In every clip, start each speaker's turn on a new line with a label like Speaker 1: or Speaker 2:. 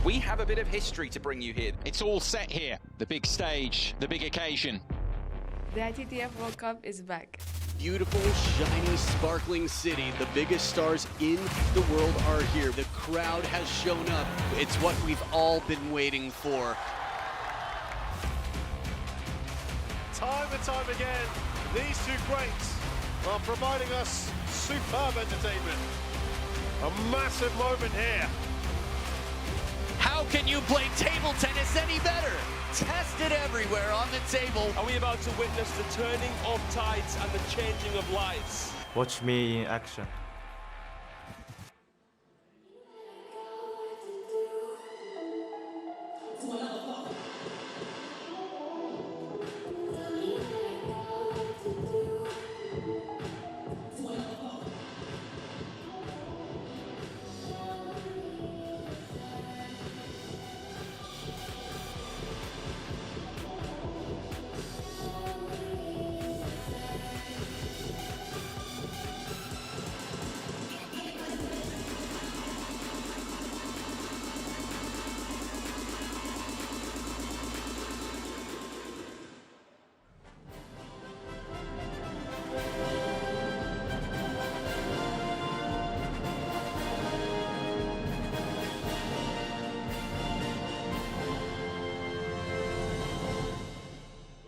Speaker 1: we have a bit of history to bring you here.
Speaker 2: It's all set here. The big stage, the big occasion.
Speaker 3: The ITTF World Cup is back.
Speaker 4: Beautiful, shiny, sparkling city. The biggest stars in the world are here. The crowd has shown up. It's what we've all been waiting for.
Speaker 5: Time and time again, these two greats are providing us superb entertainment. A massive moment here.
Speaker 6: How can you play table tennis any better? Tested everywhere on the table.
Speaker 7: Are we about to witness the turning of tides and the changing of lives?
Speaker 8: Watch me in action.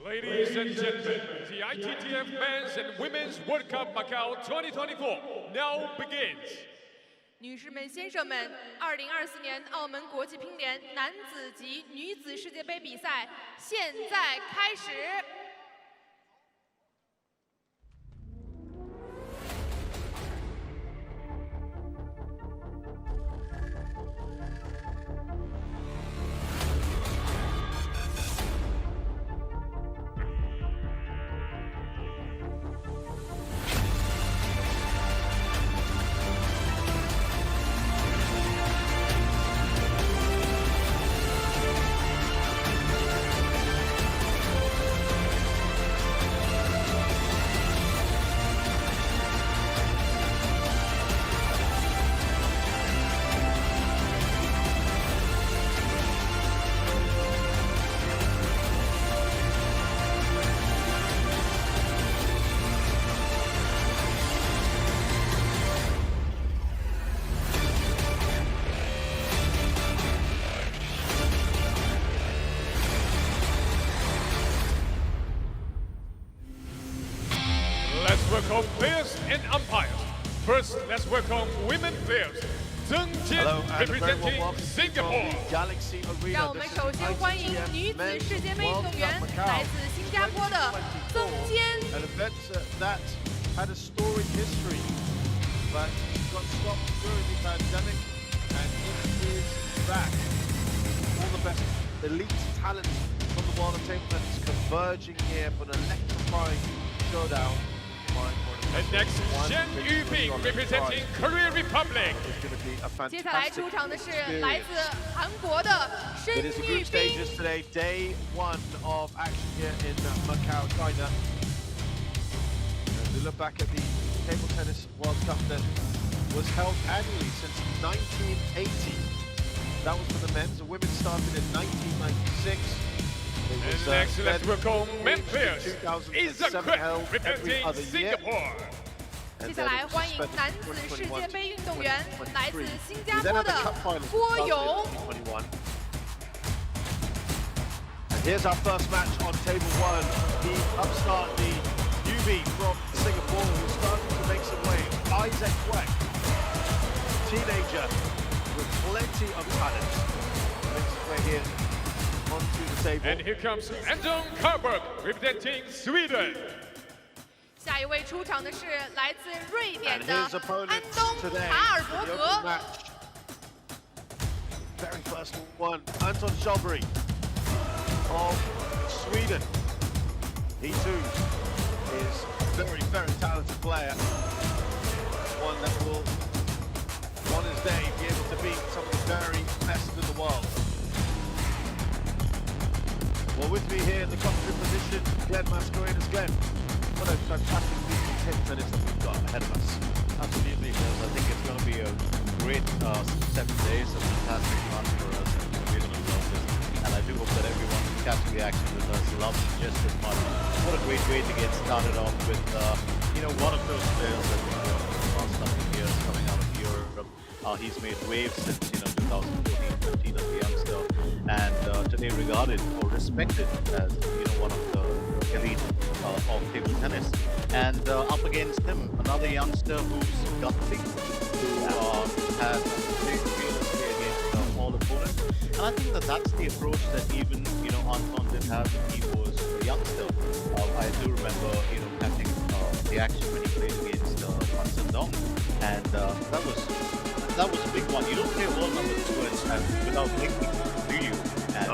Speaker 9: Ladies and gentlemen, the ITTF Men's and Women's World Cup Macao 2024 now begins.
Speaker 10: 女士们、先生们，2024年澳门国际乒联男子及女子世界杯比赛现在开始。
Speaker 9: Let's welcome players and umpires. First, let's welcome women players. Zheng Jian representing Singapore.
Speaker 10: 让我们首先欢迎女子世界杯运动员，来自新加坡的曾坚。
Speaker 5: An event that had a storied history, but got stopped during the pandemic, and it is back. All the best elite talent from the world of table tennis converging here for an electrifying showdown.
Speaker 9: And next, Zheng Yuping representing Korean Republic.
Speaker 10: 接下来出场的是来自韩国的申
Speaker 5: It is the
Speaker 10: 玉
Speaker 5: group
Speaker 10: 彬。
Speaker 5: stages today, day one of action here in Macao, China. As we look back at the table tennis World Cup that was held annually since 1980. That was for the men's. The women started in 1996.
Speaker 9: And next, let's welcome men players. Isaac representing Singapore.
Speaker 10: 接下来欢迎男子世界杯运动员，来自新加坡的郭勇。
Speaker 5: And here's our first match on table one. The upstart, the newbie from Singapore, who's starting to make some waves. Isaac Weck, teenager with plenty of talent. Makes his way here onto the table.
Speaker 9: And here comes Anton Karberg representing Sweden.
Speaker 10: 下一位出场的是来自瑞典
Speaker 5: And
Speaker 10: 的
Speaker 5: his opponent
Speaker 10: 安东
Speaker 5: today,
Speaker 10: 卡尔伯
Speaker 5: the
Speaker 10: 格
Speaker 5: open。match. Very first one, Anton Sjöberg of Sweden. He too is a very, very talented player. One that will, on his day, be able to beat some of the very best in the world. Well, with me here in the commentary position, Glenn Mascarenas. Glenn, what a fantastic week of table tennis that we've got ahead of us.
Speaker 8: Absolutely, because I think it's going to be a great 7 days, a fantastic run for us. I do hope that everyone who's catching the action with us loves it just as much. What a great way to get started off with, one of those players that we know for the last couple of years coming out of Europe. He's made waves since 2014-15 as a youngster, and today regarded or respected as one of the elite of table tennis. And up against him, another youngster who's gutsy, who has big fearlessly against all opponents. And I think that's the approach that even Anton did have when he was a youngster. I do remember catching the action when he played against Hansen Dong, and that was a big one. You don't play world number 2 and without blinking, do you? And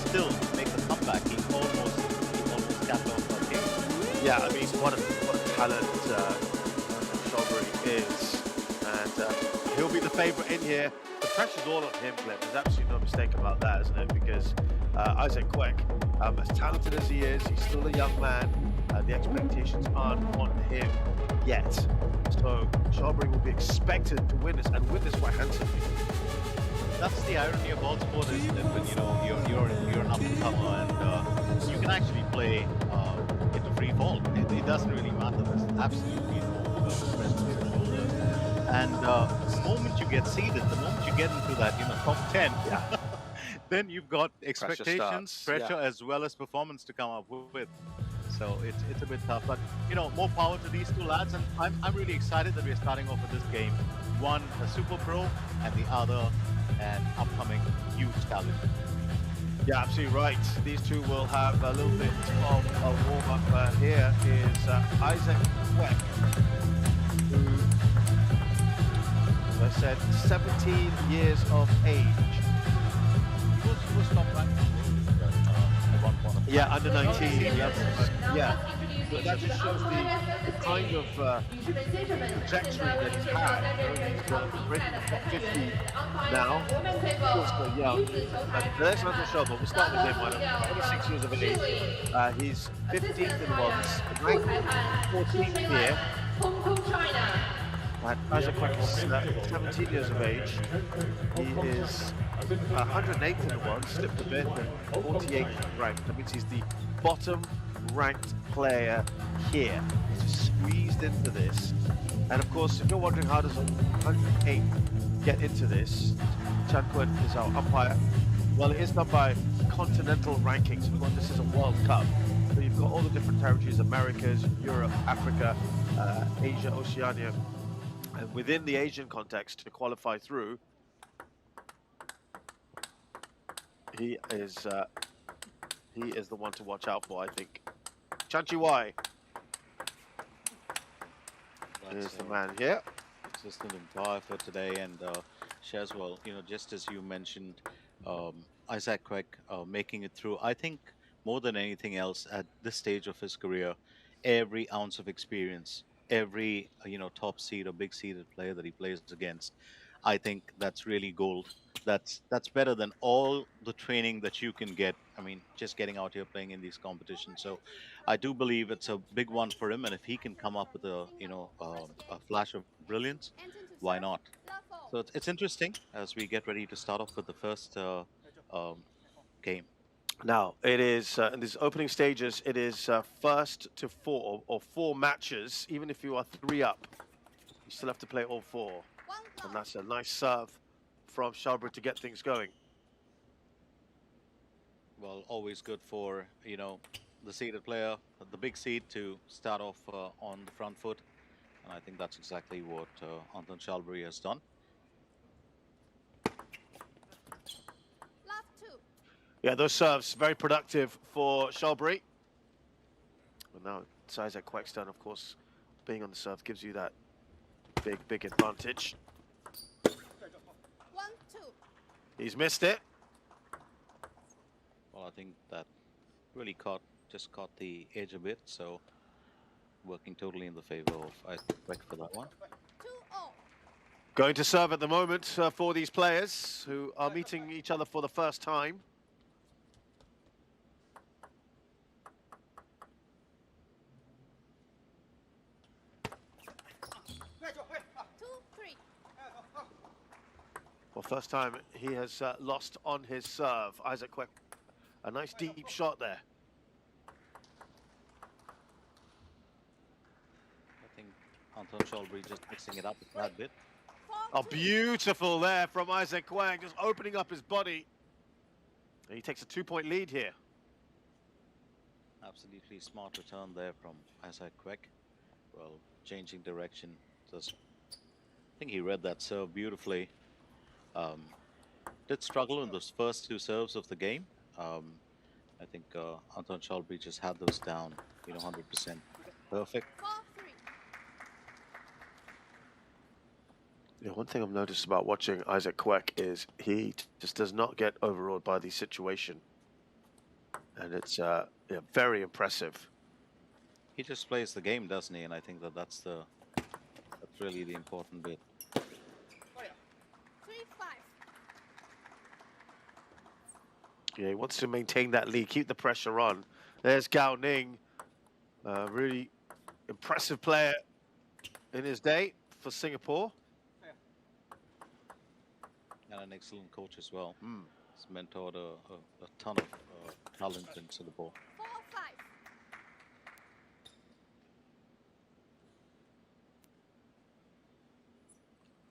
Speaker 8: still make the comeback. He almost capped off that game.
Speaker 5: Yeah, I mean, what a talent Shalbury is, and he'll be the favourite in here. The pressure's all on him, Glenn. There's absolutely no mistake about that, isn't it? Because Isaac Kwek, as talented as he is, he's still a young man. The expectations aren't on him yet. So Shalbury will be expected to win this, and win this quite handsomely.
Speaker 8: That's the irony of all sport, isn't it? When you're an up-and-comer and you can actually play into free fall. It doesn't really matter. There's absolutely no pressure on your shoulders. And the moment you get seeded, the moment you get into that top 10, then you've got expectations, pressure as well as performance to come up with. So it's a bit tough, but more power to these two lads, and I'm really excited that we're starting off with this game. One a super pro, and the other an upcoming huge talent.
Speaker 5: Yeah, absolutely right. These two will have a little bit of a warm-up. Here is Isaac Kwek, who, as I said, 17 years of age.
Speaker 8: He was top ranked at one point.
Speaker 5: Yeah, under 19. Yeah, but that just shows the kind of trajectory that he's had. He's breaking the top 50 now. Of course, still young. Let's not show, but we'll start with him. 26 years of age. He's 15th in ones, ranked 14th here. Isaac Kwek is 17 years of age. He is 108th in one, slipped a bit, and 48th ranked. That means he's the bottom ranked player here. He's just squeezed into this. And of course, if you're wondering how does 108 get into this, Chan Kun is our umpire. Well, it is done by continental rankings. This is a World Cup. So you've got all the different territories: Americas, Europe, Africa, Asia, Oceania. And within the Asian context, to qualify through, he is the one to watch out for, I think. Chan Chi-wai is the man here.
Speaker 8: Consistent in power for today, and Shazwell, just as you mentioned, Isaac Kwek making it through. I think more than anything else at this stage of his career, every ounce of experience, every top seed or big seeded player that he plays against, I think that's really gold. That's better than all the training that you can get. I mean, just getting out here playing in these competitions. So I do believe it's a big one for him, and if he can come up with a flash of brilliance, why not? So it's interesting as we get ready to start off with the first game.
Speaker 5: Now, it is, in these opening stages, it is first to 4, or 4 matches. Even if you are 3 up, you still have to play all 4. And that's a nice serve from Shalbury to get things going.
Speaker 8: Well, always good for, the seeded player, the big seed, to start off on the front foot. And I think that's exactly what Anton Shalbury has done.
Speaker 5: Yeah, those serves, very productive for Shalbury. And now it's Isaac Kwek's turn, of course. Being on the serve gives you that big advantage.
Speaker 10: 1-2.
Speaker 5: He's missed it.
Speaker 8: Well, I think that really just caught the edge a bit, so working totally in the favor of Isaac Kwek for that one.
Speaker 10: 2-0.
Speaker 5: Going to serve at the moment for these players who are meeting each other for the first time. For first time, he has lost on his serve. Isaac Kwek A nice deep shot there.
Speaker 8: I think Anton Schalbury just mixing it up a tad bit.
Speaker 5: Oh, beautiful there from Isaac Kwang, just opening up his body. And he takes a 2-point lead here.
Speaker 8: Absolutely smart return there from Isaac Kwek. Well, changing direction. Just, I think he read that serve beautifully. Did struggle in those first 2 serves of the game. I think Anton Schalbury just had those down, 100% perfect.
Speaker 5: Yeah, one thing I've noticed about watching Isaac Kwek is he just does not get overawed by the situation. And it's yeah, very impressive.
Speaker 8: He just plays the game, doesn't he? And I think that's really the important bit.
Speaker 5: Yeah, he wants to maintain that lead, keep the pressure on. There's Gao Ning, really impressive player in his day for Singapore.
Speaker 8: And an excellent coach as well. He's mentored a ton of talent in Singapore.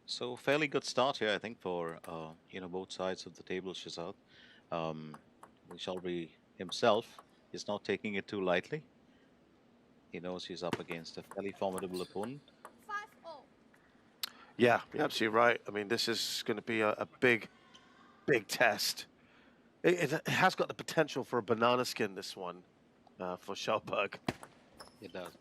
Speaker 8: So fairly good start here, I think, for both sides of the table, Shazad. Schalbury himself is not taking it too lightly. He knows he's up against a fairly formidable opponent.
Speaker 5: Yeah, you're absolutely right. I mean, this is going to be a big test. It has got the potential for a banana skin, this one, for Schalburg.
Speaker 8: It does.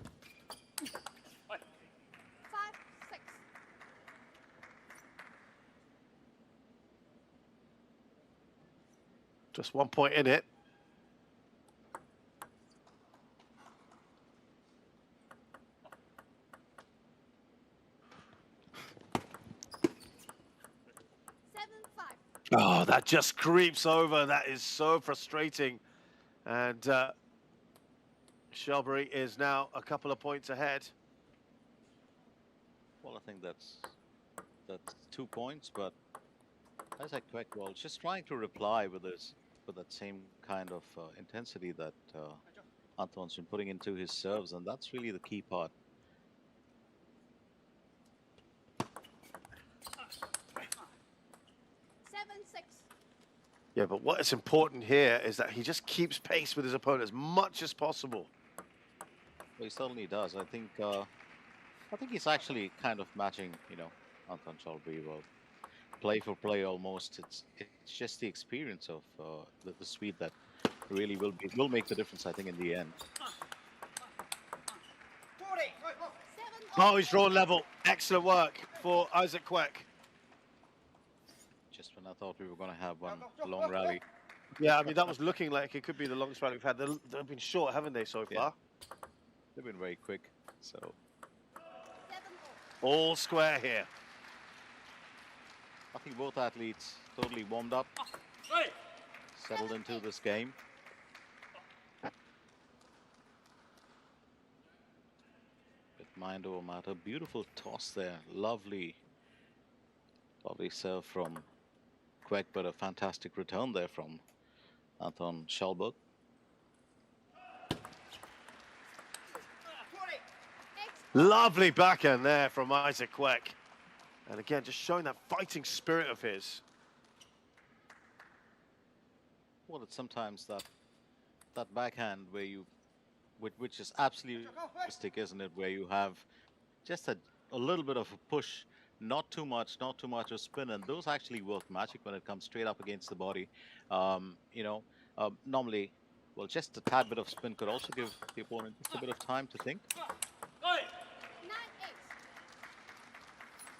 Speaker 5: Just 1 point in it. Oh, that just creeps over. That is so frustrating. And Schalbury is now a couple of points ahead.
Speaker 8: Well, I think that's 2 points, but Isaac Kwek, well, just trying to reply with that same kind of intensity that Anton's been putting into his serves, and that's really the key part.
Speaker 5: Yeah, but what is important here is that he just keeps pace with his opponent as much as possible.
Speaker 8: Well, he certainly does. I think he's actually kind of matching, Anton Schalbury well. Play for play almost. It's just the experience of the Swede that really will make the difference, I think, in the end.
Speaker 5: Oh, he's drawn level. Excellent work for Isaac Kwek.
Speaker 8: Just when I thought we were going to have one long rally.
Speaker 5: Yeah, I mean, that was looking like it could be the longest rally we've had. They've been short, haven't they, so far?
Speaker 8: They've been very quick, so.
Speaker 5: All square here.
Speaker 8: I think both athletes totally warmed up, settled into this game. But mind over matter, beautiful toss there, lovely serve from Kwek, but a fantastic return there from Anton Schalburg.
Speaker 5: Lovely backhand there from Isaac Kwek. And again, just showing that fighting spirit of his.
Speaker 8: Well, it's sometimes that backhand where which is absolutely realistic, isn't it? Where you have just a little bit of a push, not too much of spin, and those actually work magic when it comes straight up against the body. Normally, well, just a tad bit of spin could also give the opponent just a bit of time to think.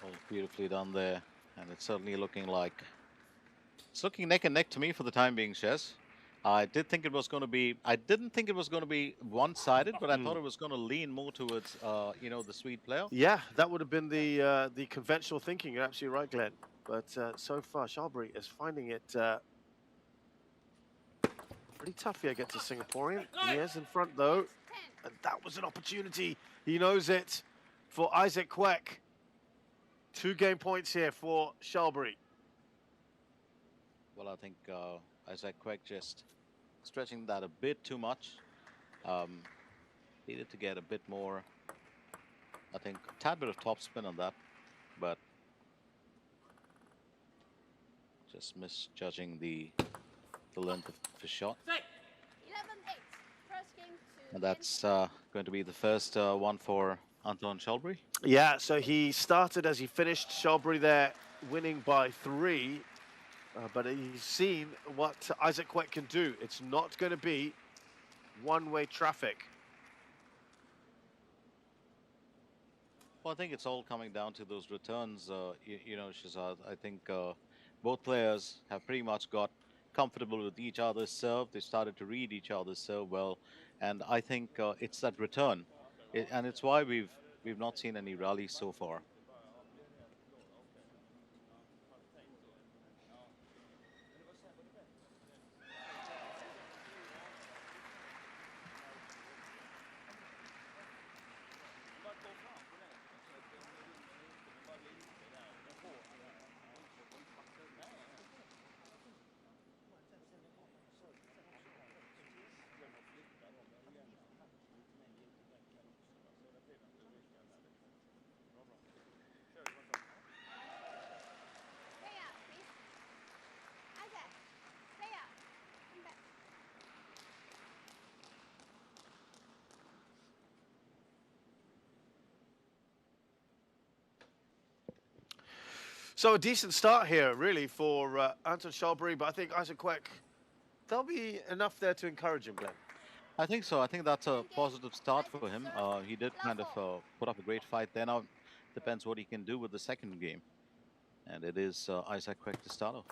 Speaker 8: Oh, beautifully done there, and it's certainly looking neck and neck to me for the time being, Shez. I didn't think it was going to be one-sided, but I thought it was going to lean more towards, the Swede player.
Speaker 5: Yeah, that would have been the conventional thinking. You're absolutely right, Glenn. But so far, Schalbury is finding it pretty tough here against a Singaporean. He is in front, though, and that was an opportunity. He knows it for Isaac Kwek. 2 game points here for Schalbury.
Speaker 8: Well, I think Isaac Kwek just stretching that a bit too much. Needed to get a bit more, I think, a tad bit of topspin on that, but just misjudging the length of the shot.
Speaker 10: 11-8. First game to
Speaker 8: And that's going to be the first one for Anton Shelbury.
Speaker 5: Yeah, so he started as he finished. Shelbury there winning by 3. But he's seen what Isaac Kwek can do. It's not going to be one-way traffic.
Speaker 8: Well, I think it's all coming down to those returns, you know, Shazad. I think both players have pretty much got comfortable with each other's serve. They started to read each other's serve well, and I think it's that return, and it's why we've not seen any rallies so far.
Speaker 5: So a decent start here, really, for Anton Shelbury, but I think Isaac Kwek, there'll be enough there to encourage him, Glenn.
Speaker 8: I think so. I think that's a positive start for him. He did kind of put up a great fight there. Now, depends what he can do with the second game. And it is Isaac Kwek to start off.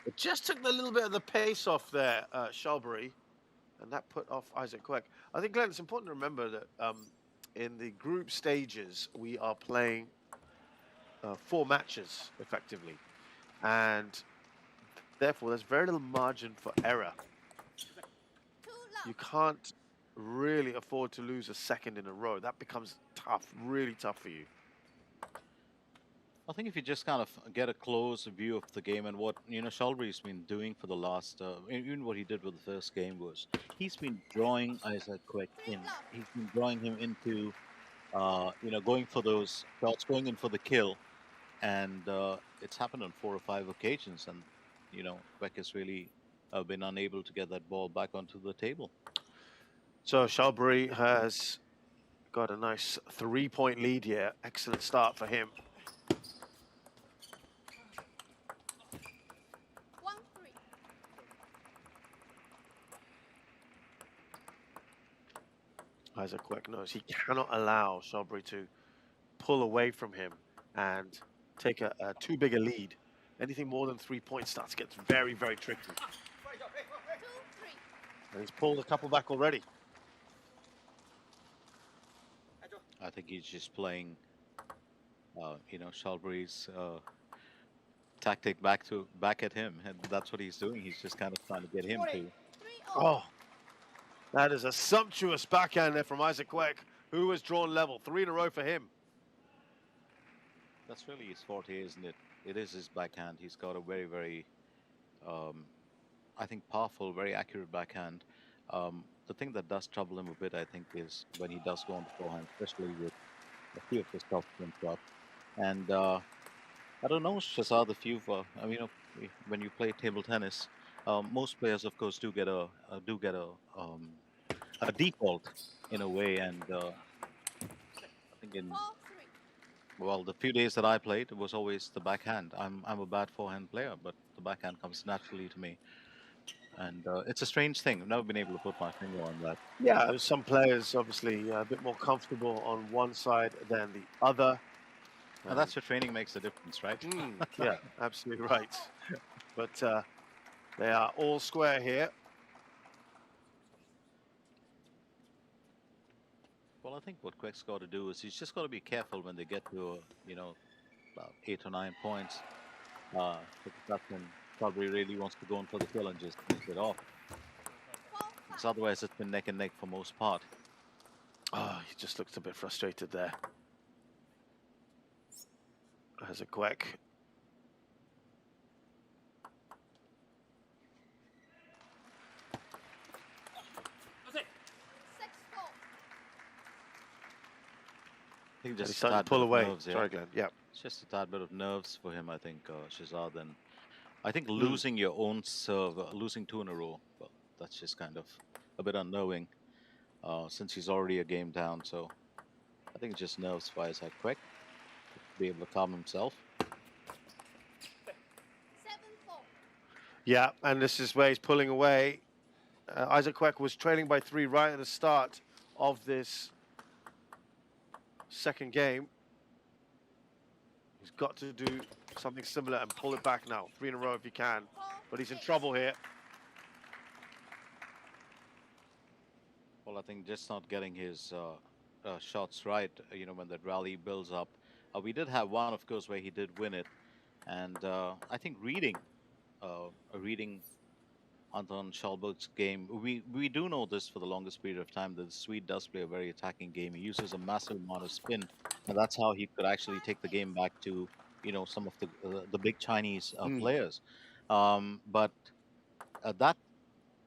Speaker 5: It just took a little bit of the pace off there, Shelbury, and that put off Isaac Kwek. I think, Glenn, it's important to remember that in the group stages, we are playing 4 matches, effectively. And therefore, there's very little margin for error. You can't really afford to lose a second in a row. That becomes tough, really tough for you.
Speaker 8: I think if you just kind of get a close view of the game and what, you know, Shelbury's been doing for the last, even what he did with the first game was, he's been drawing Isaac Kwek in. He's been drawing him into, you know, going for those shots, going in for the kill. And it's happened on 4 or 5 occasions. And, you know, Kwek has really been unable to get that ball back onto the table.
Speaker 5: So Shelbury has got a nice 3-point lead here. Excellent start for him. Isaac Kwek knows he cannot allow Shelbury to pull away from him and take a too big a lead. Anything more than 3 points starts to get very, very tricky. And he's pulled a couple back already.
Speaker 8: I think he's just playing, you know, Shelbury's tactic back at him, and that's what he's doing. He's just kind of trying to get him to.
Speaker 5: Oh, that is a sumptuous backhand there from Isaac Kwek, who has drawn level. 3 in a row for him.
Speaker 8: That's really his forte, isn't it? It is his backhand. He's got a very, very, I think, powerful, very accurate backhand. The thing that does trouble him a bit, I think, is when he does go on the forehand, especially with a few of his top shots. And I don't know, Shazad, if you've, I mean, when you play table tennis, most players, of course, do get a default in a way, and I think in the few days that I played, it was always the backhand. I'm a bad forehand player, but the backhand comes naturally to me, and it's a strange thing. I've never been able to put my finger on that.
Speaker 5: Yeah, some players obviously a bit more comfortable on one side than the other.
Speaker 8: And that's where training makes a difference, right?
Speaker 5: Yeah, absolutely right. But they are all square here.
Speaker 8: Well, I think what Kwek's got to do is he's just got to be careful when they get to, you know, about 8 or 9 points. Because that's when Shelbury really wants to go in for the kill and just finish it off. Because otherwise it's been neck and neck for most part.
Speaker 5: Oh, he just looks a bit frustrated there. As a Kwek.
Speaker 8: think
Speaker 5: He's
Speaker 8: just a
Speaker 5: starting
Speaker 8: tad
Speaker 5: to pull
Speaker 8: bit of
Speaker 5: away.
Speaker 8: nerves, yeah.
Speaker 5: Sorry, Glenn. Yeah.
Speaker 8: It's just a tad bit of nerves for him, I think, Shazad. And I think losing your own serve, losing 2 in a row, well, that's just kind of a bit unnerving since he's already a game down. So I think it's just nerves for Isaac Quick to be able to calm himself.
Speaker 10: 7-4.
Speaker 5: Yeah, and this is where he's pulling away. Isaac Kwek was trailing by 3 right at the start of this second game. He's got to do something similar and pull it back now. 3 in a row if he can. But he's in trouble here.
Speaker 8: Well, I think just not getting his shots right, when that rally builds up. We did have one, of course, where he did win it. And I think reading Anton Schallberg's game, we do know this for the longest period of time, that the Swede does play a very attacking game. He uses a massive amount of spin, and that's how he could actually take the game back to, some of the big Chinese players. But that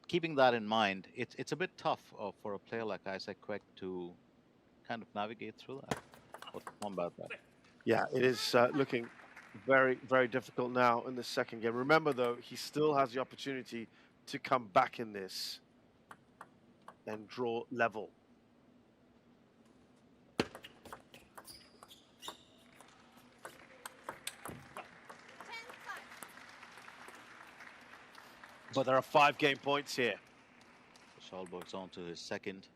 Speaker 8: keeping that in mind, it's a bit tough for a player like Isaac Kwek to kind of navigate through that or to combat that.
Speaker 5: Yeah, it is looking very, very difficult now in the second game. Remember, though, he still has the opportunity to come back in this and draw level. But there are 5 game points here.
Speaker 8: Schallberg's on to his second.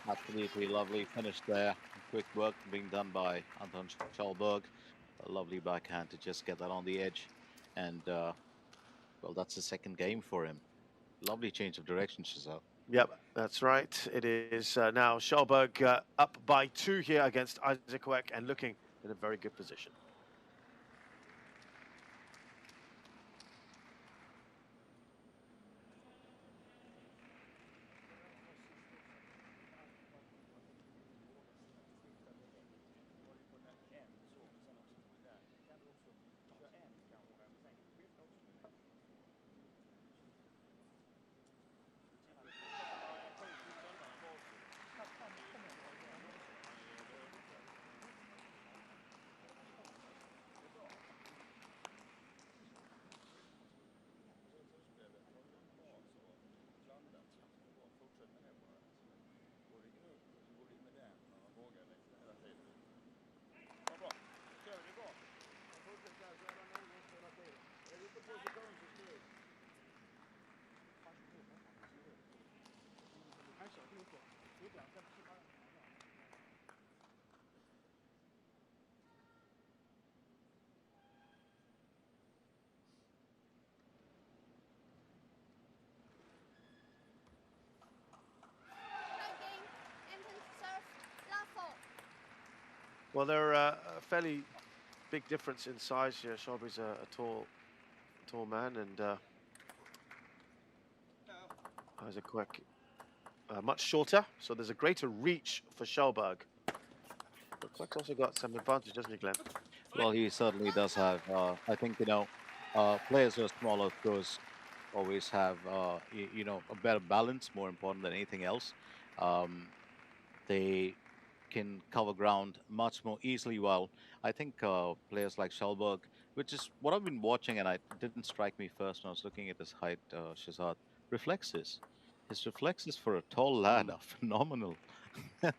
Speaker 8: Absolutely lovely finish there. Quick work being done by Anton Schallberg. A lovely backhand to just get that on the edge. And, well, that's the second game for him. Lovely change of direction, Shazad.
Speaker 5: Yep, that's right. It is now Schallberg up by 2 here against Isaac Kwek and looking in a very good position. Well, they're a fairly big difference in size here. Schallberg's a tall man, and Isaac Kwek much shorter, so there's a greater reach for Schallberg. But Kwek's also got some advantage, doesn't he, Glenn?
Speaker 8: Well, he certainly does have. I think, players who are smaller, of course, always have, a better balance, more important than anything else. They can cover ground much more easily, while I think players like Schallberg, which is what I've been watching, and it didn't strike me first when I was looking at his height, Shazad, reflexes. His reflexes for a tall lad are phenomenal.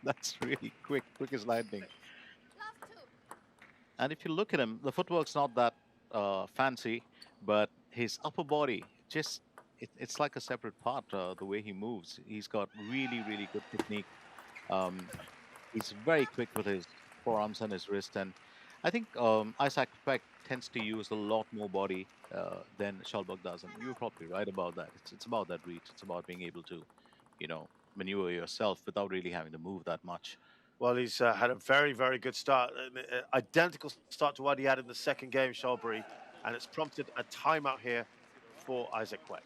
Speaker 8: That's really quick as lightning. And if you look at him, the footwork's not that fancy, but his upper body, just it's like a separate part, the way he moves. He's got really, really good technique. He's very quick with his forearms and his wrist. And I think Isaac Kwek tends to use a lot more body than Schallberg does. And you're probably right about that. It's about that reach. It's about being able to, maneuver yourself without really having to move that much.
Speaker 5: Well, he's had a very, very good start. Identical start to what he had in the second game, Schallberg, and it's prompted a timeout here for Isaac Kwek.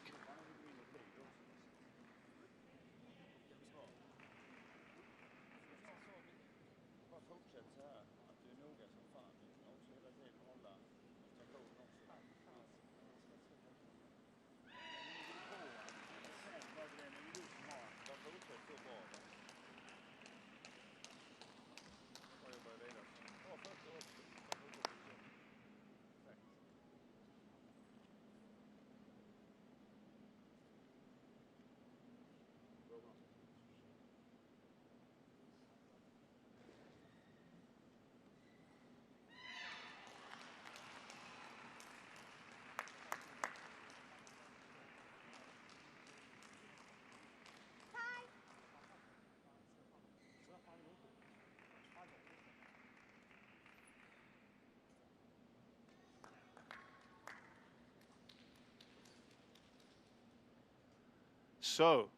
Speaker 5: So,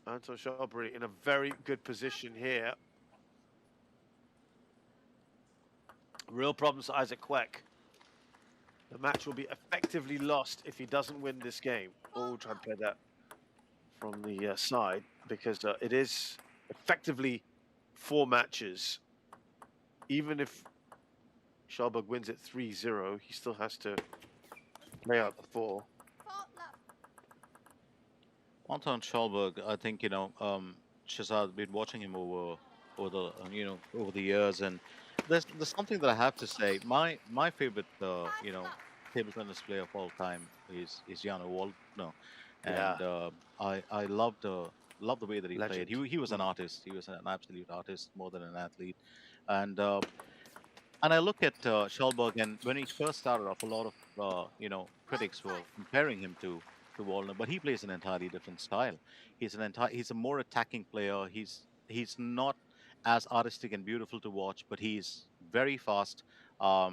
Speaker 5: Anton Shelbury in a very good position here. Real problems for Isaac Queck. The match will be effectively lost if he doesn't win this game. Oh, we'll try and play that from the side, because it is effectively 4 matches. Even if Schalberg wins it 3-0, he still has to play out the 4.
Speaker 8: Anton Schalberg, I think, you know, Shazad, been watching him over the years, and there's something that I have to say. My favorite, table tennis player of all time is Jan Waldner, and I loved the way that he
Speaker 5: Legend.
Speaker 8: played. He was an artist. He was an absolute artist more than an athlete, and I look at Schalberg, and when he first started off, a lot of critics were comparing him to Wallner, but he plays an entirely different style. He's a more attacking player. He's not as artistic and beautiful to watch, but he's very fast. I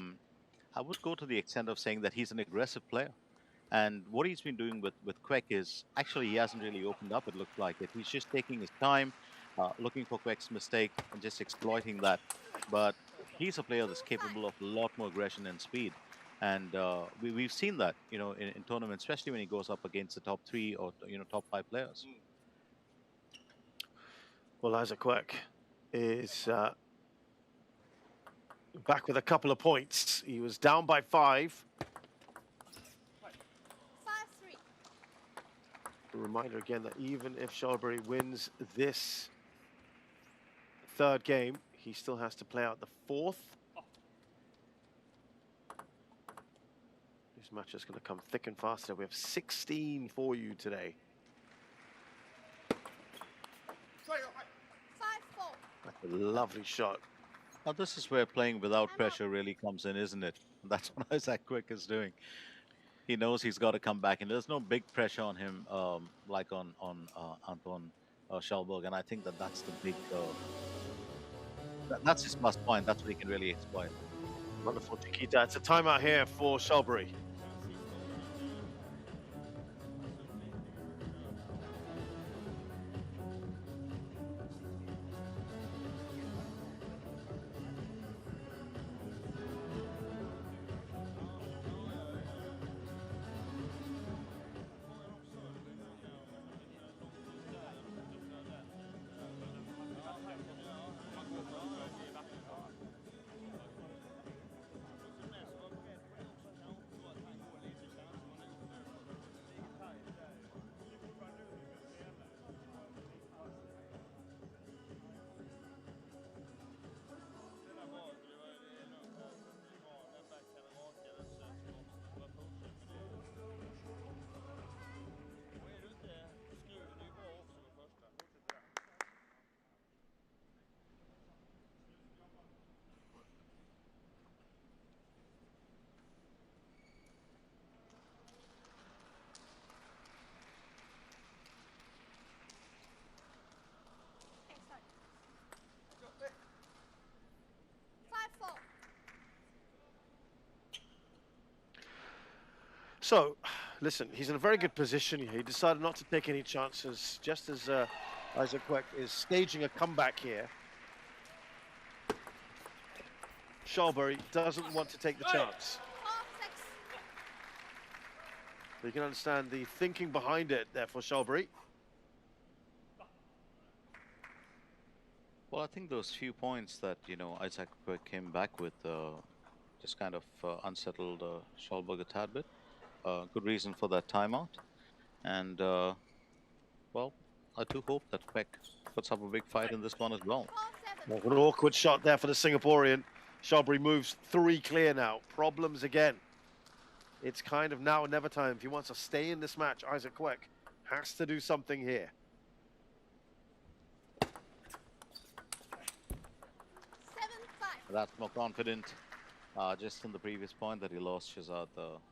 Speaker 8: would go to the extent of saying that he's an aggressive player. And what he's been doing with Queck is actually he hasn't really opened up. It looks like it. He's just taking his time, looking for Queck's mistake and just exploiting that. But he's a player that's capable of a lot more aggression and speed. And we've seen that, in tournaments, especially when he goes up against the top 3 or top 5 players.
Speaker 5: Well, Isaac Queck is back with a couple of points. He was down by 5. A reminder again that even if Schalbury wins this 3rd game, he still has to play out the 4th. This match is going to come thick and fast. We have 16 for you today. That's a lovely shot.
Speaker 8: Now, this is where playing without pressure really comes in, isn't it? That's what Isaac Queck is doing. He knows he's got to come back, and there's no big pressure on him like on Anton Schalberg, and I think that's the big that's his plus point. That's what he can really exploit.
Speaker 5: Wonderful Chiquita. It's a timeout here for Schalbury. So, listen, he's in a very good position here. He decided not to take any chances, just as Isaac Queck is staging a comeback here. Schalbury doesn't want to take the chance. So you can understand the thinking behind it there for Schalbury.
Speaker 8: Well, I think those few points that Isaac Queck came back with just kind of unsettled Schalberg a tad bit. Good reason for that timeout, and well, I do hope that Queck puts up a big fight in this one as well.
Speaker 5: Well, an awkward shot there for the Singaporean. Schalbury moves 3 clear now. Problems again. It's kind of now or never time. If he wants to stay in this match, Isaac Queck has to do something here.
Speaker 8: That's more confident. Just in the previous point that he lost, Shazad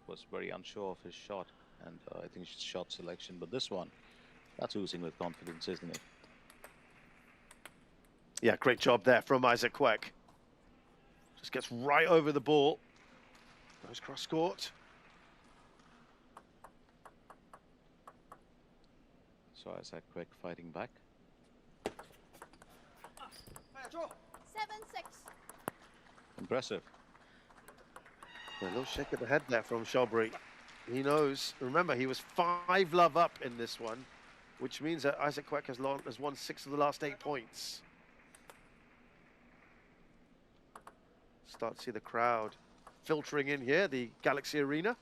Speaker 8: was very unsure of his shot, and I think it's shot selection. But this one, that's oozing with confidence, isn't it?
Speaker 5: Yeah, great job there from Isaac Queck. Just gets right over the ball. Goes cross court.
Speaker 8: So Isaac Quick fighting back.
Speaker 10: 7-6.
Speaker 8: Impressive.
Speaker 5: A little shake of the head there from Shelbury. He knows. Remember, he was 5-love up in this one, which means that Isaac Kwek has won 6 of the last 8 points. Start to see the crowd filtering in here, the Galaxy Arena.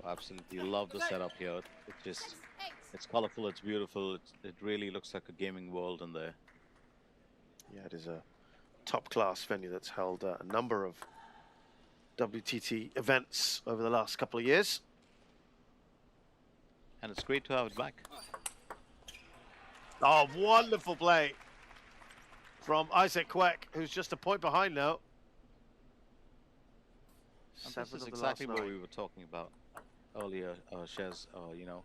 Speaker 8: Absolutely love the setup here. It's colorful, it's beautiful, it really looks like a gaming world in there.
Speaker 5: Yeah, it is a top-class venue that's held a number of WTT events over the last couple of years.
Speaker 8: And it's great to have it back.
Speaker 5: Oh, wonderful play from Isaac Kwek, who's just a point behind now.
Speaker 8: And this is exactly what we were talking about earlier, Shez, you know,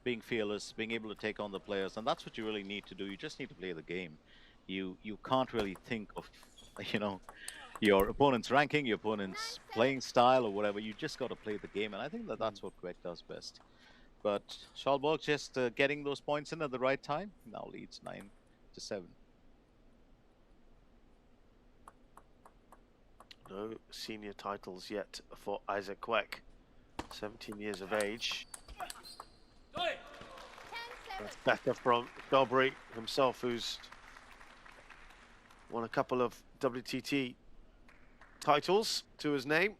Speaker 8: being fearless, being able to take on the players, and that's what you really need to do. You just need to play the game. You can't really think of, you know, your opponent's ranking, your opponent's playing style or whatever. You just got to play the game, and I think that that's what Kwek does best. But Schalburg just getting those points in at the right time, now leads 9-7.
Speaker 5: No senior titles yet for Isaac Kwek, 17 years of age. That's better from Shelbury himself, who's won a couple of WTT titles to his name.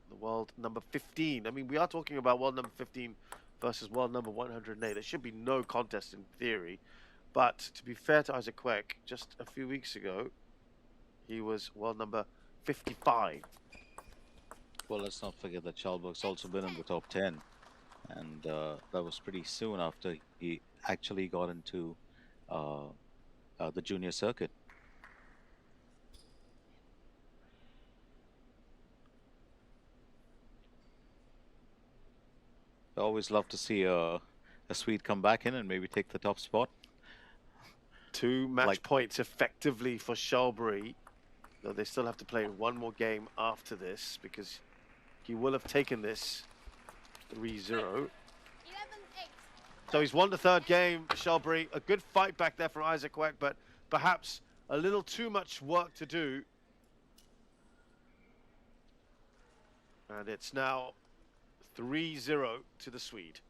Speaker 5: The world number 15. I mean, we are talking about world number 15 versus world number 108. There should be no contest in theory. But to be fair to Isaac Kwek, just a few weeks ago, he was world number 55.
Speaker 8: Well, let's not forget that Schalburg's also been in the top 10. And that was pretty soon after he actually got into the junior circuit. I always love to see a Swede come back in and maybe take the top spot.
Speaker 5: 2 match points effectively for Shelbury, though they still have to play one more game after this because he will have taken this 3-0. So he's won the 3rd game, Shelbury. A good fight back there from Isaac Kwek, but perhaps a little too much work to do. And it's now 3-0 to the Swede.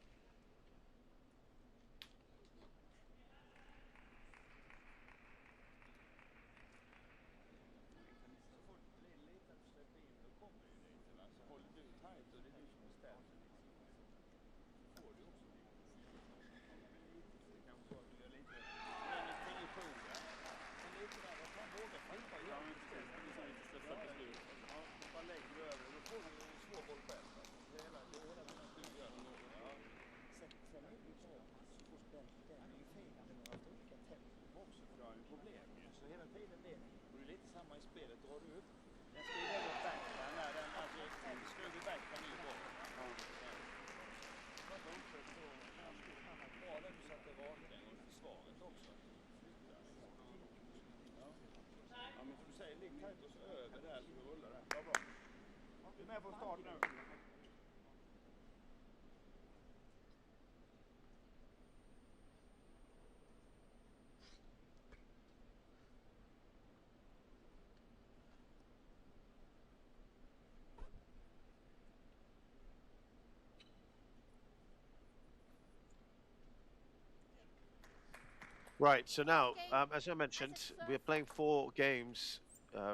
Speaker 5: Right, so now, as I mentioned, we're playing 4 games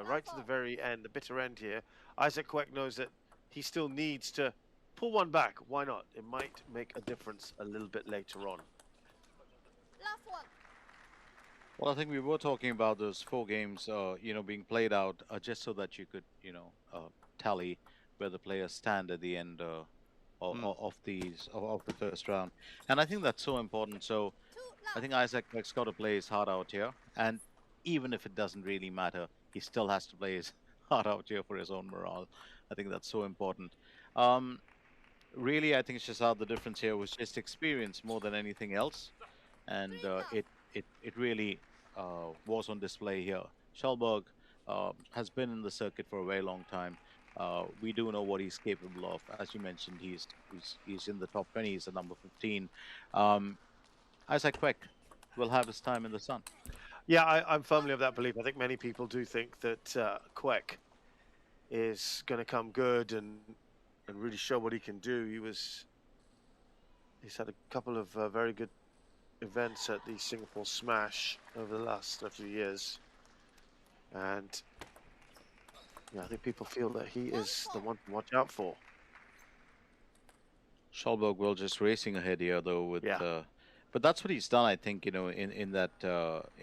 Speaker 5: right to the very end, the bitter end here. Isaac Kwek knows that he still needs to pull one back. Why not? It might make a difference a little bit later on.
Speaker 10: Last one.
Speaker 8: Well, I think we were talking about those 4 games, you know, being played out just so that you could, you know, tally where the players stand at the end of the first round. And I think that's so important. So I think Isaac Kwek's got to play his heart out here, and even if it doesn't really matter, he still has to play his heart out here for his own morale. I think that's so important. Really, I think Shazad, the difference here was just experience more than anything else, and it really was on display here. Schalburg has been in the circuit for a very long time, We do know what he's capable of. As you mentioned, he's in the top 20. He's the number 15. Isaac Kwek will have his time in the sun.
Speaker 5: Yeah, I'm firmly of that belief. I think many people do think that Kwek is going to come good and really show what he can do. He's had a couple of very good events at the Singapore Smash over the last few years, and yeah, I think people feel that he is the one to watch out for.
Speaker 8: Schalberg will just racing ahead here though with but that's what he's done, I think, in that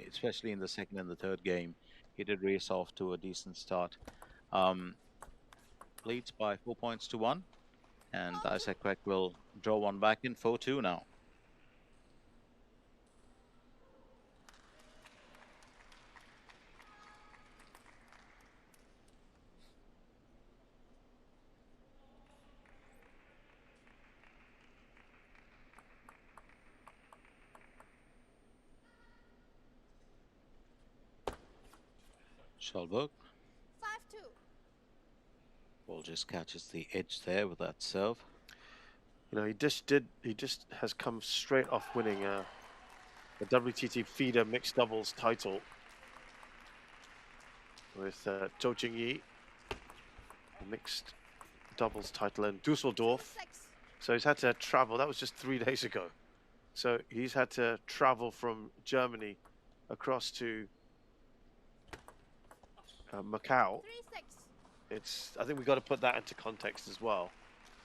Speaker 8: especially in the second and the third game, he did race off to a decent start. Leads by 4 points to 1, and Isaac Kwek will draw one back in 4-2 now. Schalberg.
Speaker 10: 5-2.
Speaker 8: Ball just catches the edge there with that serve.
Speaker 5: You know, he just has come straight off winning the WTT feeder mixed doubles title with Zhou Jingyi, the mixed doubles title in Dusseldorf. So he's had to travel. That was just 3 days ago. So he's had to travel from Germany across to Macau. I think we've got to put that into context as well.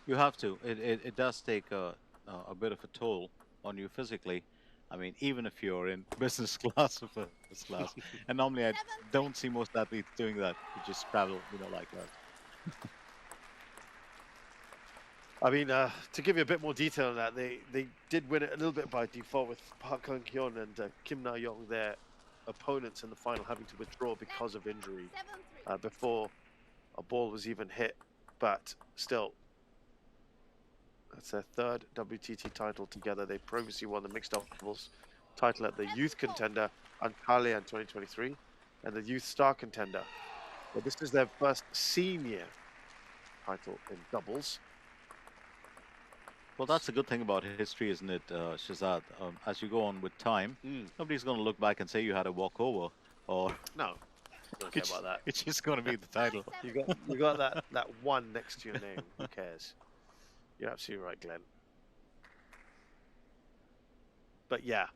Speaker 8: You have to. It does take a bit of a toll on you physically. I mean, even if you're in business class or first class, and normally I don't see most athletes doing that. You just travel, like that.
Speaker 5: I mean, to give you a bit more detail on that, they did win it a little bit by default with Park Hung-hyun and Kim Na-young, their opponents in the final, having to withdraw because of injury before a ball was even hit. But still, that's their third WTT title together. They previously won the mixed doubles title at the Youth Contender Antalya in 2023 and the Youth Star Contender. But this is their first senior title in doubles.
Speaker 8: Well, that's the good thing about history, isn't it, Shahzad? As you go on with time, nobody's going to look back and say you had a walkover, or
Speaker 5: no, don't care about that.
Speaker 8: It's just going to be the title.
Speaker 5: You got that one next to your name. Who cares? You're absolutely right, Glenn. But yeah,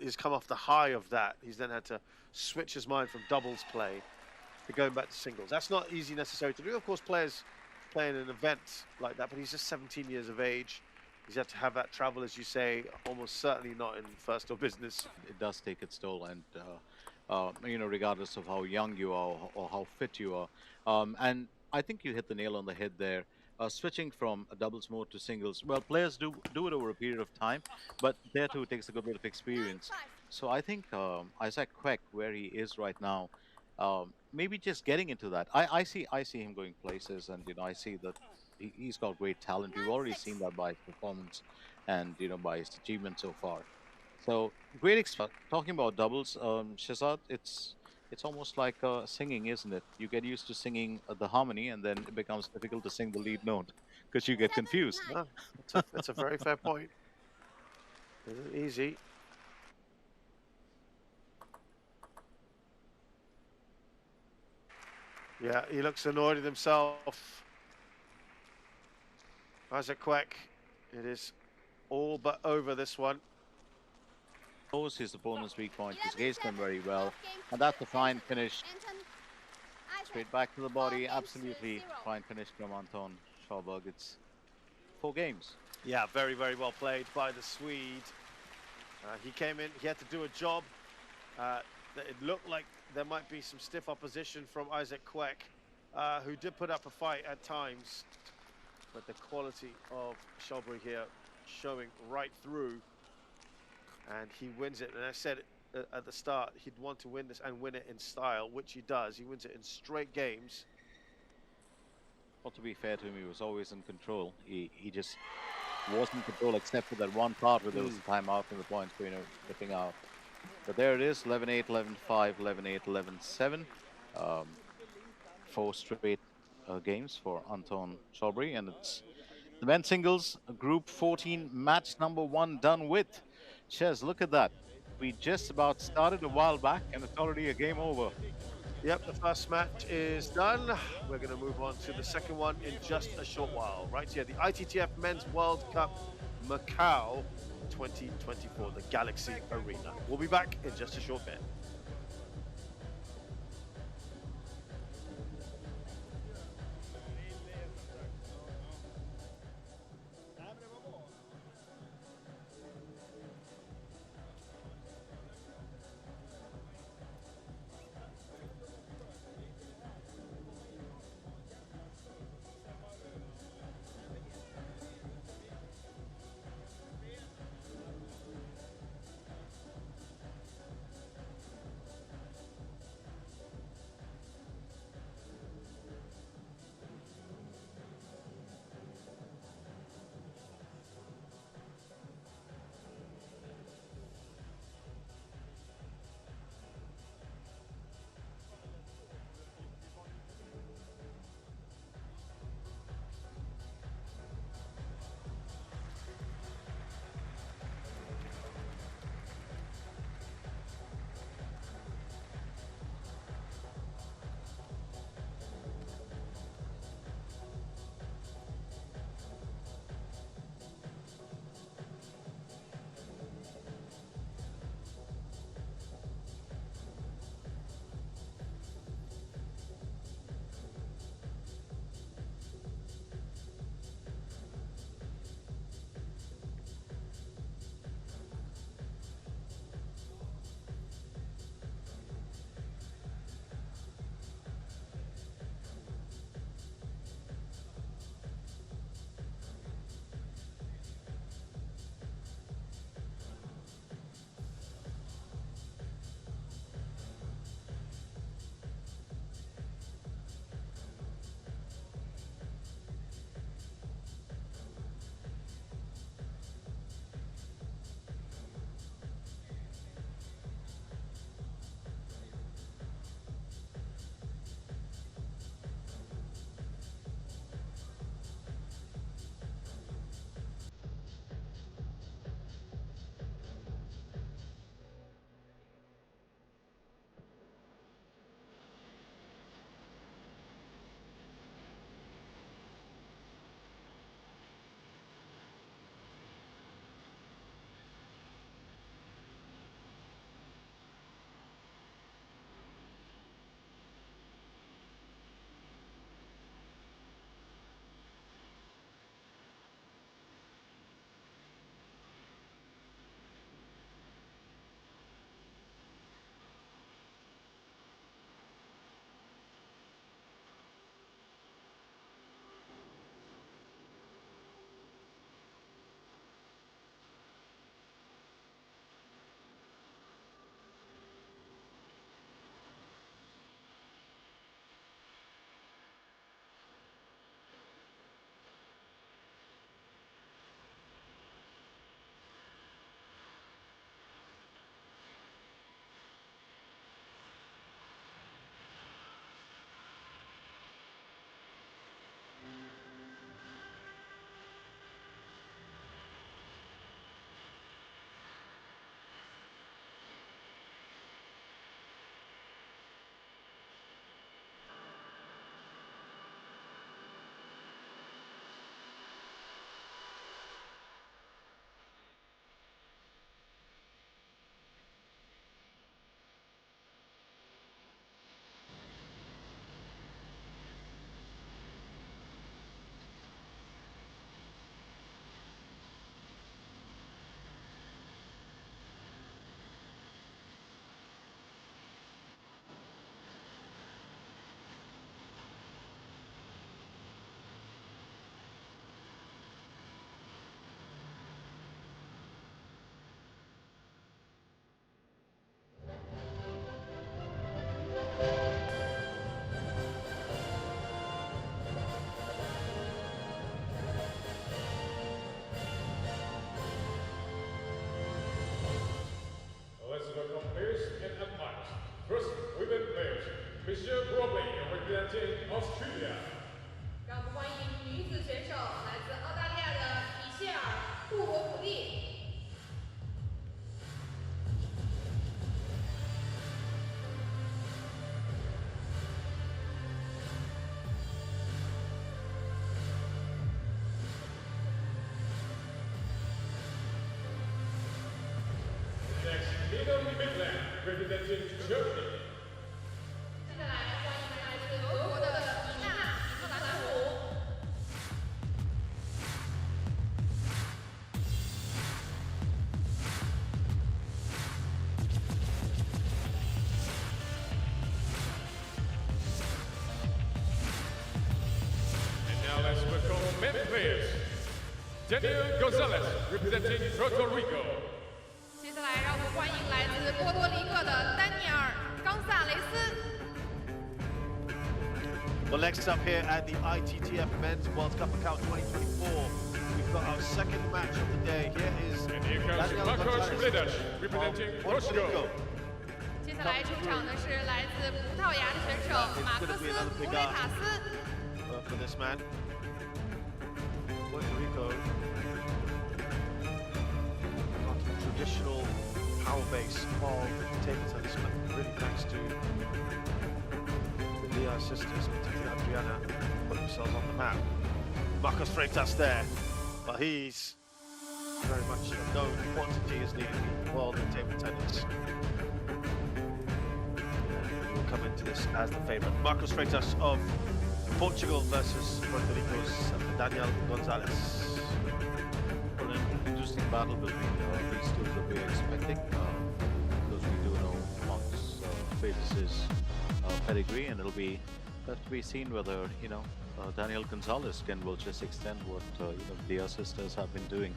Speaker 5: he's come off the high of that. He's then had to switch his mind from doubles play to going back to singles. That's not easy necessarily to do. Of course, players playing an event like that, but he's just 17 years of age. He's had to have that travel, as you say, almost certainly not in first or business.
Speaker 8: It does take its toll, and regardless of how young you are or how fit you are. And I think you hit the nail on the head there. Switching from a doubles mode to singles, well, players do it over a period of time, but there too it takes a good bit of experience. So I think Isaac Kwek, where he is right now, maybe just getting into that. I see him going places, and I see that he's got great talent. We've already seen that by his performance and by his achievement so far. So great experience. Talking about doubles, Shahzad, it's almost like singing, isn't it? You get used to singing the harmony, and then it becomes difficult to sing the lead note because you get confused.
Speaker 5: No, that's a very fair point. Isn't easy. Yeah, he looks annoyed with himself. Isaac Kwek, it is all but over this one.
Speaker 8: Knows his opponent's weak point. He's gauged them very well, and that's a fine finish. Straight back to the body, absolutely fine finish from Anton Schalberg. It's 4 games.
Speaker 5: Yeah, very, very well played by the Swede. He came in, he had to do a job. It looked like there might be some stiff opposition from Isaac Kwek, who did put up a fight at times, but the quality of Schalberg here showing right through, and he wins it. And I said at the start, he'd want to win this and win it in style, which he does. He wins it in straight games.
Speaker 8: Well, to be fair to him, he was always in control. He just wasn't in control except for that one part where there was a timeout and the points were, flipping out. But there it is, 11-8, 11-5, 11-8, 11-7. 4 straight games for Anton Chobry, and it's the men's singles group 14 match number 1 done with. Ches, look at that. We just about started a while back and it's already a game over.
Speaker 5: Yep, the first match is done. We're going to move on to the second one in just a short while. Right here, the ITTF Men's World Cup Macau 2024, the Galaxy Arena. We'll be back in just a short bit.
Speaker 9: First, women players. Michelle Robley representing Australia. from Midland, representing Germany.
Speaker 10: 接下来欢迎来自俄国的伊娜·米特兰普。
Speaker 9: And now let's welcome men players. Daniel Gonzalez, representing Puerto Rico.
Speaker 10: 接下来让我们欢迎来自波多黎各的丹尼尔·冈萨雷斯。
Speaker 5: Well, next up here at the ITTF Men's World Cup Macao 2024, we've got our second match of the day. Here is
Speaker 9: And here comes
Speaker 5: Daniel
Speaker 9: Marcos
Speaker 5: Gonzalez
Speaker 9: Bredas,
Speaker 5: of
Speaker 9: representing
Speaker 5: Puerto
Speaker 9: Portugal.
Speaker 5: Rico.
Speaker 10: 接下来出场的是来自葡萄牙的选手马克斯·布雷塔斯。
Speaker 5: For this man, Puerto Rico, got a traditional power base of table tennis, really thanks to the Diaz sisters, particularly Adriana, putting themselves on the map. Marcos Freitas there, but he's very much a known quantity, isn't he, in the world of table tennis. He will come into this as the favourite. Marcos Freitas of Portugal versus Puerto Rico's Daniel Gonzalez.
Speaker 8: Well, an interesting battle between these two that we're expecting. Because we do know Marcos Freitas' pedigree, and it'll be left to be seen whether Daniel Gonzalez will just extend what the Diaz sisters have been doing.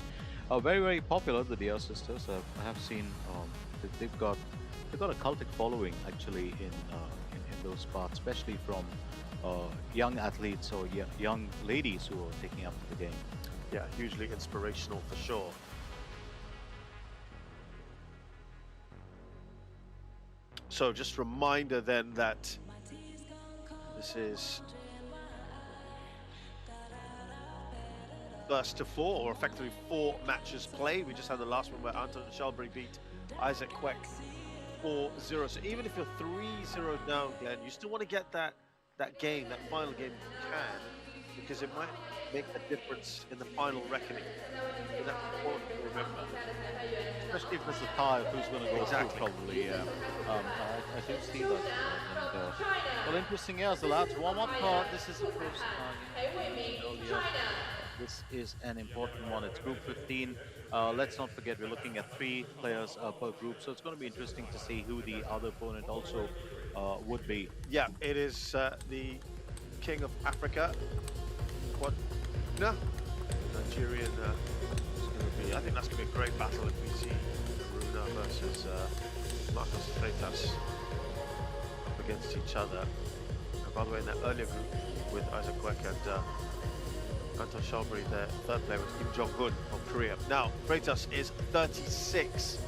Speaker 8: Very, very popular, the Diaz sisters. I have seen they've got a cultic following actually in those parts, especially from young athletes or young ladies who are taking up the game.
Speaker 5: Yeah, hugely inspirational for sure. So just a reminder then that this is first to four, or effectively 4 matches played. We just had the last one where Anton Shalbury beat Isaac Kwek 4-0. So even if you're 3-0 down, Glenn, you still want to get that game, that final game if you can, because it might make a difference in the final reckoning. And that's important to remember.
Speaker 8: Especially if it's a tie, who's going to go through, probably. Yeah. I do see that. Well, interesting, yeah, the lads warm up. This is the first time. This is an important one. It's Group 15. Let's not forget, we're looking at 3 players per group, so it's going to be interesting to see who the other opponent also would be.
Speaker 5: Yeah, it is the King of Africa. What? No, Nigerian. I think that's going to be a great battle if we see Karuna versus Marcos Freitas up against each other. And by the way, in that earlier group with Isaac Kwek and Anton Shalbury, their third player was Kim Jong-un of Korea. Now, Freitas is 36.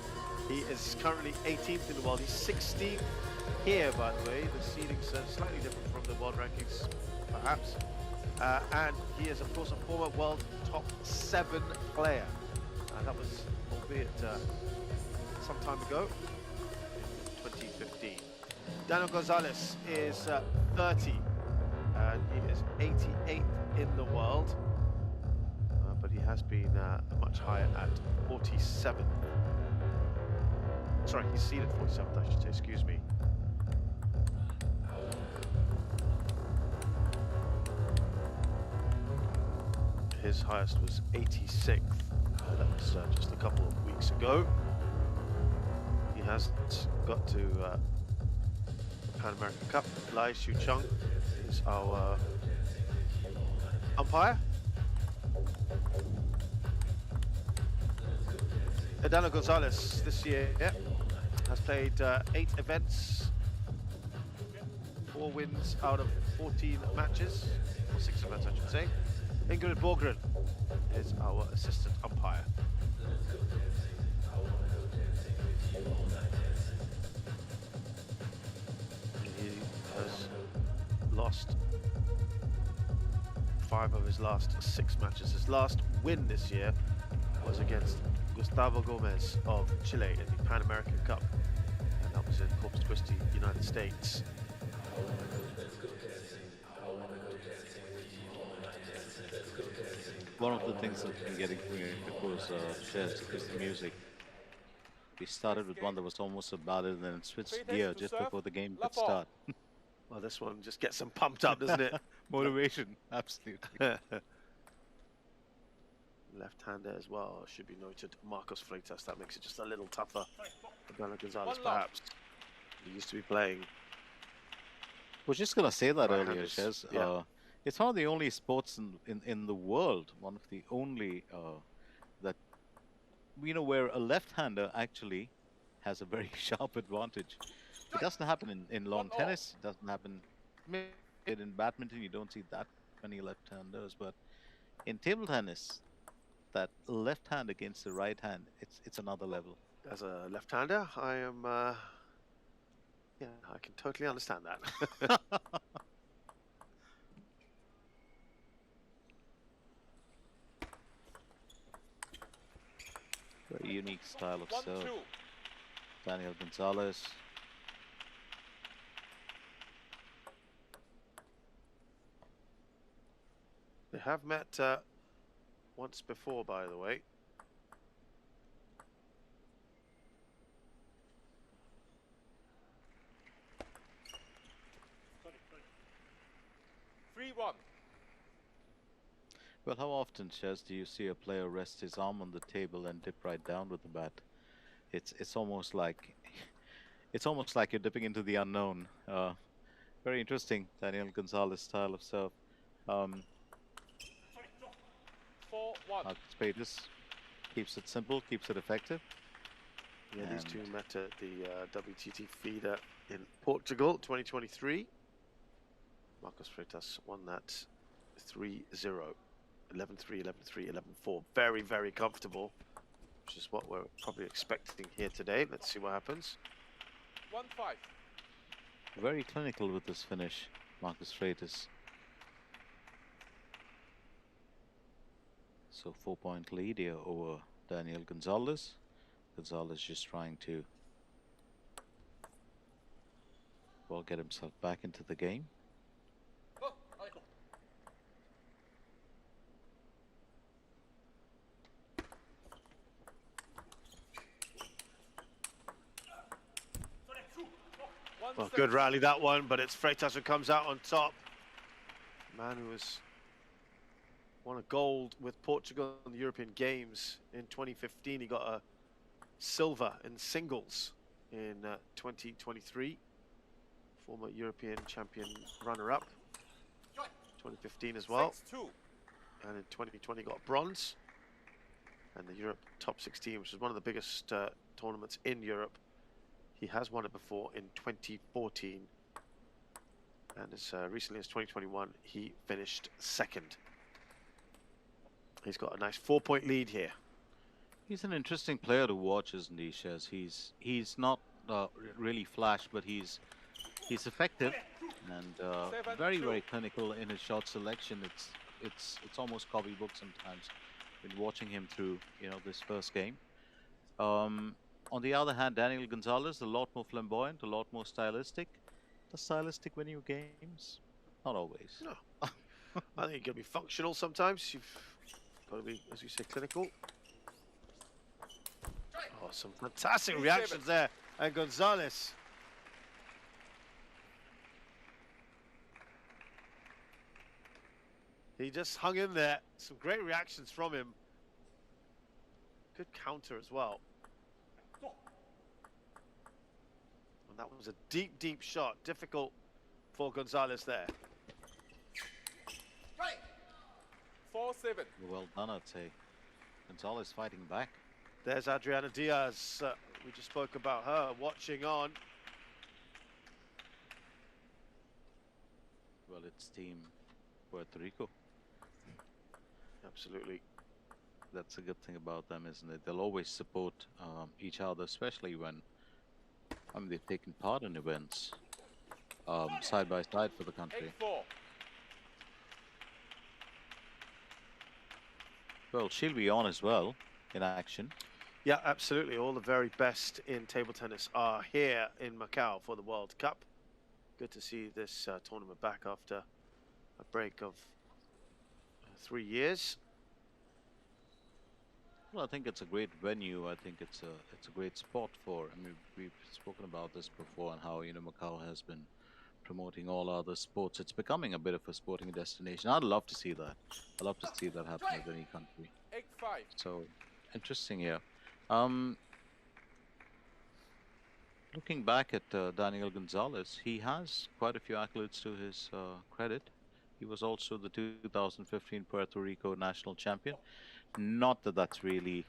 Speaker 5: He is currently 18th in the world. He's 16th here, by the way. The seeding's slightly different from the world rankings, perhaps. And he is, of course, a former world top 7 player. That was, albeit some time ago, 2015. Daniel Gonzalez is 30, and he is 88th in the world. But he has been much higher at 47th. Sorry, he's seeded 47th, I should say, excuse me. His highest was 86th. That was just a couple of weeks ago. He has got to Pan American Cup. Lai Shu Chung is our umpire. Daniel Gonzalez this year has played 8 events, 4 wins out of 14 matches, or 6 events I should say. Ingrid Borgren is our assistant umpire. He has lost 5 of his last 6 matches. His last win this year was against Gustavo Gomez of Chile in the Pan American Cup, and that was in Corpus Christi, United States.
Speaker 8: One of the things that's been getting me, of course, shares is the music. We started with one that was almost about it and then switched
Speaker 7: Straight
Speaker 8: gear
Speaker 7: edge to
Speaker 8: just
Speaker 7: serve.
Speaker 8: before the game
Speaker 7: Love
Speaker 8: could
Speaker 7: ball.
Speaker 8: start.
Speaker 5: Well, this one just gets them pumped up, doesn't it?
Speaker 8: Motivation, absolutely.
Speaker 5: Left-hander as well, should be noted. Marcos Freitas, that makes it just a little tougher for Daniel Gonzalez,
Speaker 7: One love.
Speaker 5: perhaps. He used to be playing.
Speaker 8: I was just going to say that earlier,
Speaker 5: Right-handers,
Speaker 8: Shez.
Speaker 5: yeah.
Speaker 8: It's one of the only sports in the world, one of the only that, where a left-hander actually has a very sharp advantage. It doesn't happen in lawn tennis. It doesn't happen in badminton. You don't see that many left-handers, but in table tennis, that left hand against the right hand, it's another level.
Speaker 5: As a left-hander, I am, yeah, I can totally understand that.
Speaker 8: Very unique style of
Speaker 7: 1-2.
Speaker 8: serve. Daniel Gonzalez.
Speaker 5: They have met once before, by the way.
Speaker 7: Three-one.
Speaker 8: Well, how often, Shez, do you see a player rest his arm on the table and dip right down with the bat? It's almost like you're dipping into the unknown. Very interesting, Daniel Gonzalez style of serve.
Speaker 7: 4-1.
Speaker 8: Marcos Freitas keeps it simple, keeps it effective.
Speaker 5: Yeah, these two met at the WTT feeder in Portugal, 2023. Marcos Freitas won that 3-0, 11-3, 11-3, 11-4. Very, very comfortable, which is what we're probably expecting here today. Let's see what happens.
Speaker 7: 1-5.
Speaker 8: Very clinical with this finish, Marcos Freitas. So 4-point lead here over Daniel Gonzalez. Gonzalez just trying to, well, get himself back into the game.
Speaker 5: Well, good rally that one, but it's Freitas who comes out on top. Man who was won a gold with Portugal in the European Games in 2015. He got a silver in singles in 2023. Former European champion runner-up, 2015 as well.
Speaker 7: 6-2.
Speaker 5: And in 2020 got bronze. And the Europe Top 16, which is one of the biggest tournaments in Europe. He has won it before in 2014. And as recently as 2021, he finished second. He's got a nice 4-point lead here.
Speaker 8: He's an interesting player to watch, isn't he, Shez? He's not really flash, but he's effective and very, very clinical in his shot selection. It's almost copybook sometimes. Been watching him through this first game. On the other hand, Daniel Gonzalez, a lot more flamboyant, a lot more stylistic. Does stylistic win you games? Not always.
Speaker 5: No. I think you've got to be functional sometimes. You've got to be, as you say, clinical. Oh, some fantastic reactions there. And Gonzalez. He just hung in there. Some great reactions from him. Good counter as well. And that was a deep, deep shot. Difficult for Gonzalez there.
Speaker 7: 4-7.
Speaker 8: Well done, I'd say. Gonzalez fighting back.
Speaker 5: There's Adriana Diaz. We just spoke about her watching on.
Speaker 8: Well, it's Team Puerto Rico.
Speaker 5: Absolutely.
Speaker 8: That's a good thing about them, isn't it? They'll always support each other, especially when they've taken part in events side by side for the country.
Speaker 7: 8-4.
Speaker 8: Well, she'll be on as well in action.
Speaker 5: Yeah, absolutely. All the very best in table tennis are here in Macau for the World Cup. Good to see this tournament back after a break of 3 years.
Speaker 8: Well, I think it's a great venue. I think it's a great spot for. I mean, we've spoken about this before and how Macau has been promoting all other sports. It's becoming a bit of a sporting destination. I'd love to see that. I'd love to see that happen with any country.
Speaker 7: 8-5.
Speaker 8: So interesting here. Looking back at Daniel Gonzalez, he has quite a few accolades to his credit. He was also the 2015 Puerto Rico national champion. Not that that's really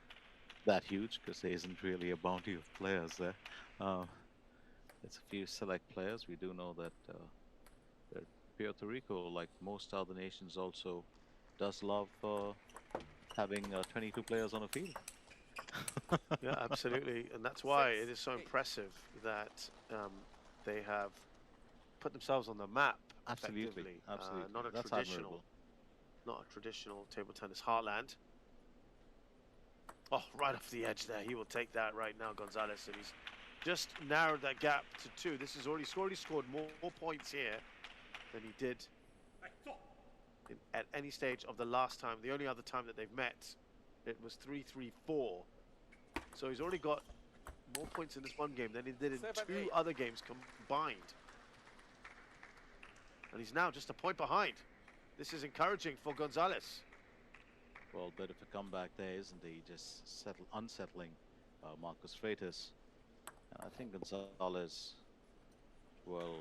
Speaker 8: that huge, because there isn't really a bounty of players there. It's a few select players. We do know that Puerto Rico, like most other nations, also does love having 22 players on a field.
Speaker 5: Yeah, absolutely, and that's why it is so impressive that they have put themselves on the map.
Speaker 8: Absolutely, absolutely.
Speaker 5: Not a
Speaker 8: That's
Speaker 5: traditional,
Speaker 8: admirable.
Speaker 5: not a traditional table tennis heartland. Oh, right off the edge there. He will take that right now, Gonzalez, and he's just narrowed that gap to 2. This has already scored more points here than he did at any stage of the last time. The only other time that they've met, it was 3-3-4. So he's already got more points in this one game than he did in 2 other games combined. And he's now just a point behind. This is encouraging for Gonzalez.
Speaker 8: Well, bit of a comeback there, isn't he? Just unsettling Marcus Freitas. And I think Gonzalez, well,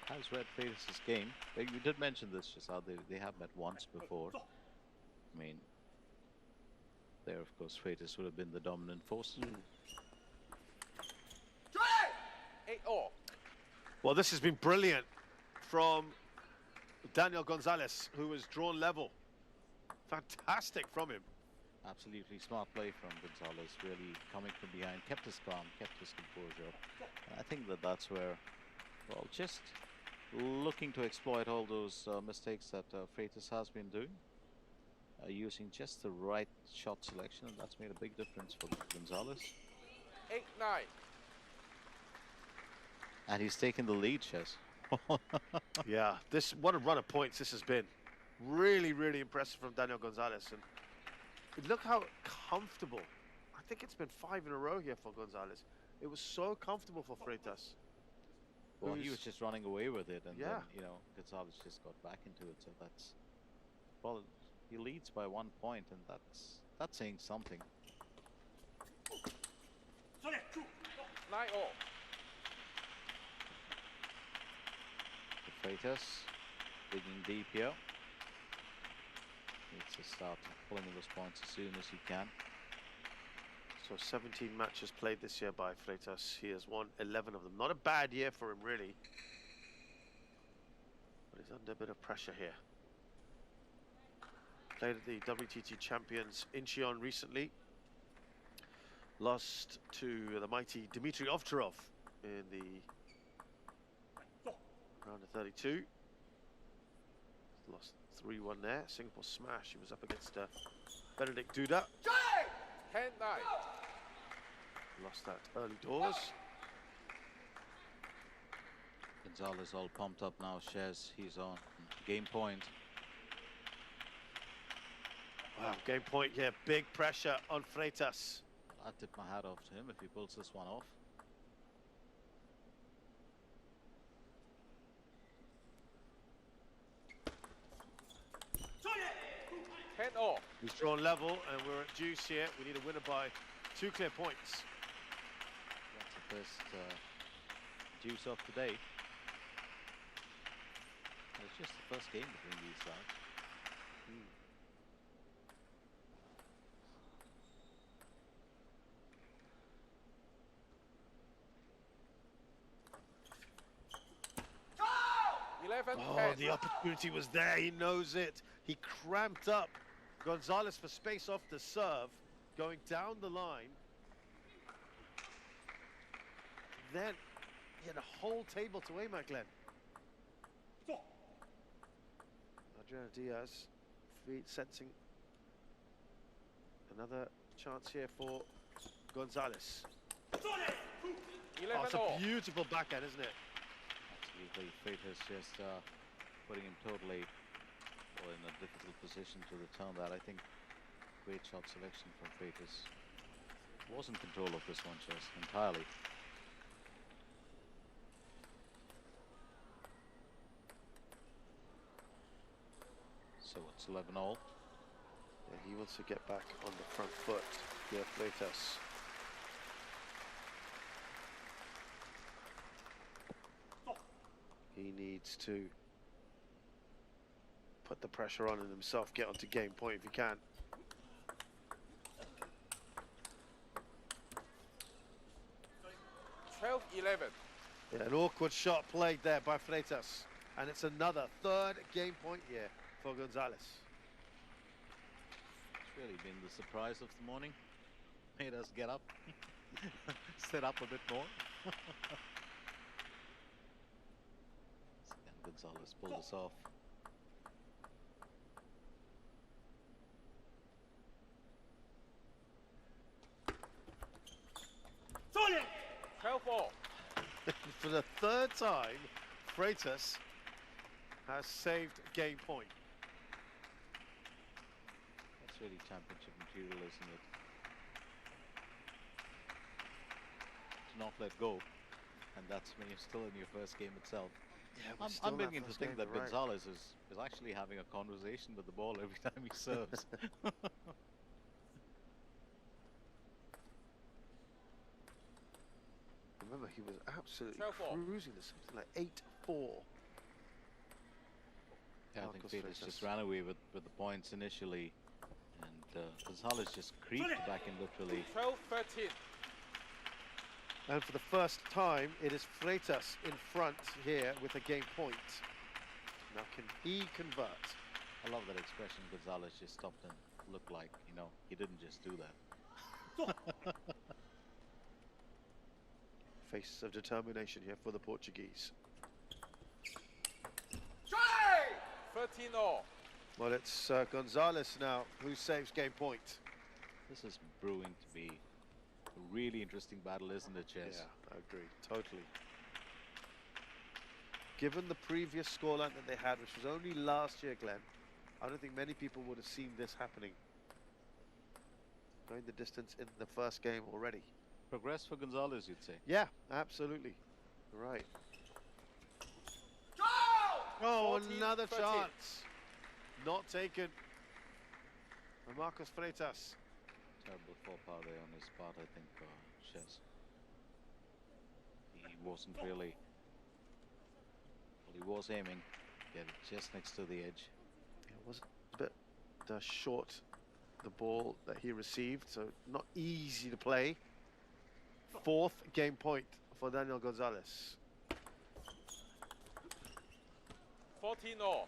Speaker 8: has read Freitas' game. You did mention this just how they have met once before. I mean, there, of course, Freitas would have been the dominant force.
Speaker 7: 8-all.
Speaker 5: Well, this has been brilliant from Daniel Gonzalez, who was drawn level. Fantastic from him.
Speaker 8: Absolutely smart play from Gonzalez, really coming from behind, kept his calm, kept his composure. And I think that that's where, well, just looking to exploit all those mistakes that Freitas has been doing. Using just the right shot selection, and that's made a big difference for Gonzalez.
Speaker 7: 8-9.
Speaker 8: And he's taken the lead, Chess.
Speaker 5: Yeah, what a run of points this has been. Really, really impressive from Daniel Gonzalez. And look how comfortable. I think it's been 5 in a row here for Gonzalez. It was so comfortable for Freitas.
Speaker 8: Well, he was just running away with it, and
Speaker 5: yeah,
Speaker 8: then, Gonzalez just got back into it. So that's, well, he leads by 1 point, and that's saying something.
Speaker 7: 9-all.
Speaker 8: Freitas digging deep here. Needs to start pulling in those points as soon as he can.
Speaker 5: So 17 matches played this year by Freitas. He has won 11 of them. Not a bad year for him, really. But he's under a bit of pressure here. Played at the WTT champions Incheon recently. Lost to the mighty Dmitry Ovcharov in the round of 32. Lost 3-1 there. Singapore smash. He was up against Benedict Duda.
Speaker 7: 10-9.
Speaker 5: Lost that early doors.
Speaker 8: Gonzalez all pumped up now. Shares, he's on game point.
Speaker 5: Wow, game point here. Big pressure on Freitas.
Speaker 8: I tip my hat off to him if he pulls this one off.
Speaker 5: He's drawn level, and we're at deuce here. We need a winner by 2 clear points.
Speaker 8: That's the first deuce of the day. It's just the first game between these sides.
Speaker 5: Oh, the opportunity was there. He knows it. He cramped up Gonzalez for space off the serve, going down the line. Then he had a whole table to aim at, Glenn. Adriana Diaz, feet sensing another chance here for Gonzalez. Oh, it's a beautiful backhand, isn't it?
Speaker 8: Absolutely. Freitas just putting him totally in a difficult position to return that. I think great shot selection from Freitas. Was in control of this one just entirely. So it's 11-all.
Speaker 5: Yeah, he wants to get back on the front foot. Yeah, Freitas. He needs to put the pressure on and himself, get onto game point if he can.
Speaker 9: 12-11.
Speaker 5: Yeah, an awkward shot played there by Freitas. And it's another third game point here for Gonzalez.
Speaker 8: It's really been the surprise of the morning. Made us get up, sit up a bit more. And Gonzalez pulled this off.
Speaker 5: For the third time, Freitas has saved game point.
Speaker 8: That's really championship material, isn't it? To not let go, and that's when you're still in your first game itself.
Speaker 5: Yeah,
Speaker 8: I'm beginning to think that Gonzalez is actually having a conversation with the ball every time he serves.
Speaker 5: Remember, he was absolutely cruising to something like 8-4.
Speaker 8: Yeah, I think Freitas just ran away with the points initially, and Gonzalez just creeped back in literally.
Speaker 9: 12-13.
Speaker 5: And for the first time, it is Freitas in front here with a game point. Now, can he convert?
Speaker 8: I love that expression. Gonzalez just stopped and looked like, you know, he didn't just do that.
Speaker 5: Faces of determination here for the Portuguese.
Speaker 9: 13-all.
Speaker 5: Well, it's Gonzalez now who saves game point.
Speaker 8: This is brewing to be a really interesting battle, isn't it, Chess?
Speaker 5: Yeah, I agree, totally. Given the previous scoreline that they had, which was only last year, Glenn, I don't think many people would have seen this happening. Going the distance in the first game already.
Speaker 8: Progress for Gonzalez, you'd say?
Speaker 5: Yeah, absolutely. Right. Oh, another chance. Not taken. And Marcos Freitas.
Speaker 8: Terrible forepower there on his part, I think, Chess. He wasn't really... Well, he was aiming. Get it just next to the edge.
Speaker 5: It was a bit short, the ball that he received, so not easy to play. Fourth game point for Daniel Gonzalez.
Speaker 9: 14-all.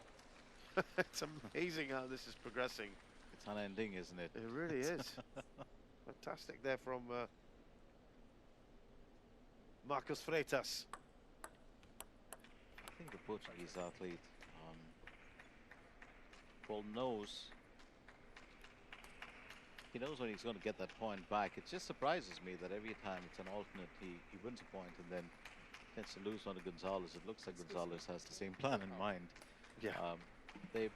Speaker 5: It's amazing how this is progressing.
Speaker 8: It's unending, isn't it?
Speaker 5: It really is. Fantastic there from Marcos Freitas.
Speaker 8: I think the Portuguese athlete, Paul knows. He knows when he's going to get that point back. It just surprises me that every time it's an alternate, he wins a point and then tends to lose one to Gonzalez. It looks like Gonzalez has the same plan in mind.
Speaker 5: Yeah.
Speaker 8: They're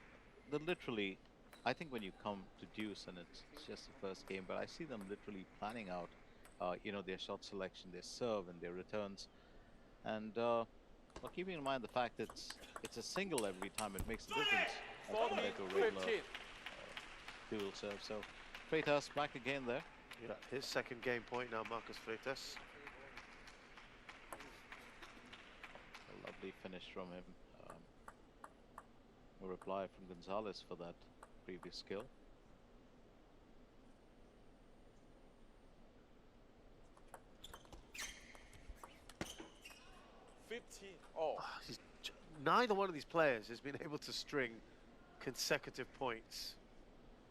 Speaker 8: literally, I think when you come to deuce and it's just the first game, but I see them literally planning out, you know, their shot selection, their serve and their returns. And well, keeping in mind the fact that it's a single every time, it makes a difference as compared to a regular dual serve. So Freitas back again there.
Speaker 5: Yeah, his second game point now, Marcos Freitas.
Speaker 8: A lovely finish from him. A reply from Gonzalez for that previous skill.
Speaker 5: Neither one of these players has been able to string consecutive points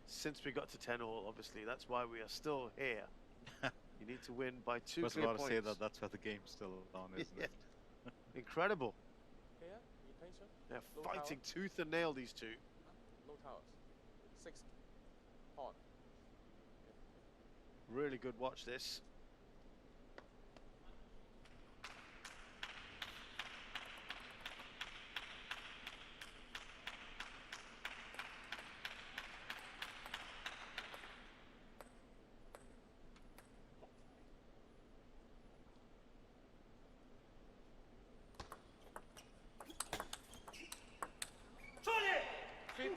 Speaker 5: since we got to 10-all. Obviously, that's why we are still here. You need to win by 2 clear points. I was about to say
Speaker 8: that's why the game's still on, isn't it?
Speaker 5: Incredible. They're fighting tooth and nail, these two.
Speaker 9: Low towers. 6 on.
Speaker 5: Really good watch this.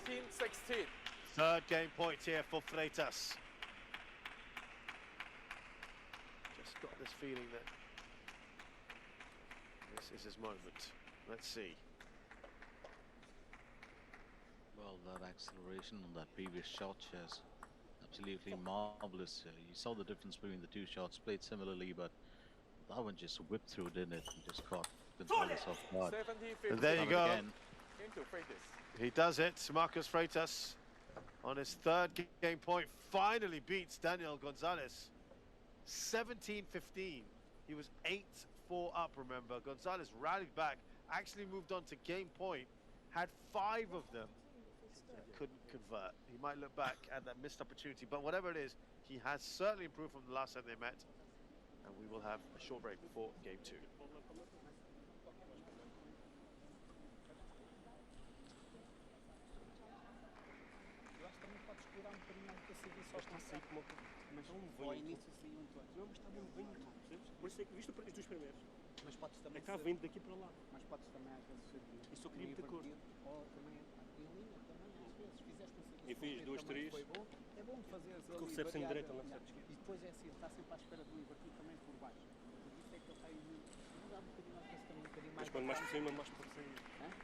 Speaker 7: 17-16.
Speaker 5: Third game point here for Freitas. Just got this feeling that this is his moment. Let's see.
Speaker 8: Well, that acceleration on that previous shot is absolutely marvelous. You saw the difference between the two shots, played similarly, but that one just whipped through, didn't it? And just caught Gonzalez off guard.
Speaker 7: 17-15.
Speaker 5: And there you go.
Speaker 8: Again.
Speaker 7: Into Freitas.
Speaker 5: He does it. Marcos Freitas on his third game point finally beats Daniel Gonzalez. 17-15. He was 8-4 up, remember. Gonzalez rallied back, actually moved on to game point, had 5 of them, and couldn't convert. He might look back at that missed opportunity, but whatever it is, he has certainly improved from the last time they met. And we will have a short break before game 2.
Speaker 11: Ao início saíam todos. Não, mas está mesmo bem, percebes? Por isso é que viste os dois primeiros. Mas podes também. É que está vindo daqui para lá. Mas podes também às vezes ser. E só queria muita cor. Ou também em linha também, às vezes. Fizeste um.
Speaker 7: E fiz 2, 3.
Speaker 11: Foi bom. É bom fazer as.
Speaker 7: Porque recebe sem direita, não recebe esquerda.
Speaker 11: E depois é assim, está sempre à espera de um invertido também por baixo. Por isso é que ele está aí. Mudar um bocadinho, às vezes também um bocadinho mais.
Speaker 7: Mas quando mais por cima, mais por cima.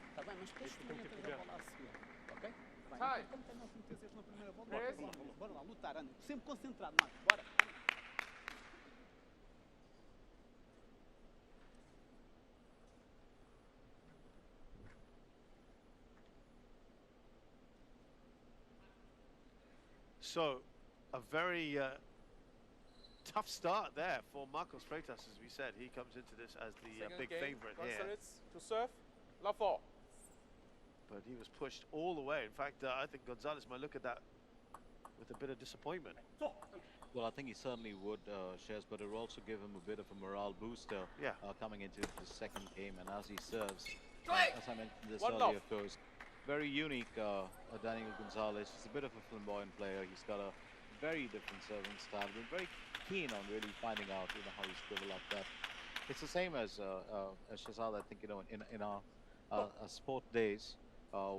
Speaker 11: Está bem, mas depois experimentas a bola a seguir. Ok?
Speaker 7: Sai!
Speaker 11: Como tem não se metes na primeira bola, bora lá, lutar, anda. Sempre concentrado, Marcos, bora.
Speaker 5: So, a very tough start there for Marcos Freitas, as we said. He comes into this as the big favorite here.
Speaker 7: To serve, love 4.
Speaker 5: But he was pushed all the way. In fact, I think Gonzalez might look at that with a bit of disappointment.
Speaker 8: Well, I think he certainly would, Shez, but it will also give him a bit of a morale booster coming into the second game. And as he serves, as I mentioned this earlier, of course, very unique, Daniel Gonzalez. He's a bit of a flamboyant player. He's got a very different serving style. Been very keen on really finding out, how he's developed that. It's the same as Shazad, I think, in our sport days,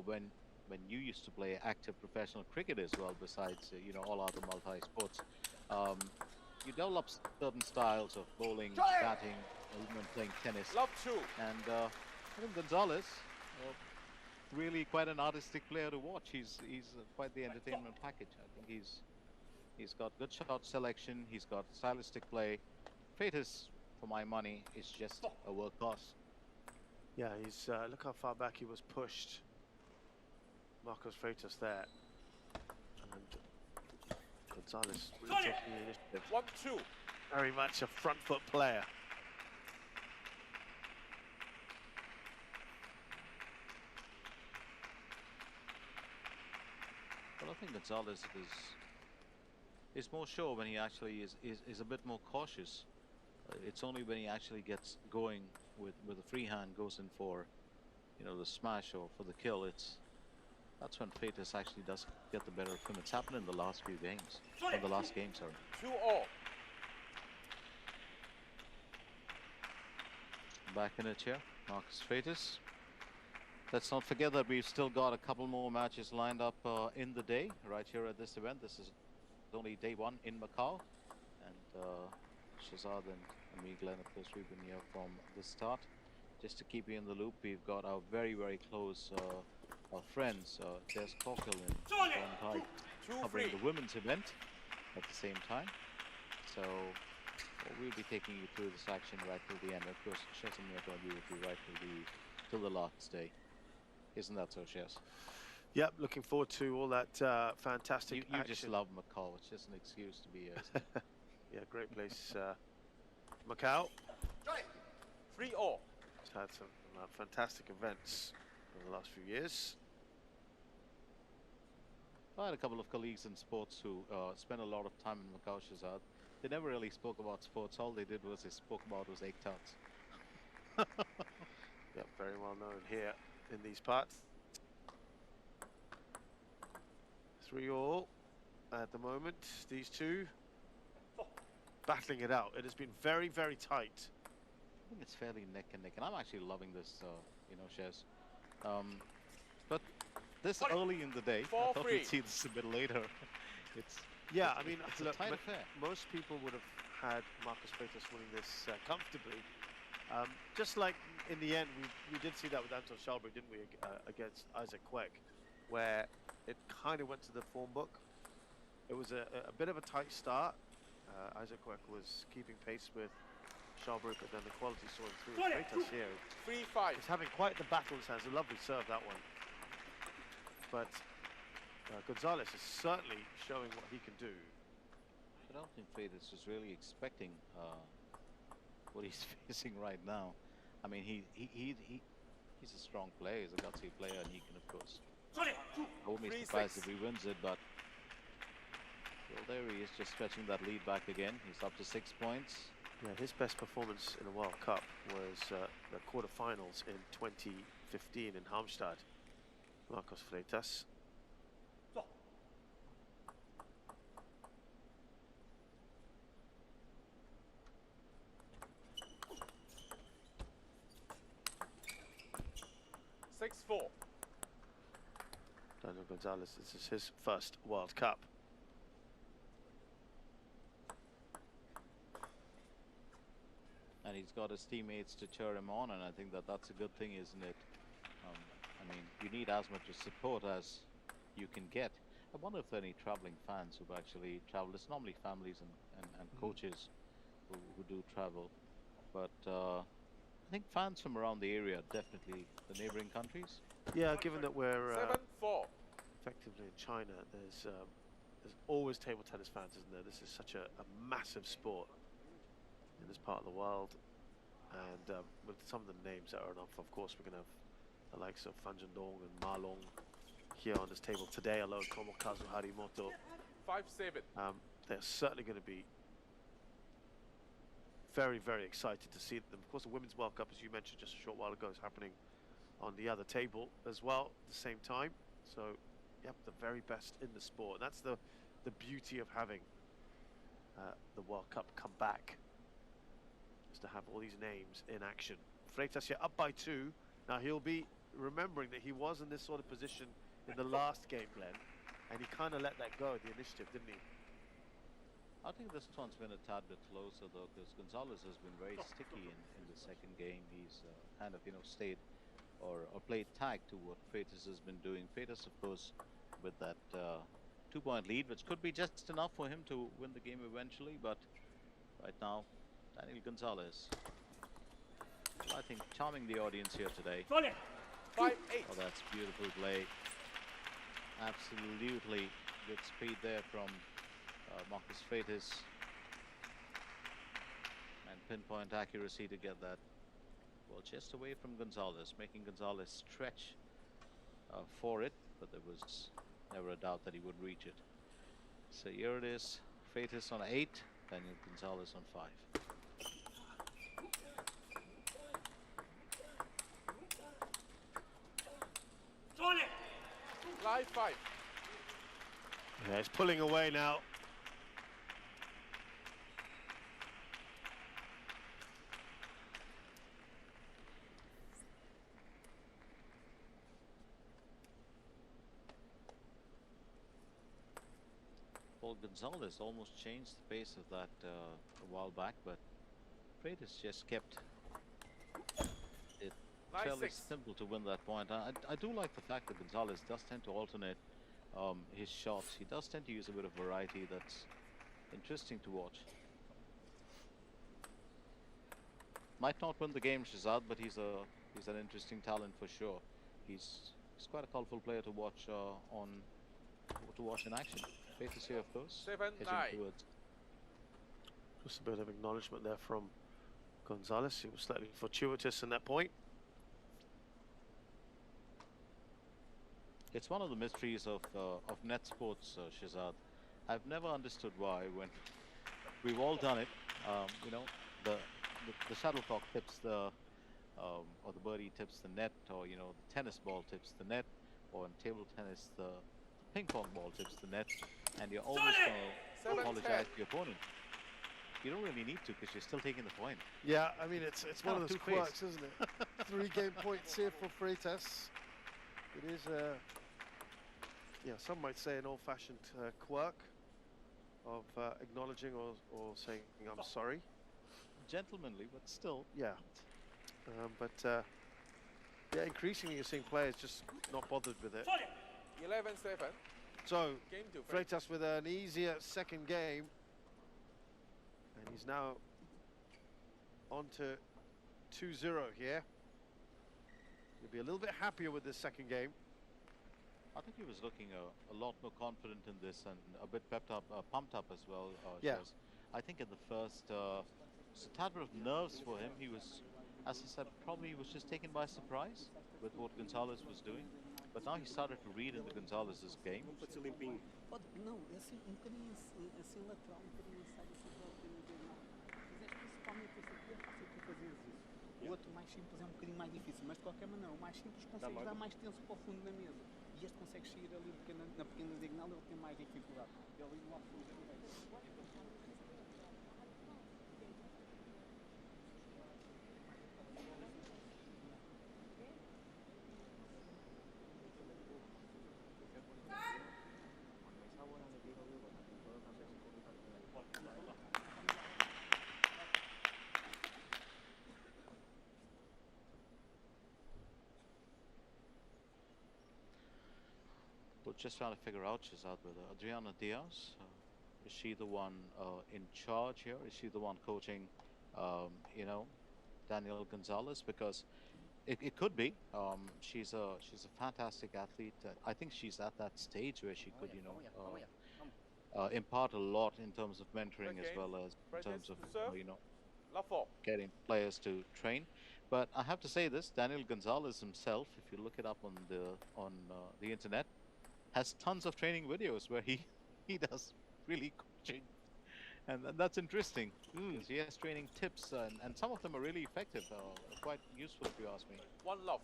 Speaker 8: when you used to play active professional cricket as well, besides all other multi-sports, you develop certain styles of bowling, batting, even playing tennis.
Speaker 7: Love 2.
Speaker 8: And I think Gonzalez, really quite an artistic player to watch. He's quite the entertainment package. I think he's got good shot selection. He's got stylistic play. Freitas, for my money, is just a workhorse.
Speaker 5: Yeah, he's look how far back he was pushed. Marcos Freitas there. And Gonzalez really taking the initiative.
Speaker 7: 1-2.
Speaker 5: Very much a front foot player.
Speaker 8: Well, I think Gonzalez is more sure when he actually is a bit more cautious. It's only when he actually gets going with a free hand, goes in for the smash or for the kill, that's when Freitas actually does get the better of him. It's happened in the last few games, or the last game, sorry.
Speaker 7: 2-all.
Speaker 8: Back in it here, Marcos Freitas. Let's not forget that we've still got a couple more matches lined up in the day, right here at this event. This is only day 1 in Macau. And Shazad and me, Glenn, of course, we've been here from the start. Just to keep you in the loop, we've got our very, very close friends, Des Cockle and John Pike, covering the women's event at the same time. So we'll be taking you through this action right till the end. Of course, Shez and Miyako will be with you right till the last day. Isn't that so, Shez?
Speaker 5: Yep, looking forward to all that fantastic
Speaker 8: You
Speaker 5: action.
Speaker 8: just love Macau. It's just an excuse to be here, isn't it?
Speaker 5: Yeah, great place. Macau.
Speaker 7: 3-all.
Speaker 5: It's had some fantastic events in the last few years.
Speaker 8: I had a couple of colleagues in sports who spent a lot of time in Macau, Shazad. They never really spoke about sports. All they did was they spoke about was egg tarts.
Speaker 5: Yep, very well known here in these parts. 3-all at the moment. These two battling it out. It has been very, very tight.
Speaker 8: I think it's fairly neck and neck, and I'm actually loving this, Shez. But this early in the day. I thought we'd see this a bit later.
Speaker 5: Yeah, I mean,
Speaker 8: it's
Speaker 5: look,
Speaker 8: a tight affair.
Speaker 5: Most people would have had Marcus Freitas winning this comfortably. Just like in the end, we did see that with Anton Schalberg, didn't we, against Isaac Queck, where it kind of went to the form book. It was a bit of a tight start. Isaac Queck was keeping pace with Schalberg, but then the quality saw him through. Freitas here
Speaker 7: 3-5.
Speaker 5: He's having quite the battle in his hands. A lovely serve, that one. But Gonzalez is certainly showing what he can do.
Speaker 8: I don't think Freitas is really expecting what he's facing right now. I mean, he's a strong player, he's a gutsy player, and he can, of course, I won't be surprised if he wins it, but well, there he is, just stretching that lead back again. He's up to 6 points.
Speaker 5: Yeah, his best performance in the World Cup was the quarterfinals in 2015 in Halmstad. Marcus Freitas. Daniel Gonzalez, this is his first World Cup.
Speaker 8: And he's got his teammates to cheer him on, and I think that that's a good thing, isn't it? I mean, you need as much support as you can get. I wonder if there are any traveling fans who've actually traveled. It's normally families and coaches who do travel, but I think fans from around the area, definitely the neighboring countries.
Speaker 5: Yeah, given that we're
Speaker 7: 7-4.
Speaker 5: effectively in China, there's always table tennis fans, isn't there? This is such a massive sport in this part of the world, and with some of the names that are enough, of course, we're going to have the likes of Fan Zhendong and Ma Long here on this table today alone. Tomokazu Harimoto.
Speaker 7: 5-7.
Speaker 5: They're certainly going to be very, very excited to see them. Of course, the Women's World Cup, as you mentioned just a short while ago, is happening on the other table as well at the same time. So, yep, the very best in the sport. That's the beauty of having the World Cup come back, is to have all these names in action. Freitas here up by 2. Now he'll be remembering that he was in this sort of position in the last game, Glenn, and he kind of let that go, the initiative, didn't he?
Speaker 8: I think this one's been a tad bit closer, though, because Gonzalez has been very sticky in the second game. He's kind of, stayed or played tag to what Freitas has been doing. Freitas, of course, with that 2-point lead, which could be just enough for him to win the game eventually, but right now, Daniel Gonzalez, I think, charming the audience here today.
Speaker 7: 5-8.
Speaker 8: Oh, that's beautiful play. Absolutely good speed there from Marcus Freitas, and pinpoint accuracy to get that ball just away from Gonzalez, making Gonzalez stretch for it, but there was never a doubt that he would reach it. So here it is, Freitas on 8, Daniel Gonzalez on 5.
Speaker 7: Live 5.
Speaker 5: Yeah, he's pulling away now.
Speaker 8: Well, Gonzalez almost changed the pace of that a while back, but Freitas just kept it fairly simple to win that point. I do like the fact that Gonzalez does tend to alternate his shots. He does tend to use a bit of variety that's interesting to watch. Might not win the game, Shazad, but he's an interesting talent for sure. He's quite a colorful player to watch in action. Freitas here, of course,
Speaker 7: 7-9.
Speaker 5: Just a bit of acknowledgement there from Gonzalez. He was slightly fortuitous in that point.
Speaker 8: It's one of the mysteries of net sports, Shazad. I've never understood why, when we've all done it, the shuttlecock tips the or the birdie tips the net, or the tennis ball tips the net, or in table tennis the ping pong ball tips the net, and you're always going to apologize to your opponent. You don't really need to, because you're still taking the point.
Speaker 5: Yeah, I mean, it's one of those quirks,
Speaker 8: two-faced.
Speaker 5: isn't it? 3 game points here for Freitas. It is yeah, some might say an old-fashioned quirk of acknowledging or saying I'm sorry.
Speaker 8: Gentlemanly, but still.
Speaker 5: Yeah. Yeah, increasingly you're seeing players just not bothered with it.
Speaker 7: 11, Stefan.
Speaker 5: So,
Speaker 7: Game 2.
Speaker 5: Freitas with an easier second game. And he's now on to 2-0 here. He'll be a little bit happier with this second game.
Speaker 8: I think he was looking a lot more confident in this and a bit pumped up as well.
Speaker 5: Yeah.
Speaker 8: Shez. I think in the first, just a tad bit of nerves for him. He was, as I said, probably he was just taken by surprise with what Gonzalez was doing. But now he started to read into Gonzalez's game.
Speaker 11: Pode ser limpinho. Não, é assim, bocadinho assim lateral, bocadinho inside, assim para o diagonal. Mas principalmente esse aqui é fácil tu fazeres isso. O outro mais simples é bocadinho mais difícil, mas de qualquer maneira, o mais simples consegues dar mais tenso para o fundo da mesa. E este consegue sair ali na pequena diagonal, ele tem mais dificuldade. Ele ali no fundo da mesa.
Speaker 8: We're just trying to figure out, she's out with Adriana Diaz. Is she the one in charge here? Is she the one coaching, you know, Daniel Gonzalez? Because it could be. She's a fantastic athlete. I think she's at that stage where she could, you know, impart a lot in terms of mentoring as well as in terms of, you know, getting players to train. But I have to say this: Daniel Gonzalez himself, if you look it up on the internet, has tons of training videos where he does really coaching, and that's interesting. He has training tips, and some of them are really effective, quite useful if you ask me.
Speaker 7: One love.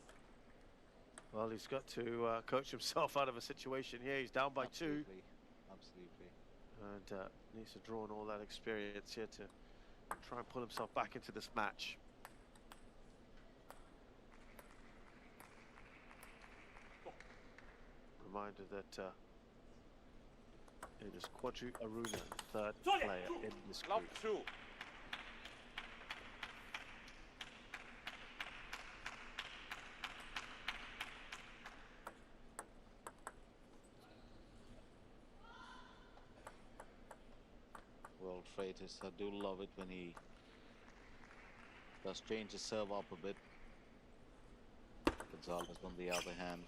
Speaker 5: Well, he's got to coach himself out of a situation here. He's down by two.
Speaker 8: Absolutely.
Speaker 5: And needs to draw on all that experience here to try and pull himself back into this match. Reminder that it is Quadri Aruna, third player in this group.
Speaker 7: Love 2.
Speaker 8: Well, Freitas, I do love it when he does change his serve up a bit. Gonzalez, on the other hand,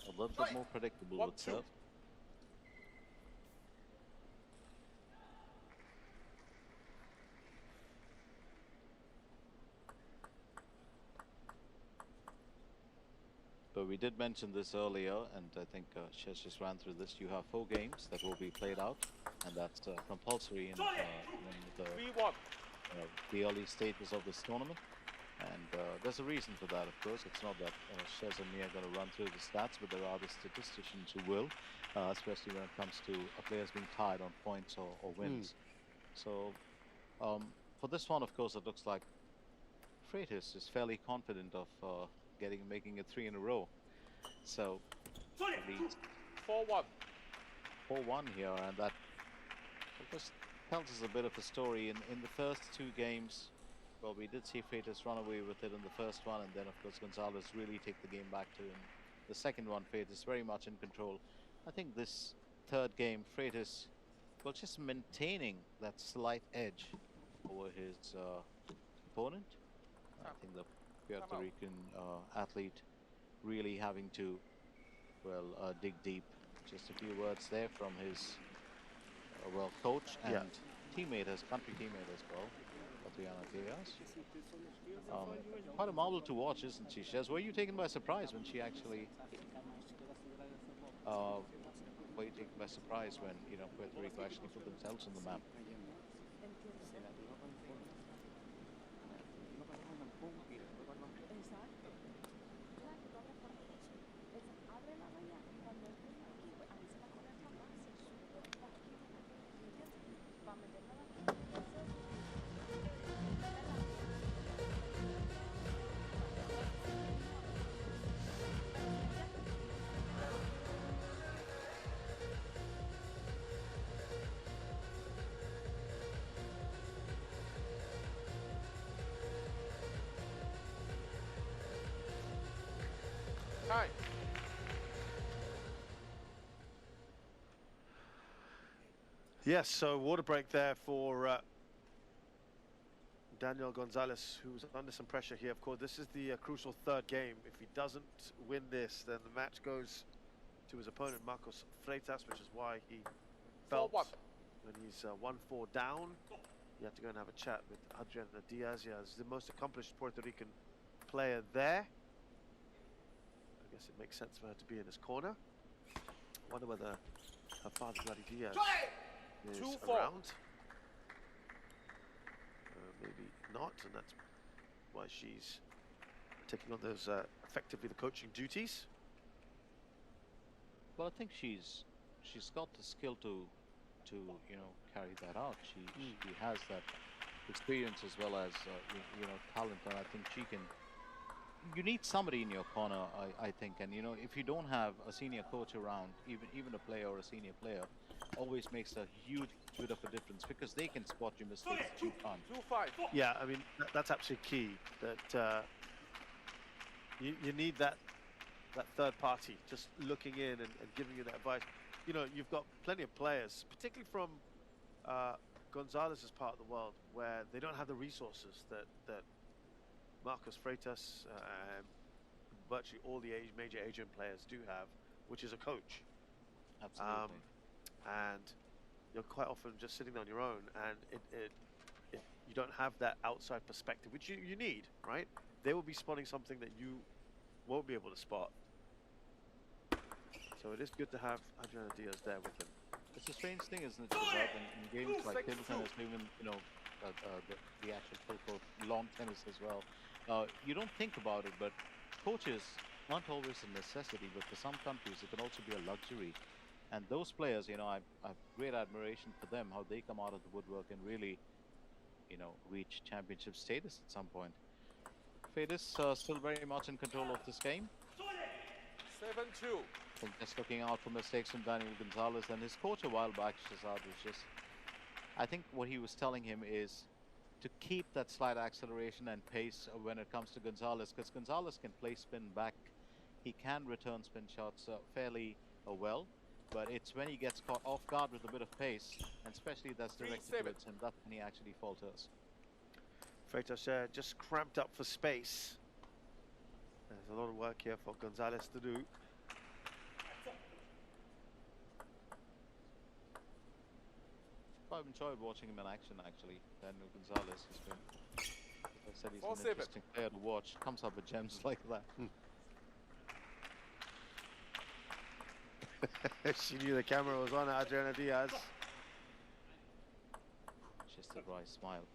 Speaker 8: a little bit more predictable with serve. But we did mention this earlier, and I think Shez just ran through this. You have 4 games that will be played out, and that's compulsory in the early stages of this tournament. And there's a reason for that, of course. It's not that Shez and me are going to run through the stats, but there are the statisticians who will, especially when it comes to players being tied on points or wins. So for this one, of course, it looks like Freitas is fairly confident of making it 3 in a row. So at least
Speaker 7: 4-1.
Speaker 8: 4-1 here, and that just tells us a bit of a story. In the first 2 games, well, we did see Freitas run away with it in the first one, and then of course Gonzalez really take the game back to him. The second one, Freitas very much in control. I think this third game, Freitas, well, just maintaining that slight edge over his opponent. I think the Puerto Rican athlete really having to, well, dig deep. Just a few words there from his, well, coach and teammate, his country teammate as well, Adriana Diaz. Quite a marvel to watch, isn't she, Shez? Were you taken by surprise when she actually, were you taken by surprise when, you know, Puerto Rico actually put themselves on the map?
Speaker 9: Time.
Speaker 5: Yes, so water break there for Daniel Gonzalez, who's under some pressure here. Of course, this is the crucial third game. If he doesn't win this, then the match goes to his opponent, Marcos Freitas, which is why he felt when he's 1-4 down, you have to go and have a chat with Adriana Diaz. Yeah, he's the most accomplished Puerto Rican player there. I guess it makes sense for her to be in his corner. I wonder whether her father, Vladi Diaz, is around. Maybe not, and that's why she's taking on those effectively the coaching duties.
Speaker 8: Well, I think she's got the skill to you know, carry that out. She has that experience as well as you know, talent, and I think she can. You need somebody in your corner, I think, and you know, if you don't have a senior coach around, even a player or a senior player, always makes a huge bit of a difference, because they can spot your mistakes that you can't.
Speaker 5: Yeah, I mean, that's absolutely key, that you need that third party just looking in and giving you that advice. You know, you've got plenty of players, particularly from Gonzalez's part of the world, where they don't have the resources that Marcos Freitas and virtually all the major Asian players do have, which is a coach.
Speaker 8: Absolutely.
Speaker 5: And you're quite often just sitting on your own, and you don't have that outside perspective, which you need, right? They will be spotting something that you won't be able to spot. So it is good to have Adriana Diaz there with him.
Speaker 8: It's a strange thing, isn't it, in games like table tennis, even, you know, the actual full court lawn tennis as well. You don't think about it, but coaches aren't always a necessity, but for some countries it can also be a luxury. And those players, you know, I have great admiration for them, how they come out of the woodwork and really, you know, reach championship status at some point. Freitas still very much in control of this game.
Speaker 9: 7-2.
Speaker 8: I think just looking out for mistakes from Daniel Gonzalez, and his coach a while back, Shazad, was just, I think what he was telling him is to keep that slight acceleration and pace when it comes to Gonzalez, because Gonzalez can play spin back. He can return spin shots fairly well, but it's when he gets caught off guard with a bit of pace, and especially that's directed towards him, that's when he actually falters.
Speaker 5: Freitas just cramped up for space. There's a lot of work here for Gonzalez to do.
Speaker 8: I've enjoyed watching him in action, actually. Daniel Gonzalez has been, as I said, he's an interesting player to watch. Comes up with gems like that.
Speaker 5: She knew the camera was on Adriana Diaz.
Speaker 8: Just a dry smile.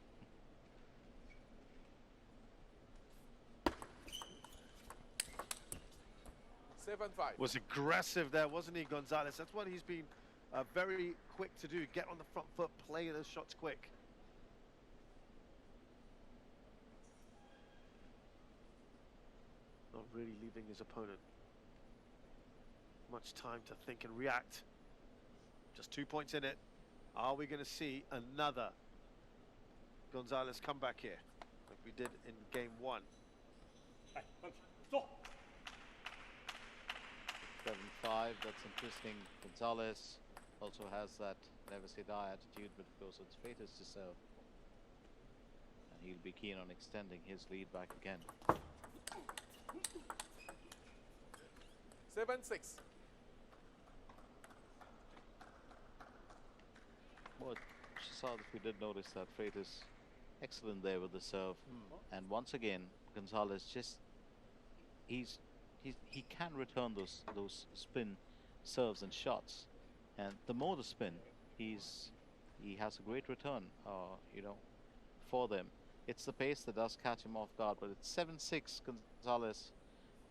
Speaker 5: Was aggressive there, wasn't he, Gonzalez? That's what he's been very quick to do. Get on the front foot, play those shots quick. Not really leaving his opponent much time to think and react. Just 2 points in it. Are we going to see another Gonzalez comeback here, like we did in game 1?
Speaker 8: 7-5, that's interesting. Gonzalez also has that never say die attitude, but of course it's Freitas to serve. And he'll be keen on extending his lead back again.
Speaker 9: 7-6.
Speaker 8: Well, Shazad, if we did notice that Freitas excellent there with the serve, and once again Gonzalez just he can return those spin serves and shots, and the more the spin, he has a great return, you know, for them. It's the pace that does catch him off guard, but it's 7-6 Gonzalez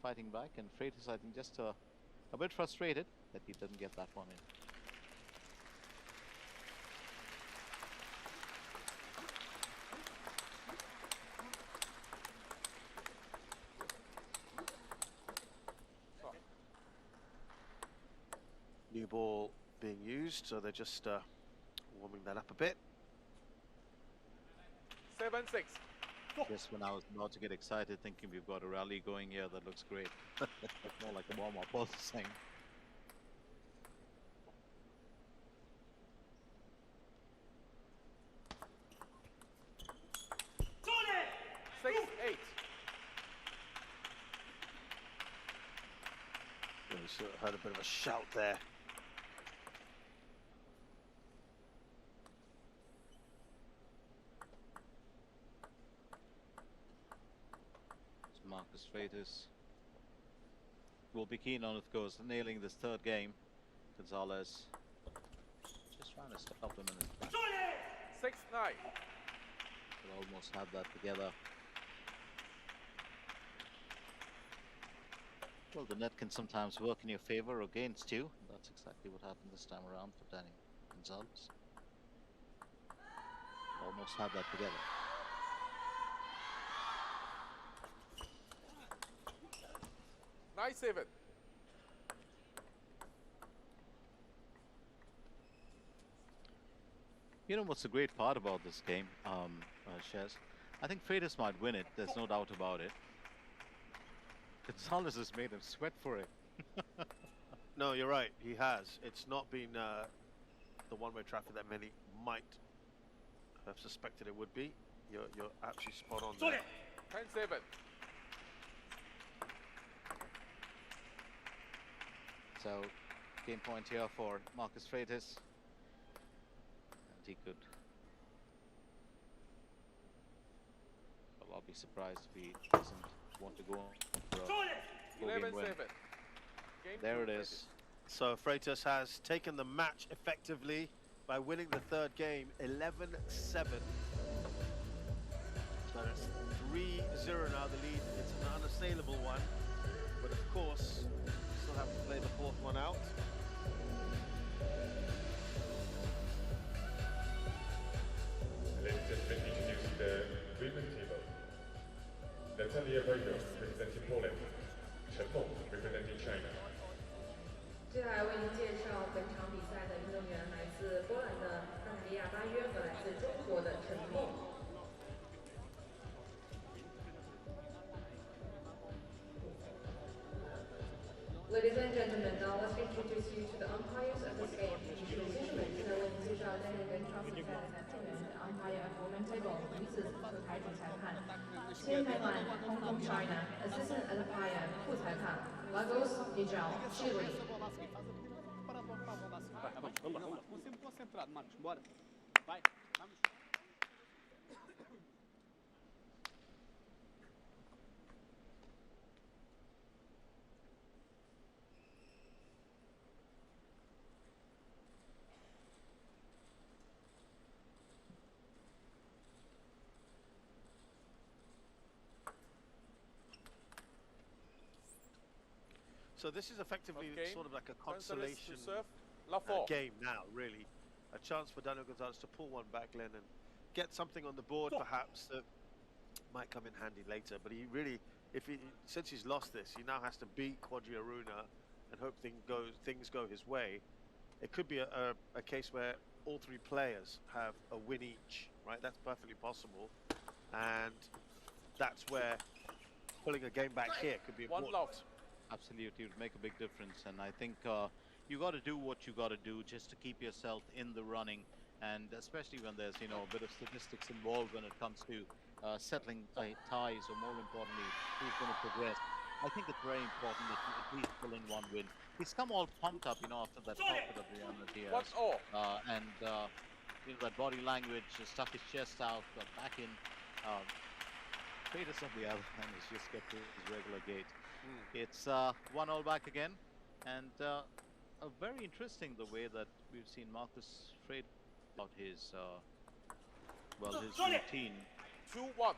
Speaker 8: fighting back, and Freitas, I think, just a bit frustrated that he didn't get that one in.
Speaker 5: New ball being used, so they're just warming that up a bit.
Speaker 9: 7-6.
Speaker 8: Just when I was about to get excited, thinking we've got a rally going here, that looks great. It's more like a warm-up, also saying.
Speaker 5: We sort of heard a bit of a shout there.
Speaker 8: Marcus Freitas will be keen on, of course, nailing this third game. Gonzalez just trying to stop him in his back.
Speaker 7: 6-9.
Speaker 8: We'll almost have that together. Well, the net can sometimes work in your favor or against you. That's exactly what happened this time around for Danny Gonzalez. Almost had that together.
Speaker 7: Nice, Evan.
Speaker 8: You know what's the great part about this game, Shez? I think Freitas might win it. There's no doubt about it. Gonzalez has made him sweat for it.
Speaker 5: No, you're right. He has. It's not been the one-way traffic that many might have suspected it would be. You're actually spot on there.
Speaker 7: 10-7.
Speaker 8: So, game point here for Marcus Freitas. And he could... Well, I'll be surprised if he doesn't want to go on for a
Speaker 7: 11-7.
Speaker 8: There it is.
Speaker 5: So Freitas has taken the match effectively by winning the third game 11-7. So it's 3-0 now, the lead. It's an unassailable one. But of course, still have to play the fourth one out.
Speaker 9: Ladies and gentlemen, introduce the women table. Natalia Berger, representing Poland. Chen Feng, representing China.
Speaker 10: 接下来为您介绍本场比赛的运动员，来自波兰的娜塔莉亚·巴约和来自中国的陈梦。Ladies and gentlemen, now let's introduce you to the umpires of this game. 女士们、先生们，现在为您介绍在那边超比赛的裁判员 umpire at women table 女子足球台主裁判。前裁判 Hong Kong China, assistant umpire 副裁判 Lagos Nijal Chile.
Speaker 11: Vamos sempre concentrado, Marcos, bora. Vai, vamos.
Speaker 5: So this is effectively sort of like a consolation
Speaker 7: La
Speaker 5: game now, really. A chance for Daniel Gonzalez to pull one back, Glenn, and get something on the board, perhaps, that might come in handy later. But he really, since he's lost this, he now has to beat Quadri Aruna and hope things go his way. It could be a case where all three players have a win each, right? That's perfectly possible. And that's where pulling a game back here could be important.
Speaker 7: One loss.
Speaker 8: Absolutely, it would make a big difference, and I think you got to do what you got to do just to keep yourself in the running, and especially when there's a bit of statistics involved when it comes to settling ties, or more importantly, who's going to progress. I think it's very important that you at least pull in one win. He's come all pumped up, after that pocket of Real Madrid, and that body language, stuck his chest out, got back in. Freitas on the other hand has just kept his regular gait. It's 1-1 back again, and very interesting the way that we've seen Marcus Freitas about his his routine.
Speaker 7: 2-1.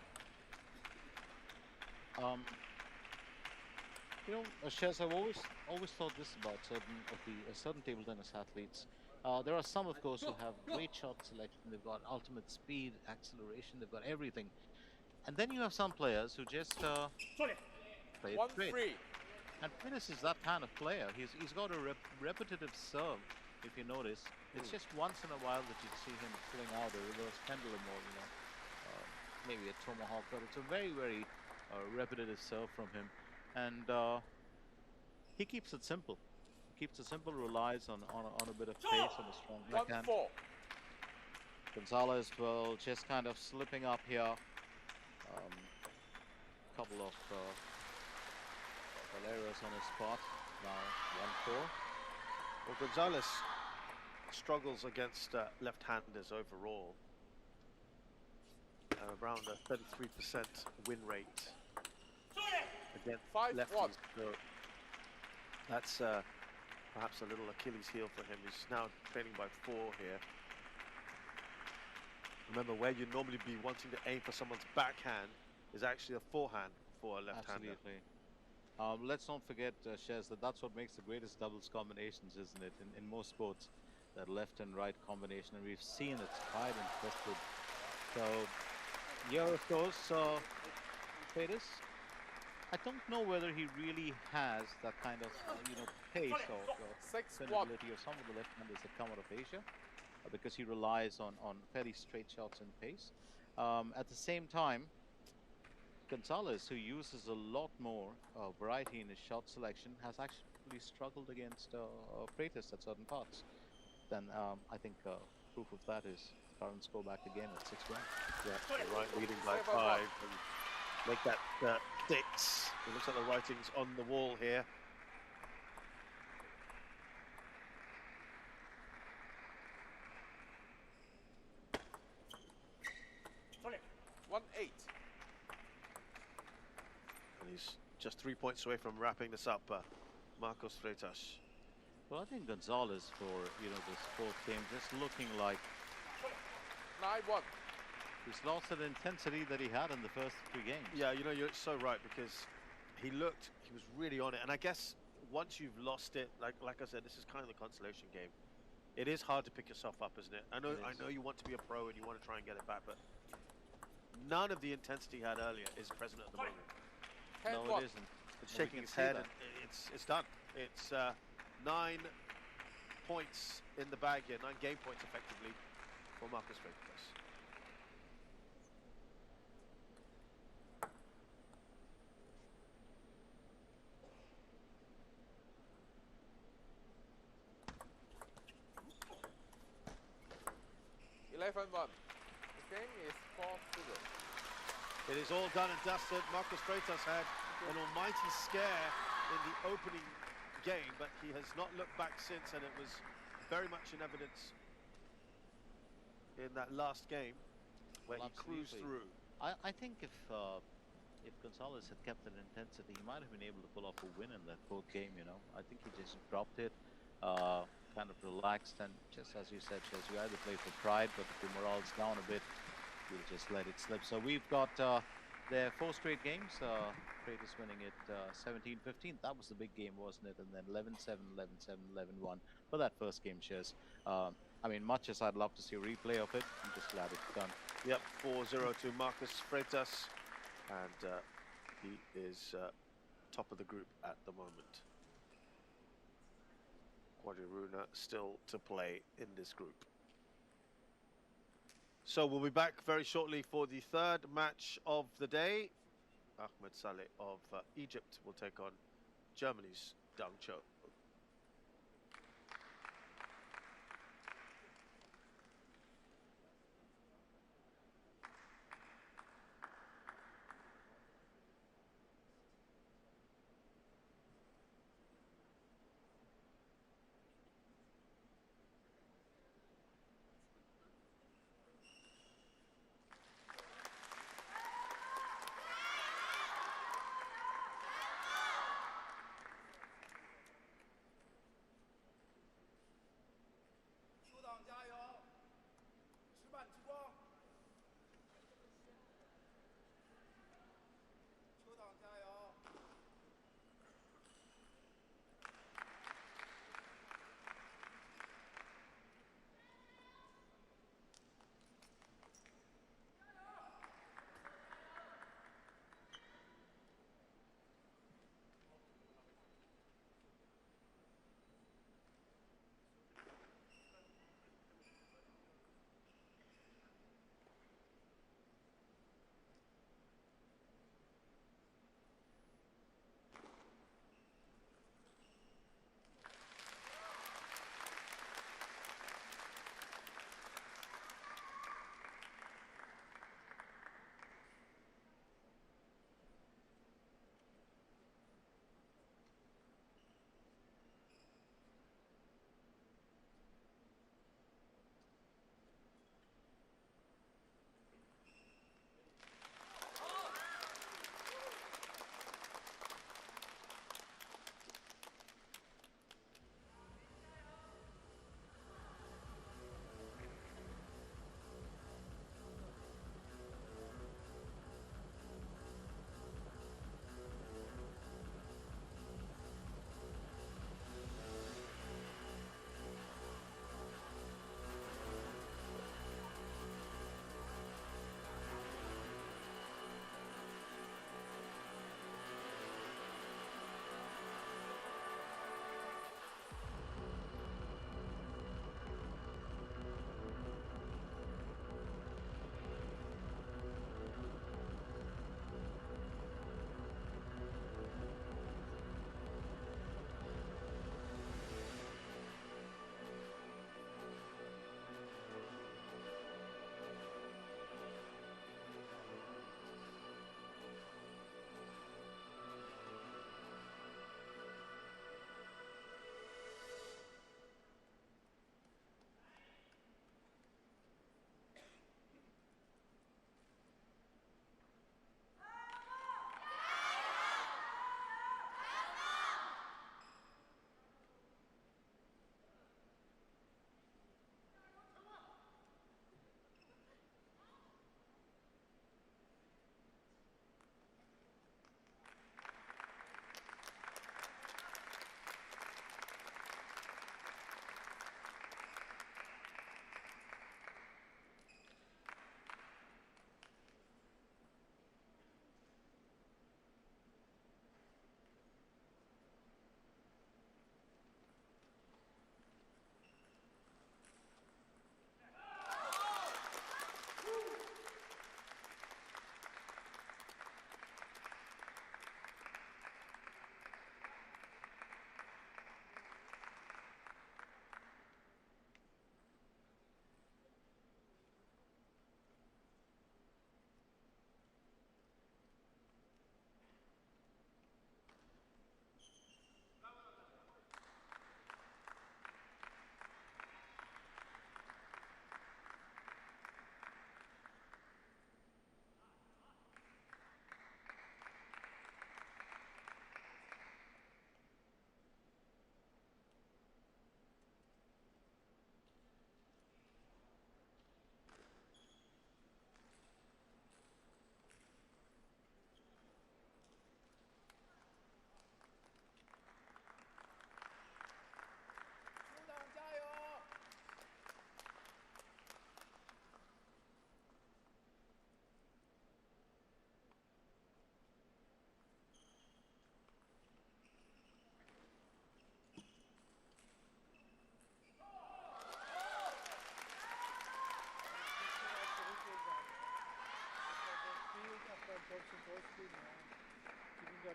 Speaker 8: Shez, I've always thought this about certain table tennis athletes. There are some, of course, who have great shot selection. They've got ultimate speed, acceleration. They've got everything. And then you have some players who just play it straight. And Freitas is that kind of player. He's got a repetitive serve, if you notice. It's just once in a while that you see him pulling out a reverse pendulum, or maybe a tomahawk, but it's a very, very repetitive serve from him. And he keeps it simple. He keeps it simple, relies on a bit of pace and a strong backhand.
Speaker 9: 1-4.
Speaker 8: Gonzalez will just kind of slipping up here. Couple of errors on his spot. Now 1-4.
Speaker 5: Well, Gonzalez struggles against left-handers overall. Around a 33% win rate against
Speaker 9: 5-1.
Speaker 5: lefties. So that's perhaps a little Achilles heel for him. He's now trailing by 4 here. Remember, where you'd normally be wanting to aim for someone's backhand is actually a forehand for a left-hander.
Speaker 8: Absolutely. Let's not forget, Shez, that's what makes the greatest doubles combinations, isn't it? In most sports, that left and right combination, and we've seen it's tried and tested. So, here of course, Freitas, I don't know whether he really has that kind of, pace or ability of some of the left-handers that come out of Asia, because he relies on fairly straight shots and pace. At the same time, Gonzalez, who uses a lot more variety in his shot selection, has actually struggled against Freitas at certain parts. Then I think proof of that is current score back again at 6-1.
Speaker 5: Yeah, right, leading by 5. And make that 6. It looks like the writing's on the wall here. And he's just 3 points away from wrapping this up, Marcos Freitas.
Speaker 8: Well, I think Gonzalez for this fourth game just looking like
Speaker 9: 9-1.
Speaker 8: he's lost that intensity that he had in the first 3 games.
Speaker 5: Yeah, you're so right, because he was really on it, and I guess once you've lost it, like I said, this is kind of the consolation game. It is hard to pick yourself up, isn't it? I know you want to be a pro and you want to try and get it back, but none of the intensity he had earlier is present at the moment.
Speaker 8: No, it isn't.
Speaker 5: It's shaking its head, and it's done. It's 9 points in the bag here, 9 game points effectively for Marcos Freitas.
Speaker 9: The game is 4-0.
Speaker 5: It is all done and dusted. Marcos Freitas had an almighty scare in the opening game, but he has not looked back since, and it was very much in evidence in that last game where he cruised through.
Speaker 8: I think if Gonzalez had kept an intensity, he might have been able to pull off a win in that fourth game. I think he just dropped it, kind of relaxed, and just as you said, Chaz, you either play for pride, but if your morale's down a bit, you'll just let it slip. So we've got their 4 straight games. Freitas winning it 17-15. That was the big game, wasn't it? And then 11-7, 11-7, 11-1 for that first game, Chaz. I mean, much as I'd love to see a replay of it, I'm just glad it's done.
Speaker 5: Yep, 4-0 to Marcos Freitas, and he is top of the group at the moment. Guadiruna still to play in this group. So we'll be back very shortly for the 3rd match of the day. Ahmed Saleh of Egypt will take on Germany's Dang Cho.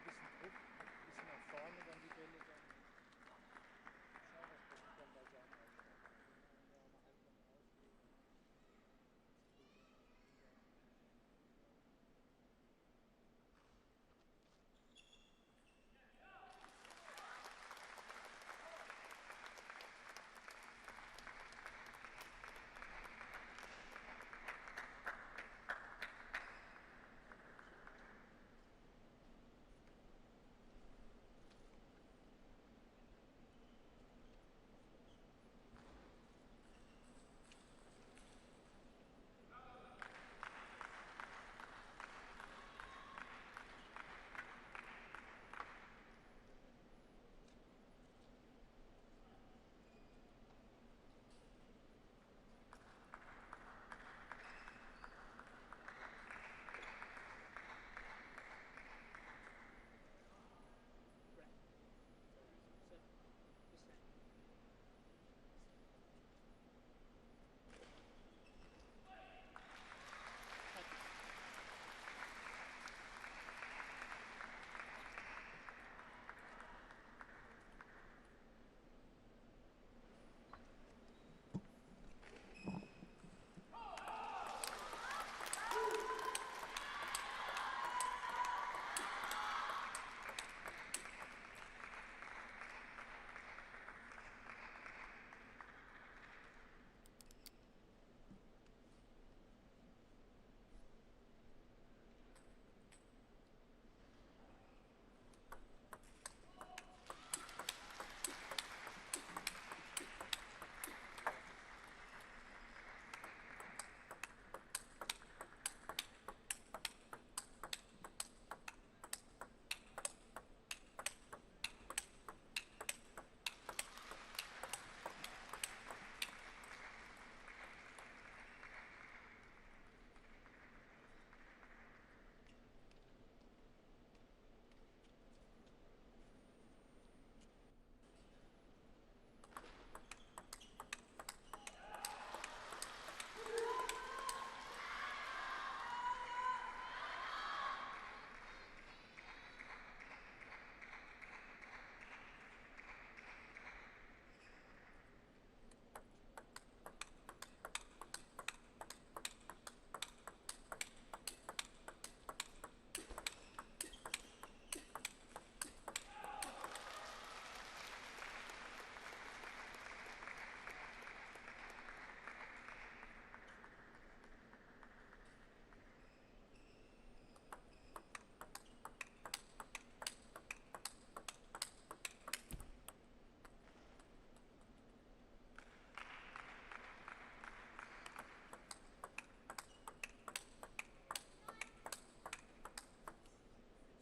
Speaker 11: bisschen Druck, ein bisschen nach vorne dann die Bälle dann. Schauen, was passiert dann bei Jan auch. Wenn er mal einfach aufgeht.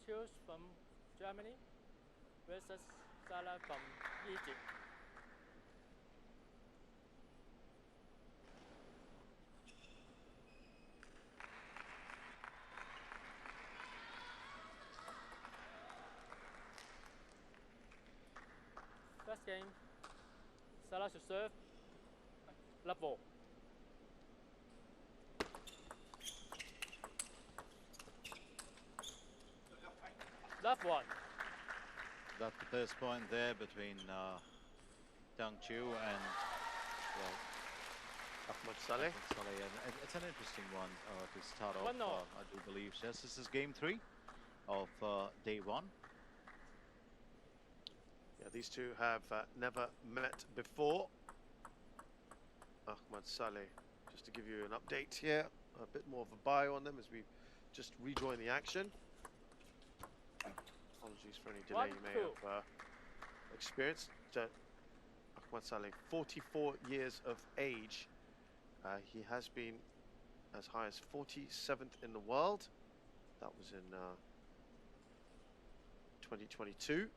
Speaker 12: Choose from Germany versus Salah from Egypt. First game, Salah should serve. Love ball. Love one.
Speaker 8: That's the first point there between Dang Chu and
Speaker 5: Ahmad Saleh.
Speaker 8: And it's an interesting one to start off.
Speaker 12: 1-0.
Speaker 8: I do believe. Yes, this is game 3 of day 1.
Speaker 5: Yeah, these two have never met before. Ahmad Saleh, just to give you an update here, a bit more of a bio on them as we just rejoin the action. Apologies for any delay you may have experienced. Ahmad Saleh, 44 years of age. He has been as high as 47th in the world. That was in 2022.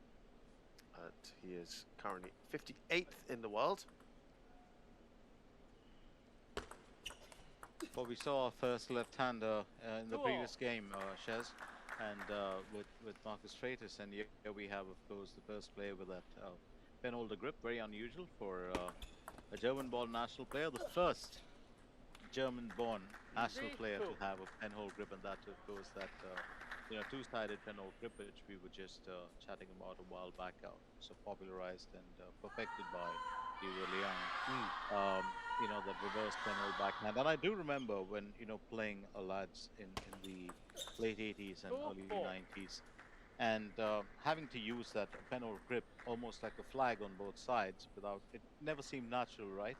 Speaker 5: And he is currently 58th in the world.
Speaker 8: Well, we saw our first left-hander in the previous game, Shez, and with Marcus Freitas, and here we have, of course, the first player with that pen-holder grip, very unusual for a German-born national player, the first German-born national player to have a pen-hold grip, and that, of course, that two-sided penhole grip, which we were just chatting about a while back, so popularized and perfected by Hugo Liang. That reverse penhole backhand. And I do remember when, playing lads in the late 80s and early 90s, and having to use that penhole grip almost like a flag on both sides without, it never seemed natural, right?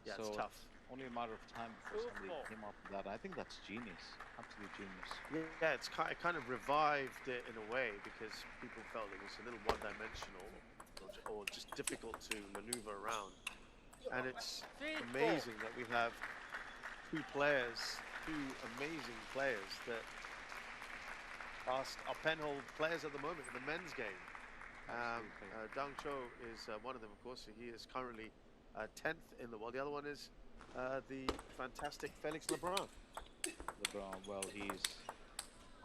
Speaker 5: Yeah,
Speaker 8: So
Speaker 5: it's tough.
Speaker 8: only a matter of time before somebody came up with that. I think that's genius, absolute genius.
Speaker 5: Yeah, it kind of revived it in a way because people felt it was a little one-dimensional or just difficult to maneuver around. And it's amazing that we have two amazing players that are penhole players at the moment in the men's game. Dang Cho is one of them, of course. He is currently 10th in the world. The other one is the fantastic Felix Lebrun.
Speaker 8: Well, he's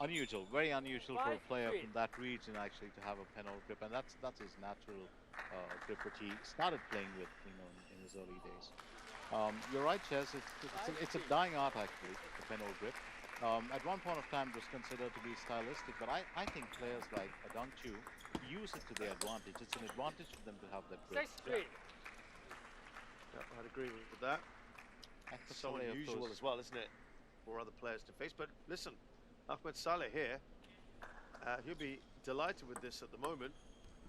Speaker 8: unusual, very unusual for a player from that region actually to have a penhole grip, and that's his natural grip, which he started playing with, in his early days. You're right, Ches. It's a dying art actually, the penhole grip. At one point of time, it was considered to be stylistic, but I think players like Dang Chu use it to their advantage. It's an advantage for them to have that grip.
Speaker 5: Yeah, I'd agree with that. So unusual as well, isn't it, for other players to face? But listen, Ahmed Saleh here, he'll be delighted with this at the moment.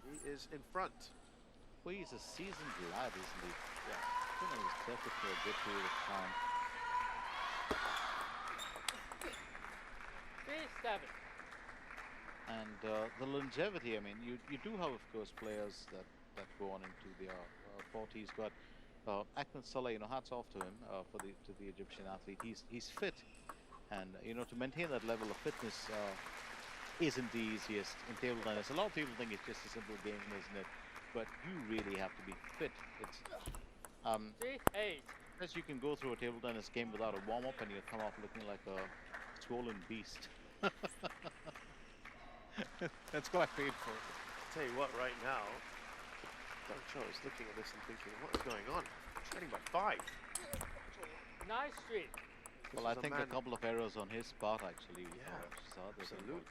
Speaker 5: He is in front.
Speaker 8: Well, he's a seasoned lad, isn't he? Yeah. I think he's perfect for a good period of time.
Speaker 12: 3-7.
Speaker 8: And the longevity, I mean, you do have, of course, players that go on into their 40s, but Ahmed Saleh, hats off to him to the Egyptian athlete. He's fit, and to maintain that level of fitness isn't the easiest in table tennis. A lot of people think it's just a simple game, isn't it? But you really have to be fit. It's
Speaker 12: 3-8.
Speaker 8: as you can go through a table tennis game without a warm-up and you come off looking like a swollen beast. That's quite painful.
Speaker 5: I'll tell you what, right now, Dang Cho is looking at this and thinking, what is going on? Trailing by 5.
Speaker 12: Nice streak.
Speaker 8: Well, I think a couple of errors on his part actually.
Speaker 5: Yeah, absolutely.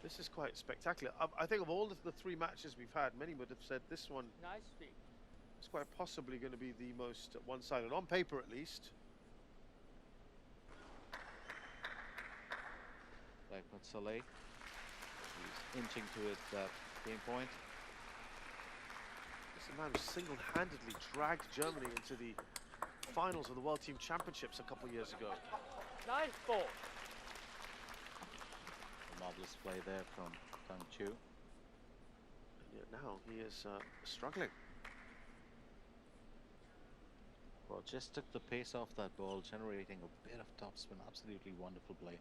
Speaker 5: This is quite spectacular. I think of all the 3 matches we've had, many would have said this one is quite possibly going to be the most one-sided, on paper at least.
Speaker 8: Ahmed Saleh, he's inching to his game point.
Speaker 5: This is a man who single-handedly dragged Germany into the finals of the World Team Championships a couple of years ago.
Speaker 12: 9-4.
Speaker 8: Marvelous play there from Dang Chu.
Speaker 5: And yet now he is struggling.
Speaker 8: Well, just took the pace off that ball, generating a bit of topspin. Absolutely wonderful play.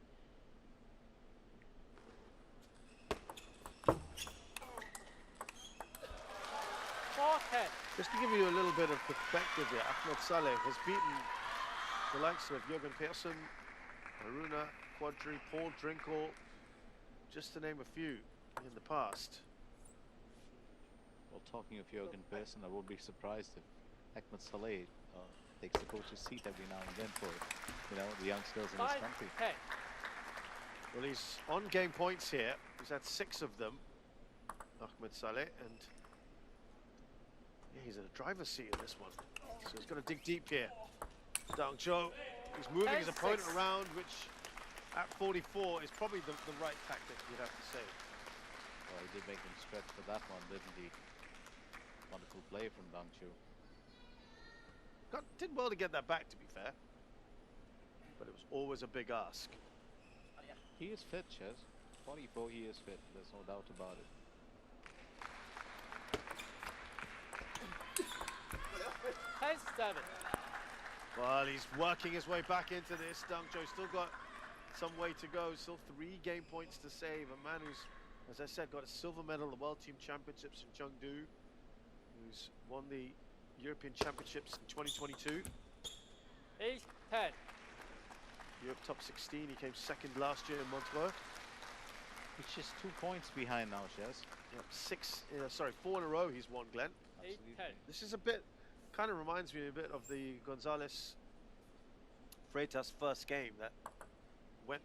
Speaker 5: Just to give you a little bit of perspective here, Ahmed Saleh has beaten the likes of Jürgen Persson, Haruna Quadri, Paul Drinkel, just to name a few in the past.
Speaker 8: Well, talking of Jürgen Persson, I won't be surprised if Ahmed Saleh takes the coach's seat every now and then for, the youngsters in his country.
Speaker 5: Well, he's on game points here. He's had 6 of them, Ahmed Saleh, and yeah, he's in a driver's seat in this one. So he's got to dig deep here. Dang Cho, he's moving his opponent around, which at 44 is probably the right tactic, you'd have to say.
Speaker 8: Well, he did make him stretch for that one, didn't he? Wonderful play from Dang Chu.
Speaker 5: Did well to get that back, to be fair. But it was always a big ask.
Speaker 8: He is fit, Ches. 44, he is fit. There's no doubt about it.
Speaker 5: Well, he's working his way back into this. Dang Cho still got some way to go. Still 3 game points to save. A man who's, as I said, got a silver medal at the World Team Championships in Chengdu. Who's won the European Championships in 2022.
Speaker 12: 8-10.
Speaker 5: Europe top 16. He came 2nd last year in Montreux.
Speaker 8: Which is 2 points behind now, Ches.
Speaker 5: Yeah, 4 in a row he's won, Glenn.
Speaker 12: 8-10.
Speaker 5: This is a bit, kind of reminds me a bit of the Gonzalez Freitas first game that went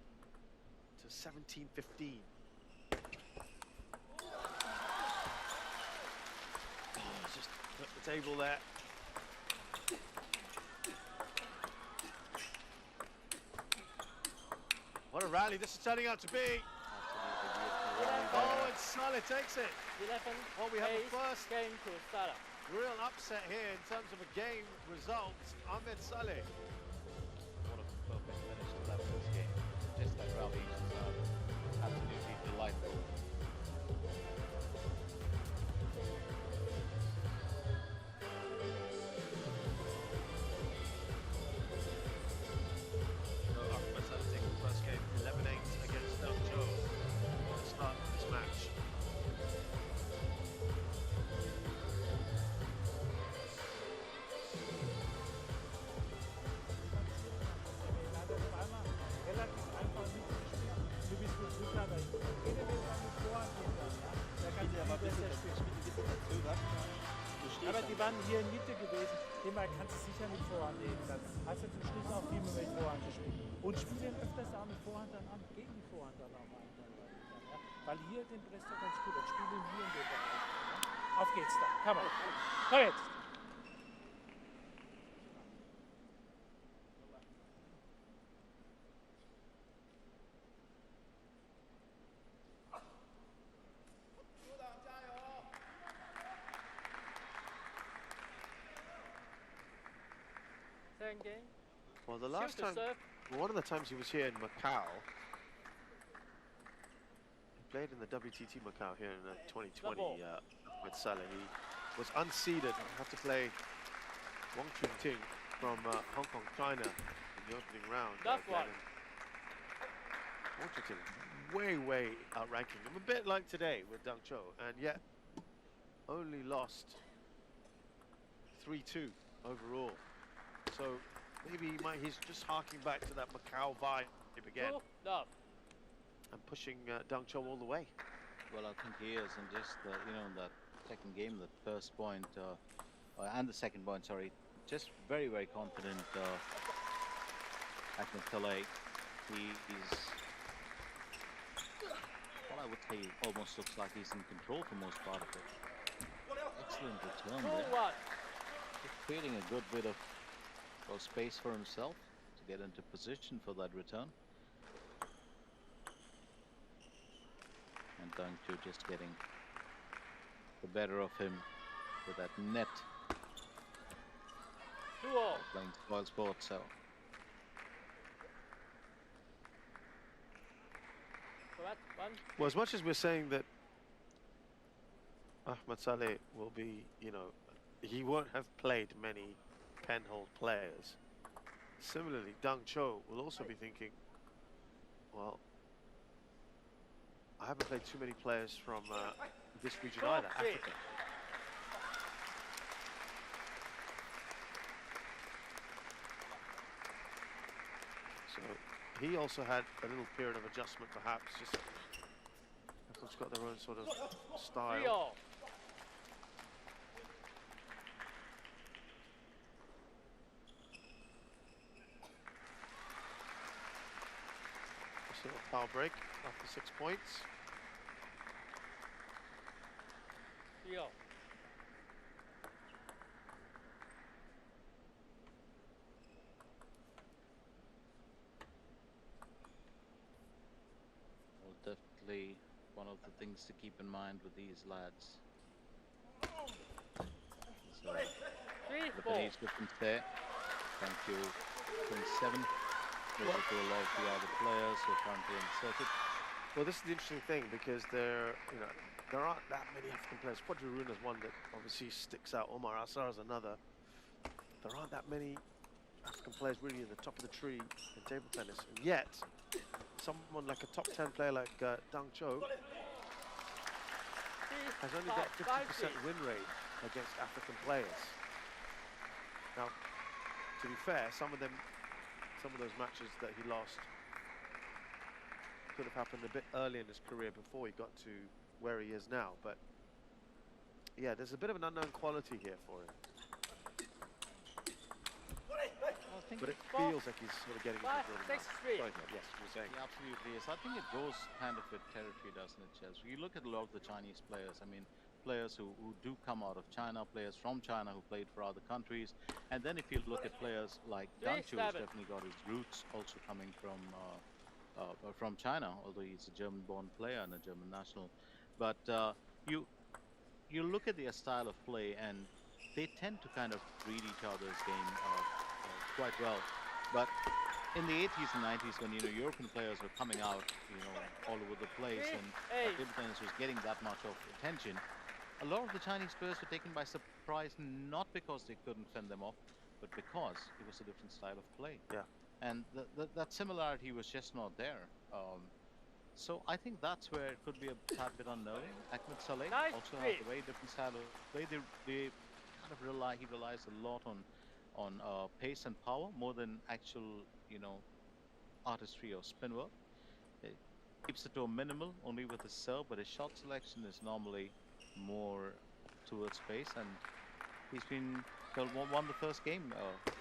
Speaker 5: to 17-15. Just put the table there. What a rally this is turning out to be. Oh, and Saleh takes it.
Speaker 12: 11.
Speaker 5: Oh, we have a first
Speaker 12: game to Salah.
Speaker 5: real upset here in terms of a game result. Ahmed Saleh.
Speaker 8: What a perfect finish to that first game. Just that rally was absolutely delightful.
Speaker 5: Ahmed Saleh taking the first game 11-8 against Dang Zhou at the start of this match.
Speaker 11: Aber die waren hier in Mitte gewesen. Immer kannst du sicher mit Vorhand nehmen. Dann hast du zum Schluss auch viel mehr mit Vorhand gespielt. Und spielen öfters auch mit Vorhand dann an, gegen die Vorhand dann auch ein. Ja? Weil hier den Presto ganz gut. Dann spielen hier in dem Bereich. Ja? Auf geht's da. Komm mal. Komm jetzt.
Speaker 12: Game.
Speaker 5: Well, the last time, one of the times he was here in Macau, he played in the WTT Macau here in 2020 with Saleh. He was unseeded and had to play Wang Chunting from Hong Kong, China in the opening round.
Speaker 12: That's one.
Speaker 5: Wang Chunting way outranking him, a bit like today with Dang Zhou, and yet only lost 3-2 overall. So maybe he's just harking back to that Macau vibe again and pushing Dang Zhou all the way.
Speaker 8: Well, I think he is, and just you know, that second game, the first point and the second point, sorry, just very confident. Ahmed Saleh, he's what I would say almost looks like he's in control for most part of it. Excellent return there. Just creating a good bit of space for himself to get into position for that return. And Dang Zhou just getting the better of him with that net. Playing spoil sport, so.
Speaker 5: Well, as much as we're saying that Ahmed Saleh will be, you know, he won't have played many penhold players. Similarly, Dang Zhou will also be thinking, well, I haven't played too many players from this region either, Africa. So he also had a little period of adjustment, perhaps. Just everyone's got their own sort of style. So a foul break after 6 points.
Speaker 8: Well, definitely one of the things to keep in mind with these lads. So, look at his difference there. Thank you. 27. To a lot of the other players who are currently in the circuit.
Speaker 5: Well, this is the interesting thing because there aren't that many African players. Quadrirun is one that obviously sticks out. Omar Assar is another. There aren't that many African players really in the top of the tree in table tennis, and yet someone like a top 10 player like Dang Zhou has only got 50% win rate against African players. Now, to be fair, some of those matches that he lost could have happened a bit early in his career before he got to where he is now. But yeah, there's a bit of an unknown quality here for him.
Speaker 8: think
Speaker 5: but it feels like he's sort of getting into the rhythm.
Speaker 12: 6-3.
Speaker 5: Sorry, Ned, yes, you were saying.
Speaker 8: He absolutely is. I think it goes hand of with territory, doesn't it, Chelsea? You look at a lot of the Chinese players. I mean, players who do come out of China, players from China who played for other countries. And then if you look at players like Dang Chu, who's definitely got his roots also coming from China, although he's a German-born player and a German national. But you look at their style of play, and they tend to kind of read each other's game quite well. But in the 80s and 90s, when European players were coming out, all over the place, and table tennis was getting that much of attention, a lot of the Chinese players were taken by surprise, not because they couldn't fend them off, but because it was a different style of play.
Speaker 5: Yeah.
Speaker 8: And that similarity was just not there. So I think that's where it could be a tad bit unknown. Ahmed Saleh also has a very different style of play. They kind of he relies a lot on pace and power more than actual, artistry or spin work. It keeps it to a minimal, only with his serve, but his shot selection is normally more towards pace, and he's won the first game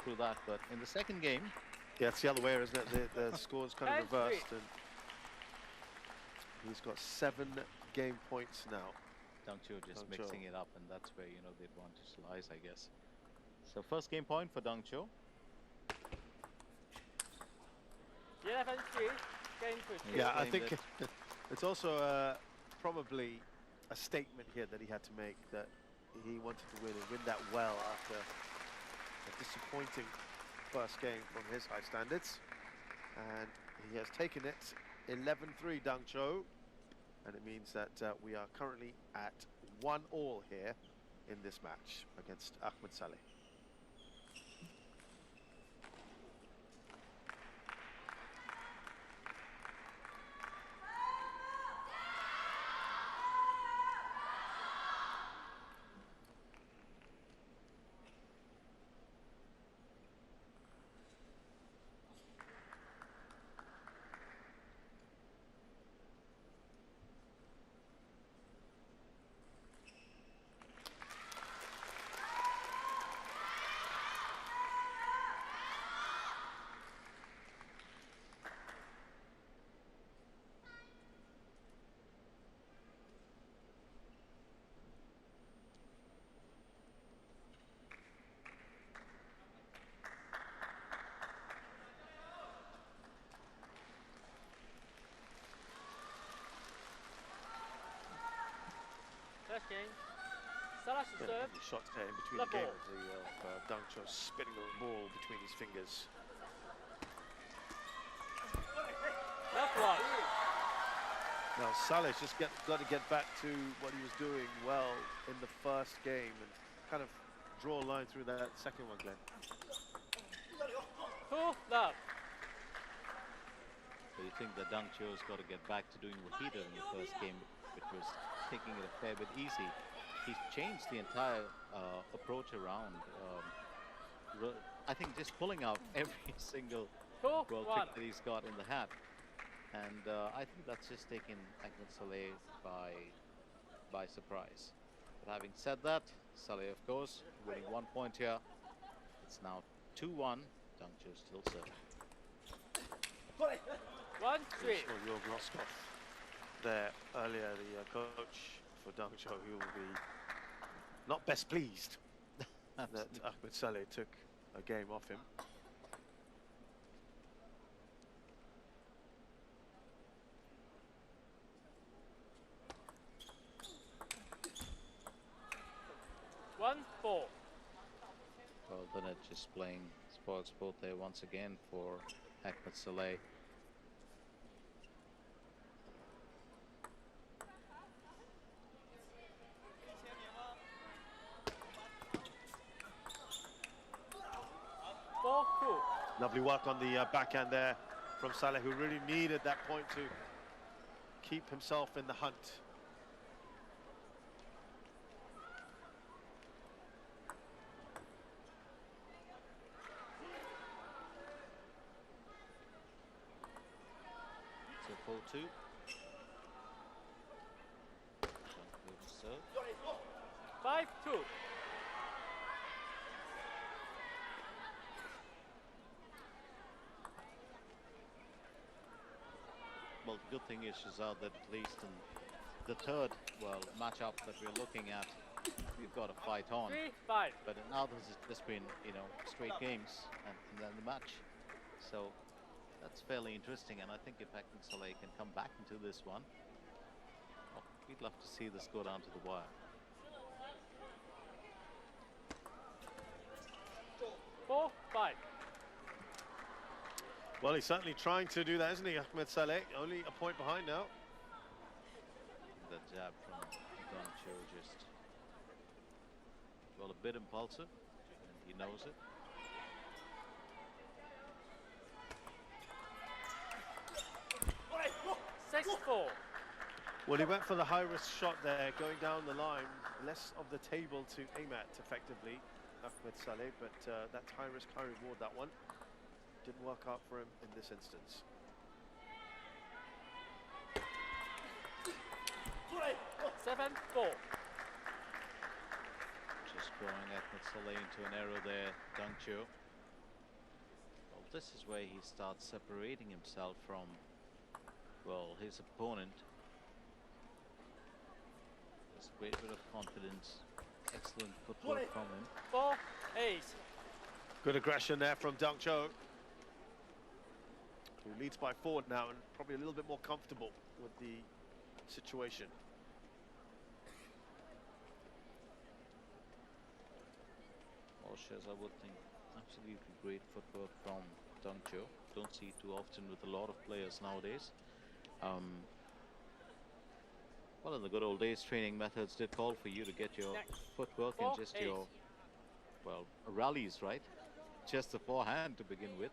Speaker 8: through that. But in the second game,
Speaker 5: yeah, it's the other way, isn't it? The score's kind of reversed, and he's got 7 game points now.
Speaker 8: Dang Chu just mixing it up, and that's where the advantage lies, I guess. So first game point for Dang Chu.
Speaker 5: Yeah, I think it's also probably a statement here that he had to make, that he wanted to win and win that well after a disappointing first game from his high standards. And he has taken it 11-3, Dang Chu, and it means that we are currently at 1-1 here in this match against Ahmed Saleh.
Speaker 12: First game. Salah should serve.
Speaker 5: The shots there in between the game of Dang Chu spinning the ball between his fingers.
Speaker 12: Left one.
Speaker 5: Now Saleh's just got to get back to what he was doing well in the first game and kind of draw a line through that second one, Glenn.
Speaker 12: Cool, love.
Speaker 8: So you think that Dang Chu's got to get back to doing what he did in the first game, which was taking it a fair bit easy. He's changed the entire approach around. I think just pulling out every single world trick that he's got in the hat. And I think that's just taken Ahmed Saleh by surprise. But having said that, Saleh, of course, winning 1 point here. It's now 2-1. Dang Chu still serving.
Speaker 12: 1-3.
Speaker 5: Jörg Roskopf there earlier, the coach for Dang Chu, who will be not best pleased that Ahmed Saleh took a game off him.
Speaker 12: Well,
Speaker 8: Bennett just playing spoil sport there once again for Ahmed Saleh.
Speaker 5: Lovely work on the backhand there from Saleh, who really needed that point to keep himself in the hunt.
Speaker 8: So 4-2.
Speaker 12: 5-2.
Speaker 8: Well, the good thing is, Shazad, that at least in the third, well, matchup that we're looking at, we've got a fight on.
Speaker 12: 3-5.
Speaker 8: But in others, it's just been, you know, straight games and then the match. So that's fairly interesting. And I think if Ahmed Saleh can come back into this one, oh, we'd love to see this go down to the wire.
Speaker 12: 4-5.
Speaker 5: Well, he's certainly trying to do that, isn't he, Ahmed Saleh? Only a point behind now.
Speaker 8: That jab from Dong Cho just, well, a bit impulsive, and he knows it.
Speaker 5: Well, he went for the high-risk shot there, going down the line, less of the table to aim at effectively, Ahmed Saleh, but that's high risk, high reward, that one. Didn't work out for him in this instance.
Speaker 12: 7-4.
Speaker 8: Just drawing Ahmed Saleh into an error there, Dong Cho. Well, this is where he starts separating himself from, well, his opponent. There's a great bit of confidence, excellent footwork from him.
Speaker 12: 4-8.
Speaker 5: Good aggression there from Dong Cho, who leads by 4 now and probably a little bit more comfortable with the situation.
Speaker 8: Well, Shez, I would think absolutely great footwork from Dong Cho. Don't see it too often with a lot of players nowadays. Well, in the good old days, training methods did call for you to get your footwork and just your, well, rallies right. Just the forehand to begin with,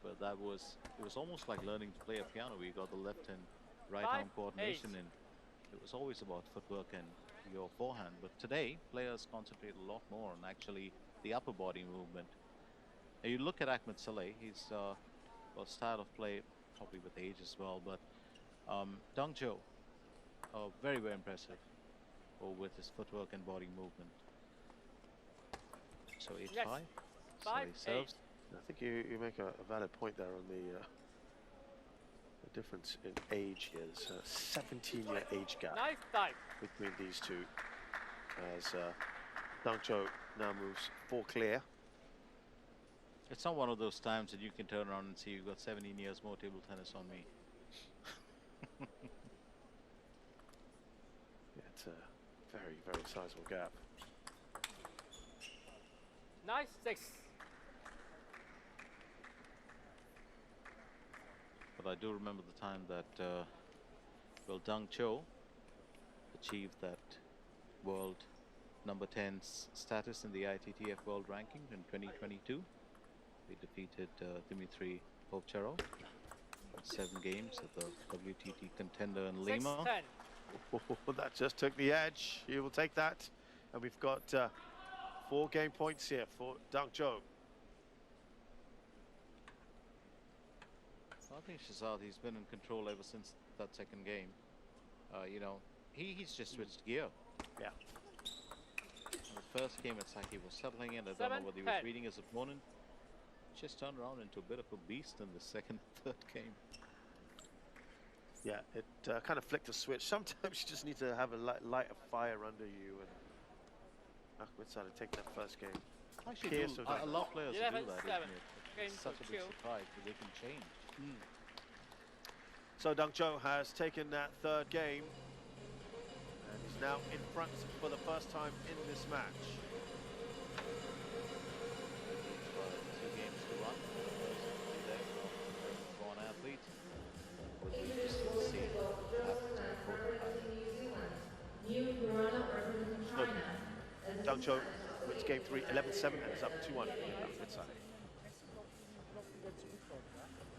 Speaker 8: but it was almost like learning to play a piano. We got the left and right arm coordination, and it was always about footwork and your forehand. But today, players concentrate a lot more on actually the upper body movement. And you look at Ahmed Saleh, he's well, style of play probably with age as well, but Dong Cho, very, very impressive with his footwork and body movement. So 8-5. So he serves.
Speaker 5: I think you make a valid point there on the difference in age here. There's a 17-year age gap between these two, as Dong Cho now moves 4 clear.
Speaker 8: It's not one of those times that you can turn around and see you've got 17 years more table tennis on me.
Speaker 5: Yeah, it's a very, very sizable gap.
Speaker 12: 9-6.
Speaker 8: But I do remember the time that, well, Dong Cho achieved that world number 10 status in the ITTF world ranking in 2022. He defeated Dmitry Ovcharov in 7 games at the WTT contender in Lima.
Speaker 12: 6-10.
Speaker 5: Oh, that just took the edge. He will take that. And we've got 4 game points here for Dong Cho.
Speaker 8: I think Shazad, he's been in control ever since that second game. You know, he's just switched gear.
Speaker 5: Yeah.
Speaker 8: In the first game, it's like he was settling in. I don't know whether he was reading his opponent. Just turned around into a bit of a beast in the second, third game.
Speaker 5: Yeah, it kind of flicked a switch. Sometimes you just need to have a light of fire under you, and Ahmed Saleh take that first game.
Speaker 8: Actually, a lot of players who do that, isn't it? It's such a big surprise that they can change.
Speaker 5: So Dong Cho has taken that 3rd game, and he's now in front for the first time in this match.
Speaker 8: 2 games to run. Born athlete. Would be interesting to see
Speaker 5: Dong Cho wins game 3, 11-7, and is up 2-1 Ahmed Saleh.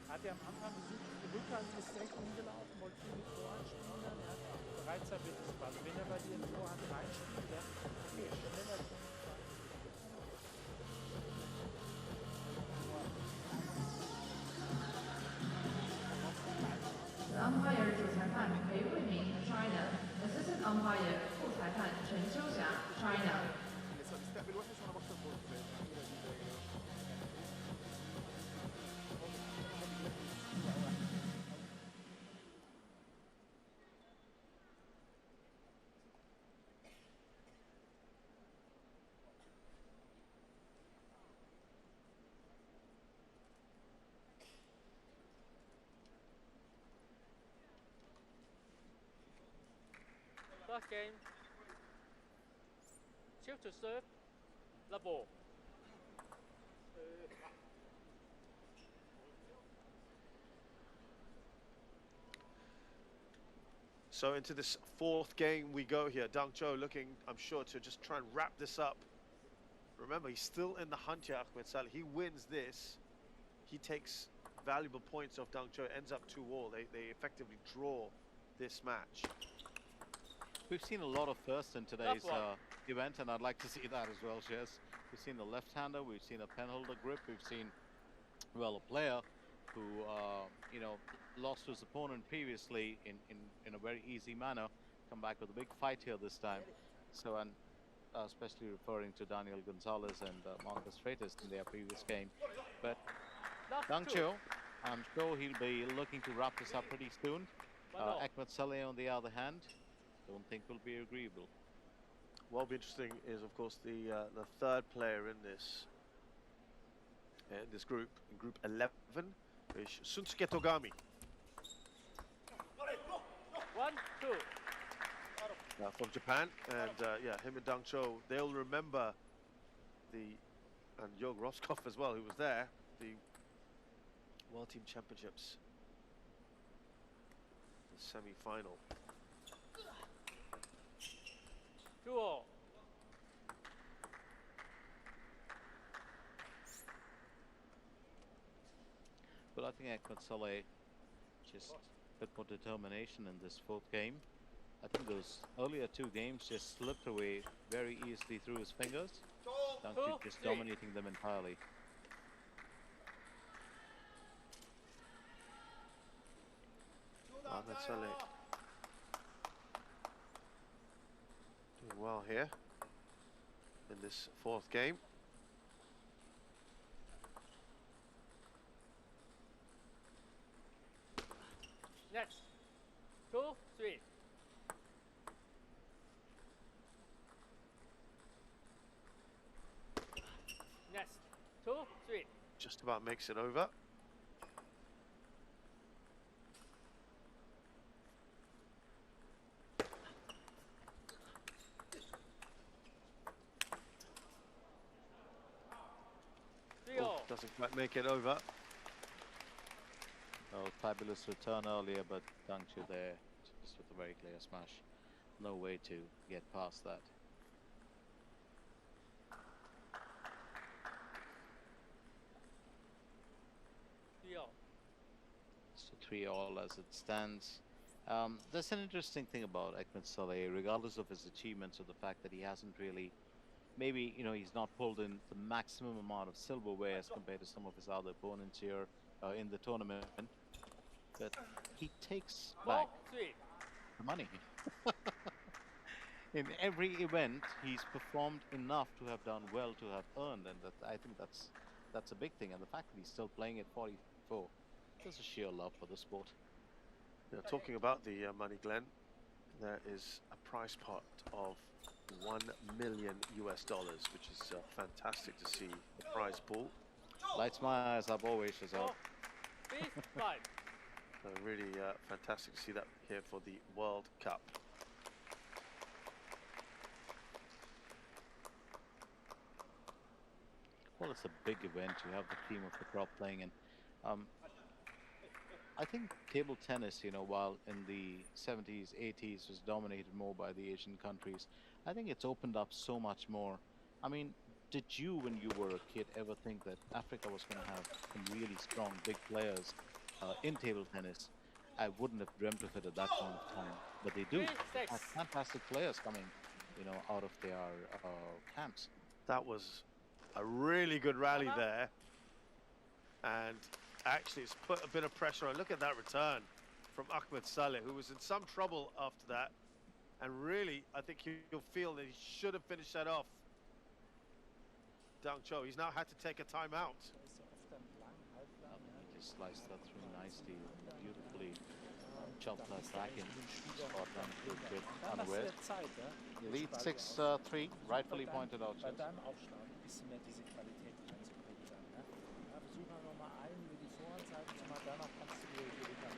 Speaker 11: Hat am Anfang versucht, die Rückhand ist direkt umgelaufen, wollte ihn mit Vorhand spielen, er hat bereits erwähnt, also wenn er bei dir in Vorhand reinspielt, dann okay, schneller.
Speaker 10: The umpire 主裁判裴慧明 China, assistant umpire 副裁判陈秋霞 China.
Speaker 12: First game. Shift to serve. The ball.
Speaker 5: So into this fourth game we go here. Dang Cho looking, I'm sure, to just try and wrap this up. Remember, he's still in the hunt here, Ahmed Saleh. He wins this, he takes valuable points off Dang Cho. It ends up 2-all. They effectively draw this match.
Speaker 8: We've seen a lot of firsts in today's event, and I'd like to see that as well, Shez. We've seen the left-hander, we've seen a penholder grip, we've seen, well, a player who, you know, lost to his opponent previously in a very easy manner, come back with a big fight here this time. So, and especially referring to Daniel Gonzalez and Marcus Freitas in their previous game. But Dang Cho, I'm sure he'll be looking to wrap this up pretty soon. Ahmed Saleh, on the other hand, don't think will be agreeable.
Speaker 5: What will be interesting is, of course, the third player in this group, in Group 11, is Shunsuke Togami.
Speaker 12: 1-2.
Speaker 5: From Japan, and yeah, him and Dang Cho, they'll remember and Jörg Roskopf as well, who was there, the World Team Championships, the semi-final.
Speaker 12: 2-all.
Speaker 8: But I think Ahmed Saleh just a bit more determination in this fourth game. I think those earlier two games just slipped away very easily through his fingers. Dang Cho just dominating them entirely.
Speaker 5: Ahmed Saleh doing well here in this fourth game.
Speaker 12: Next. 2-3. Next. 2-3.
Speaker 5: Just about makes it over. Oh, doesn't quite make it over.
Speaker 8: Oh, fabulous return earlier, but Dang Cho there just with a very clear smash. No way to get past that. So 3-all as it stands. There's an interesting thing about Ahmed Saleh, regardless of his achievements or the fact that he hasn't really, maybe, you know, he's not pulled in the maximum amount of silverware as compared to some of his other opponents here in the tournament. But he takes back the money. In every event, he's performed enough to have done well, to have earned, and I think that's a big thing. And the fact that he's still playing at 44, there's a sheer love for the sport.
Speaker 5: Yeah, talking about the money, Glenn, there is a prize pot of $1 million US, which is fantastic to see the prize pool.
Speaker 8: Lights my eyes up always, Shazal.
Speaker 5: Really fantastic to see that here for the World Cup.
Speaker 8: Well, it's a big event. You have the cream of the crop playing, and I think table tennis, you know, while in the 70s, 80s was dominated more by the Asian countries, I think it's opened up so much more. I mean, did you, when you were a kid, ever think that Africa was going to have some really strong, big players in table tennis? I wouldn't have dreamt of it at that point of time, but they do. They have fantastic players coming, you know, out of their camps.
Speaker 5: That was a really good rally there, and actually it's put a bit of pressure on. Look at that return from Ahmed Saleh, who was in some trouble after that, and really I think you'll feel that he should have finished that off. Dang Cho, he's now had to take a timeout.
Speaker 8: He just sliced that through nicely, beautifully. Chopped that back in spot and good unaware. Lead 6-3, rightfully pointed out.
Speaker 11: Bisschen mehr diese Qualität reinzubringen dann, ne? Ja, versuch mal nochmal einen über die Vorhand, mal danach kannst du wieder rüber.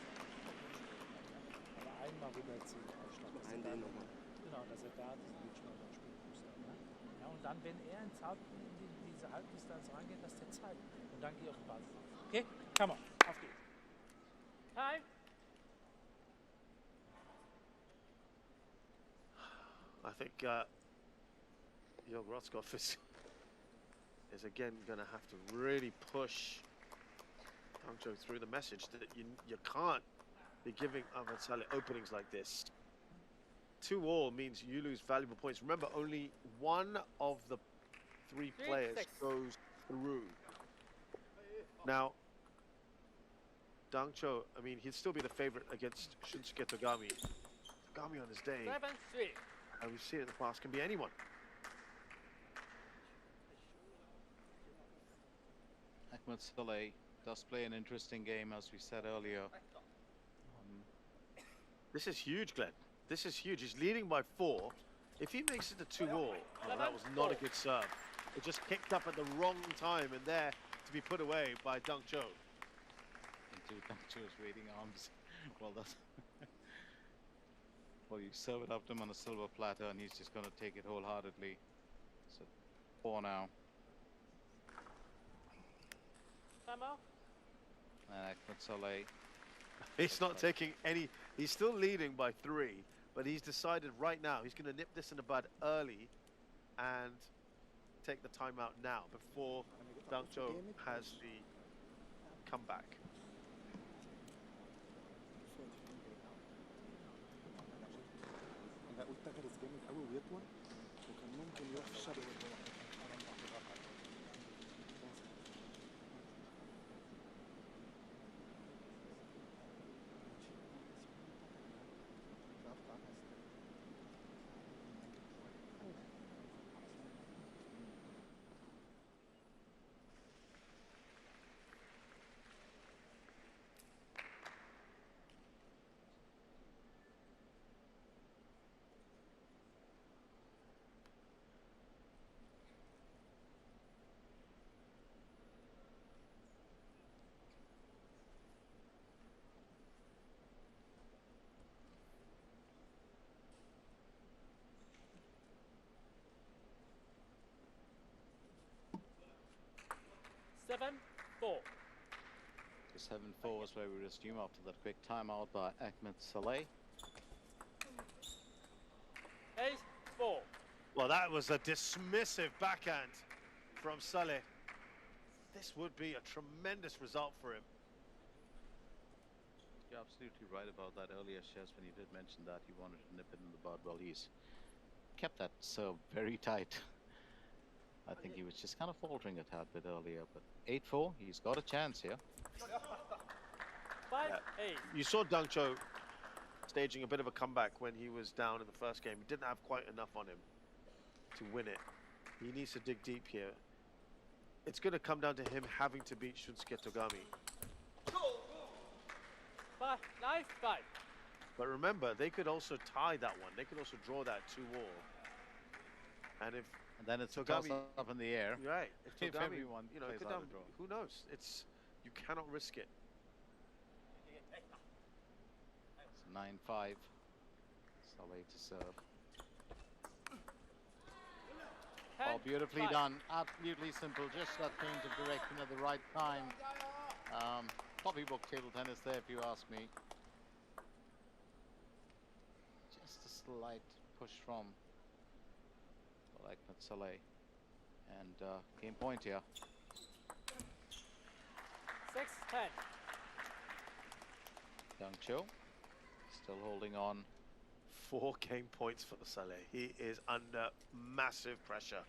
Speaker 11: Aber einmal rüberziehen, aufschlagen. Einen den nochmal. Genau, diesen Bildschirm dann spielt, Gustav, ne? Ja, und dann, wenn er in diese Halbdistanz reingeht, dass der zeigt. Und dann geh auf den Ball. Okay? Come on. Auf geht's.
Speaker 12: Time.
Speaker 5: I think Jörg Rotzkopf is again going to have to really push Dangcho through the message that you can't be giving Ahmed Saleh openings like this. 2-all means you lose valuable points. Remember, only one of the three players goes through. Now, Dangcho, I mean, he'd still be the favorite against Shunsuke Togami. Togami on his day,
Speaker 12: 7-3.
Speaker 5: and we've seen it in the past, can be anyone.
Speaker 8: Ahmed Saleh does play an interesting game, as we said earlier.
Speaker 5: This is huge, Glenn. This is huge. He's leading by 4. If he makes it a 2-all, that was not a good serve. It just kicked up at the wrong time and there to be put away by Dangcho.
Speaker 8: Into Dangcho's waiting arms. Well, that's well, you serve it up to him on a silver platter, and he's just going to take it wholeheartedly. So 4 now.
Speaker 12: Time out.
Speaker 8: Ahmed Saleh.
Speaker 5: He's not taking any. He's still leading by 3, but he's decided right now he's going to nip this in the bud early and take the timeout now before Dangcho has the comeback.
Speaker 12: Seven, 4.
Speaker 8: The 7-4 is where we resume after that quick timeout by Ahmed Saleh.
Speaker 12: 8-4.
Speaker 5: Well, that was a dismissive backhand from Saleh. This would be a tremendous result for him.
Speaker 8: You're absolutely right about that earlier, Shez, when you did mention that he wanted to nip it in the bud. Well, he's kept that serve very tight. I think he was just kind of faltering a tad bit earlier, but 8-4, he's got a chance here.
Speaker 12: 5-8.
Speaker 5: You saw Dangcho staging a bit of a comeback when he was down in the first game. He didn't have quite enough on him to win it. He needs to dig deep here. It's going to come down to him having to beat Shunsuke Togami.
Speaker 12: 9-5.
Speaker 5: But remember, they could also tie that one. They could also draw that 2-all. And if
Speaker 8: then it's
Speaker 5: Togami
Speaker 8: up in the air.
Speaker 5: Right. If Togami,
Speaker 8: everyone
Speaker 5: you know,
Speaker 8: plays
Speaker 5: could
Speaker 8: out a draw.
Speaker 5: who knows? You cannot risk it.
Speaker 8: It's 9-5. Saleh to serve. Oh, beautifully done. Absolutely simple. Just that change of direction at the right time. Copybook table tennis there, if you ask me. Just a slight push from Ahmed Saleh. And game point here.
Speaker 12: 6-10.
Speaker 8: Dangcho still holding on.
Speaker 5: 4 game points for Saleh. He is under massive pressure.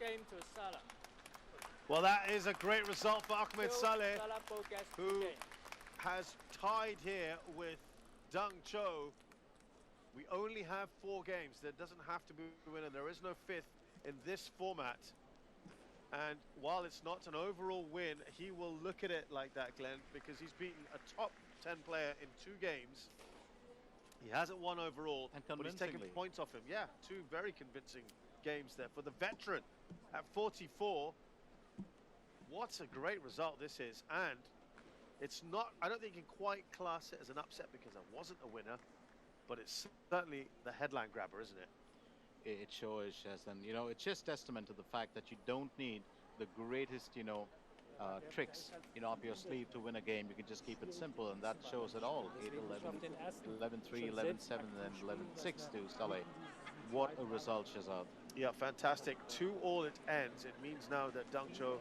Speaker 12: Game to Salah.
Speaker 5: Well, that is a great result for Ahmed Saleh, who
Speaker 12: game.
Speaker 5: has tied here with Dangcho. We only have 4 games. There doesn't have to be a winner. There is no 5th in this format. And while it's not an overall win, he will look at it like that, Glenn, because he's beaten a top 10 player in 2 games. He hasn't won overall, but he's taken points off him. Yeah, 2 very convincing games there for the veteran at 44. What a great result this is, and it's not, I don't think you can quite class it as an upset because it wasn't a winner, but it's certainly the headline grabber, isn't it?
Speaker 8: It sure is, yes. And you know, it's just testament to the fact that you don't need the greatest, you know, tricks, you know, up your sleeve to win a game. You can just keep it simple, and that shows it all. 8-11, 11-3, 11-7, and 11-6 to Saleh. What a result, Shazad.
Speaker 5: Yeah, fantastic. 2-all it ends. It means now that Dang Zhou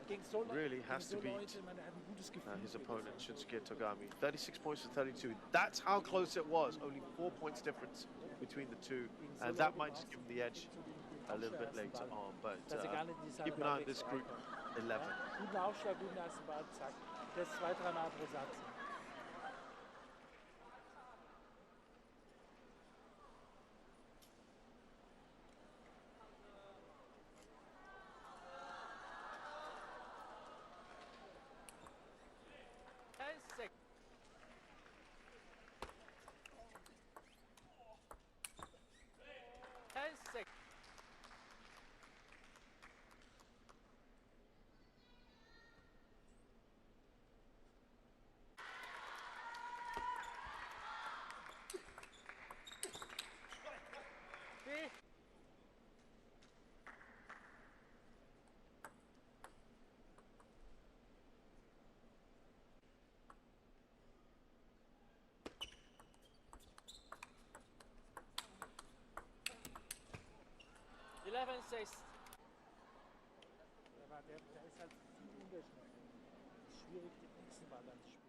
Speaker 5: really has to beat his opponent, Shunsuke Togami. 36 points to 32. That's how close it was. Only 4 points difference between the two, and that might just give him the edge a little bit later on. But keep an eye on this group 11.
Speaker 12: Guten Aufschlag, guten ersten Ball, zack. Das 2-3 Mal pro Satz. Der ist halt viel unterschiedlich. Es ist schwierig, den nächsten Ball dann zu spielen.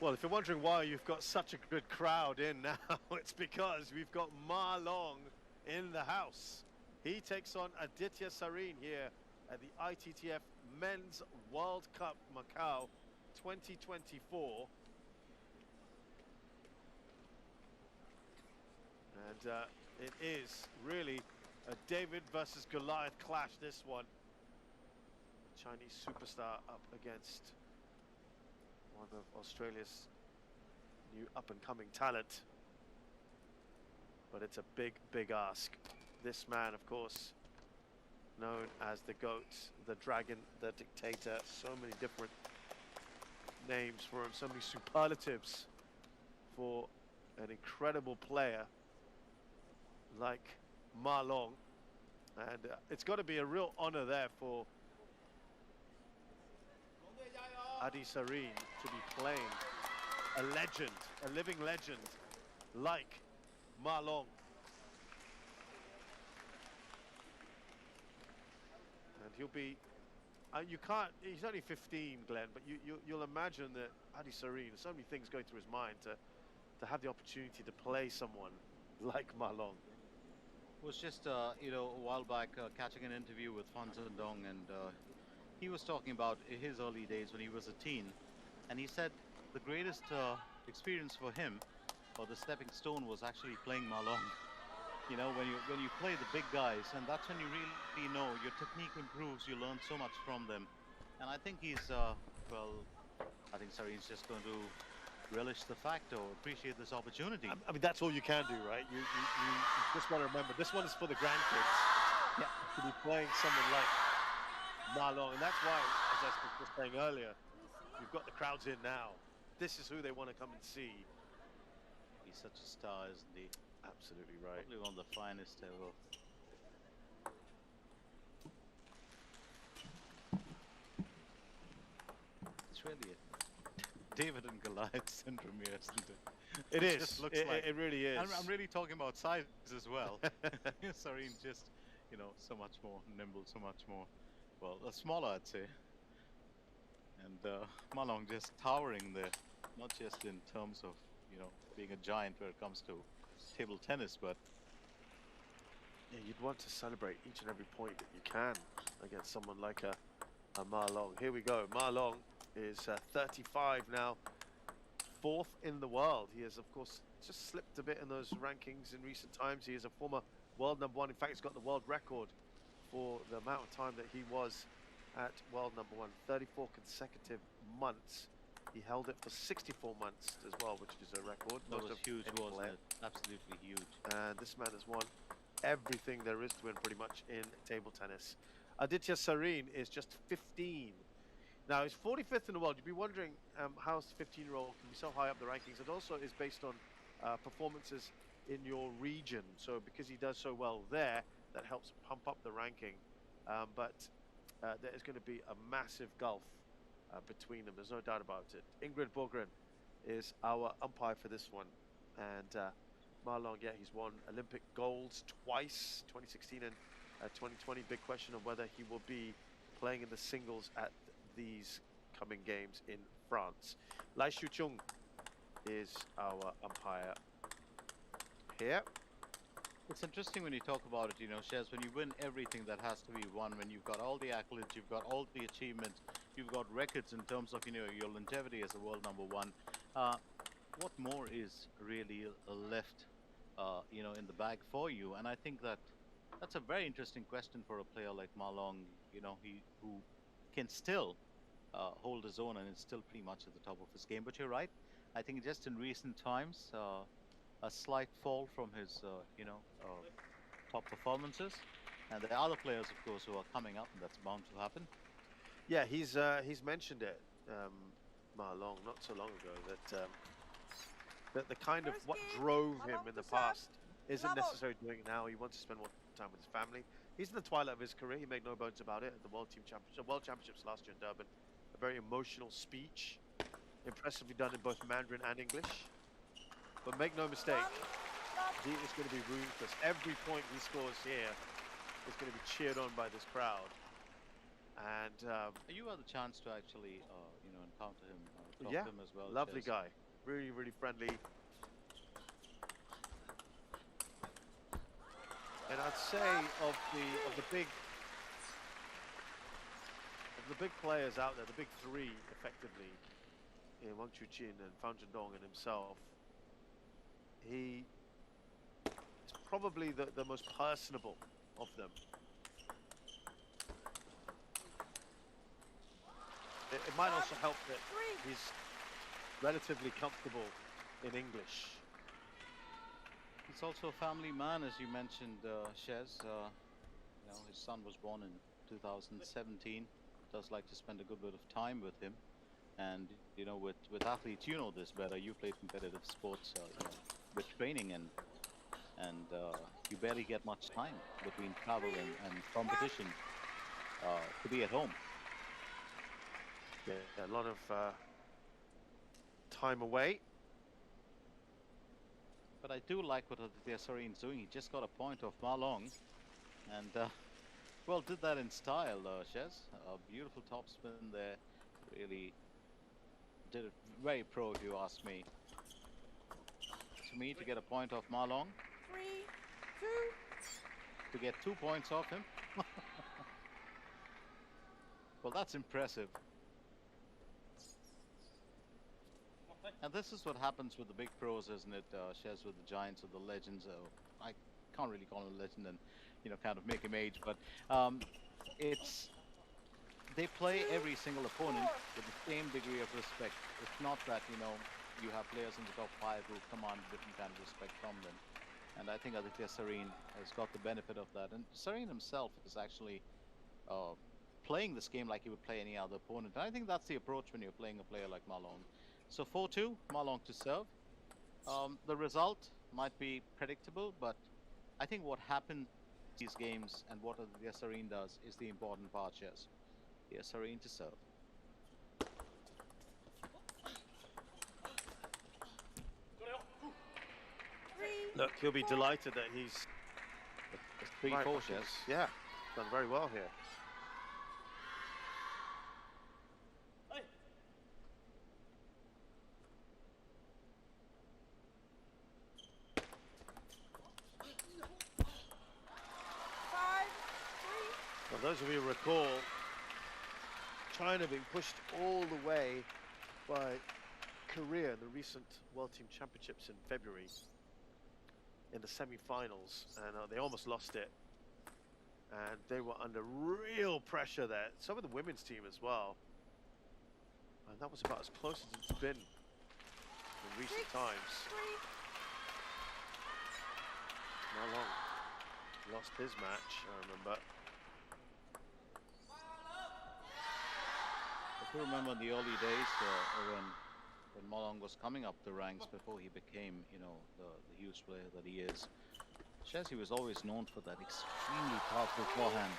Speaker 5: Well, if you're wondering why you've got such a good crowd in now, it's because we've got Ma Long in the house. He takes on Aditya Sareen here at the ITTF Men's World Cup Macau 2024. And it is really a David versus Goliath clash, this one. Chinese superstar up against one of Australia's new up-and-coming talent. But it's a big, big ask. This man, of course, known as the GOAT, the Dragon, the Dictator, so many different names for him, so many superlatives for an incredible player like Ma Long. And it's got to be a real honor there for Adi Sareen to be playing a legend, a living legend like Ma Long. And he'll be, you can't, he's only 15, Glenn, but you'll imagine that Adi Sareen, so many things going through his mind to have the opportunity to play someone like Ma Long.
Speaker 8: Was just you know, a while back catching an interview with Fan Zhendong, and he was talking about his early days when he was a teen, and he said the greatest experience for him, or the stepping stone, was actually playing Ma Long. You know, when you play the big guys, and that's when you really know your technique improves. You learn so much from them, and I think he's well, I think Sareen's just going to relish the fact or appreciate this opportunity.
Speaker 5: I mean, that's all you can do, right? You just want to remember, this one is for the grandkids. Yeah. To be playing someone like Ma Long, and that's why, as I was just saying earlier, you've got the crowds in now. This is who they want to come and see.
Speaker 8: He's such a star, isn't he?
Speaker 5: Absolutely right.
Speaker 8: Probably one of the finest ever. It's really a David and Goliath syndrome here, isn't it?
Speaker 5: It is.
Speaker 8: Just looks like
Speaker 5: it really is.
Speaker 8: I'm really talking about size as well. Sareen just, you know, so much more nimble, so much more, well, smaller, I'd say. And Ma Long just towering there, not just in terms of, you know, being a giant where it comes to table tennis, but
Speaker 5: yeah, you'd want to celebrate each and every point that you can against someone like a Ma Long. Here we go. Ma Long is 35 now, 4th in the world. He has, of course, just slipped a bit in those rankings in recent times. He is a former world #1. In fact, he's got the world record for the amount of time that he was at world #1. 34 consecutive months. He held it for 64 months as well, which is a record.
Speaker 8: That was huge, wasn't it? Absolutely huge.
Speaker 5: And this man has won everything there is to win pretty much in table tennis. Aditya Sareen is just 15. Now, he's 45th in the world. You'd be wondering how a 15-year-old can be so high up the rankings. It also is based on performances in your region. So because he does so well there, that helps pump up the ranking. But there is going to be a massive gulf between them. There's no doubt about it. Ingrid Borgren is our umpire for this one. And Ma Long, yeah, he's won Olympic golds twice, 2016 and 2020. Big question of whether he will be playing in the singles at these coming games in France. Lai Shu Chung is our umpire here.
Speaker 8: It's interesting when you talk about it, you know, Shez, when you win everything that has to be won, when you've got all the accolades, you've got all the achievements, you've got records in terms of, you know, your longevity as a world #1. What more is really left, you know, in the bag for you? And I think that's a very interesting question for a player like Ma Long, you know, who can still hold his own and is still pretty much at the top of his game. But you're right. I think just in recent times, a slight fall from his, you know, top performances. And there are other players, of course, who are coming up, and that's bound to happen.
Speaker 5: Yeah, he's mentioned it, Ma Long, not so long ago, that the kind of what drove him in the past isn't necessarily doing it now. He wants to spend more time with his family. He's in the twilight of his career. He made no bones about it at the World Championships last year in Durban. A very emotional speech, impressively done in both Mandarin and English. But make no mistake, he is going to be ruthless. Every point he scores here is going to be cheered on by this crowd. And
Speaker 8: you had the chance to actually, you know, encounter him of
Speaker 5: Yeah,
Speaker 8: him as well.
Speaker 5: lovely
Speaker 8: Chaz.
Speaker 5: guy. Really, really friendly. And I'd say of the big players out there, the big three, effectively, Wang Chuqin and Fan Zhendong and himself, he is probably the most personable of them. It might also help that he's relatively comfortable in English.
Speaker 8: He's also a family man, as you mentioned, Shez. You know, his son was born in 2017. Does like to spend a good bit of time with him. And you know, with athletes, you know this better. You played competitive sports, you know, with training, and you barely get much time between travel and competition to be at home.
Speaker 5: Yeah, a lot of time away.
Speaker 8: But I do like what Sarin's doing. He just got a point off Ma Long, and well, did that in style, Shez. A beautiful topspin there. Really did it very pro, if you ask me. To me, to get a point off Ma Long.
Speaker 13: 3, 2.
Speaker 8: To get 2 points off him. Well, that's impressive. And this is what happens with the big pros, isn't it? Shares with the giants or the legends. I can't really call him a legend and, you know, kind of make him age, but they play every single opponent with the same degree of respect. It's not that, you know, you have players in the top 5 who command a different kind of respect from them. And I think Aditya Sareen has got the benefit of that. And Sareen himself is actually playing this game like he would play any other opponent. And I think that's the approach when you're playing a player like Ma Long. So 4-2, Ma Long to serve. The result might be predictable, but I think what happens in these games and what Aditya Sareen does is the important part, yes. Aditya Sareen to serve.
Speaker 5: Look, he'll be delighted that he's
Speaker 8: 3-4 shares.
Speaker 5: Yeah, done very well here. Well, those of you who recall, China being pushed all the way by Korea in the recent World Team Championships in February in the semi-finals, and they almost lost it. And they were under real pressure there. So were the women's team as well. And that was about as close as it's been in recent times. Ma Long lost his match, I remember.
Speaker 8: If you remember in the early days when Ma Long was coming up the ranks before he became, you know, the huge player that he is, Chelsea was always known for that extremely powerful forehand.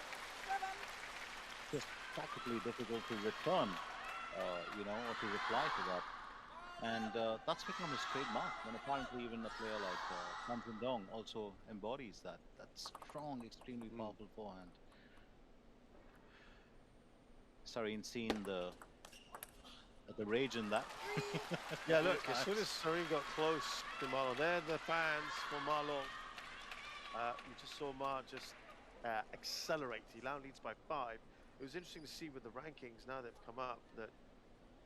Speaker 8: Just practically difficult to return, you know, or to reply to that. And that's become his trademark. And apparently even a player like Fan Zhendong also embodies that strong, extremely powerful forehand. Sareen seen the rage in that.
Speaker 5: Yeah, look, as soon as Sareen got close to Ma Long, they're the fans for Ma Long. You just saw Ma just accelerate. He now leads by 5. It was interesting to see with the rankings now they've come up that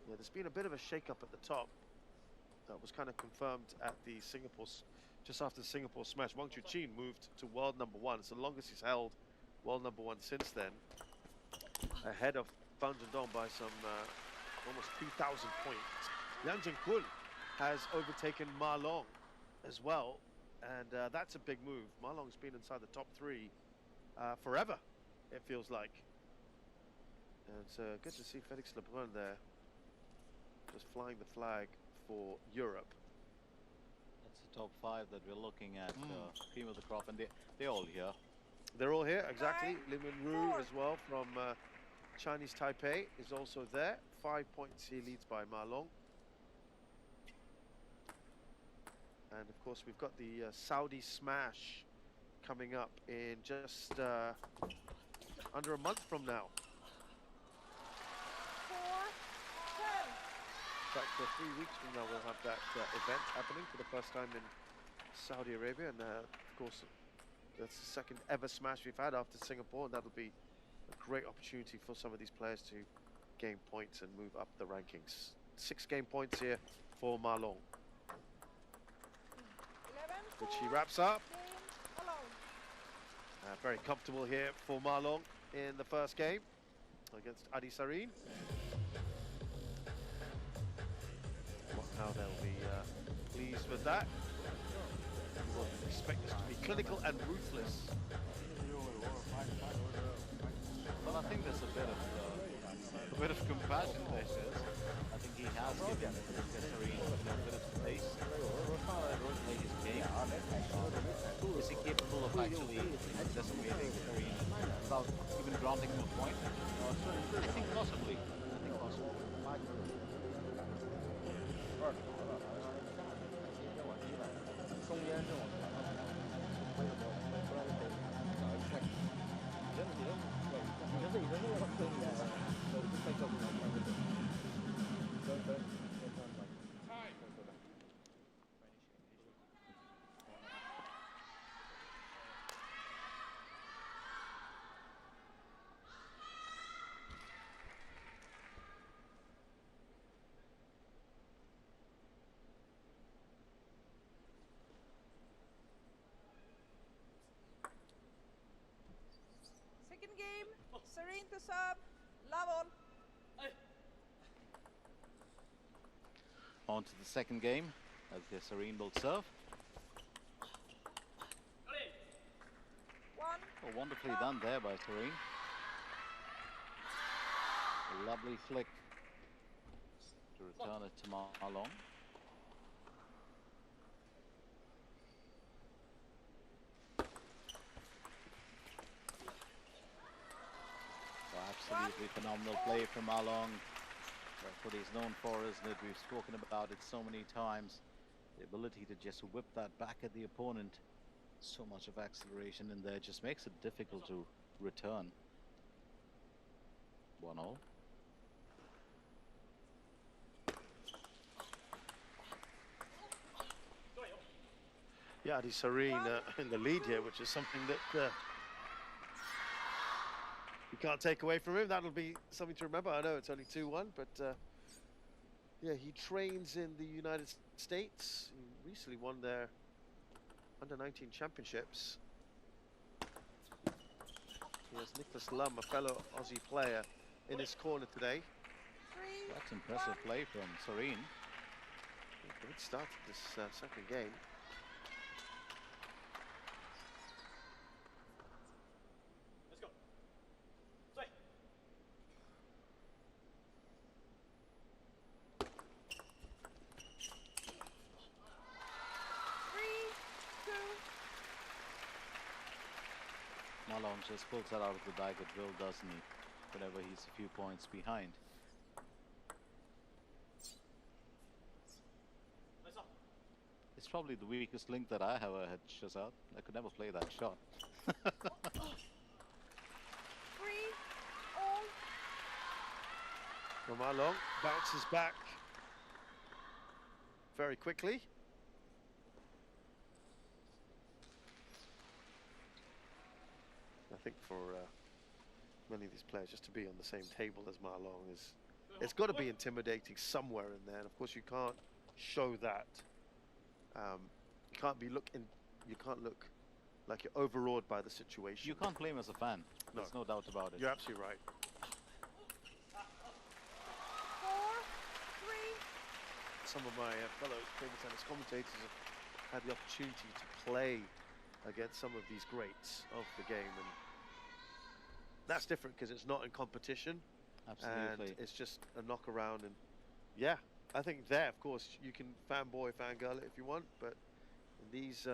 Speaker 5: there's been a bit of a shake-up at the top. That was kind of confirmed at the Singapore, just after the Singapore smash. Wang Chuqin moved to world #1. It's the longest he's held world #1 since then. Ahead of Fan Zhendong by some almost 2,000 points. Yang Zhengkun has overtaken Ma Long as well, and that's a big move. Ma Long's been inside the top 3 forever, it feels like. And it's good to see Felix Lebrun there, just flying the flag for Europe.
Speaker 8: That's the top 5 that we're looking at, cream of the crop, and they're all here.
Speaker 5: They're all here, exactly. Lin Wenru as well from Chinese Taipei is also there. 5 points he leads by Ma Long. And of course we've got the Saudi Smash coming up in just under a month from now. fact, 3 weeks from now we'll have that event happening for the first time in Saudi Arabia, and of course that's the second ever smash we've had after Singapore, and that'll be a great opportunity for some of these players to gain points and move up the rankings. 6 game points here for Ma Long, which he wraps up. Very comfortable here for Ma Long in the first game against Adi Sareen. Now they'll be pleased with that. We'll expect this to be clinical and ruthless.
Speaker 8: Well, I think there's a bit of compassion there, Shiz. I think he has given Sareen a bit of space to play his game. Is he capable of actually decimating Sareen without even granting him a point? I think possibly.
Speaker 13: Second game, Sareen to serve, love all.
Speaker 8: On to the second game, as the Sareen will serve. Oh, wonderfully done there by Sareen. A lovely flick to return it to Ma Long. Absolutely phenomenal play from Ma Long. That's what he's known for, isn't it? We've spoken about it so many times. The ability to just whip that back at the opponent. So much of acceleration in there just makes it difficult to return. 1-all.
Speaker 5: Yeah, Adi Sareen in the lead here, which is something that you can't take away from him. That'll be something to remember. I know it's only 2-1, but yeah, he trains in the United States. He recently won their under-19 championships. He has Nicholas Lum, a fellow Aussie player, in his corner today.
Speaker 8: That's impressive play from Sareen.
Speaker 5: Great start to this second game.
Speaker 8: Ma Long just pulls that out of the bag at will, doesn't he? Whenever he's a few points behind. It's probably the weakest link that I ever had, Shazad. I could never play that shot.
Speaker 5: Ma Long bounces back very quickly. I think for many of these players, just to be on the same table as Ma Long is, it's got to be intimidating somewhere in there. And of course, you can't show that. You can't look like you're overawed by the situation.
Speaker 8: You can't play him as a fan.
Speaker 5: No.
Speaker 8: There's no doubt about it.
Speaker 5: You're absolutely right.
Speaker 13: 4-3.
Speaker 5: Some of my fellow table tennis commentators have had the opportunity to play against some of these greats of the game, and that's different because it's not in competition.
Speaker 8: Absolutely.
Speaker 5: And it's just a knock around. And yeah, I think there, of course, you can fanboy, fangirl it if you want, but in these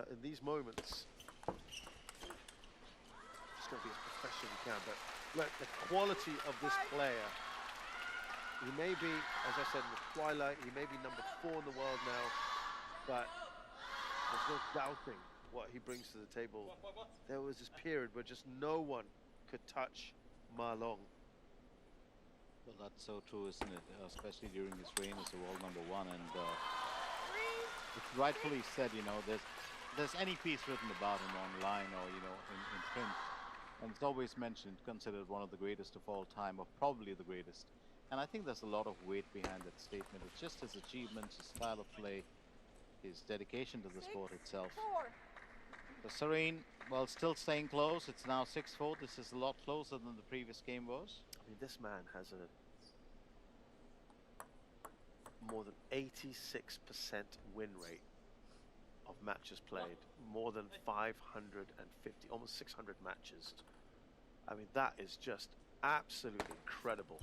Speaker 5: moments, just got to be as professional as you can. But look, the quality of this player. He may be, as I said, in the twilight, he may be number 4 in the world now, but there's no doubting what he brings to the table. There was this period where just no one could touch Ma Long.
Speaker 8: Well, that's so true, isn't it? Especially during his reign as the world #1, and it's rightfully said. You know, there's any piece written about him online or in print, and it's always mentioned, considered one of the greatest of all time, or probably the greatest. And I think there's a lot of weight behind that statement. It's just his achievements, his style of play, his dedication to the sport itself. The Serene, well, still staying close. It's now 6-4. This is a lot closer than the previous game was.
Speaker 5: I mean, this man has a more than 86% win rate of matches played, more than 550, almost 600 matches. I mean, that is just absolutely incredible.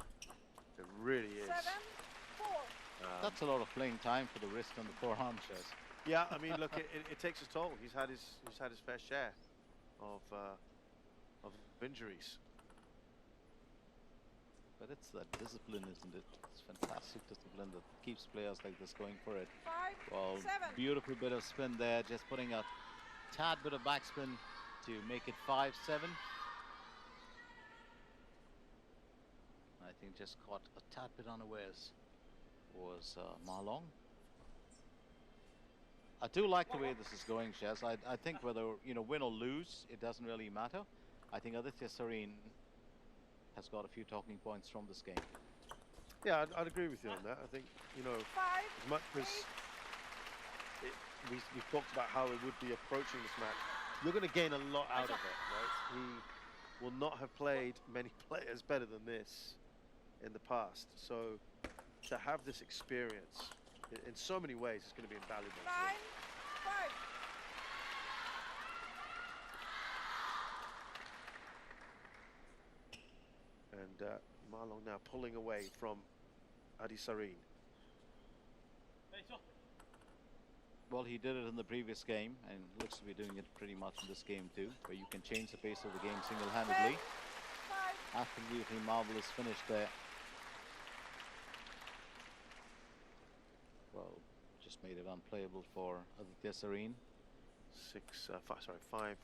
Speaker 5: It really is.
Speaker 13: 7-4.
Speaker 8: That's a lot of playing time for the wrist and the forearm, Chess.
Speaker 5: Yeah, I mean, look, it takes a toll. He's had his fair share of injuries.
Speaker 8: But it's that discipline, isn't it? It's fantastic discipline that keeps players like this going for it.
Speaker 13: 5-7.
Speaker 8: Beautiful bit of spin there, just putting a tad bit of backspin to make it 5-7. I think just caught a tad bit unawares was Ma Long. I do like the way this is going, Shez. I think whether, win or lose, it doesn't really matter. I think Aditya Serene has got a few talking points from this game.
Speaker 5: Yeah, I'd agree with you on that. I think, as much as we've talked about how it would be approaching this match, you're going to gain a lot out of it, right? He will not have played many players better than this in the past. So to have this experience in so many ways is going to be invaluable.
Speaker 13: 9-5.
Speaker 5: And Ma Long now pulling away from Adi Serene.
Speaker 8: Well, he did it in the previous game, and looks to be doing it pretty much in this game too, where you can change the pace of the game single-handedly. Absolutely marvelous finish there. Well, just made it unplayable for Aditya Serene.
Speaker 5: 5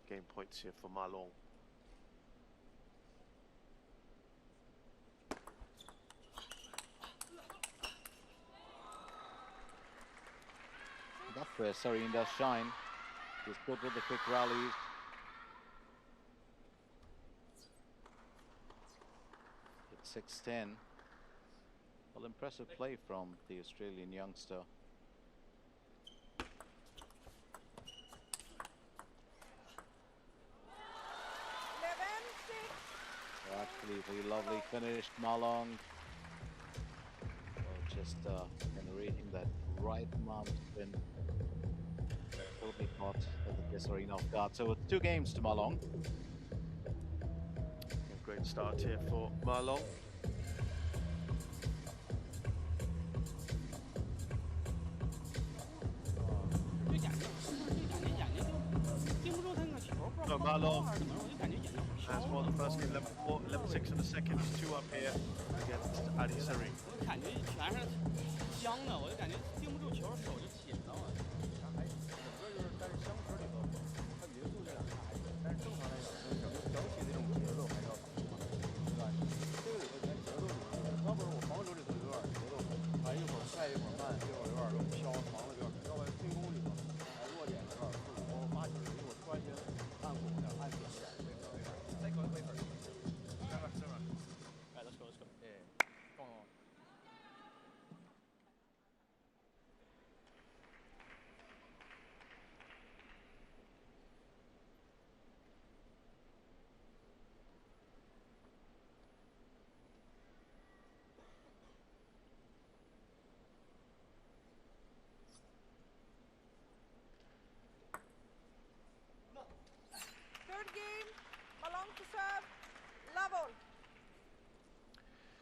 Speaker 5: game points here for Ma Long.
Speaker 8: That's where Serene does shine. He's good with the quick rallies. It's 6-10. Well, impressive play from the Australian youngster. Absolutely lovely finish, Ma Long. Well, just generating that right amount of spin. Totally caught the Serene off guard. So it's 2 games to Ma Long.
Speaker 5: A great start here for Ma Long. So Ma Long has won the first game, 11-4, 11-6 in the second. He's 2 up here against Adi Serene.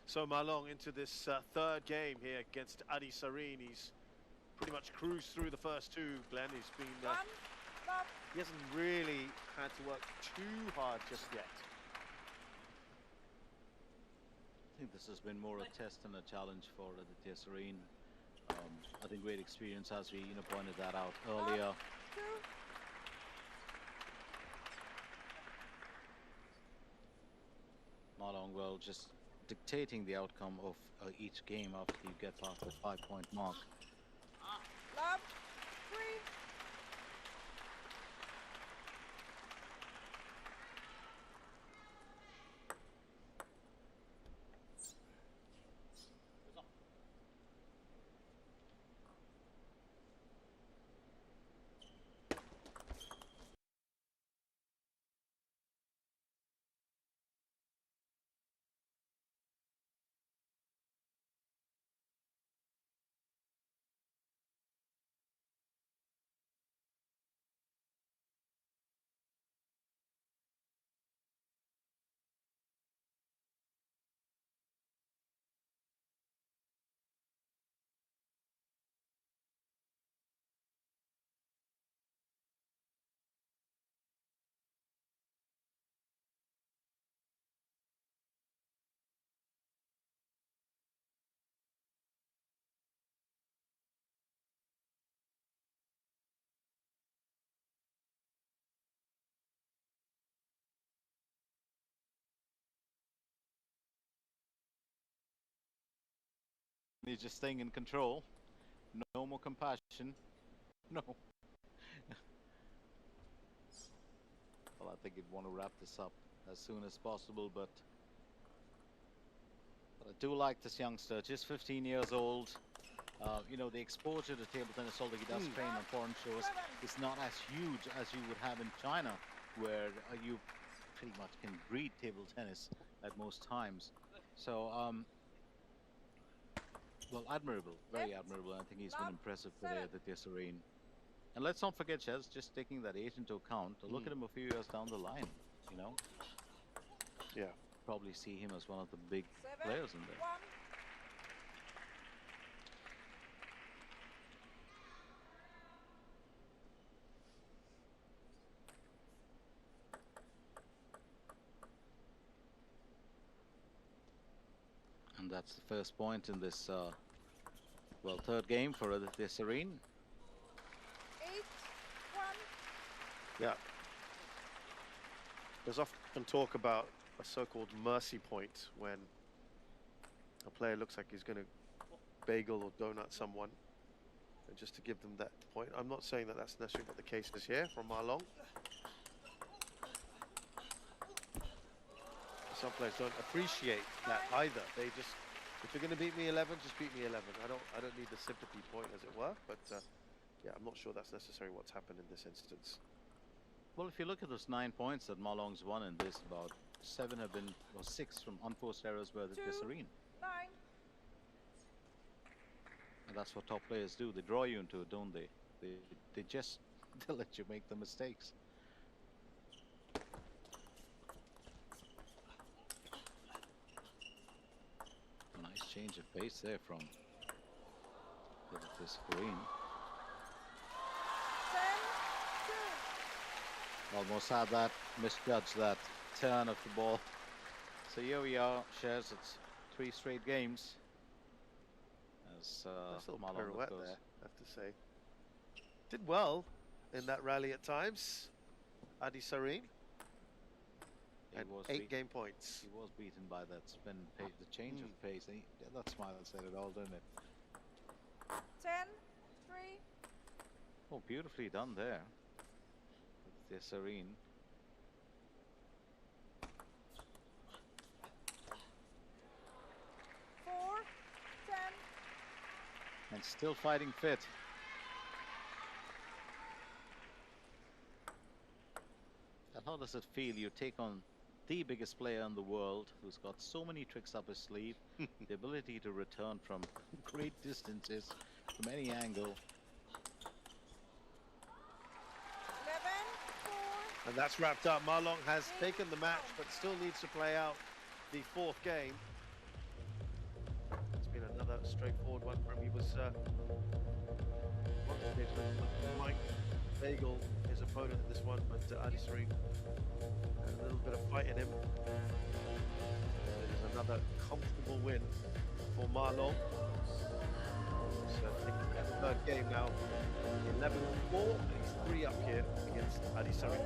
Speaker 5: So Ma Long into this third game here against Adi Serene. He's pretty much cruised through the first 2, Glenn. He's been he hasn't really had to work too hard just yet.
Speaker 8: I think this has been more a test and a challenge for Aditya Serene. I think great experience, as we pointed that out earlier. Ma Long, well, just dictating the outcome of each game after you get past the 5-point mark.
Speaker 13: Love, 3.
Speaker 8: He's just staying in control. No more compassion. No. Well, I think he'd want to wrap this up as soon as possible, but I do like this youngster, just 15 years old. You know, the exposure to table tennis, although he does train on foreign shows, is not as huge as you would have in China, where you pretty much can breed table tennis at most times. So, well, admirable, very admirable. I think he's been impressive today at the Serene. And let's not forget, Chaz, just taking that age into account, look at him a few years down the line, you know?
Speaker 5: Yeah.
Speaker 8: Probably see him as one of the big players in there.
Speaker 13: 1.
Speaker 8: And that's the first point in this, well, third game for the Serene.
Speaker 13: 8-1.
Speaker 5: Yeah. There's often talk about a so-called mercy point when a player looks like he's going to bagel or donut someone, and just to give them that point. I'm not saying that that's necessarily what the case is here from Marlon. Some players don't appreciate that either. They just, if you're going to beat me 11, just beat me 11. I don't need the sympathy point, as it were. But yeah, I'm not sure that's necessarily what's happened in this instance.
Speaker 8: Well, if you look at those 9 points that Marlong's won in this, about 7 have been, or 6 from unforced errors were the Serene.
Speaker 13: 9.
Speaker 8: And that's what top players do. They draw you into it, don't they? They just they'll let you make the mistakes. Nice change of pace there from this Green.
Speaker 13: 10-2.
Speaker 8: Almost had that, misjudged that turn of the ball. So here we are, Shares. It's 3 straight games. As
Speaker 5: nice little
Speaker 8: Marlon
Speaker 5: pirouette there, I have to say. Did well in that rally at times. Adi Serene. And 8 game points.
Speaker 8: He was beaten by that spin pace, the change of pace. That smile said it all, didn't it?
Speaker 13: 10-3.
Speaker 8: Oh, beautifully done there. The Serene. And still fighting fit. And how does it feel? You take on the biggest player in the world, who's got so many tricks up his sleeve, the ability to return from great distances, from any angle.
Speaker 13: 11-4.
Speaker 5: And that's wrapped up. Marlon has taken the match, but still needs to play out the 4th game. It's been another straightforward one for him. He was Mike Bagel, his opponent in this one, but Adi Serene had a little bit of fight in him. There's another comfortable win for Marlon. So I think the 3rd game now, 11-4, and he's 3 up here against Adi Serene.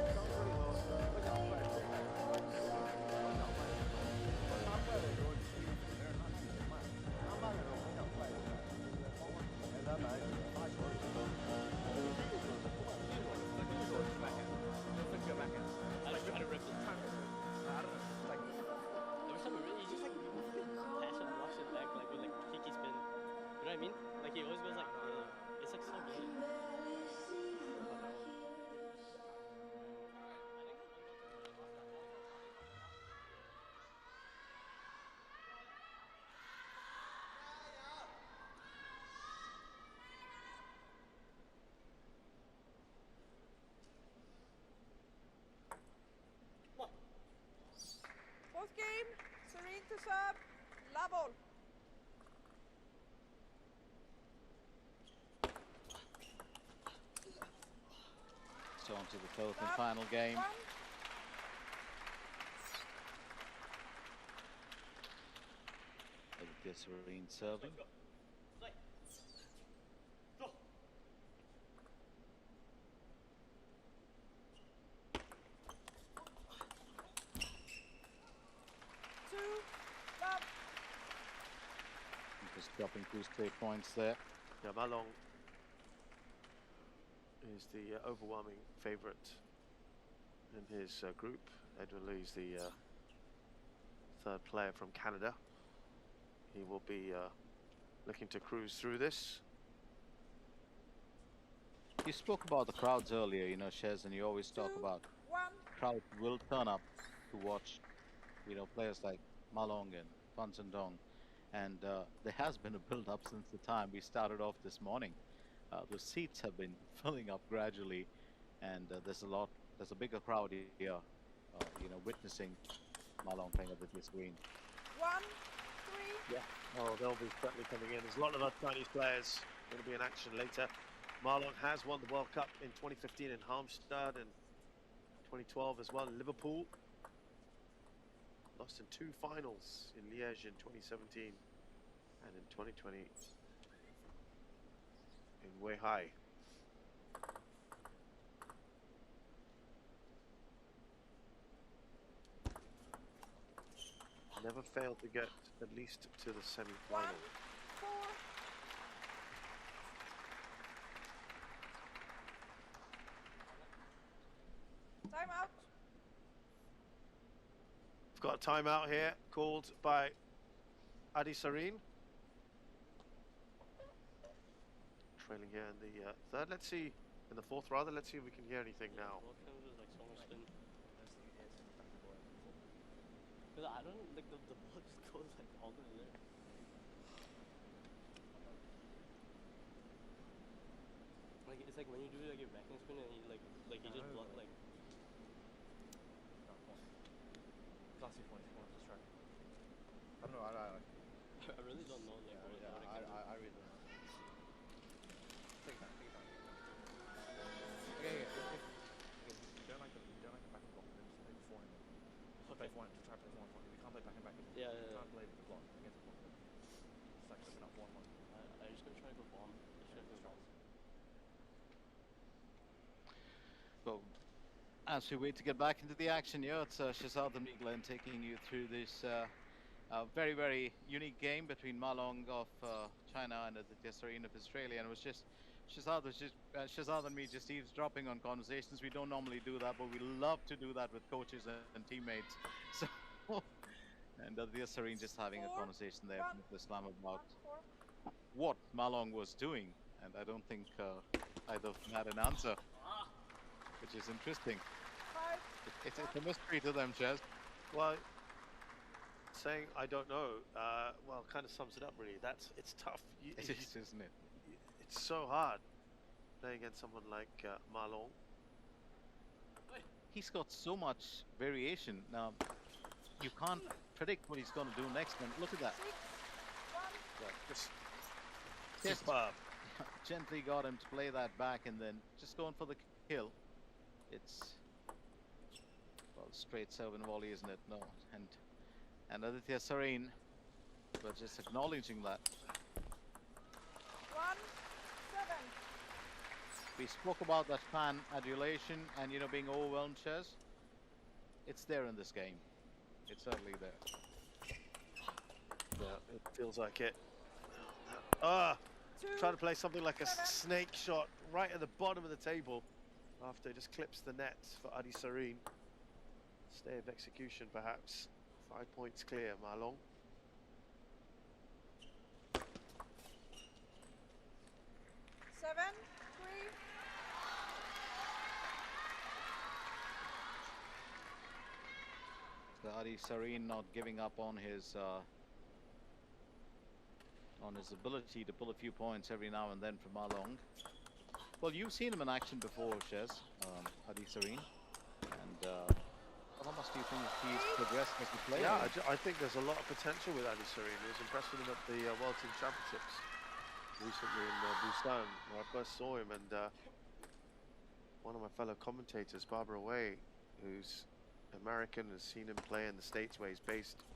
Speaker 13: to serve. Love all.
Speaker 8: So on to the fourth and final game. Serene serving. Just dropping 2 straight points there.
Speaker 5: Yeah, Malong is the overwhelming favourite in his group. Edwin Lee's the third player from Canada. He will be looking to cruise through this.
Speaker 8: You spoke about the crowds earlier, you know, Shez, and you always talk about crowd will turn up to watch, you know, players like Malong and Fan Zhendong. And there has been a build-up since the time we started off this morning. The seats have been filling up gradually, and there's a bigger crowd here, you know, witnessing Malong playing at the screen.
Speaker 13: 1, 3.
Speaker 5: Yeah, oh, they'll be certainly coming in. There's a lot of other Chinese players going to be in action later. Malong has won the World Cup in 2015 in Halmstad and 2012 as well in Liverpool. Lost in 2 finals in Liège in 2017 and in 2020 in Weihai. Never failed to get at least to the semi-final.
Speaker 13: 4. Time out.
Speaker 5: We've got a timeout here called by Adi Sareen. Trailing here in the third. Let's see, in the fourth rather. Let's see if we can hear anything now.
Speaker 12: Because I don't like the ball just goes like all the way there. Like it's like when you do like your backhand spin and he like he just block like.
Speaker 14: Classic point, just try. I don't know.
Speaker 12: I really don't know. Like,
Speaker 14: I really don't know. Take that. Okay. If you don't like the back and block, then just play forehand. Play forehand to try to play forehand. You can't play back and back.
Speaker 12: Yeah.
Speaker 14: You can't play with the block against the block. It's like open up 1-1.
Speaker 12: I just gonna try to go bomb.
Speaker 8: Well, as we wait to get back into the action here, it's Shahzad and Glenn taking you through this very, very unique game between Malong of China and the Sareen of Australia. And it was just Shahzad and me just eavesdropping on conversations. We don't normally do that, but we love to do that with coaches and teammates. So, and the Sareen just having a conversation there with Islam about what Malong was doing, and I don't think either of them had an answer, which is interesting. It's a mystery to them, Chaz.
Speaker 5: Well, saying I don't know, well, kind of sums it up really. It's tough.
Speaker 8: It is, isn't it?
Speaker 5: It's so hard playing against someone like Malong.
Speaker 8: He's got so much variation. Now, you can't predict what he's going to do next. And look at that.
Speaker 5: Yeah, just
Speaker 8: superb. Gently got him to play that back and then just going for the kill. It's well, straight serve and volley, isn't it? No, and Aditya Sareen, but just acknowledging that.
Speaker 13: 1-7.
Speaker 8: We spoke about that fan adulation and, you know, being overwhelmed, Chaz. It's there in this game. It's certainly there.
Speaker 5: Yeah, it feels like it. Trying to play something like a snake shot right at the bottom of the table after it just clips the net for Adi Sareen. Stay of execution, perhaps. 5 points clear, Malong.
Speaker 8: So Adi Sareen not giving up on his ability to pull a few points every now and then from Malong. Well, you've seen him in action before, Shez, Adi Sareen, and How much do you think he's progressed as a player?
Speaker 5: Yeah, I think there's a lot of potential with Andy Serene. He was impressed with him at the World Team Championships recently in Busan, where I first saw him, and one of my fellow commentators, Barbara Way, who's American, has seen him play in the States where he's based,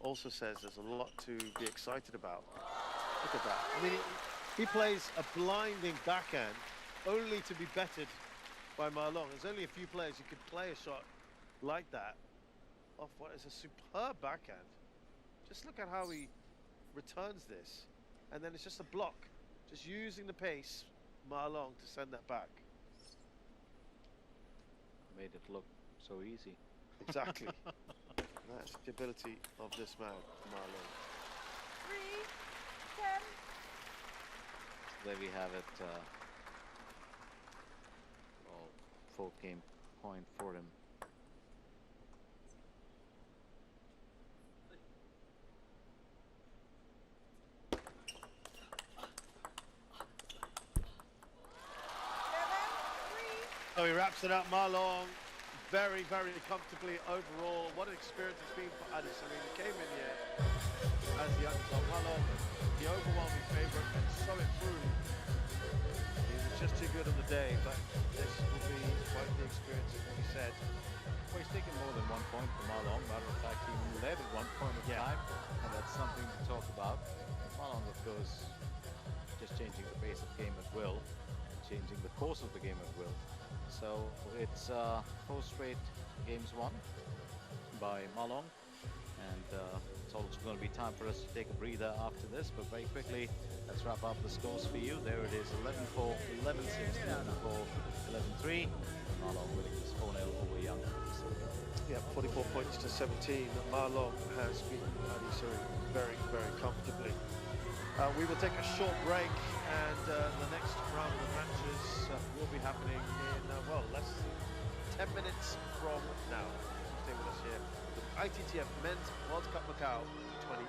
Speaker 5: also says there's a lot to be excited about. Look at that. I mean, he plays a blinding backhand only to be bettered by Marlon. There's only a few players who could play a shot like that off what is a superb backhand. Just look at how he returns this, and then it's just a block, just using the pace, Marlon, to send that back.
Speaker 8: Made it look so easy.
Speaker 5: Exactly. That's the ability of this man, Marlon.
Speaker 13: 3-10.
Speaker 8: There we have it. Well, 4th game point for him.
Speaker 5: So he wraps it up, Marlon, very, very comfortably overall. What an experience it's been for Addis. I mean, he came in here as the underdog. Marlon, the overwhelming favourite, and saw it through. He was just too good on the day, but this will be quite the experience, as we said.
Speaker 8: Well, he's taken more than 1 point from Marlon. Matter of fact, he led at 1 point of time, and that's something to talk about. Marlon, of course, just changing the pace of game at will, changing the course of the game at will. So it's 4 straight games won by Marlon, and it's also going to be time for us to take a breather after this, but very quickly let's wrap up the scores for you. There it is, 11-4, 11-6, 11-4, 11-3. Marlon winning this 4-0 over Young.
Speaker 5: Yeah, 44 points to 17. Marlon has beaten Andy Serene very, very comfortably. We will take a short break, and the next round of matches will be happening in, well, less than 10 minutes from now. Stay with us here with ITTF Men's World Cup Macau 2020.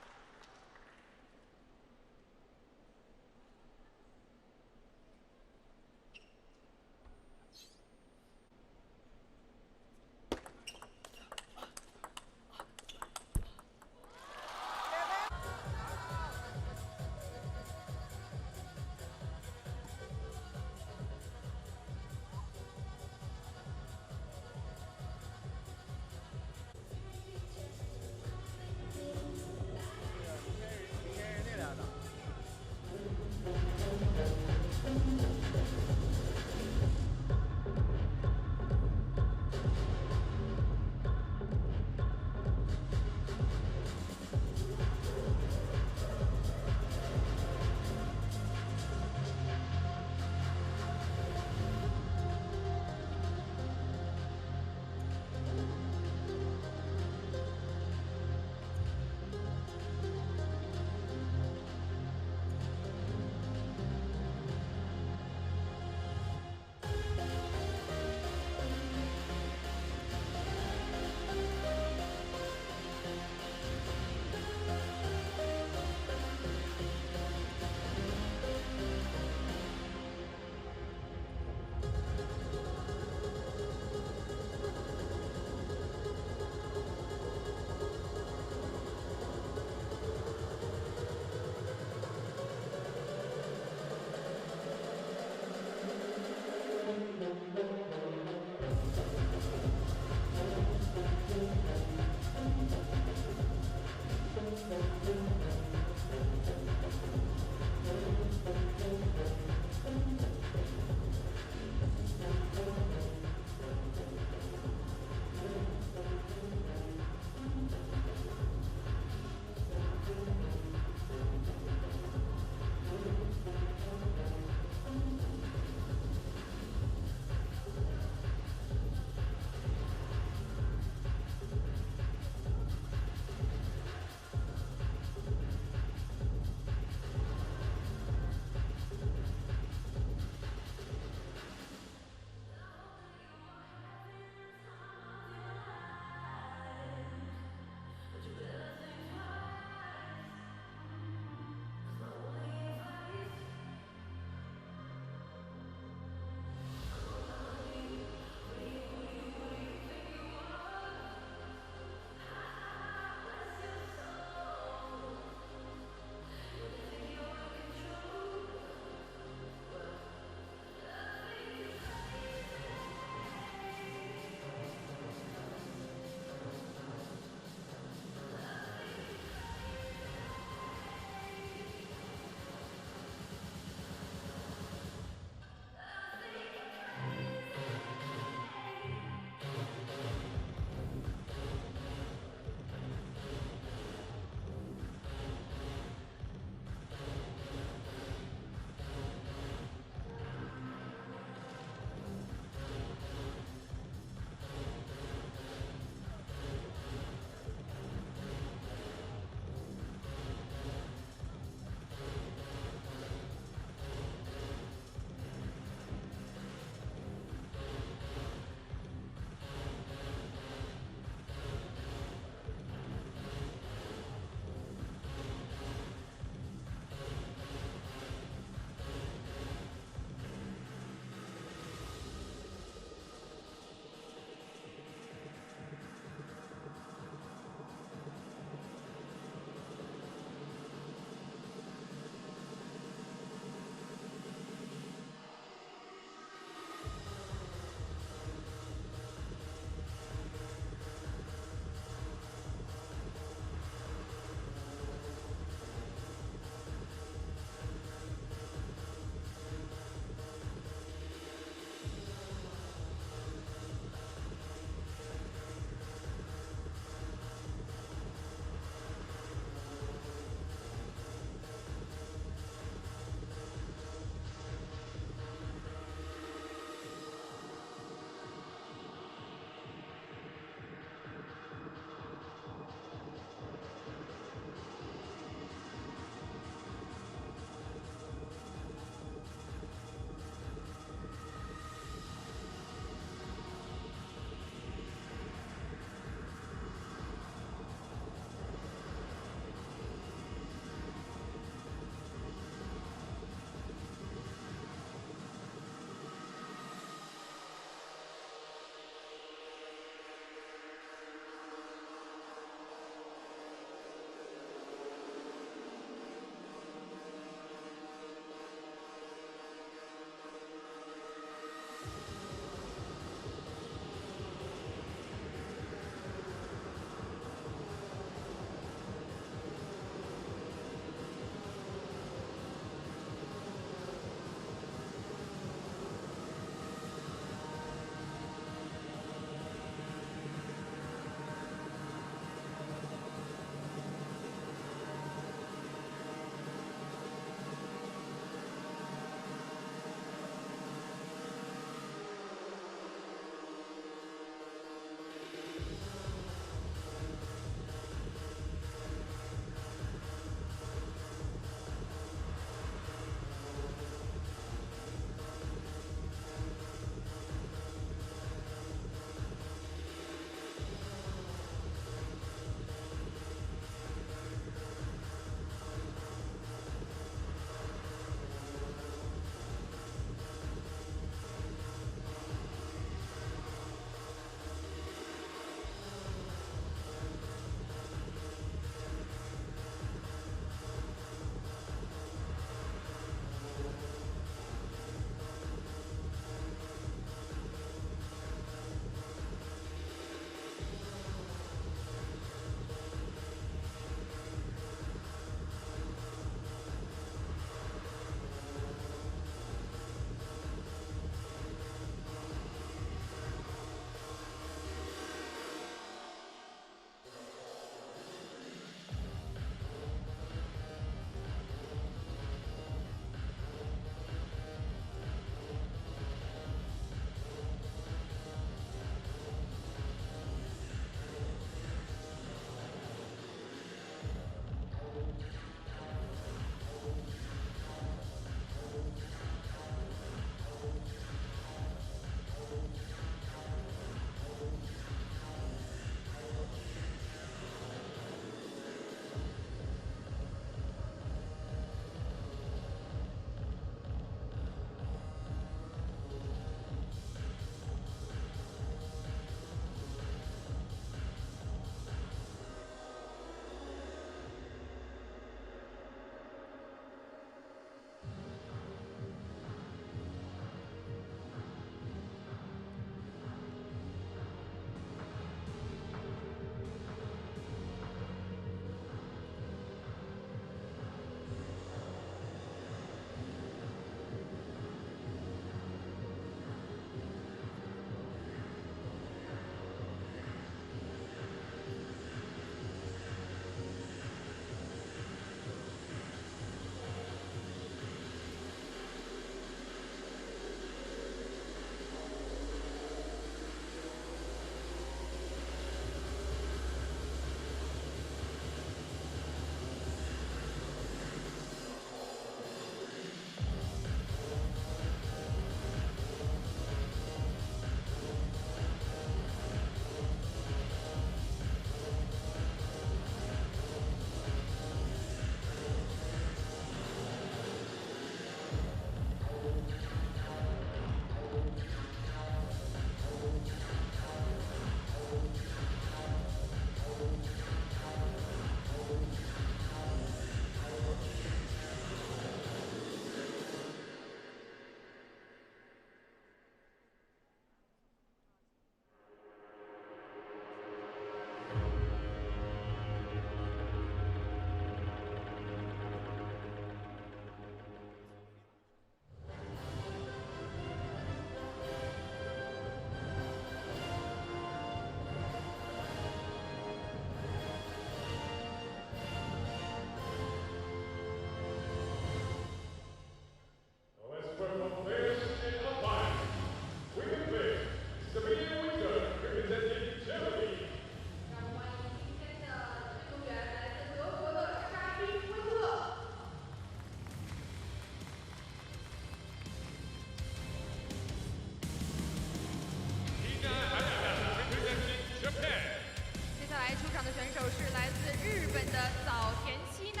Speaker 10: 早田希娜。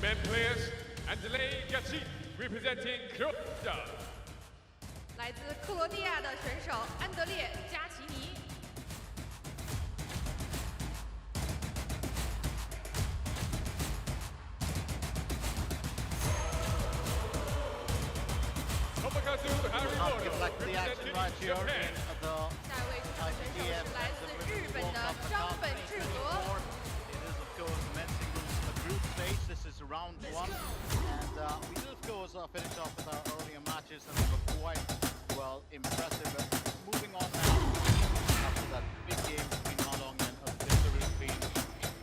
Speaker 9: Men players, Andrei Gachi representing Croatia.
Speaker 10: 来自克罗地亚的选手安德烈·加奇尼。
Speaker 8: Like the action right here in the ITTF
Speaker 10: 来自日本的张本智和。
Speaker 8: It is of course men's singles group stage. This is round 1, and we will of course finish off with our earlier matches, and they were quite well impressive. Moving on now after that big game between Malong and Victory Green,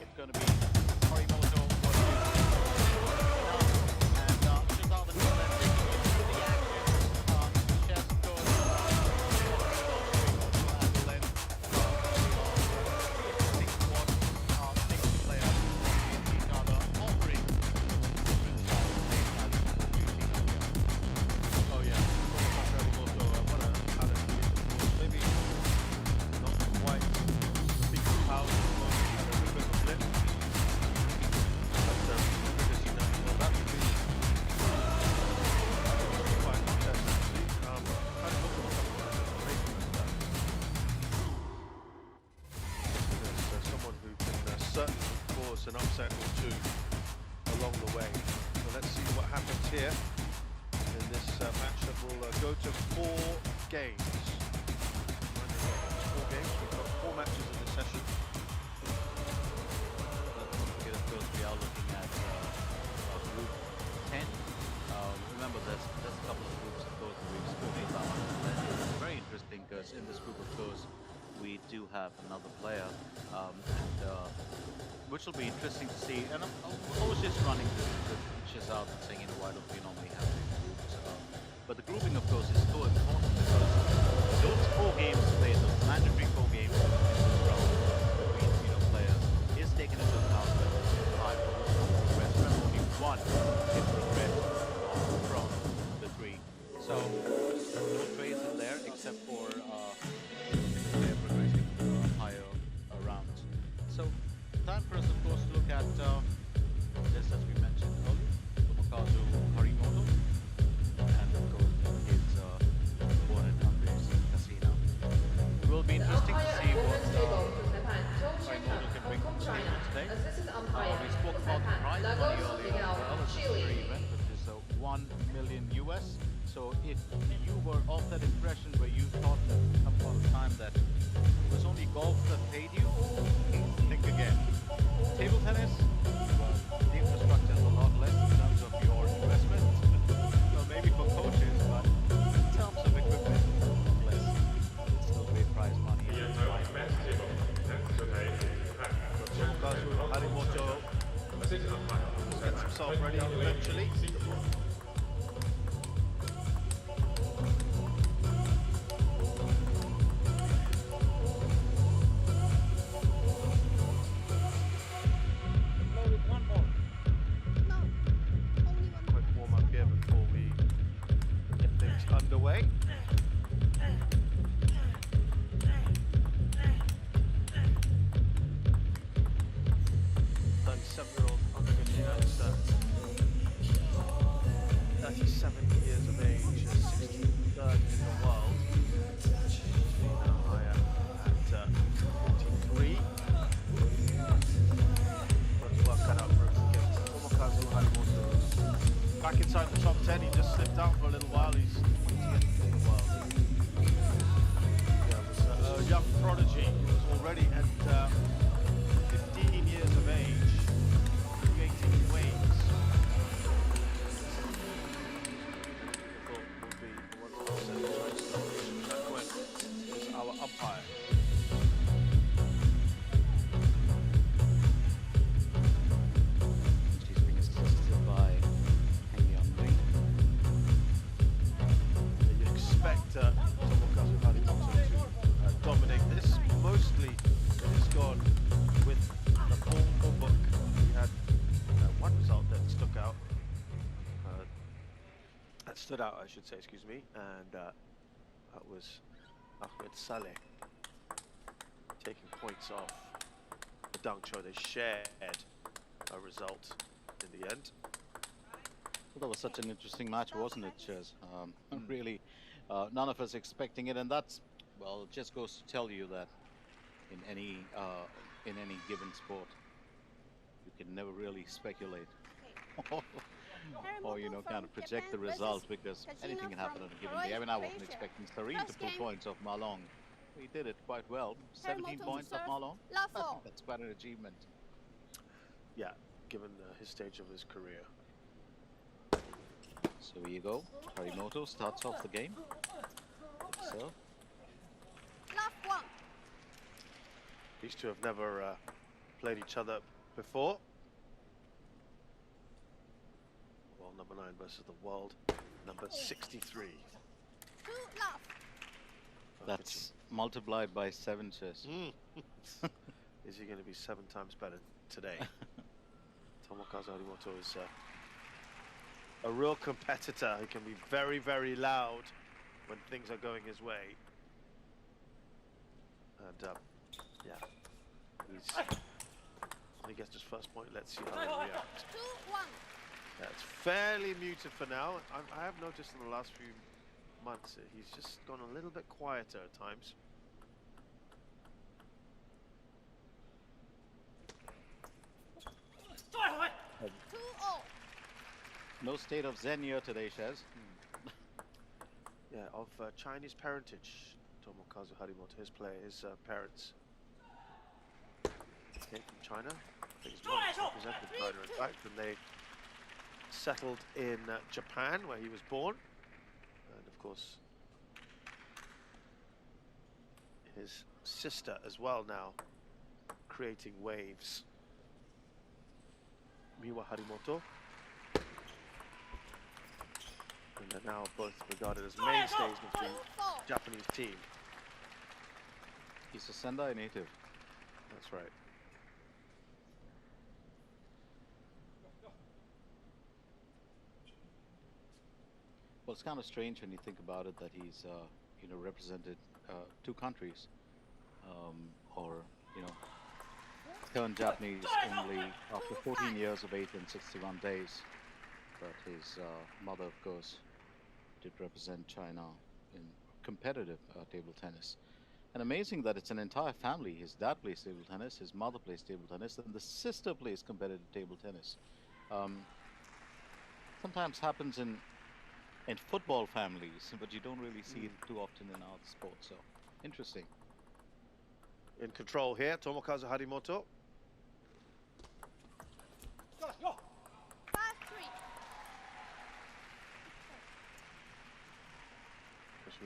Speaker 8: it's going to be Harimoto versus and Shizal the New taking into the action. Chess goes
Speaker 5: certainly cause an upset or two along the way. So let's see what happens here in this match that will go to 4 games. 4 games, we've got 4 matches in this session.
Speaker 8: Of course, we are looking at group 10. Remember, there's a couple of groups, of course, that we've spoken about. It's very interesting because in this group, of course, we do have another player, which will be interesting to see. And I was just running the Shizal and saying, you know, why don't we normally have these groups? But the grouping, of course, is so important because those 4 games played, those mandatory 4 games in this round between players, is taken into account when there's 5 progress, and only 1 is progressed from the 3. So no trades in there except for player progressing higher rounds. So time for us, of course, to look at this, as we mentioned earlier, Tomokazu Harimoto, and of course his opponent Andres Casino. It will be interesting to see what Harimoto can bring to the table today. We spoke about the prize money earlier as well as this very event, which is $1 million US. So if you were of that impression where you thought at some point of time that it was only golf that paid you, think again. Table tennis, well, the infrastructure is a lot less in terms of your investment. Well, maybe for coaches, but in terms of equipment, less. It's still great prize money.
Speaker 5: Tomokazu Harimoto gets himself ready eventually. Underway. Then 7-year-old Andrea, 37 years of age, 63rd in the world. Now higher at 43. Let's work that out for us against Tomokazu Harimoto. Back inside the top 10, he just slipped out for a little while. He's a young prodigy. He was already at 15 years of age, creating waves. Is our umpire.
Speaker 8: She's being assisted by
Speaker 5: You expect Tomokazu Harimoto to dominate this. Mostly it has gone stood out, I should say, excuse me, and that was Ahmed Saleh taking points off the dunk show. They shared a result in the end.
Speaker 8: Well, that was such an interesting match, wasn't it, Chaz? Really, none of us expecting it, and that's, well, it just goes to tell you that in any given sport, you can never really speculate. Or, you know, kind of project the result, because anything can happen on a given day. I mean, I wasn't expecting Sareen to pull points off Malong. He did it quite well. 17 points off Malong. I think that's quite an achievement.
Speaker 5: Yeah, given his stage of his career.
Speaker 8: So here you go. Harimoto starts off the game. So.
Speaker 5: These two have never played each other before. World number 9 versus the world number 63.
Speaker 8: That's multiplied by 7, Chess.
Speaker 5: Is he going to be 7 times better today? Tomokazu Harimoto is a real competitor. He can be very, very loud when things are going his way. And yeah, when he gets his first point, let's see how he reacts. Yeah, it's fairly muted for now. I have noticed in the last few months he's just gone a little bit quieter at times.
Speaker 8: No state of Zen here today, Shaz.
Speaker 5: Yeah, of Chinese parentage, Tomokazu Harimoto, his parents came from China. I think his mom represented China, in fact, and they settled in Japan, where he was born. And of course, his sister as well now, creating waves. Miwa Harimoto. And they're now both regarded as mainstays of the Japanese team.
Speaker 8: He's a Sendai native.
Speaker 5: That's right.
Speaker 8: Well, it's kind of strange when you think about it that he's, you know, represented 2 countries, or, you know, turned Japanese only after 14 years of age and 61 days. But his mother, of course, did represent China in competitive table tennis. And amazing that it's an entire family. His dad plays table tennis, his mother plays table tennis, and the sister plays competitive table tennis. Sometimes happens in football families, but you don't really see it too often in our sport. So interesting.
Speaker 5: In control here, Tomokazu Harimoto.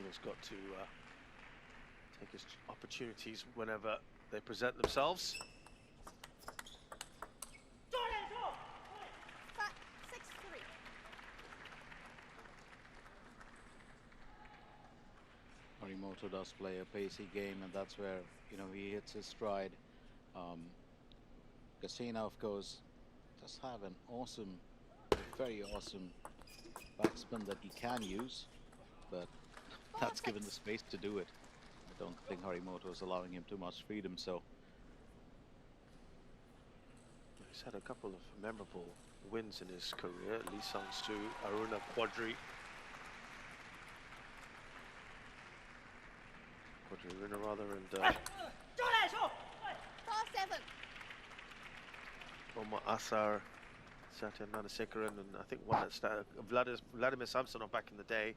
Speaker 5: He's got to take his opportunities whenever they present themselves.
Speaker 8: Harimoto does play a pacey game, and that's where, you know, he hits his stride. Casino, of course, does have an awesome, very awesome backspin that he can use, but that's given the space to do it. I don't think Harimoto is allowing him too much freedom, so.
Speaker 5: He's had a couple of memorable wins in his career. Lee Sang-soo, Aruna Quadri. Aruna rather, and Omar Asar, Satya Nanasekaran, and I think one that Vladimir Samsonov back in the day.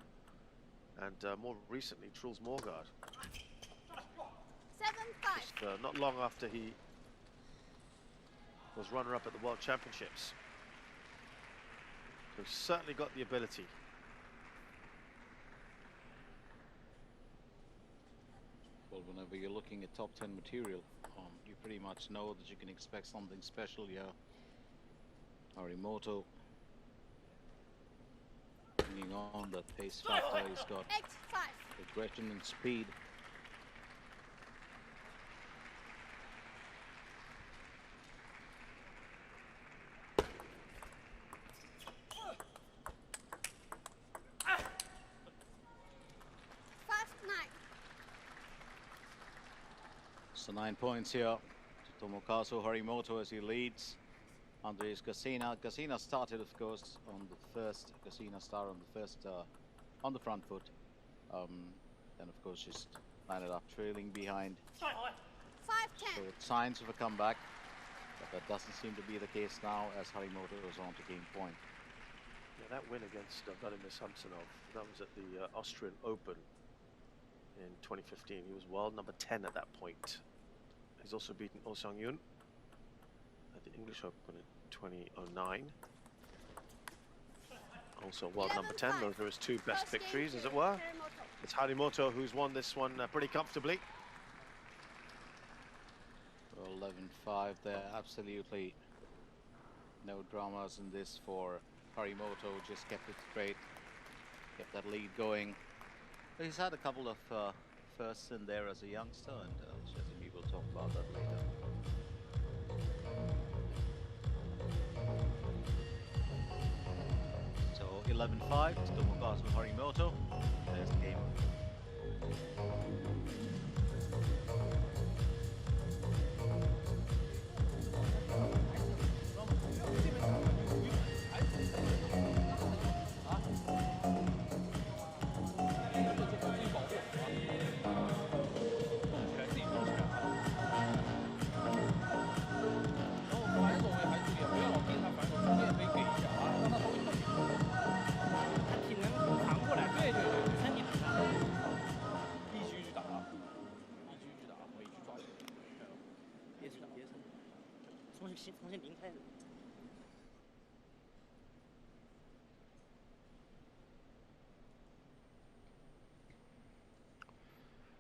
Speaker 5: And more recently, Truls Morgaard. Just, not long after he was runner-up at the World Championships. So he's certainly got the ability.
Speaker 8: Well, whenever you're looking at top 10 material, you pretty much know that you can expect something special here. Harimoto bringing on that pace factor. He's got aggression and speed. So 9 points here to Tomokazu Harimoto as he leads. Andres Gassina. Gassina started, of course, on the first. Gassina started on the first, on the front foot. And of course, just landed up trailing behind.
Speaker 13: 5-10.
Speaker 8: So signs of a comeback, but that doesn't seem to be the case now as Harimoto is on to gain point.
Speaker 5: Yeah, that win against Vladimir Samsonov, that was at the Austrian Open in 2015. He was world number 10 at that point. He's also beaten Oh Sang-yoon at the English Open in 2009. Also world number 10. Those are his two best victories, as it were. It's Harimoto who's won this one pretty comfortably.
Speaker 8: Well, 11-5 there, absolutely no dramas in this for Harimoto. Just kept it straight, kept that lead going. But he's had a couple of firsts in there as a youngster, and certainly we'll talk about that later. So 11-5 to Tomokazu Harimoto. There's the game.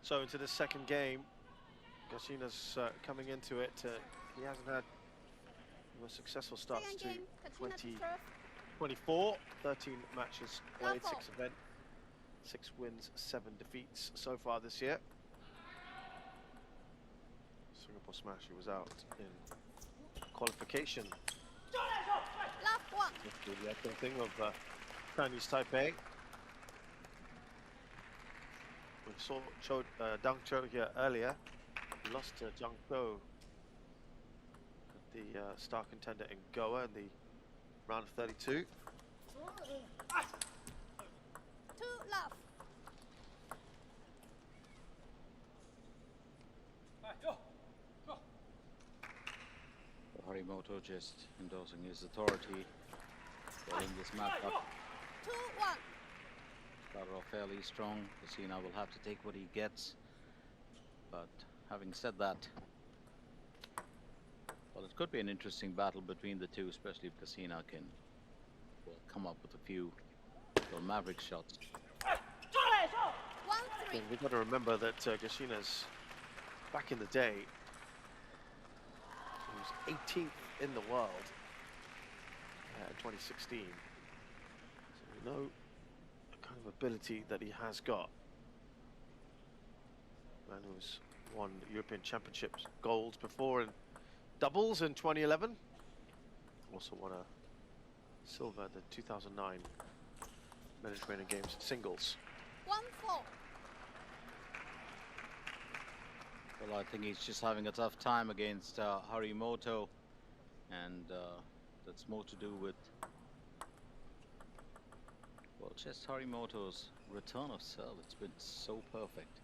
Speaker 5: So into the second game, Gassina's coming into it. He hasn't had successful starts to 2024. 13 matches played, 6 events, 6 wins, 7 defeats so far this year. Singapore Smash, he was out in qualification. The actual thing of Chinese Taipei. We saw Dang Cho here earlier. He lost to Zhang Zhou, the star contender in Goa in the round of 32.
Speaker 13: 2 love.
Speaker 8: Harimoto just endorsing his authority, getting this map up.
Speaker 13: 2-1.
Speaker 8: Started off fairly strong. Gassina will have to take what he gets. But having said that, well, it could be an interesting battle between the two, especially if Gassina can, well, come up with a few maverick shots.
Speaker 13: 1-3.
Speaker 5: And we've got to remember that Gassina's back in the day, he was 18th in the world in 2016. So we know the kind of ability that he has got. Man who's won European Championships golds before in doubles in 2011. Also won a silver in the 2009 Mediterranean Games singles.
Speaker 13: 1-4.
Speaker 8: Well, I think he's just having a tough time against Harimoto, and that's more to do with, well, just Harimoto's return of serve. It's been so perfect.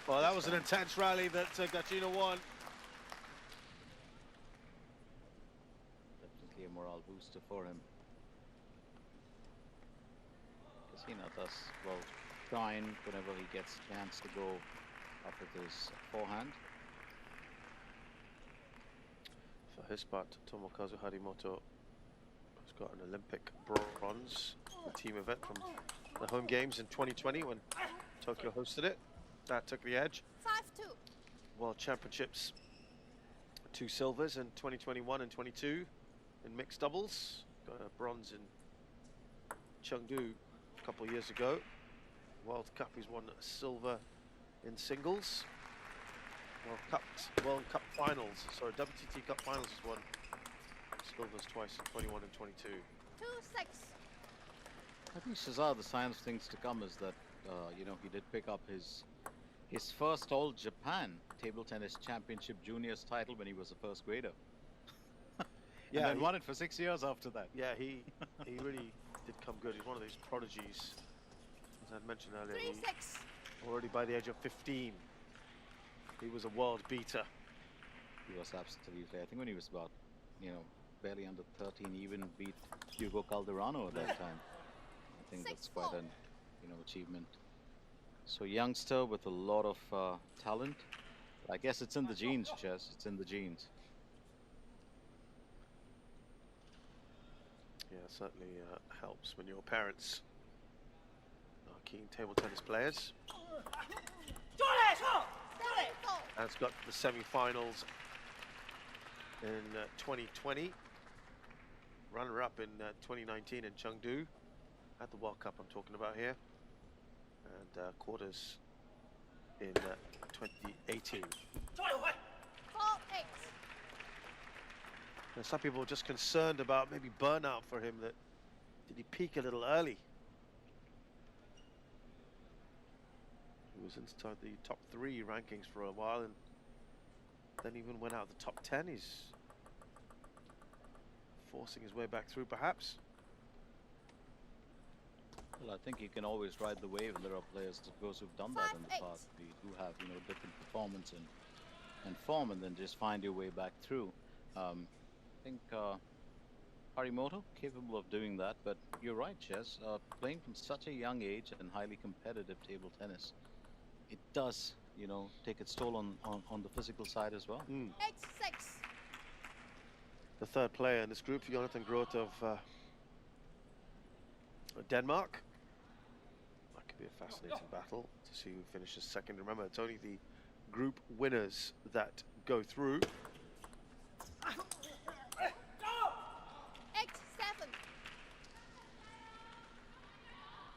Speaker 5: Well, that was an intense rally that Gassina won.
Speaker 8: Definitely a morale booster for him. Gassina does, well, shine whenever he gets a chance to go up with his forehand.
Speaker 5: For his part, Tomokazu Harimoto has got an Olympic bronze, the team event from the home games in 2020 when Tokyo hosted it. That took the edge.
Speaker 13: 5-2.
Speaker 5: World Championships, 2 silvers in 2021 and 22 in mixed doubles. Got a bronze in Chengdu a couple of years ago. World Cup, he's won a silver in singles. World Cup finals, sorry, WTT Cup finals, he's won silvers twice in 21 and 22.
Speaker 13: 2-6.
Speaker 8: I think Shazad, the sign of things to come is that, you know, he did pick up his first All Japan Table Tennis Championship Juniors title when he was a first grader.
Speaker 5: Yeah,
Speaker 8: and then won it for 6 years after that.
Speaker 5: Yeah, he really did come good. He's one of these prodigies, as I mentioned earlier. Already by the age of 15, he was a world beater.
Speaker 8: He was absolutely. I think when he was about, you know, barely under 13, he even beat Hugo Calderano at that time. I think that's quite an, you know, achievement. So youngster with a lot of talent. I guess it's in the genes, Chess. It's in the genes.
Speaker 5: Yeah, certainly helps when your parents are keen table tennis players. And it's got to the semi-finals in 2020. Runner-up in 2019 in Chengdu at the World Cup I'm talking about here. And quarters in 2018. And some people are just concerned about maybe burnout for him. That did he peak a little early? He was inside the top 3 rankings for a while, and then even went out of the top 10. He's forcing his way back through, perhaps.
Speaker 8: Well, I think you can always ride the wave. There are players, of course, who've done that in the past. Who have, you know, different performance and form, and then just find your way back through. I think Harimoto capable of doing that, but you're right, Chess. Playing from such a young age and highly competitive table tennis, it does, you know, take its toll on the physical side as well.
Speaker 13: 8-6.
Speaker 5: The third player in this group, Jonathan Groth of Denmark. That could be a fascinating battle to see who finishes second. Remember, it's only the group winners that go through.
Speaker 13: 8-7.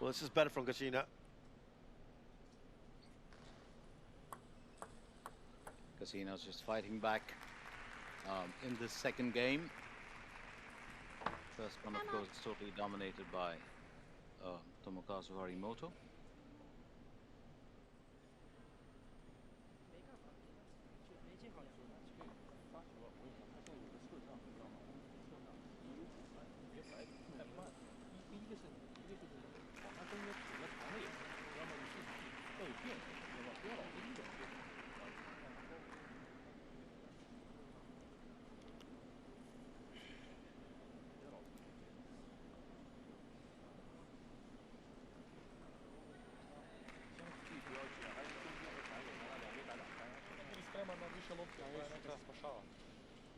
Speaker 5: Well, this is better from Gashina.
Speaker 8: Casino's just fighting back in this second game. First one, of course, totally dominated by Tomokazu Harimoto.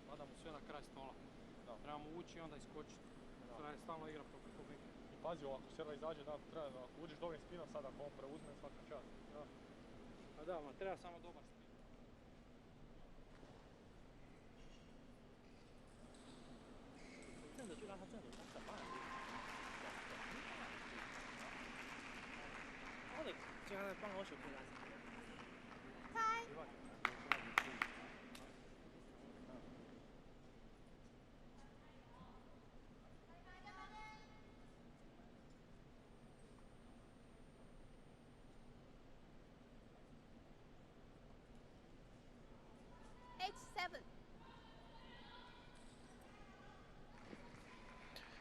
Speaker 12: Mada mu sve na kraj stola. Treba mu ući i onda iskočiti. Treba stalno igra po beka.
Speaker 14: I pazi, ako serva izađe, da, treba, ako uđeš dobrim spinom sada, ako on preuzme svaka čast. Da.
Speaker 12: A da, ma treba samo dobar spin.
Speaker 11: Alex，这样帮我手可以来。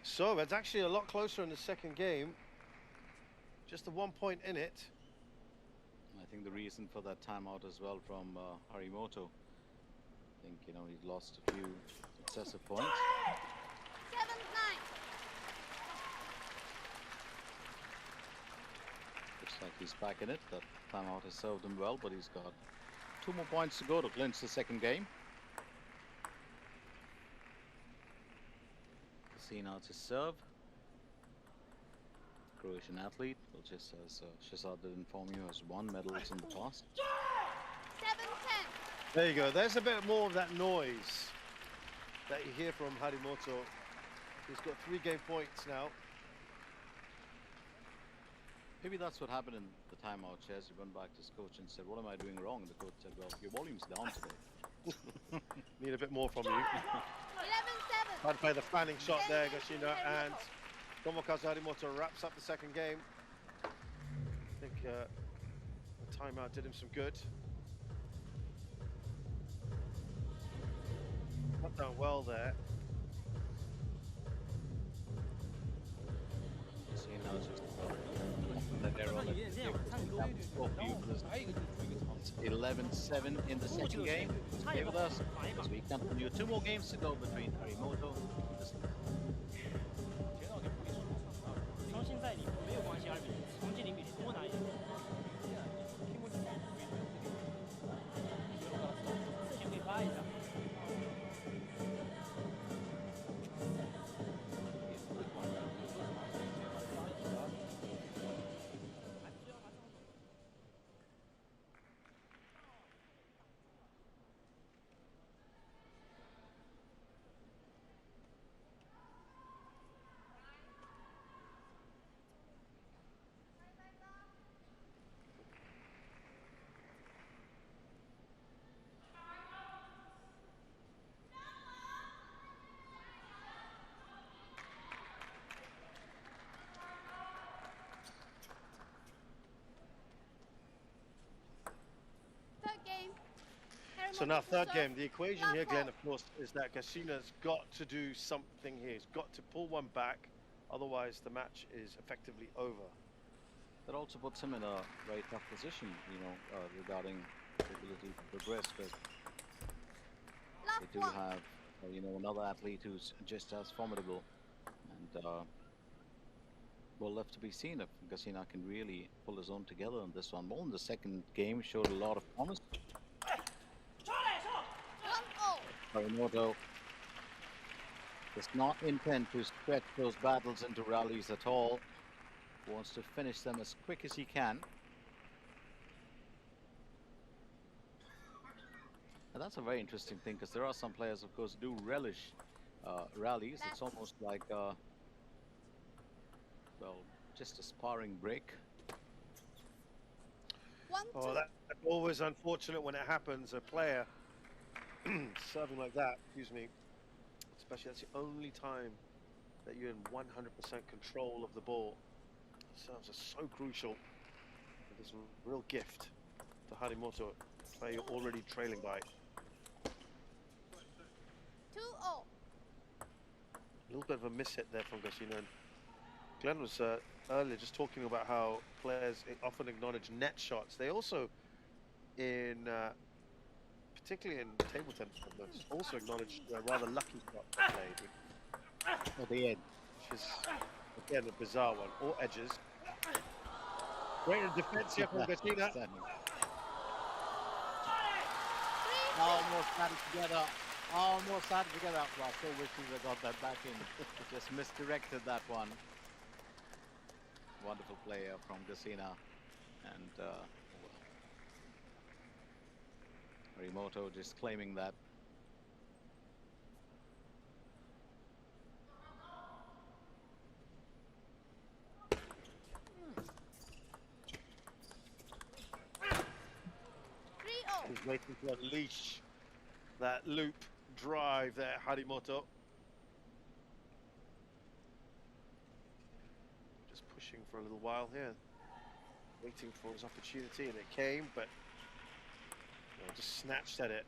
Speaker 5: So it's actually a lot closer in the second game. Just the 1 point in it.
Speaker 8: I think the reason for that timeout as well from Harimoto. I think, you know, he lost a few successive points.
Speaker 13: 7-9.
Speaker 8: Looks like he's back in it. That timeout has served him well, but he's got 2 more points to go to clinch the second game. Casino to serve. Croatian athlete, well, just as Shazad did inform you, has won medals in the past.
Speaker 13: 7-10.
Speaker 5: There you go. There's a bit more of that noise that you hear from Harimoto. He's got 3 game points now.
Speaker 8: Maybe that's what happened in the timeout, Chaz. He went back to his coach and said, "What am I doing wrong?" And the coach said, "Well, your volume's down today."
Speaker 5: Need a bit more from you.
Speaker 13: 11-7.
Speaker 5: Tried to play the fanning shot there, Gashina, and Tomokazu Harimoto wraps up the second game. I think the timeout did him some good. Not done well there.
Speaker 8: It's 11-7 in the second game. Stay with us as we continue. 2 more games to go between Harimoto and
Speaker 11: 双星在里没有关系，2比0，重进0比0多拿一点。自己可以发一下。
Speaker 5: So now third game, the equation here, Glenn, of course, is that Gasina's got to do something here. He's got to pull one back, otherwise the match is effectively over.
Speaker 8: That also puts him in a very tough position, you know, regarding the ability to progress. But they do have, you know, another athlete who's just as formidable, and well, left to be seen if Gasina can really pull his own together in this one. Well, in the second game showed a lot of promise. Harimoto does not intend to stretch those battles into rallies at all. Wants to finish them as quick as he can. And that's a very interesting thing, because there are some players, of course, do relish rallies. It's almost like, well, just a sparring break.
Speaker 5: Oh, that's always unfortunate when it happens. A player serving like that, excuse me, especially that's the only time that you're in 100% control of the ball. Serves are so crucial. It's a real gift to Harimoto, a player you're already trailing by.
Speaker 13: 2-0.
Speaker 5: A little bit of a miss-hit there from Gasina. And Glenn was earlier just talking about how players often acknowledge net shots. They also, particularly in table tennis, also acknowledge rather lucky shots played.
Speaker 8: At the edge.
Speaker 5: Which is, again, a bizarre one. Or edges. Great in defense here from Gasina.
Speaker 8: Almost had it together. Almost had it together. Well, so wishing they got that back in. Just misdirected that one. Wonderful player from Gasina. And Harimoto just claiming that.
Speaker 5: He's waiting to unleash that loop drive there, Harimoto. Just pushing for a little while here, waiting for his opportunity, and it came, but just snatched at it.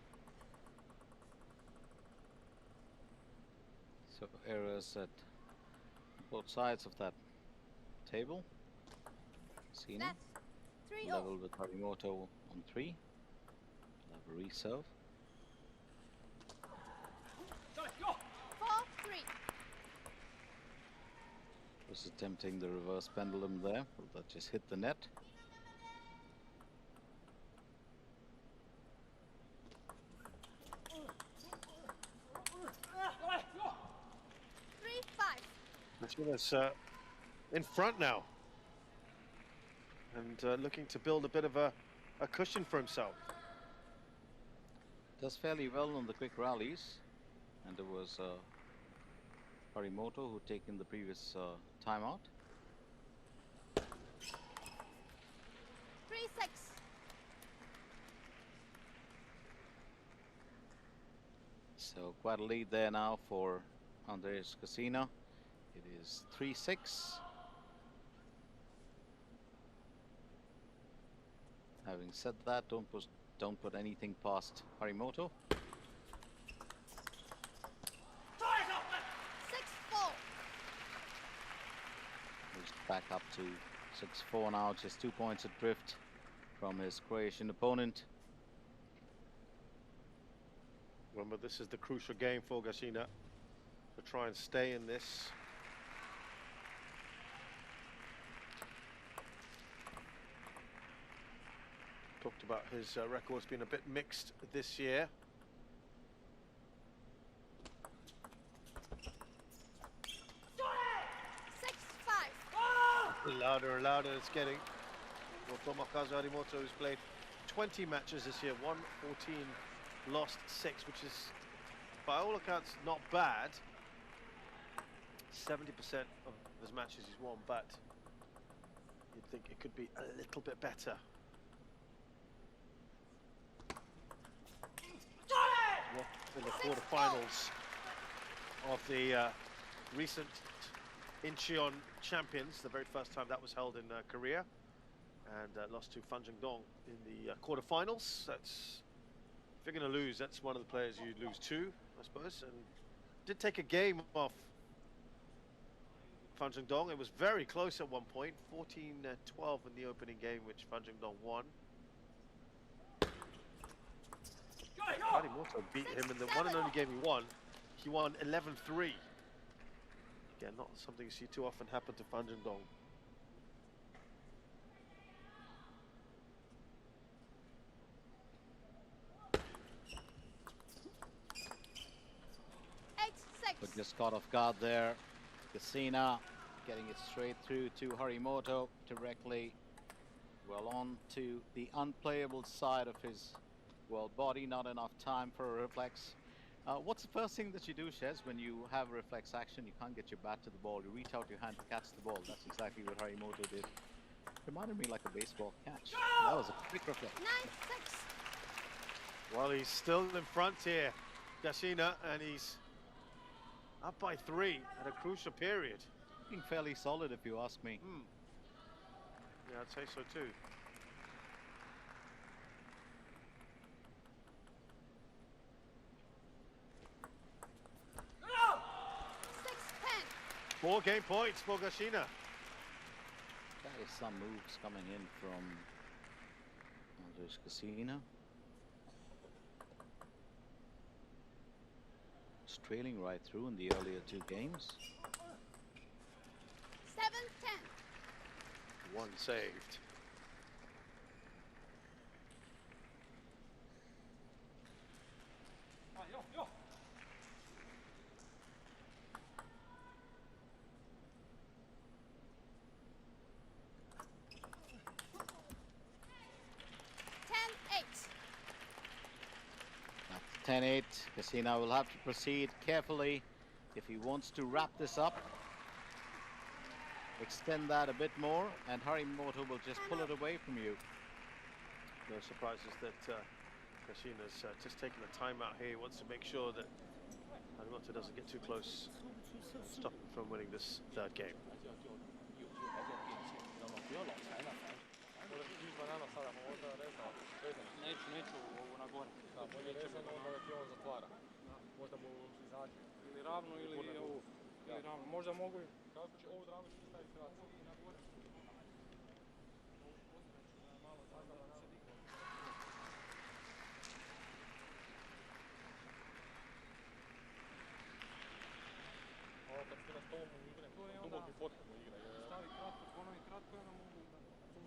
Speaker 8: So errors at both sides of that table. Sina level with Harimoto on 3. Have a reserve.
Speaker 13: 4-3.
Speaker 8: Was attempting the reverse pendulum there, but that just hit the net.
Speaker 5: Gasina's in front now, and looking to build a bit of a cushion for himself.
Speaker 8: Does fairly well on the quick rallies, and there was Harimoto who taken the previous timeout.
Speaker 13: 3-6.
Speaker 8: So quite a lead there now for Andres Gasina. It is 3-6. Having said that, don't put anything past Harimoto.
Speaker 13: 6-4.
Speaker 8: He's back up to 6-4 now, just 2 points adrift from his Croatian opponent.
Speaker 5: Remember, this is the crucial game for Gashina to try and stay in this. Talked about his records being a bit mixed this year. Louder and louder it's getting. For Tomokazu Harimoto, who's played 20 matches this year, won 14, lost 6, which is, by all accounts, not bad. 70% of his matches he's won, but you'd think it could be a little bit better. In the quarterfinals of the recent Incheon Champions, the very first time that was held in Korea, and lost to Fanjingdong in the quarterfinals. That's, if you're going to lose, that's one of the players you lose to, I suppose. And did take a game off Fanjingdong. It was very close at one point, 14-12 in the opening game, which Fanjingdong won. Harimoto beat him in the one and only game he won. He won 11-3. Again, not something you see too often happen to Fanjingdong.
Speaker 8: But just caught off guard there. Gashina getting it straight through to Harimoto directly. Well on to the unplayable side of his body, not enough time for a reflex. What's the first thing that you do, Shez, when you have a reflex action? You can't get your bat to the ball. You reach out your hand to catch the ball. That's exactly what Harimoto did. Reminded me like a baseball catch. That was a quick reflex.
Speaker 13: 9-6.
Speaker 5: Well, he's still in front here, Gashina, and he's up by 3 at a crucial period.
Speaker 8: Looking fairly solid, if you ask me.
Speaker 5: Yeah, I'd say so too. Four game points for Gashina.
Speaker 8: That is some moves coming in from Andres Gashina. He's trailing right through in the earlier 2 games.
Speaker 13: 7-10.
Speaker 5: One saved.
Speaker 8: That's 10-8. Gashina will have to proceed carefully if he wants to wrap this up. Extend that a bit more, and Harimoto will just pull it away from you.
Speaker 5: No surprises that Gashina's just taking a timeout here. He wants to make sure that Harimoto doesn't get too close and stop him from winning this 3rd game.
Speaker 12: Neću ovo na gore. Ili ravno ili ovu. Ili ravno. Možda mogu kako će ovu ravno ću staviti na gore.
Speaker 14: Ovo kad ste na stolu mu igrem, duboki fotka mu igra.
Speaker 12: Stavi kratko, ponovi kratko i onda mogu da absolutno.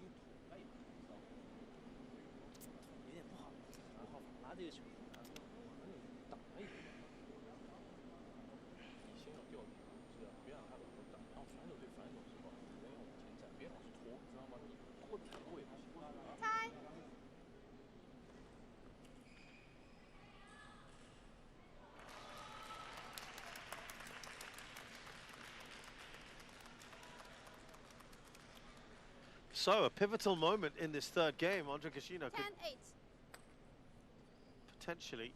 Speaker 5: So, a pivotal moment in this 3rd game. Andre Gashina could
Speaker 13: 10-8.
Speaker 5: potentially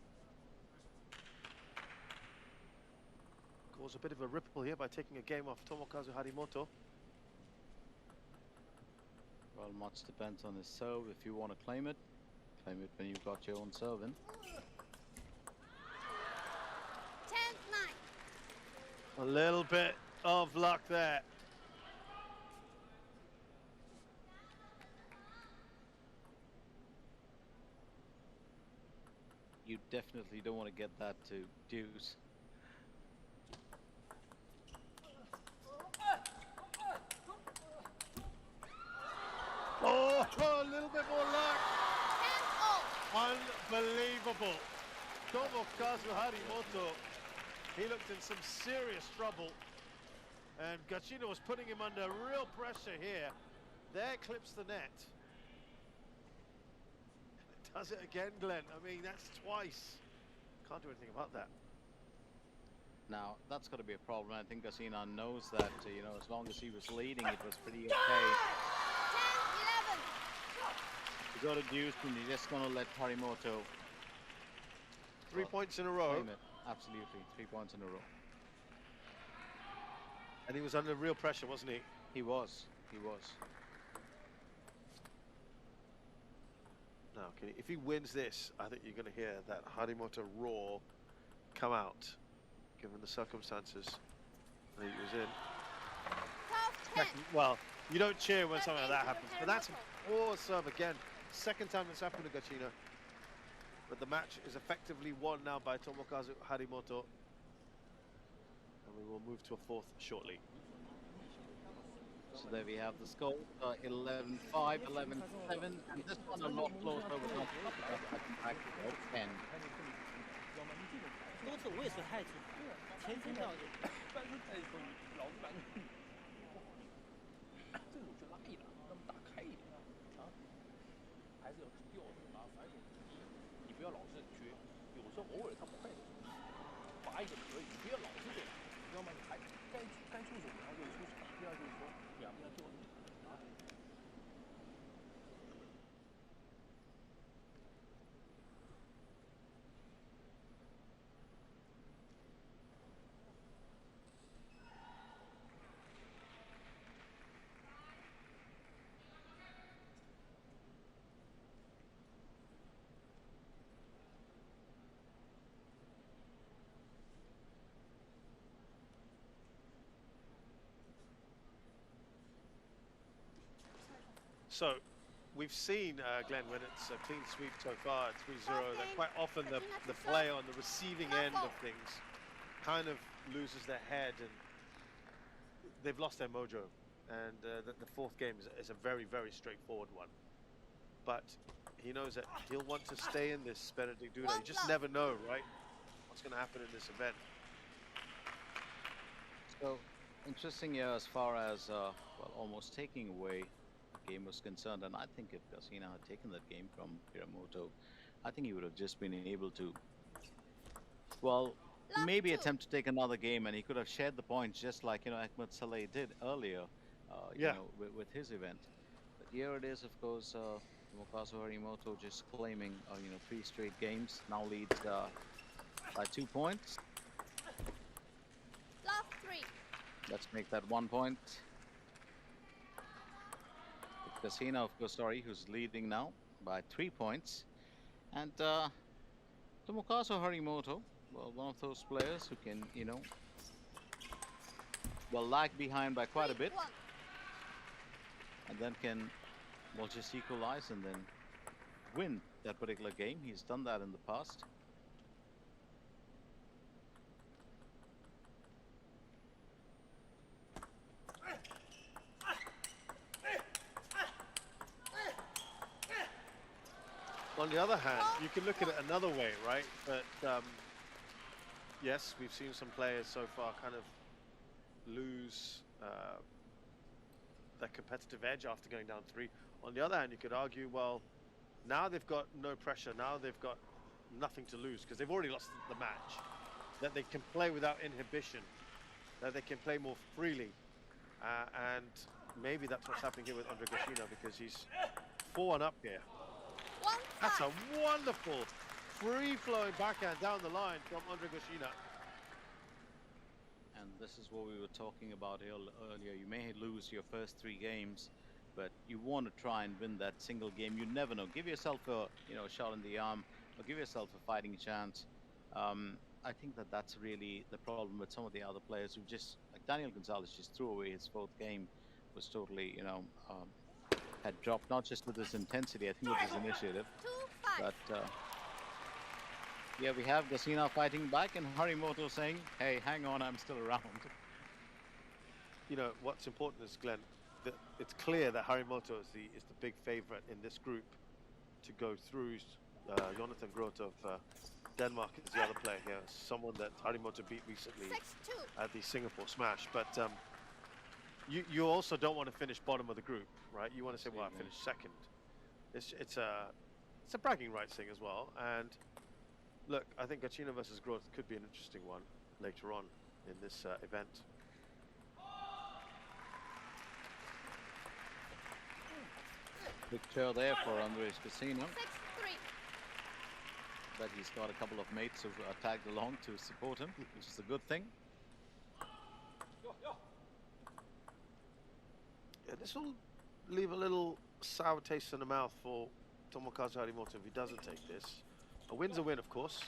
Speaker 5: go cause a bit of a ripple here by taking a game off Tomokazu Harimoto.
Speaker 8: Well, much depends on his serve. If you want to claim it when you've got your own serve in.
Speaker 13: 10-9.
Speaker 5: A little bit of luck there.
Speaker 8: You definitely don't want to get that to deuce.
Speaker 5: Oh, a little bit more luck. Unbelievable. Tomokazu Harimoto, he looked in some serious trouble. And Gachino was putting him under real pressure here. There clips the net. Does it again, Glenn. I mean, that's twice. Can't do anything about that.
Speaker 8: Now, that's got to be a problem. I think Gachino knows that, you know, as long as he was leading, it was pretty okay.
Speaker 13: 10-11.
Speaker 8: You got a deuce, and you're just going to let Harimoto
Speaker 5: 3 points in a row.
Speaker 8: claim it. Absolutely, 3 points in a row.
Speaker 5: And he was under real pressure, wasn't he?
Speaker 8: He was. He was.
Speaker 5: Now, if he wins this, I think you're going to hear that Harimoto roar come out, given the circumstances that he was in. Well, you don't cheer when something like that happens, but that's a poor serve again. Second time it's happened to Gachino. But the match is effectively won now by Tomokazu Harimoto. And we will move to a fourth shortly.
Speaker 8: So there we have the score, 11-5, 11-7, and this one a lot closer with not back to 10.
Speaker 11: 多次我也是害处，前天到搬出太空，老子搬出去。这个我觉得拉一拉，让他们打开一点啊，还是要调整啊，反正你不要老是绝，有时候偶尔他不快的时候，拔一个可以，你不要老是这样，要么你还该出手然后就出手，第二就是说两边调整啊。
Speaker 5: So, we've seen, Glenn, when it's a clean sweep so far at 3-0, that quite often the player on the receiving end of things kind of loses their head and they've lost their mojo. And the fourth game is a very, very straightforward one. But he knows that he'll want to stay in this Benedict Duda. You just never know, right? What's going to happen in this event.
Speaker 8: So, interesting here as far as, well, almost taking away game was concerned, and I think if Gachino had taken that game from Harimoto, I think he would have just been able to, well, maybe attempt to take another game, and he could have shared the points just like, you know, Ahmed Saleh did earlier, you know, with his event. But here it is, of course, Tomokazu Harimoto just claiming, you know, 3 straight games, now leads by 2 points.
Speaker 13: Last 3.
Speaker 8: Let's make that 1 point. Gachino, of course, sorry, who's leading now by 3 points. And Tomokazu Harimoto, well, one of those players who can, you know, well, lag behind by quite a bit. And then can, well, just equalize and then win that particular game. He's done that in the past.
Speaker 5: On the other hand, you can look at it another way, right? But yes, we've seen some players so far kind of lose their competitive edge after going down 3. On the other hand, you could argue, well, now they've got no pressure. Now they've got nothing to lose because they've already lost the match. That they can play without inhibition. That they can play more freely. And maybe that's what's happening here with Andre Gachino because he's 4-1 up here. That's a wonderful free-flowing backhand down the line from Andre Gachino.
Speaker 8: This is what we were talking about earlier. You may lose your first 3 games, but you want to try and win that single game. You never know. Give yourself a shot in the arm, or give yourself a fighting chance. I think that's really the problem with some of the other players who just, like Daniel Gonzalez, just threw away his 4th game. Was totally, had dropped, not just with his intensity, I think with his initiative. But yeah, we have Gasina fighting back, and Harimoto saying, hey, hang on, I'm still around.
Speaker 5: You know, what's important is, Glenn, that it's clear that Harimoto is the big favorite in this group to go through. Jonathan Groth of Denmark is the other player here, someone that Harimoto beat recently at the Singapore Smash. But you also don't want to finish bottom of the group, right? You want to say, well, I finished 2nd. It's a bragging rights thing as well. And look, I think Gachina versus Groth could be an interesting one later on in this event.
Speaker 8: Picture there for Andres Gachina. But he's got a couple of mates who've tagged along to support him, which is a good thing.
Speaker 5: Yeah, this will leave a little sour taste in the mouth for Tomokazu Harimoto if he doesn't take this. A win's a win, of course,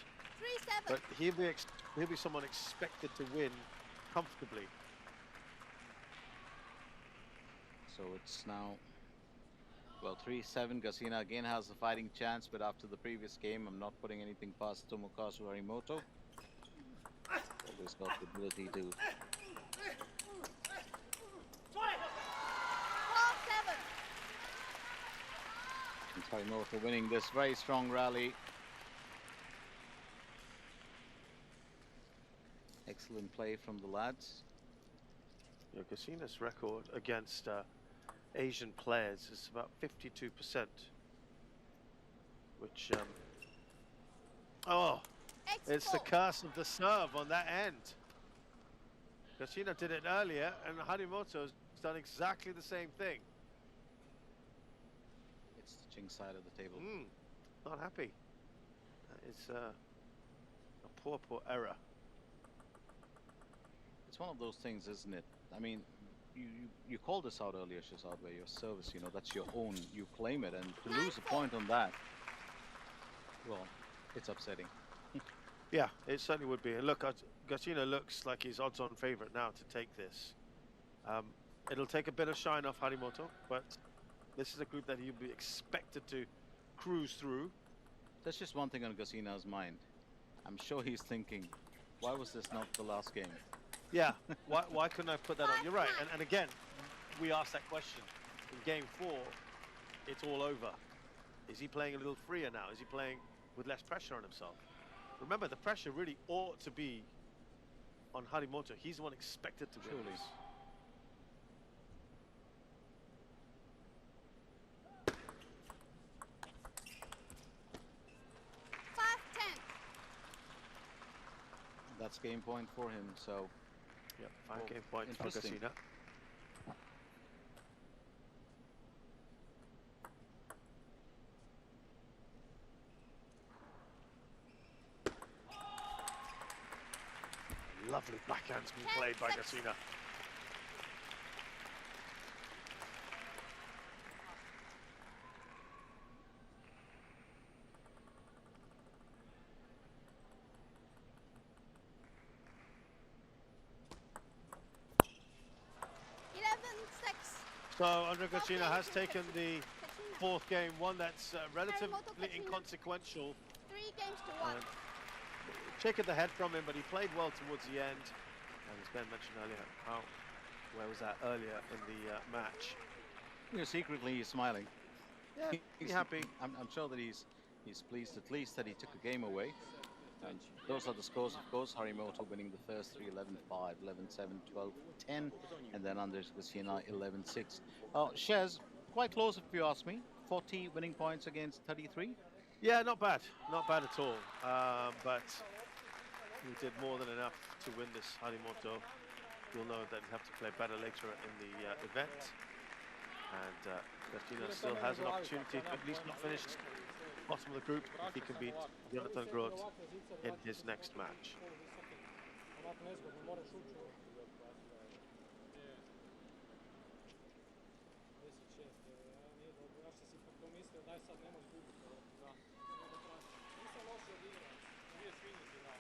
Speaker 5: but he'll be someone expected to win comfortably.
Speaker 8: So it's now, well, 3-7. Gachina again has the fighting chance, but after the previous game, I'm not putting anything past Tomokazu Harimoto. Always got the ability to. And Harimoto winning this very strong rally. Excellent play from the lads.
Speaker 5: Yeah, Gachina's record against Asian players is about 52%, which it's the curse of the serve on that end. Gachina did it earlier, and Harimoto's done exactly the same thing.
Speaker 8: It's the Ching side of the table.
Speaker 5: Not happy. It's a poor error.
Speaker 8: It's one of those things, isn't it? I mean, you called this out earlier, Shazad, where your service, that's your own, you claim it, and to lose a point on that, well, it's upsetting.
Speaker 5: Yeah, it certainly would be. And look, Gachina looks like he's odds-on favorite now to take this. It'll take a bit of shine off Harimoto, but this is a group that he'll be expected to cruise through.
Speaker 8: There's just one thing on Gachina's mind. I'm sure he's thinking, why was this not the last game?
Speaker 5: Yeah, why couldn't I put that on? You're right, and again, we asked that question. In game 4, it's all over. Is he playing a little freer now? Is he playing with less pressure on himself? Remember, the pressure really ought to be on Harimoto. He's the one expected to win this.
Speaker 8: That's game point for him, so.
Speaker 5: Yep, 5 game point for Gachina. Lovely backhands being played by Gachina. So Andre Gachina has taken the 4th game, one that's relatively inconsequential.
Speaker 13: 3 games to 1.
Speaker 5: Shake of the head from him, but he played well towards the end. And as Ben mentioned earlier, where was that earlier in the match?
Speaker 8: Secretly he's smiling.
Speaker 5: Yeah, he's happy.
Speaker 8: I'm sure that he's pleased at least that he took a game away. And those are the scores, of course. Harimoto winning the first 3, 11-5, 11-7, 12-10, and then Andres Gachina 11-6. Shez, quite close if you ask me. 40 winning points against 33.
Speaker 5: Yeah, not bad at all. But he did more than enough to win this. Harimoto, you'll know that he'll have to play better later in the event. And Gachina still has an opportunity to at least not finish bottom of the group if he can beat Jonathan Groth in his next match.
Speaker 12: pomislio daj sad ne može gubiti. Da. Nisam loše odigrao. Nije finiti, da.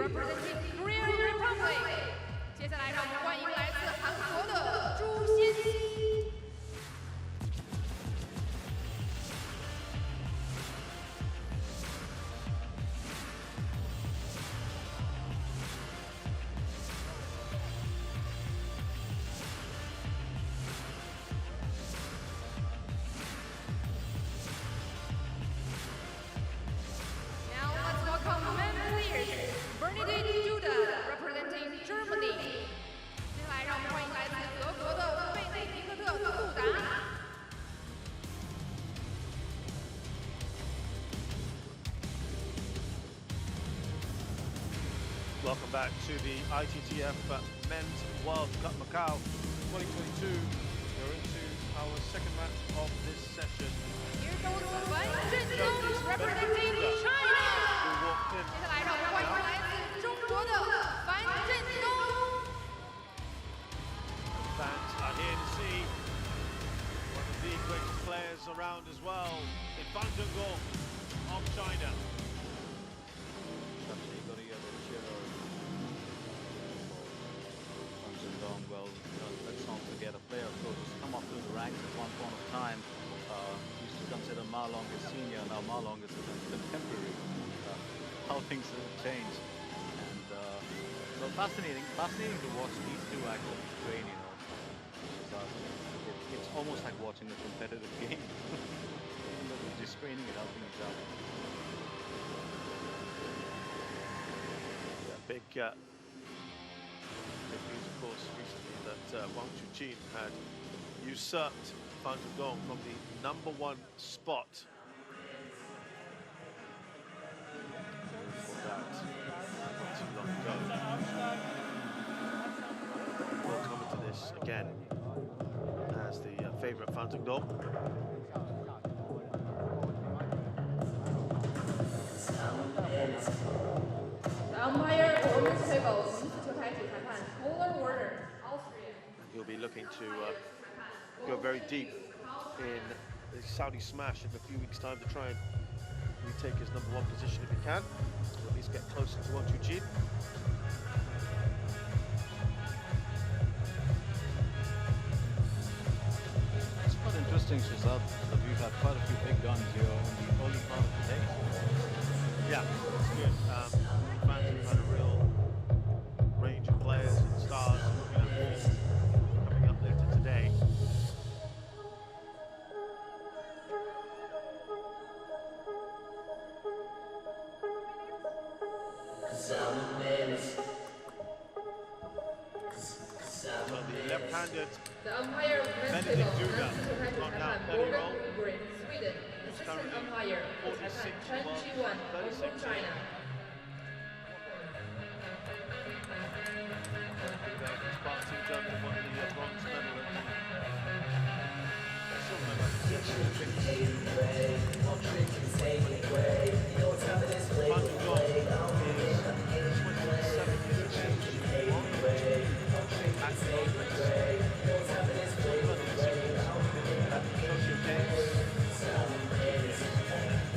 Speaker 10: representing Korean Republic。接下来让我们欢迎来自韩国的朱仙熙。
Speaker 5: Welcome back to the ITTF Men's World Cup Macau 2022. We're into our second match of this session.
Speaker 10: Here goes Fan Zhendong representing China. 接下来让我们欢迎来自中国的樊振东。
Speaker 5: Fans are here to see one of the greatest players around as well, in Fan Zhendong of China.
Speaker 8: Well, let's not forget a player who has come up through the ranks at one point of time. Used to consider Ma Long as senior, now Ma Long is a contemporary. How things have changed. And so fascinating to watch these two actually train, you know. It's almost like watching a competitive game. Just training and helping each other.
Speaker 5: Yeah, big news, of course, recently that Wang Chuqin had usurped Fan Zhendong from the #1 spot. For that, not too long ago. We'll come into this again as the favourite Fan Zhendong.
Speaker 10: The umpire for women's table, 球台主裁判 Polar Warner, Austria.
Speaker 5: He'll be looking to go very deep in the Saudi smash in a few weeks' time to try and retake his #1 position if he can, or at least get closer to Wang Chuqin.
Speaker 8: It's quite interesting, Shazad, that we've had quite a few big guns here in the early part of the day.
Speaker 5: Yeah, it's good. Fans have had a real range of players and stars coming up later today. So the left-handed
Speaker 10: The umpire of men's table, men's 球台主裁判 Morgan Green, Sweden. Assistant umpire 主裁判 Chen Ji-wan, Hong Kong, China.
Speaker 5: Spartan in terms of what the bronze medal and silver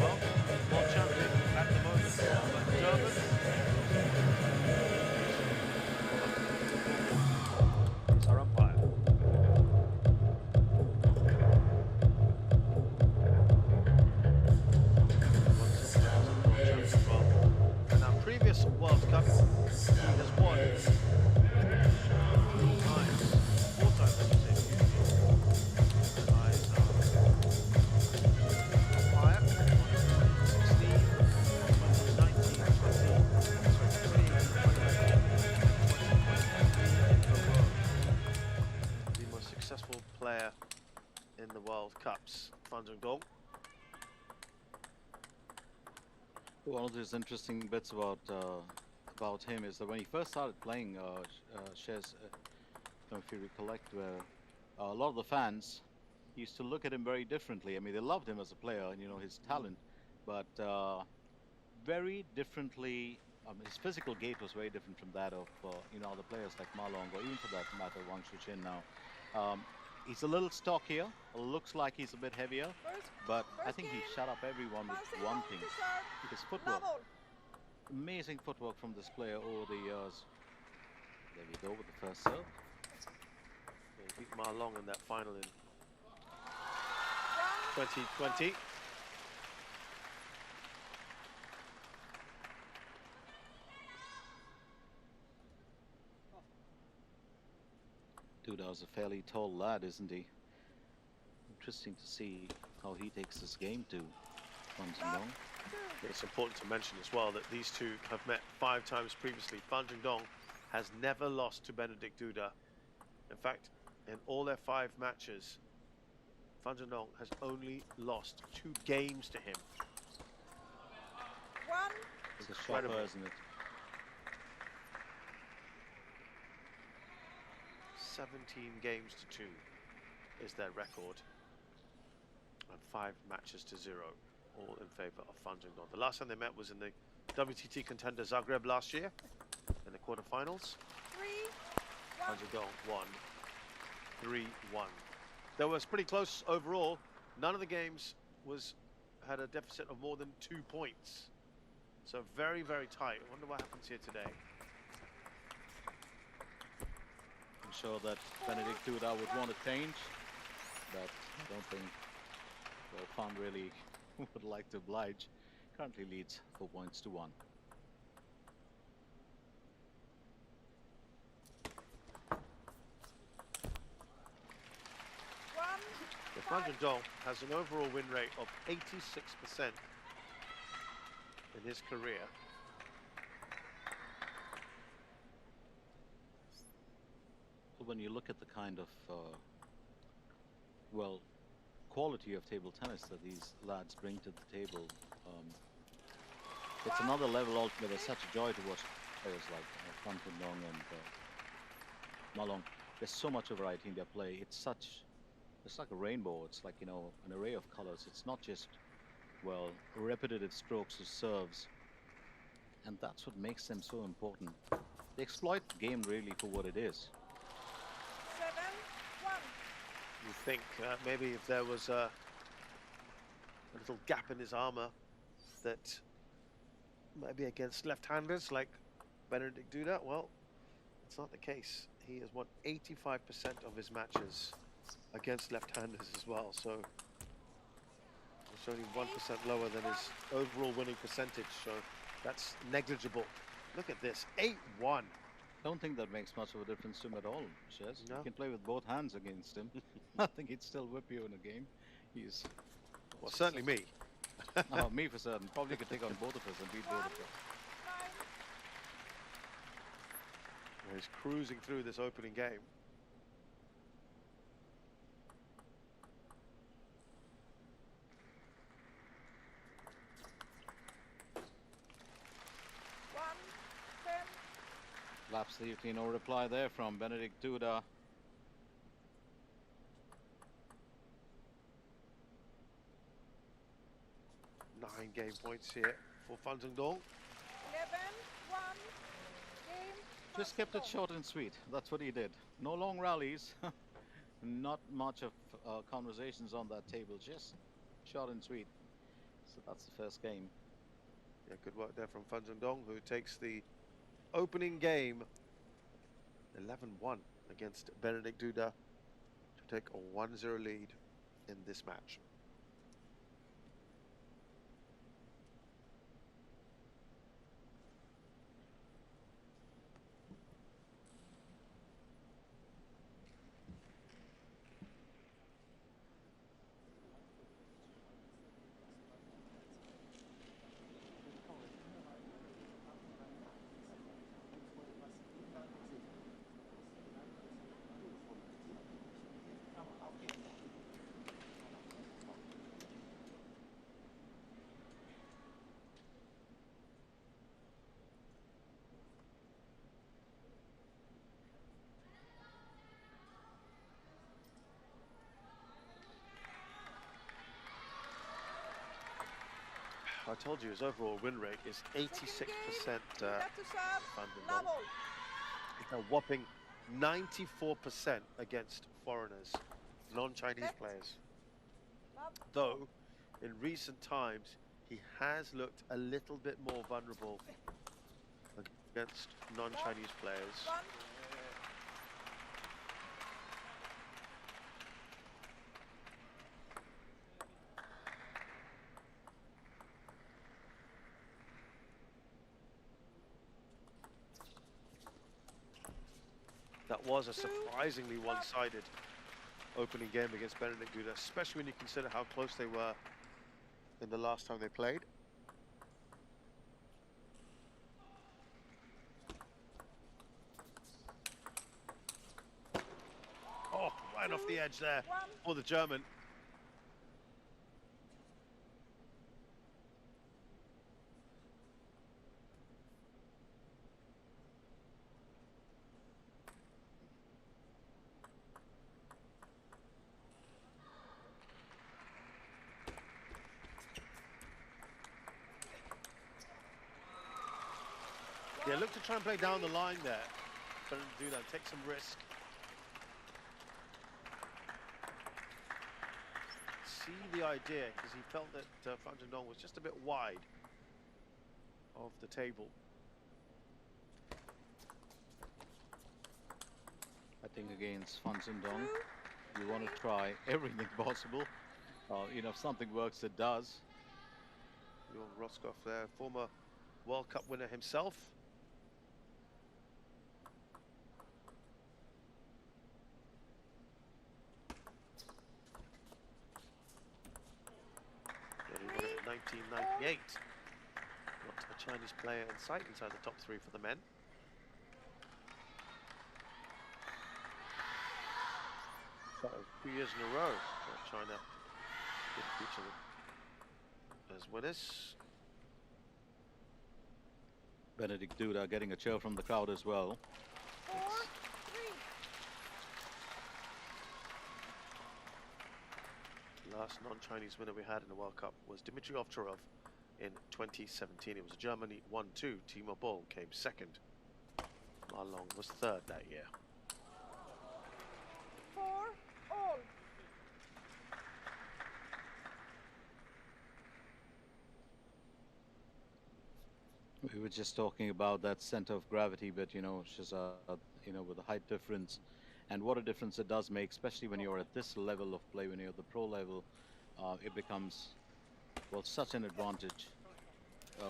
Speaker 5: Well, world champion at the moment, German. It's our umpire. In our previous World Cup, he has won 3 times, 4 times, I should say. Umpire, 16, 19, 20, 20, the most successful player in the World Cups, Fan Zhendong.
Speaker 8: One of those interesting bits about him is that when he first started playing shares, if you recollect, where a lot of the fans used to look at him very differently. I mean, they loved him as a player and, you know, his talent, but very differently. His physical gait was very different from that of you know, other players like Ma Long, or even for that matter Wang Chuqin now. He's a little stockier, looks like he's a bit heavier, but I think he shut up everyone with one thing, his footwork. amazing footwork from this player over the years. There we go with the first serve.
Speaker 5: Yeah, he beat Ma Long in that final in 2020.
Speaker 8: Duda's a fairly tall lad, isn't he? Interesting to see how he takes this game to Fan Zhendong.
Speaker 5: It's important to mention as well that these two have met 5 times previously. Fan Zhendong has never lost to Benedict Duda. In fact, in all their 5 matches, Fan Zhendong has only lost 2 games to him.
Speaker 8: It's a shocker, isn't it?
Speaker 5: 17 games to 2 is their record, and 5 matches to 0, all in favour of Fan Zhendong. The last time they met was in the WTT contender Zagreb last year in the quarterfinals. Fan Zhendong won 3-1. That was pretty close overall. None of the games had a deficit of more than 2 points, so very, very tight. I wonder what happens here today.
Speaker 8: I'm sure that Benedict Duda would want to change, but I don't think Fan really would like to oblige. Currently leads 4 points to 1.
Speaker 5: The Fan Zhendong has an overall win rate of 86% in his career.
Speaker 8: When you look at the kind of well, quality of table tennis that these lads bring to the table, it's another level altogether. Such a joy to watch players like Fan Zhendong and Ma Long. There's so much variety in their play. It's like a rainbow. It's like, you know, an array of colors. It's not just, well, repetitive strokes or serves, and that's what makes them so important. They exploit the game really for what it is.
Speaker 5: You think maybe if there was a little gap in his armor that maybe against left-handers like Benedict Duda, well, it's not the case. He has won 85% of his matches against left-handers as well, so it's only 1% lower than his overall winning percentage, so that's negligible. Look at this, 8-1.
Speaker 8: Don't think that makes much of a difference to him at all, Shez.
Speaker 5: No.
Speaker 8: You can play with both hands against him. I think he'd still whip you in a game. He's...
Speaker 5: Well, certainly me.
Speaker 8: Oh, me for certain. Probably could take on both of us and beat both of us.
Speaker 5: He's cruising through this opening game.
Speaker 8: Absolutely no reply there from Benedict Duda.
Speaker 5: Nine game points here for Fan Zhendong.
Speaker 13: 11-1 game.
Speaker 8: Just kept it short and sweet. That's what he did. No long rallies. Not much of conversations on that table. Just short and sweet. So that's the first game.
Speaker 5: Yeah, good work there from Fan Zhendong, who takes the opening game 11-1 against Benedict Duda to take a 1-0 lead in this match. I told you his overall win rate is 86%. Fan Zhendong. It's a whopping 94% against foreigners, non-Chinese players. Though, in recent times, he he has looked a little bit more vulnerable against non-Chinese players. That was a surprisingly one-sided opening game against Benedict Duda, especially when you consider how close they were in the last time they played. Oh, right off the edge there for the German. Yeah, look to try and play down the line there. But do that, take some risk. See the idea, because he felt that Fan Zhendong was just a bit wide of the table.
Speaker 8: I think against Fan Zhendong, you want to try everything possible. You know, if something works, it does.
Speaker 5: Your Roscoff there, former World Cup winner himself. Yeah, he won it in 1998. Not a Chinese player in sight inside the top 3 for the men. So 2 years in a row that China did feature them as winners.
Speaker 8: Benedict Duda getting a cheer from the crowd as well.
Speaker 10: 4-3.
Speaker 5: Last non-Chinese winner we had in the World Cup was Dmitry Ovcharov in 2017. It was Germany 1-2. Timo Boll came second. Ma Long was third that year.
Speaker 13: 4-all.
Speaker 8: We were just talking about that center of gravity, but you know, Shahzad, you know, with the height difference, and what a difference it does make, especially when you're at this level of play, when you're at the pro level, it becomes, well, such an advantage.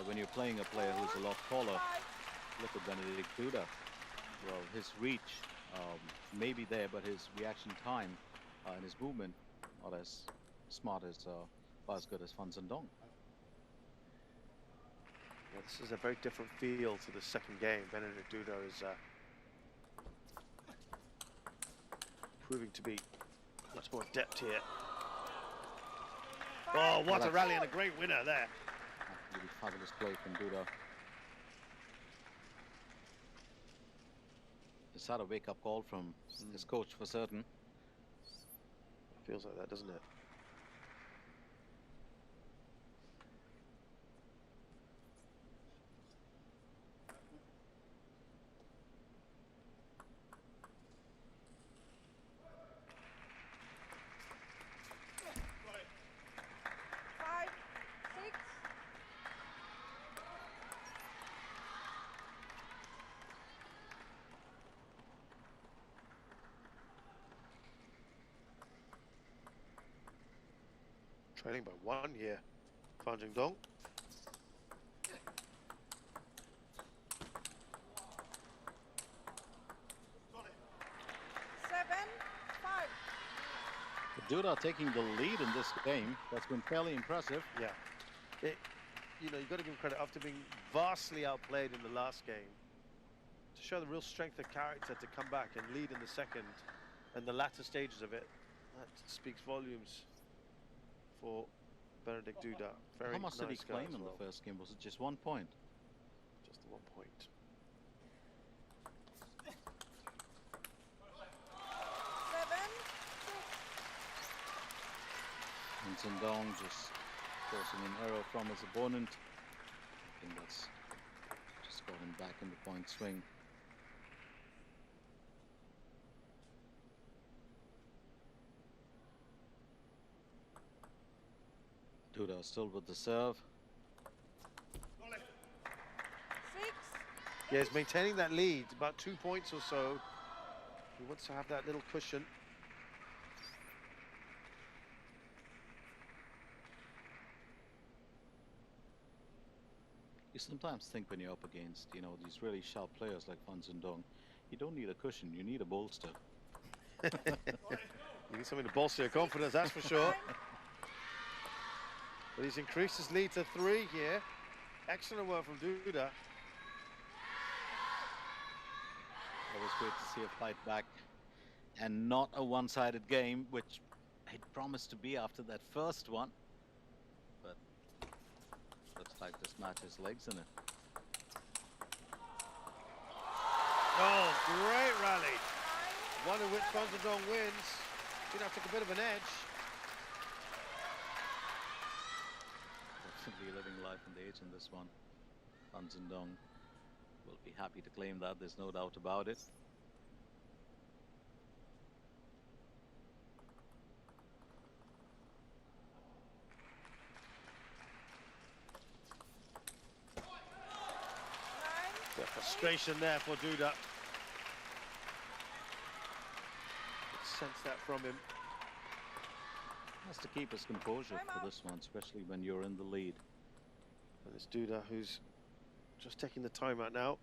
Speaker 8: When you're playing a player who's a lot taller, look at Benedict Duda. Well, his reach may be there, but his reaction time and his movement not as smart as, or as good as Fan Zhendong.
Speaker 5: Yeah, this is a very different feel to the second game. Benedict Duda is proving to be much more adept here. Oh, what a rally and a great winner there.
Speaker 8: Really fabulous play from Duda. It's had a wake-up call from his coach for certain.
Speaker 5: Feels like that, doesn't it? Trailing by 1 here, Fan Zhendong.
Speaker 8: Duda taking the lead in this game. That's been fairly impressive.
Speaker 5: Yeah. You know, you've got to give him credit after being vastly outplayed in the last game. To show the real strength of character to come back and lead in the second and the latter stages of it, that speaks volumes for Benedict Duda. Very
Speaker 8: How much
Speaker 5: nice
Speaker 8: did he claim in
Speaker 5: well.
Speaker 8: the first game? Was it just 1 point?
Speaker 5: Just the 1 point.
Speaker 8: And Zhendong just forcing an error from his opponent. I think that's just got him back in the point swing. Duda still with the serve.
Speaker 5: Yeah, he's maintaining that lead, about 2 points or so. He wants to have that little cushion.
Speaker 8: You sometimes think when you're up against, you know, these really sharp players like Fan Zhendong, you don't need a cushion, you need a bolster.
Speaker 5: You need something to bolster your confidence, that's for sure. But he's increased his lead to 3 here. Excellent work from Duda.
Speaker 8: Always great to see a fight back and not a one-sided game, which it promised to be after that first one. But looks like this match has legs in it.
Speaker 5: Oh, great rally. One in which Fan Zhendong wins. Duda took a bit of an edge.
Speaker 8: Definitely living life on the edge in this one. Fan Zhendong will be happy to claim that, there's no doubt about it.
Speaker 5: The frustration there for Duda. Could sense that from him.
Speaker 8: Has to keep his composure for this one, especially when you're in the lead.
Speaker 5: And it's Duda who's just taking the timeout now.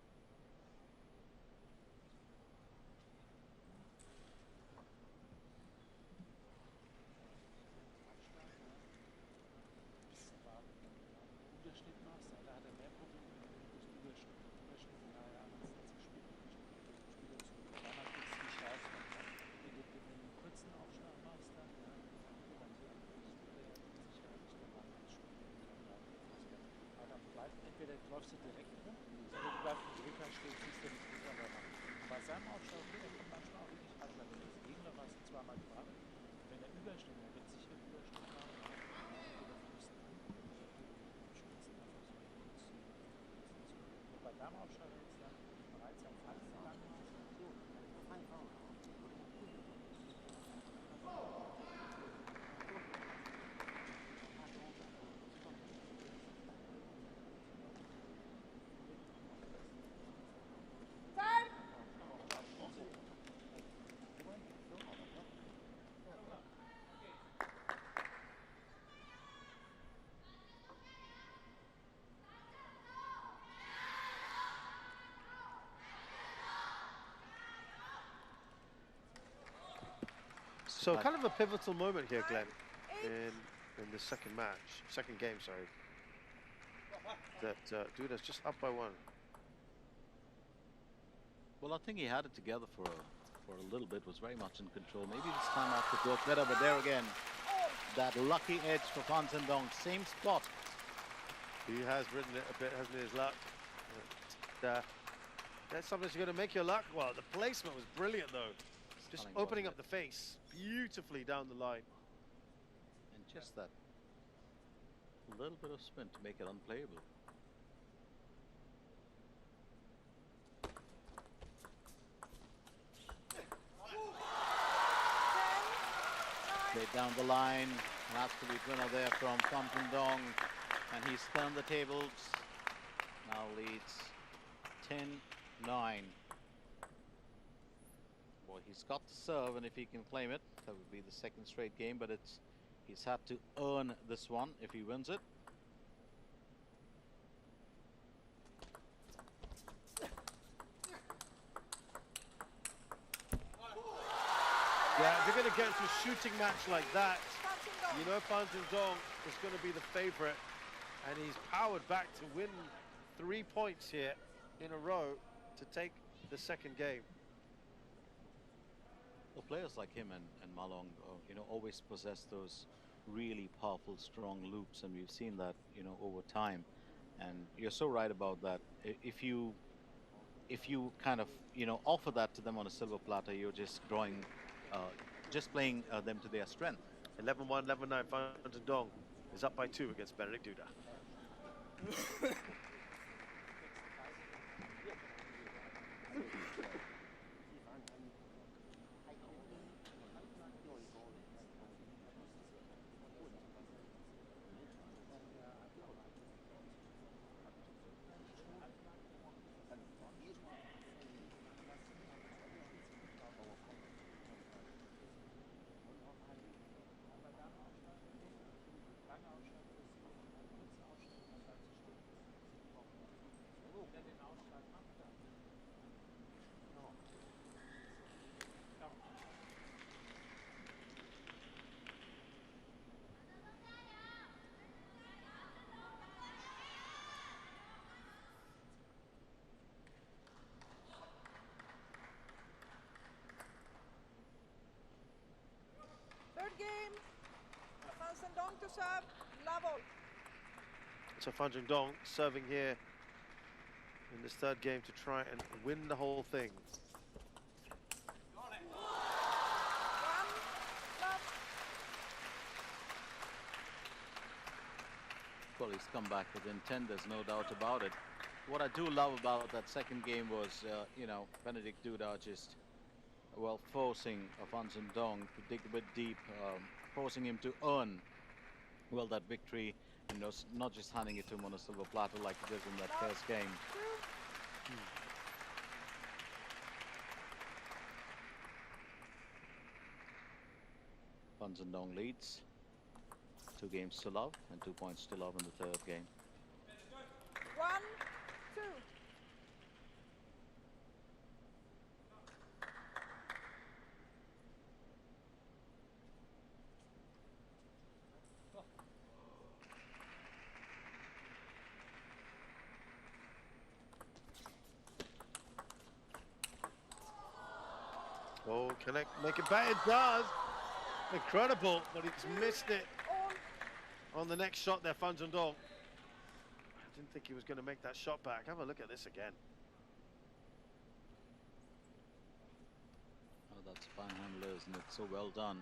Speaker 14: Entweder läufst du direkt rum, oder du bleibst im Rückhand stehen, ziehst du nicht gut machen. Bei seinem Aufschlag, der kommt manchmal auch wirklich ran, wenn der Gegner war es zweimal gerade. Wenn er übersteht, dann wird sicher überstehen haben. Oder Füßen an, Spitzen einfach so reduzieren. Und bei deinem Aufschlag jetzt dann bereits am Fass lang so,
Speaker 5: So kind of a pivotal moment here, Glenn, in the second game, sorry. That Duda's just up by 1.
Speaker 8: Well, I think he had it together for a little bit, was very much in control. Maybe this time out could work better, but there again, that lucky edge for Fan Zhendong, same spot.
Speaker 5: He has ridden it a bit, hasn't he, his luck? That's sometimes you're going to make your luck. Well, the placement was brilliant, though. Just opening up the face beautifully down the line.
Speaker 8: And just that little bit of spin to make it unplayable. Played down the line, an absolute winner there from Fan Zhendong, and he's turned the tables. Now leads 10-9. Boy, he's got to serve, and if he can claim it, that would be the second straight game, but he's had to earn this one if he wins it.
Speaker 5: Yeah, if you're going to get into a shooting match like that, you know Fan Zhendong is going to be the favorite, and he's powered back to win 3 points here in a row to take the second game.
Speaker 8: Well, players like him and Malong, you know, always possess those really powerful, strong loops, and we've seen that, you know, over time. And you're so right about that. If you kind of, you know, offer that to them on a silver platter, you're just drawing, just playing them to their strength.
Speaker 5: 11-1, 11-9. Fan Zhendong is up by 2 against Benedict Duda.
Speaker 13: Dong to serve, level.
Speaker 5: So Fan Dong serving here in this third game to try and win the whole thing.
Speaker 8: Well, he's come back with intent, there's no doubt about it. What I do love about that second game was, you know, Benedict Duda just, well, forcing Fan Dong to dig a bit deep, forcing him to earn, well, that victory, and not just handing it to him on a silver platter like he did in that first game. Fan Dong leads. 2 games to love and 2 points to love in the third game.
Speaker 13: 1, 2.
Speaker 5: Oh, can it make it better? It does. Incredible, but he's missed it on the next shot there, Fan Dong. I didn't think he was going to make that shot back. Have a look at this again.
Speaker 8: Oh, that's fine handler, isn't it? So well done.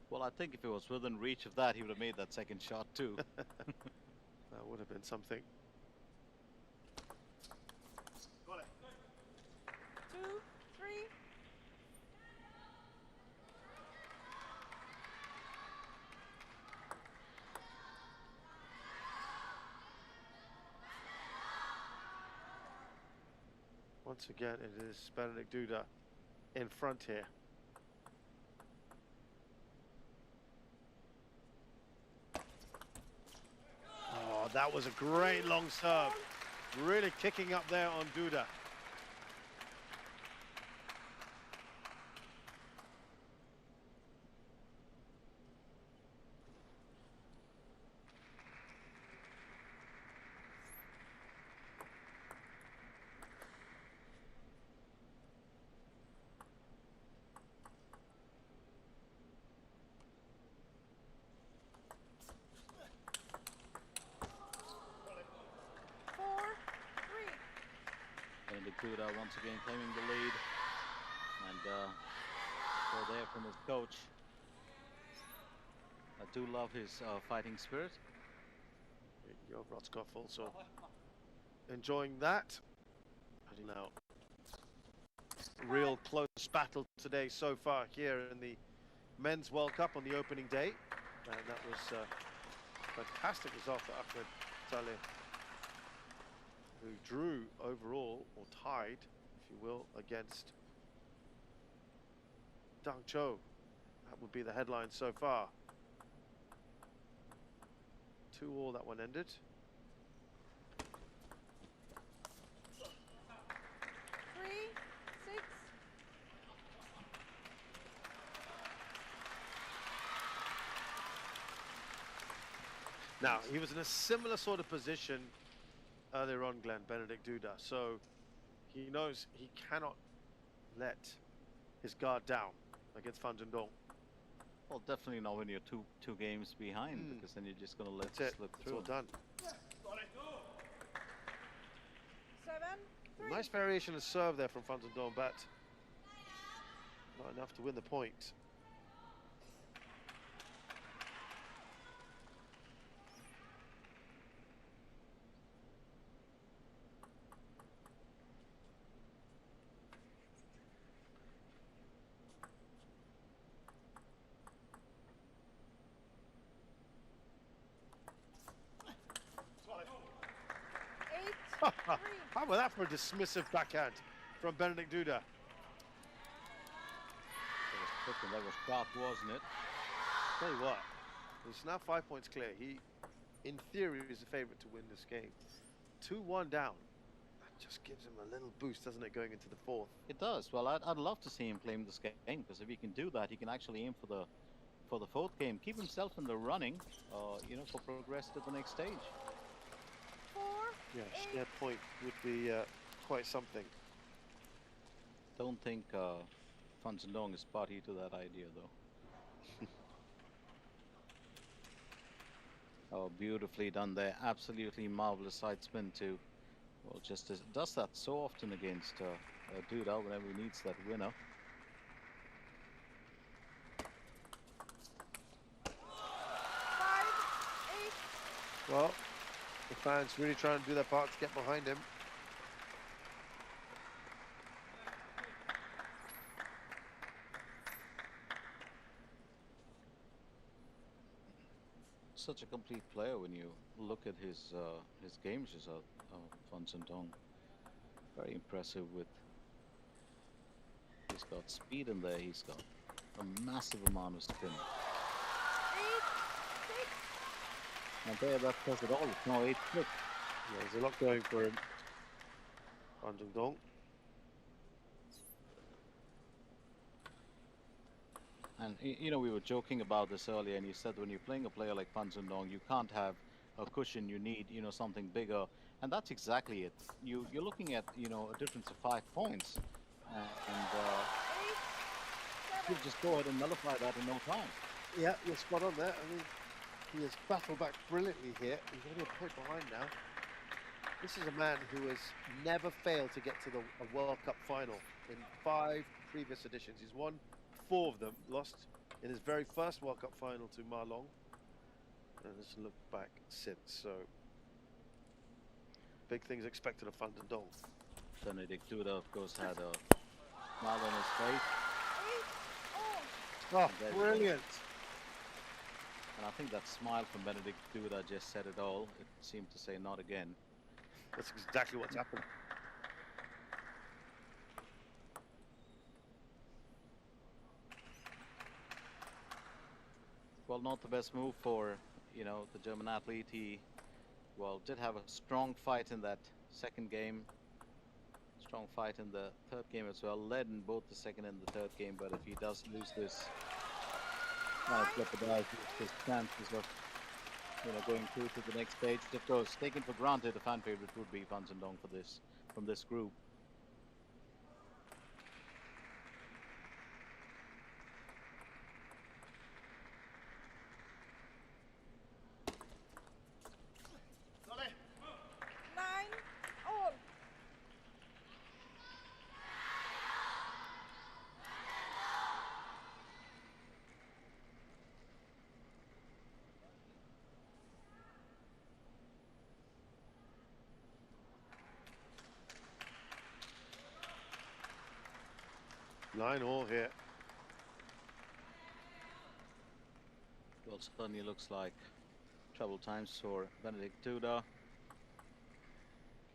Speaker 8: Well, I think if it was within reach of that, he would have made that second shot too.
Speaker 5: That would have been something.
Speaker 13: Got it. 2, 3.
Speaker 5: Once again, it is Benedict Duda in front here. Oh, that was a great long serve. Really kicking up there on Duda.
Speaker 8: Benedict Duda once again claiming the lead, and so there from his coach. I do love his fighting spirit.
Speaker 5: Yo, Rotzkoff also enjoying that. Now, real close battle today so far here in the Men's World Cup on the opening day, and that was a fantastic result for Ahmed Saleh, who drew overall, or tied, if you will, against Dang Cho. That would be the headline so far. 2-2 that one ended.
Speaker 13: 3, 6.
Speaker 5: Now, he was in a similar sort of position earlier on, Glenn, Benedict Duda, so he knows he cannot let his guard down against Fan Dong.
Speaker 8: Well, definitely not when you're two games behind, because then you're just going to let it slip through.
Speaker 5: It's all done.
Speaker 13: 7, 3.
Speaker 5: Nice variation of serve there from Fan Dong, but not enough to win the point. How about that for a dismissive backhand from Benedict Duda?
Speaker 8: That was sharp, wasn't it?
Speaker 5: Tell you what, it's now 5 points clear. He, in theory, is the favourite to win this game. 2-1 down. That just gives him a little boost, doesn't it, going into the fourth?
Speaker 8: It does. Well, I'd love to see him claim this game, because if he can do that, he can actually aim for the fourth game, keep himself in the running, you know, for progress to the next stage.
Speaker 13: 4,
Speaker 5: Yeah, share point would be quite something.
Speaker 8: Don't think Fan Dong is party to that idea, though. Oh, beautifully done there. Absolutely marvelous side spin too. Well, just does that so often against Duda whenever he needs that winner.
Speaker 5: Well, the fans really trying to do their part to get behind him.
Speaker 8: Such a complete player when you look at his games, Fan Zhendong. Very impressive with. He's got speed in there. He's got a massive amount of spin. And there, that says it all. It's now 8-6.
Speaker 5: Yeah, there's a lot going for him. Fan Zhendong.
Speaker 8: And you know, we were joking about this earlier, and you said when you're playing a player like Fan Zhendong, you can't have a cushion. You need, you know, something bigger, and that's exactly it. You're looking at, you know, a difference of 5 points, and you just go ahead and nullify that in no time.
Speaker 5: Yeah, you're spot on there. I mean, he has battled back brilliantly here. He's only a point behind now. This is a man who has never failed to get to a World Cup final in 5 previous editions. He's won 4 of them, lost in his very first World Cup final to Ma Long, and has looked back since. So big things expected of Fan Zhendong.
Speaker 8: Benedict Duda, of course, had a smile on his face.
Speaker 5: Oh, brilliant!
Speaker 8: And I think that smile from Benedict Duda just said it all. It seemed to say, not again.
Speaker 5: That's exactly what's happened.
Speaker 8: Well, not the best move for, you know, the German athlete. He, well, did have a strong fight in that second game. Strong fight in the third game as well. Led in both the second and the third game, but if he does lose this, jeopardize his chances of, you know, going through to the next stage. Of course, taken for granted, the fan favorite would be Fan Zhendong for this, from this group.
Speaker 5: Nine all here.
Speaker 8: Well, certainly looks like trouble times for Benedict Duda.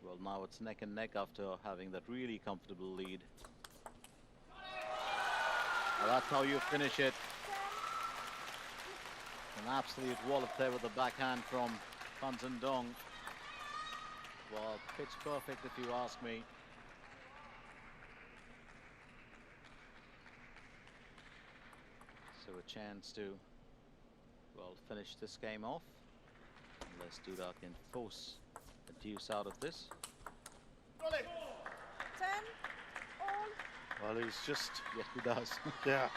Speaker 8: Well, now it's neck and neck after having that really comfortable lead. Well, that's how you finish it. An absolute wallop there with the backhand from Fan Zhendong. Well, pitch perfect if you ask me. So a chance to, well, finish this game off. Unless Duda can force a deuce out of this.
Speaker 13: 10 all.
Speaker 5: Well, he's just...
Speaker 8: Yes, he does.
Speaker 5: Yeah.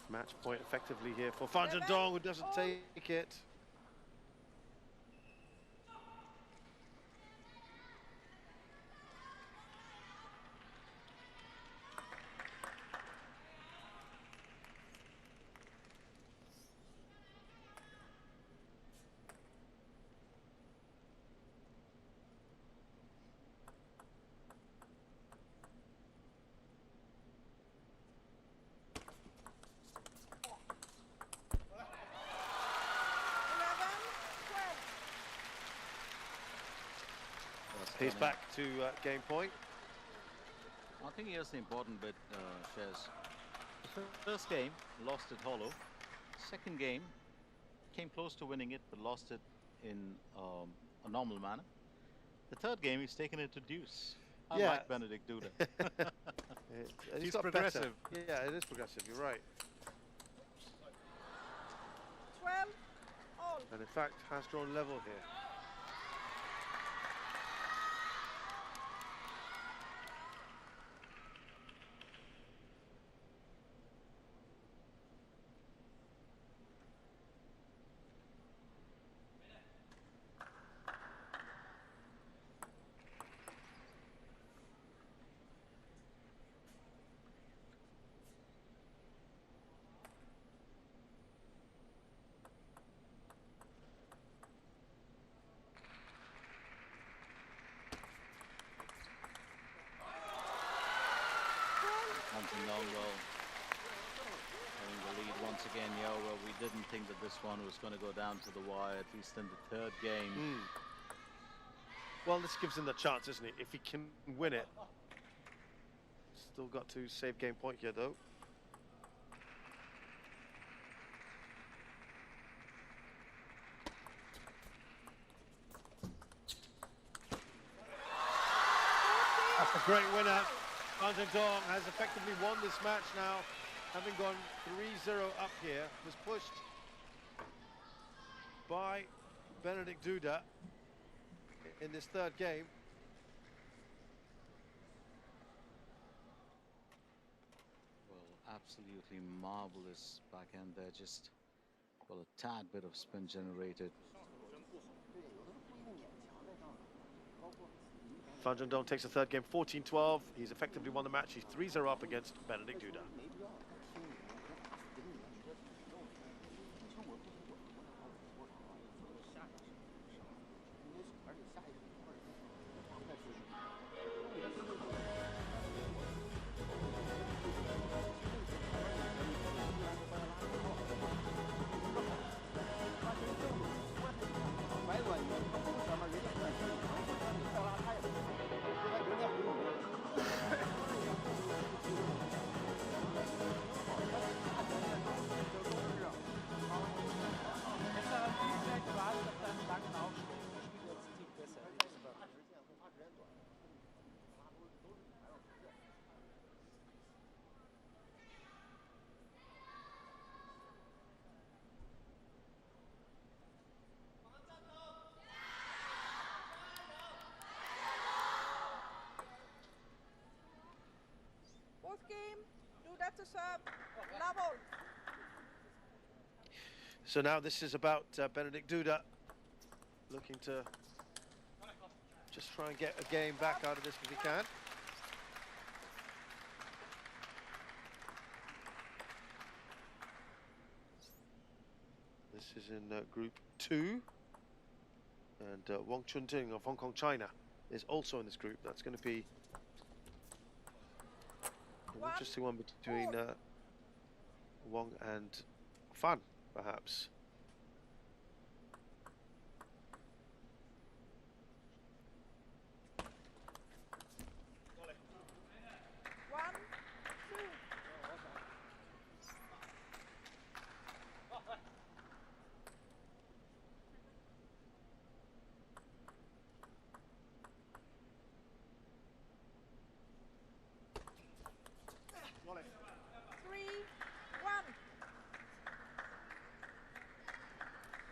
Speaker 5: Match point effectively here for Fan Zhendong, who doesn't take it. He's back to game point.
Speaker 8: I think here's the important bit, Shez. The first game, lost it hollow. Second game, came close to winning it, but lost it in a normal manner. The third game, he's taken it to deuce. Unlike Benedict Duda.
Speaker 5: He's
Speaker 8: progressive.
Speaker 5: Better. Yeah, it is progressive, you're right.
Speaker 13: 12 all.
Speaker 5: And in fact, has drawn level here.
Speaker 8: Having the lead once again, well, we didn't think that this one was going to go down to the wire, at least in the third game.
Speaker 5: Well, this gives him the chance, isn't it? If he can win it. Still got to save game point here, though. That's a great winner. Fan Zhendong has effectively won this match now, having gone 3-0 up here. Was pushed by Benedict Duda in this third game.
Speaker 8: Well, absolutely marvelous backhand there. Just, well, a tad bit of spin generated.
Speaker 5: Fan Zhendong takes the third game 14-12. He's effectively won the match. He's 3-0 up against Benedict Duda.
Speaker 13: Game, do that to serve, level.
Speaker 5: So now this is about Benedict Duda looking to just try and get a game back out of this if he can. This is in Group 2, and Wang Chunting of Hong Kong, China is also in this group. That's going to be an interesting one between Wang and Fan, perhaps.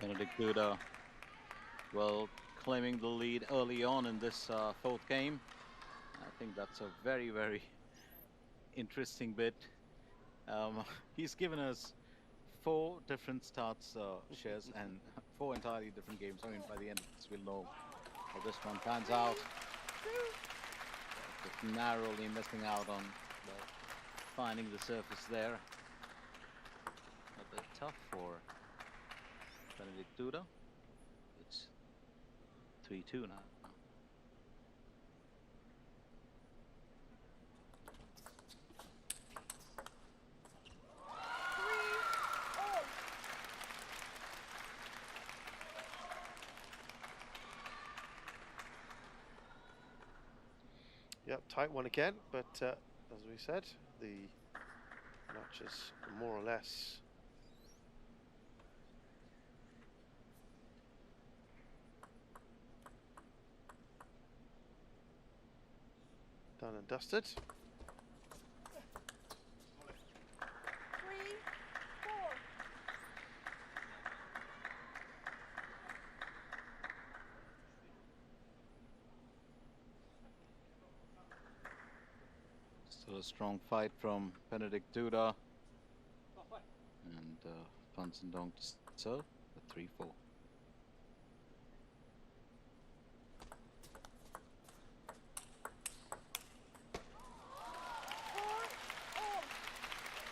Speaker 8: Benedict Duda, well, claiming the lead early on in this fourth game. I think that's a very, very interesting bit. He's given us 4 different starts, shares, and 4 entirely different games. I mean, by the end of this, we'll know how this one pans out. Just narrowly missing out on finding the surface there. A bit tough for Benedict Duda. It's 3-2 now.
Speaker 5: Yep, tight one again, but as we said, the match is more or less done and dusted.
Speaker 13: 3, 4.
Speaker 8: Still a strong fight from Benedict Duda. And Fan Zhendong to serve at 3-4.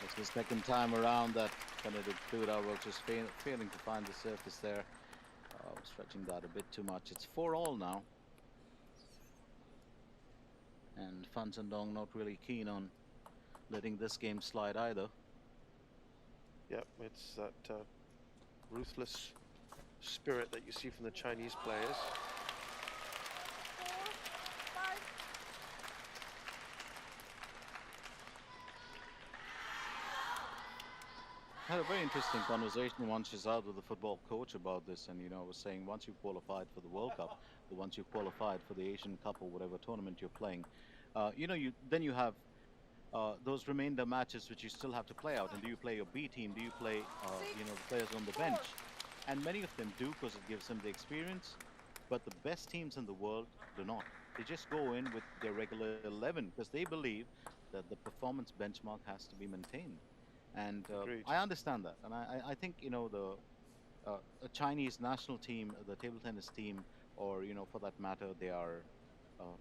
Speaker 8: It's the second time around that Benedict Duda was just failing to find the surface there. Stretching that a bit too much. It's 4-all now. And Fan Zhendong not really keen on letting this game slide either.
Speaker 5: Yep, it's that ruthless spirit that you see from the Chinese players.
Speaker 13: 4, 5.
Speaker 8: I had a very interesting conversation once she's out with the football coach about this, and I was saying once you've qualified for the World Cup, or once you've qualified for the Asian Cup or whatever tournament you're playing, then you have those remainder matches which you still have to play out. And do you play your B team? Do you play the players on the bench? And many of them do, because it gives them the experience. But the best teams in the world do not. They just go in with their regular 11 because they believe that the performance benchmark has to be maintained. And I understand that, and I think a Chinese national team, the table tennis team, or for that matter, they are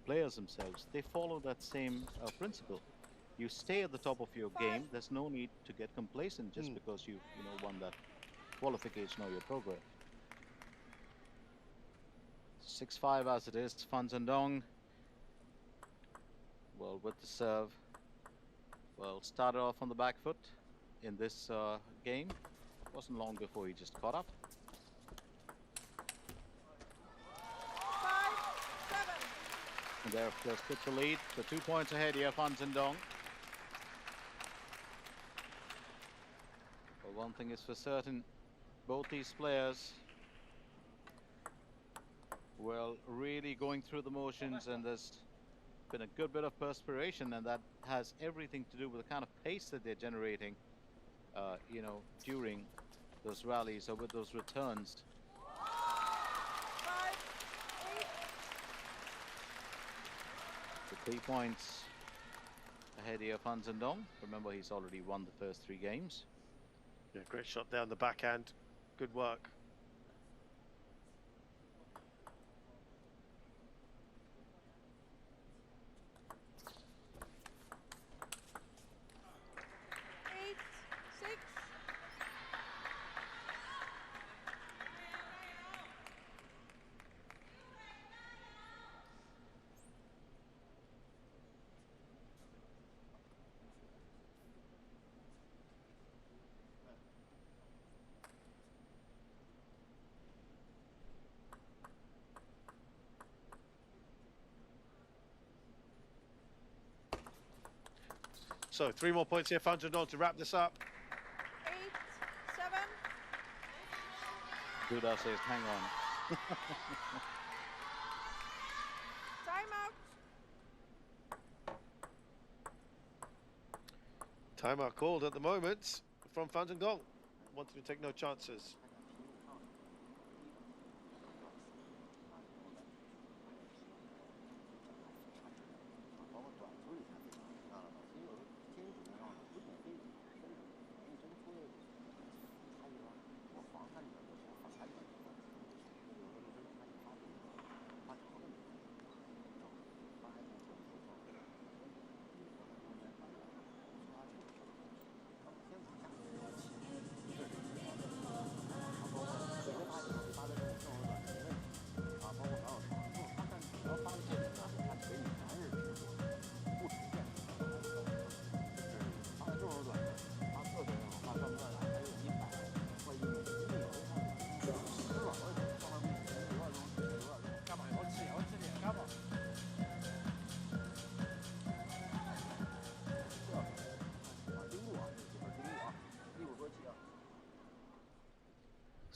Speaker 8: players themselves. They follow that same principle. You stay at the top of your game. There's no need to get complacent just because you won that qualification or your progress. 6-5 as it is. Fan Zhendong. Well, with the serve. Well, started off on the back foot in this game. Wasn't long before he just caught up.
Speaker 13: 5, 7.
Speaker 8: And there, of course, took the lead. So 2 points ahead here, Fan Zhendong. But one thing is for certain, both these players, well, really going through the motions, and there's been a good bit of perspiration, and that has everything to do with the kind of pace that they're generating, during those rallies or with those returns.
Speaker 13: 5, 8.
Speaker 8: The 3 points ahead here, Fan Zhendong. Remember, he's already won the first 3 games.
Speaker 5: Yeah, great shot down the backhand. Good work. So 3 more points here, Fan Zhendong, to wrap this up.
Speaker 13: 8, 7.
Speaker 8: Duda says, hang on.
Speaker 13: Timeout.
Speaker 5: Timeout called at the moment from Fan Zhendong. Wanted to take no chances.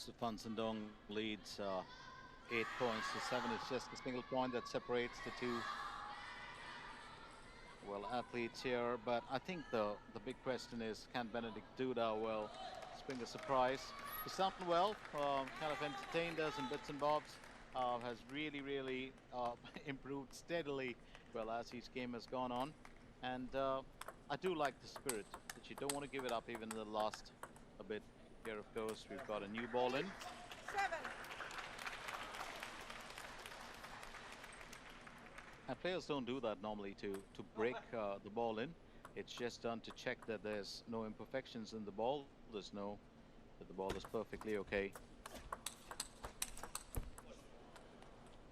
Speaker 8: So Fan Zhendong leads 8 points to 7. It's just a single point that separates the two athletes here. But I think the big question is, can Benedict Duda spring a surprise? He's done well, kind of entertained us in bits and bobs. Has really improved steadily as each game has gone on, and I do like the spirit that you don't want to give it up even in the last a bit. Here, of course, we've got a new ball in.
Speaker 13: 7.
Speaker 8: And players don't do that normally to break the ball in. It's just done to check that there's no imperfections in the ball. That the ball is perfectly okay.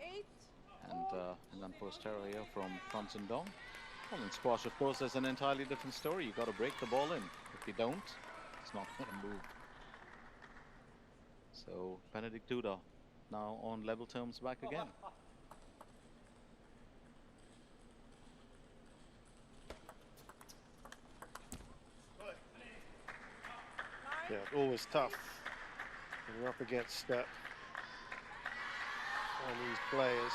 Speaker 13: 8.
Speaker 8: And then post error here from Fan Zhendong. Well, in squash, of course, there's an entirely different story. You've got to break the ball in. If you don't, it's not going to move. So Benedict Duda now on level terms back again.
Speaker 5: Yeah, always tough when you're up against Chinese players.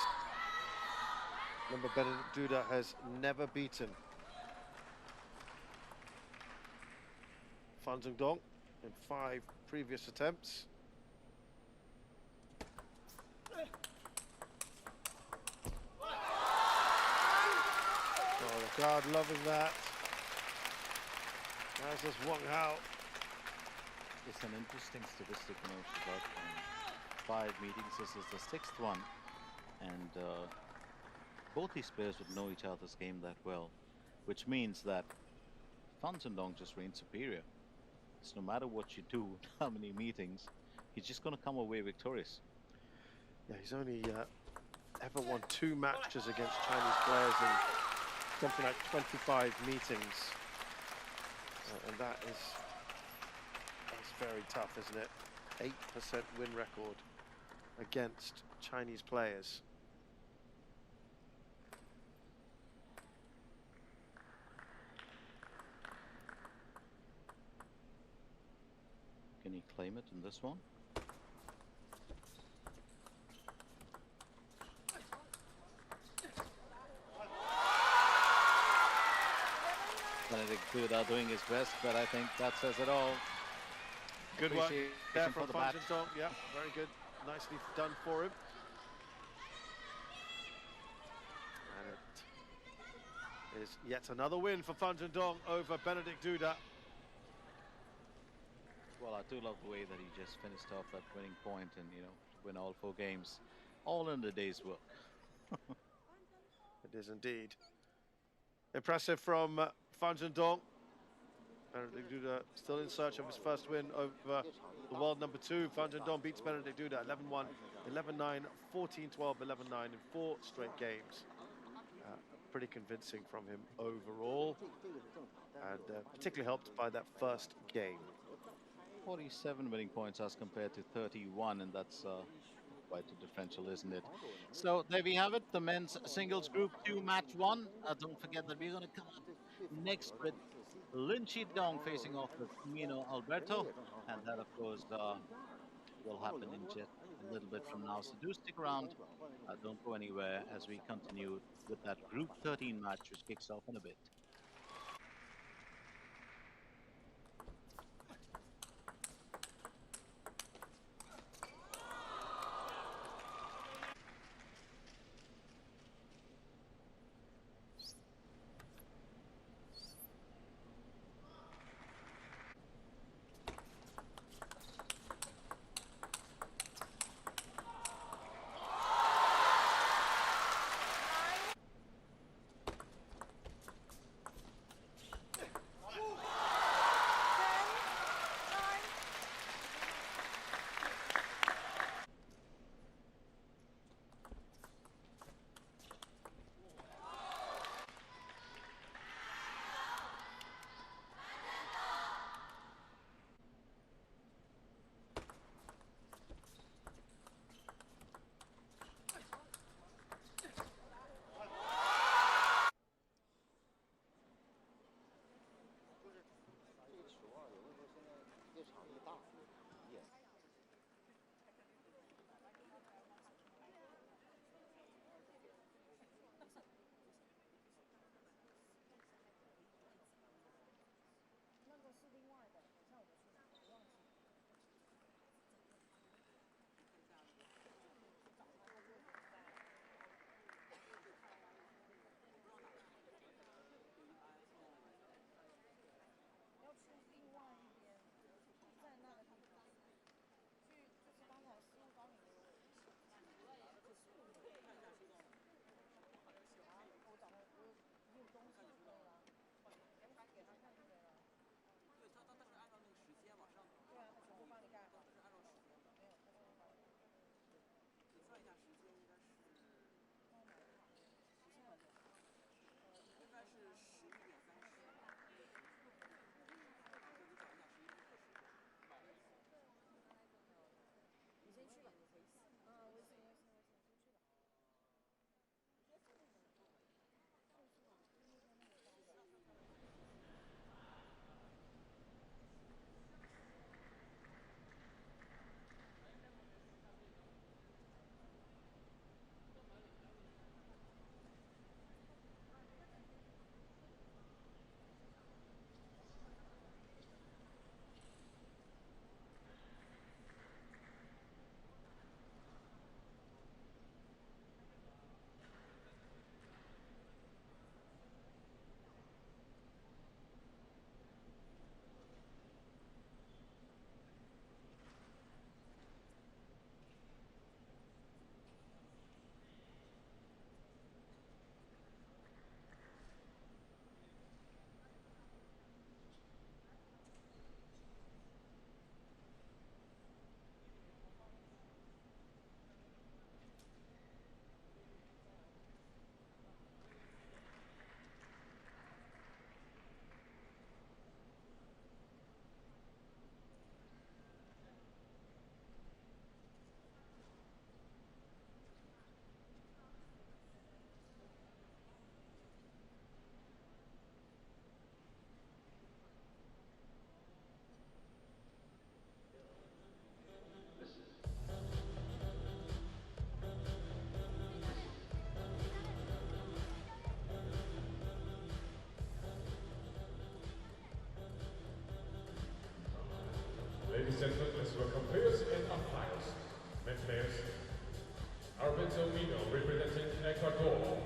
Speaker 5: Remember, Benedict Duda has never beaten Fan Zhendong in 5 previous attempts. Oh, the guard loving that. As is Wang Hao.
Speaker 8: It's an interesting statistic, about 5 meetings. This is the 6th one, and both these players would know each other's game that well, which means that Fan Zhendong just reigns superior. So no matter what you do, how many meetings, he's just going to come away victorious.
Speaker 5: Yeah, he's only ever won 2 matches against Chinese players in something like 25 meetings, and that's very tough, isn't it? 8% win record against Chinese players.
Speaker 8: Can he claim it in this one? Benedict Duda doing his best, but I think that says it all.
Speaker 5: Good work there from Fan Zhendong. Yeah, very good. Nicely done for him. And it is yet another win for Fan Zhendong over Benedict Duda.
Speaker 8: Well, I do love the way that he just finished off that winning point and, win all 4 games, all in the day's work.
Speaker 5: It is indeed. Impressive from Fan Zhendong. Benedict Duda still in search of his first win over the world number 2. Fan Zhendong beats Benedict Duda 11-1, 11-9, 14-12, 11-9 in 4 straight games. Pretty convincing from him overall, and particularly helped by that first game.
Speaker 8: 47 winning points as compared to 31, and that's quite a differential, isn't it? So there we have it, the men's singles group 2 match 1. Don't forget that we're going to come up next with Lin Chi-dong facing off with Mino Alberto, and that, of course, will happen in just a little bit from now. So do stick around. Don't go anywhere as we continue with that Group 13 match, which kicks off in a bit.
Speaker 9: Ladies and gentlemen, let's welcome players and umpires. Men players, Alberto Mino representing Ecuador.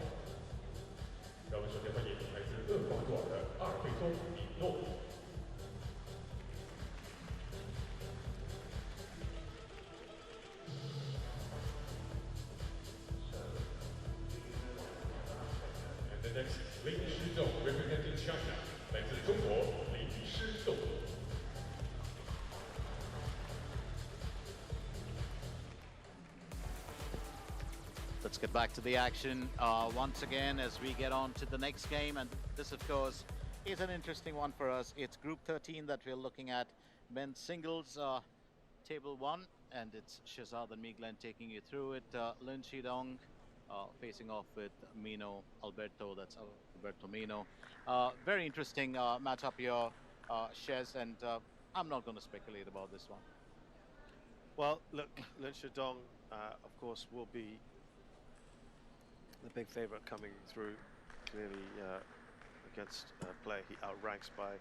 Speaker 9: 让我们首先欢迎来自厄瓜多尔的阿尔贝托·米诺。And the next, 林诗栋 representing China. 来自中国林诗栋。
Speaker 8: Let's get back to the action once again as we get on to the next game, and this of course is an interesting one for us. It's Group 13 that we're looking at, men's singles, Table 1, and it's Shazad and Miglen taking you through it. Lin Shidong facing off with Mino Alberto, that's Alberto Mino. Very interesting matchup here, Shez, and I'm not going to speculate about this one.
Speaker 5: Well, look, Lin Shidong, of course, will be the big favourite coming through, clearly against a player he outranks by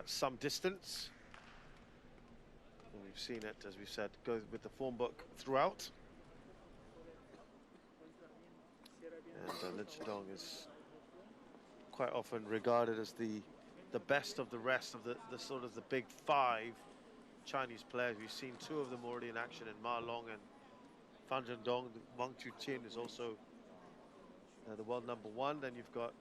Speaker 5: some distance. And we've seen it, as we said, go with the form book throughout. And Lin Shidong is quite often regarded as the best of the rest of the sort of the big five Chinese players. We've seen two of them already in action in Ma Long and Fan Zhendong. Wang Chuqin is also the world number one. Then you've got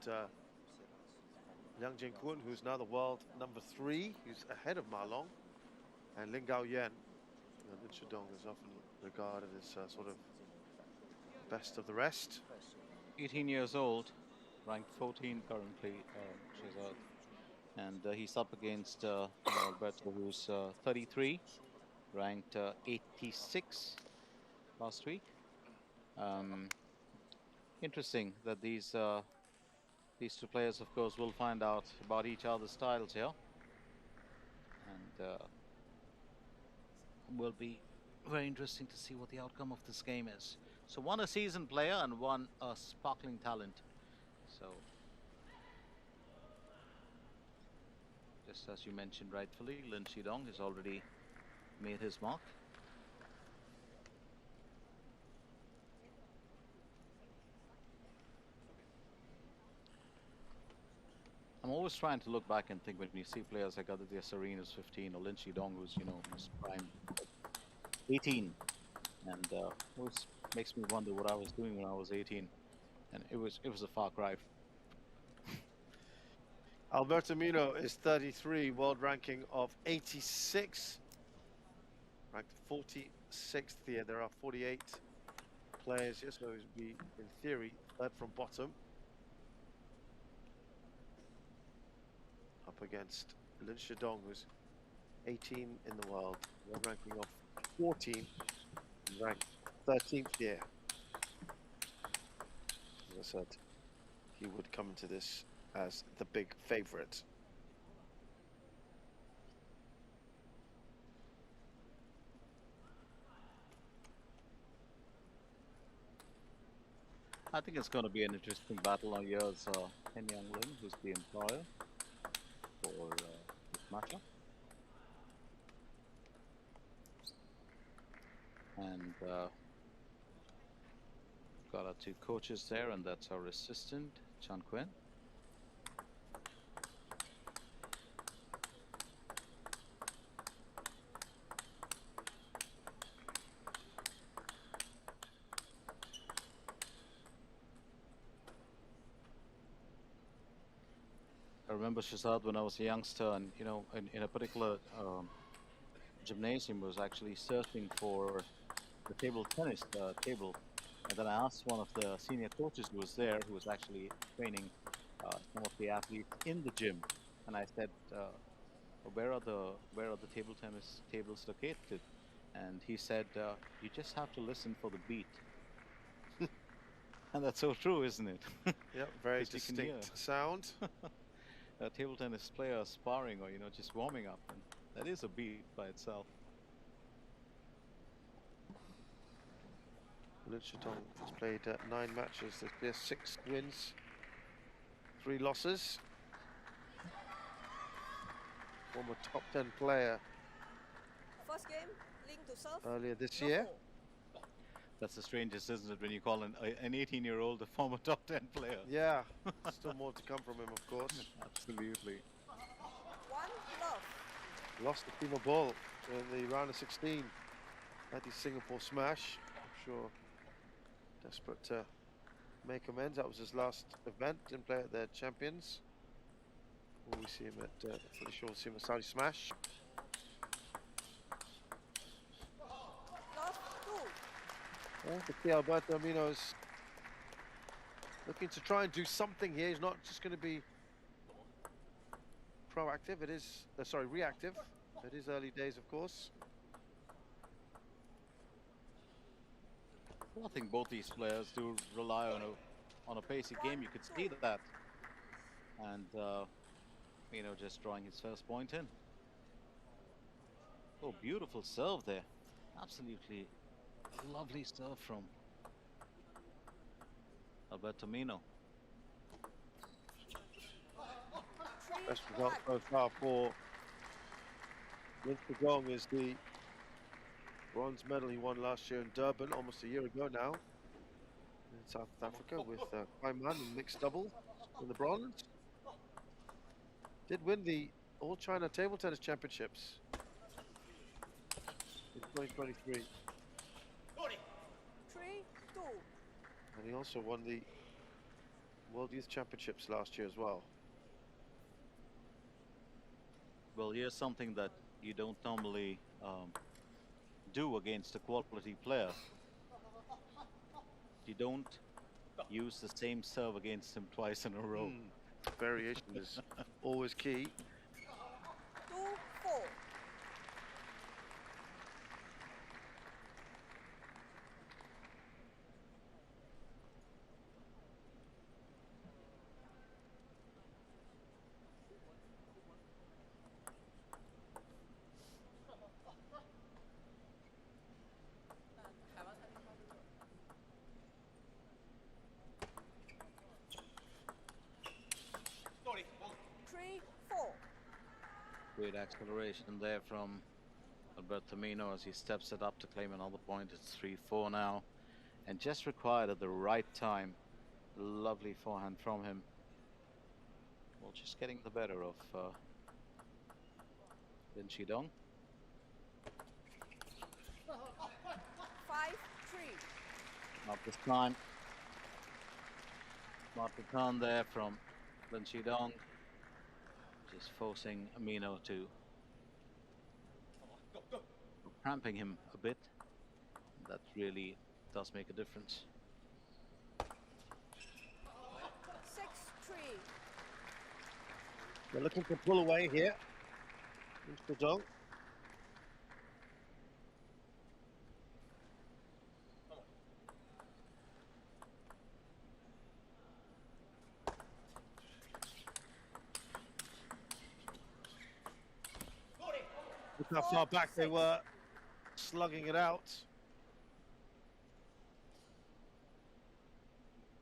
Speaker 5: Liang Jingkun, who's now the world number 3, who's ahead of Ma Long, and Lin Gaoyan. Lin Shidong is often regarded as sort of best of the rest.
Speaker 8: 18 years old, ranked 14 currently, Shazad. And he's up against Alberto, who's 33, ranked 86 last week. Interesting that these two players, of course, will find out about each other's styles here, and will be very interesting to see what the outcome of this game is. So one a seasoned player and one a sparkling talent. So just as you mentioned rightfully, Lin Shidong has already made his mark. I'm always trying to look back and think when you see players like Aditya Sareen who's 15 or Lin Shidong who's, you know, who's prime 18, and always makes me wonder what I was doing when I was 18, and it was a far cry.
Speaker 5: Alberto Mino is 33, world ranking of 86, ranked 46th here. There are 48 players here, so he'd be, in theory, third from bottom. Up against Lin Shidong, who's 18 in the world, world ranking of 14, ranked 13th here. As I said, he would come into this as the big favourite.
Speaker 8: I think it's going to be an interesting battle on yours, Hen Yang Lin, who's the employer for this matchup. And got our two coaches there, and that's our assistant, Chan Quen. I remember Shazad when I was a youngster, and you know, in a particular gymnasium was actually searching for the table tennis table, and then I asked one of the senior coaches who was there, who was actually training some of the athletes in the gym, and I said, where are the table tennis tables located? And he said, you just have to listen for the beat. And that's so true, isn't it?
Speaker 5: Yep, very distinct sound.
Speaker 8: A table tennis player sparring, or, you know, just warming up, and that is a beat by itself.
Speaker 5: Lin Shidong has played 9 matches. There's 6 wins, 3 losses. Former top 10 player
Speaker 13: First game, Ling to serve.
Speaker 5: earlier this year.
Speaker 8: That's the strangest, isn't it, when you call an 18-year-old a former top 10 player?
Speaker 5: Yeah, still more to come from him, of course.
Speaker 8: Absolutely.
Speaker 13: One love.
Speaker 5: Lost the team of ball in the round of 16 at the Singapore Smash. I'm sure desperate to make amends. That was his last event. Didn't play at their champions. Will we see him at? Pretty sure we'll see him at Saudi Smash.
Speaker 13: Love two.
Speaker 5: I think Alberto Amino's looking to try and do something here. He's not just going to be proactive. It is, sorry, reactive. It is early days, of course.
Speaker 8: Well, I think both these players do rely on a pacey game. You could see that. And just drawing his first point in. Oh, beautiful serve there. Absolutely lovely serve from Alberto Mino.
Speaker 5: Best result so far for Lin Chigong is the bronze medal he won last year in Durban, almost a year ago now, in South Africa with Kaiman in mixed double in the bronze. Did win the All China Table Tennis Championships in 2023.
Speaker 13: 3-2.
Speaker 5: And he also won the World Youth Championships last year as well.
Speaker 8: Well, here's something that you don't normally do against a quality player. You don't use the same serve against him twice in a row.
Speaker 5: Variation is always key.
Speaker 13: 2-4.
Speaker 8: Great acceleration there from Alberto Mino as he steps it up to claim another point. It's 3-4 now, and just required at the right time. Lovely forehand from him. Well, just getting the better of Lin Chigong.
Speaker 13: 5-3.
Speaker 8: Not this time. Smart return there from Lin Chigong. Just forcing Amino to cramping him a bit. That really does make a difference.
Speaker 13: 6-3.
Speaker 5: They're looking to pull away here. Mr. Dong. Look how far back they were, slugging it out.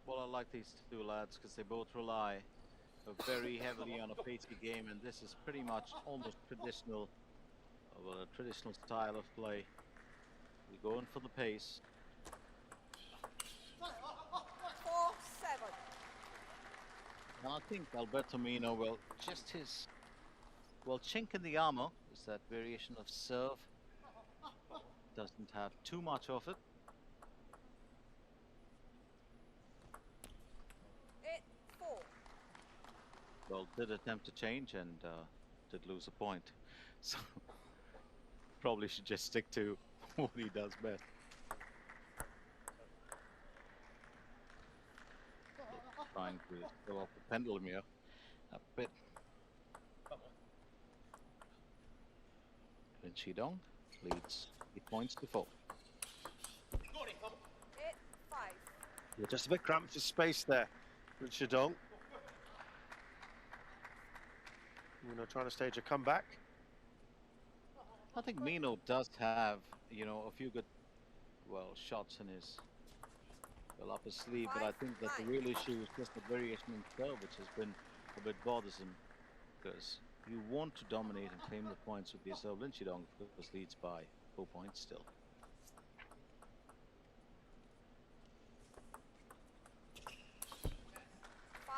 Speaker 8: Well, I like these two lads because they both rely very heavily on a pacey game, and this is pretty much almost traditional, well, a traditional style of play. We're going for the pace.
Speaker 13: 4-7.
Speaker 8: And I think Alberto Mino, well, just his, well, chink in the armor is that variation of serve. Doesn't have too much of it.
Speaker 13: 8-4.
Speaker 8: Well, did attempt to change and did lose a point. So probably should just stick to what he does best. Trying to go off the pendulum here a bit. Lin Chigong leads 8 points to 4.
Speaker 13: 8-5.
Speaker 5: Yeah, just a bit cramped for space there, Lin Chigong. Trying to stage a comeback.
Speaker 8: I think Mino does have, a few good, well, shots in his, well, up his sleeve, but I think that the real issue is just the variation in serve, which has been a bit bothersome, because you want to dominate and claim the points with yourself. Lin Chidong, of course, leads by 4 points still.
Speaker 13: 5-10.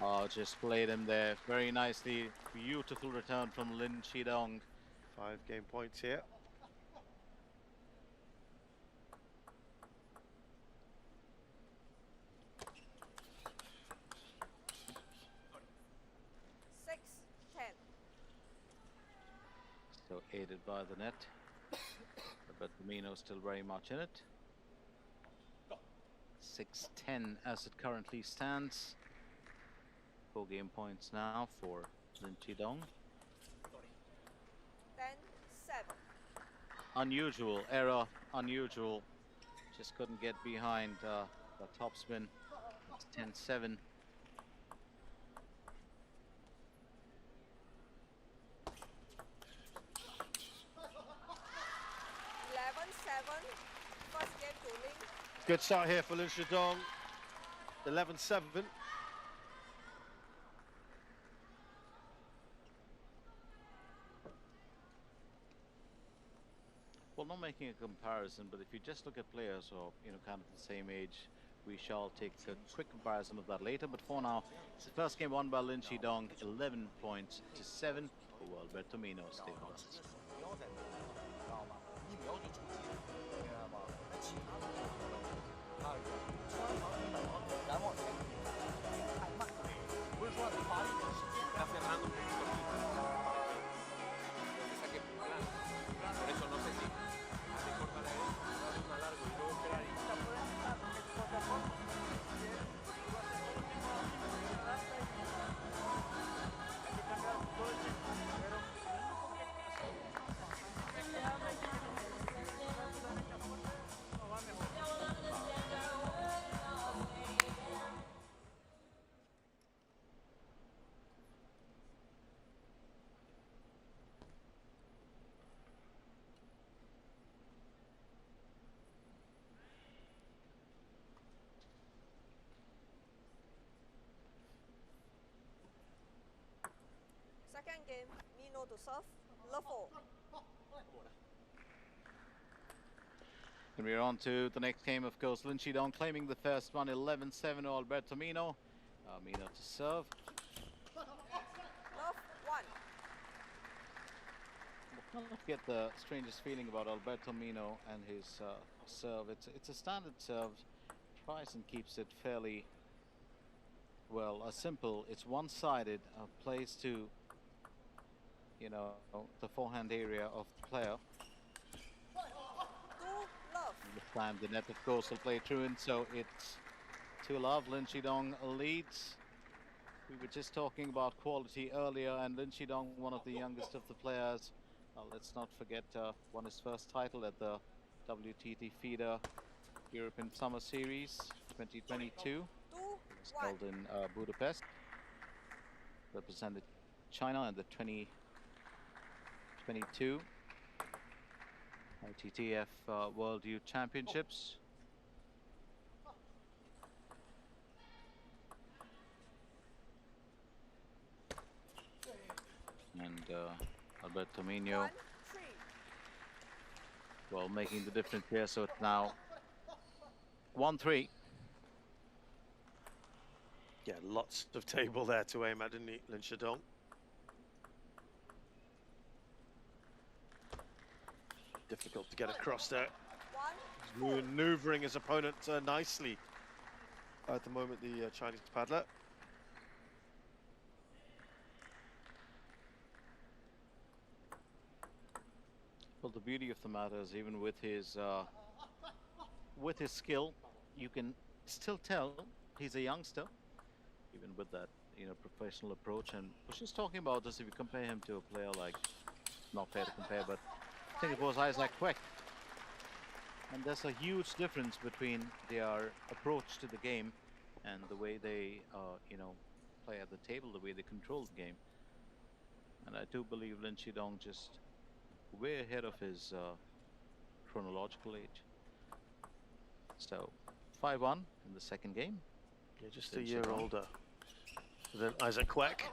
Speaker 8: Oh, just played him there very nicely. Beautiful return from Lin Chidong.
Speaker 5: 5 game points here.
Speaker 8: So aided by the net, but Firmino still very much in it. 6-10 as it currently stands. 4 game points now for Lin Chidong.
Speaker 13: 10-7.
Speaker 8: Unusual error, unusual. Just couldn't get behind the topspin. It's 10-7.
Speaker 13: 11-7. First game to Lin.
Speaker 5: Good start here for Lin Chidong. 11-7.
Speaker 8: Well, not making a comparison, but if you just look at players who are, kind of the same age, we shall take a quick comparison of that later. But for now, it's the first game won by Lin Chidong, 11 points to 7 for Albert Firmino. Stay with us.
Speaker 13: Second game, Mino to serve. Level.
Speaker 8: And we're on to the next game, of course. Lin Chidong claiming the first one, 11-7, Albert Firmino. Mino to serve.
Speaker 13: Love 1.
Speaker 8: I get the strangest feeling about Alberto Mino and his serve. It's a standard serve, tries and keeps it fairly well. Simple. It's one-sided. Plays to the forehand area of the player. This time the net, of course, will play truant, so it's 2-love. Lin Chidong leads. We were just talking about quality earlier, and Lin Chidong, one of the youngest of the players. Let's not forget, won his first title at the WTT FIDE European Summer Series 2022. It was held in Budapest. Represented China in the 2022 ITTF World Youth Championships. And Alberto Firmino, well, making the difference here, so it's now 1-3.
Speaker 5: Yeah, lots of table there to aim at, didn't he, Lin Chidong? Difficult to get across there. Maneuvering his opponent nicely at the moment, the Chinese paddler.
Speaker 8: Well, the beauty of the matter is, even with his skill, you can still tell he's a youngster, even with that professional approach. And I was just talking about this, if you compare him to a player like, not fair to compare, but I think it was Isaac Kwek. And there's a huge difference between their approach to the game and the way they play at the table, the way they control the game. And I do believe Lin Chidong just way ahead of his chronological age. So 5-1 in the second game.
Speaker 5: Yeah, just a year older than Isaac Kwek.
Speaker 13: 6-1.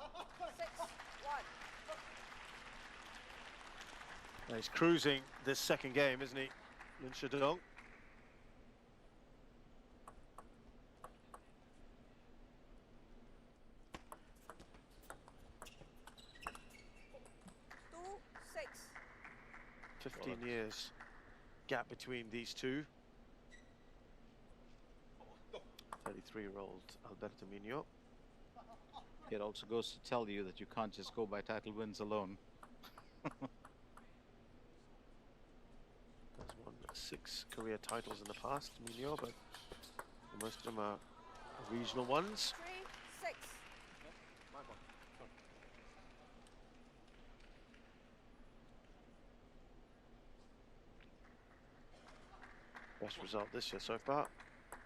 Speaker 5: He's cruising this second game, isn't he, Lin Shidong?
Speaker 13: Two, 6.
Speaker 5: 15 years gap between these two. 33-year-old Alberto Mino.
Speaker 8: It also goes to tell you that you can't just go by title wins alone.
Speaker 5: Has won 6 career titles in the past, Mino, but most of them are regional ones.
Speaker 13: 3, 6.
Speaker 5: Best result this year so far.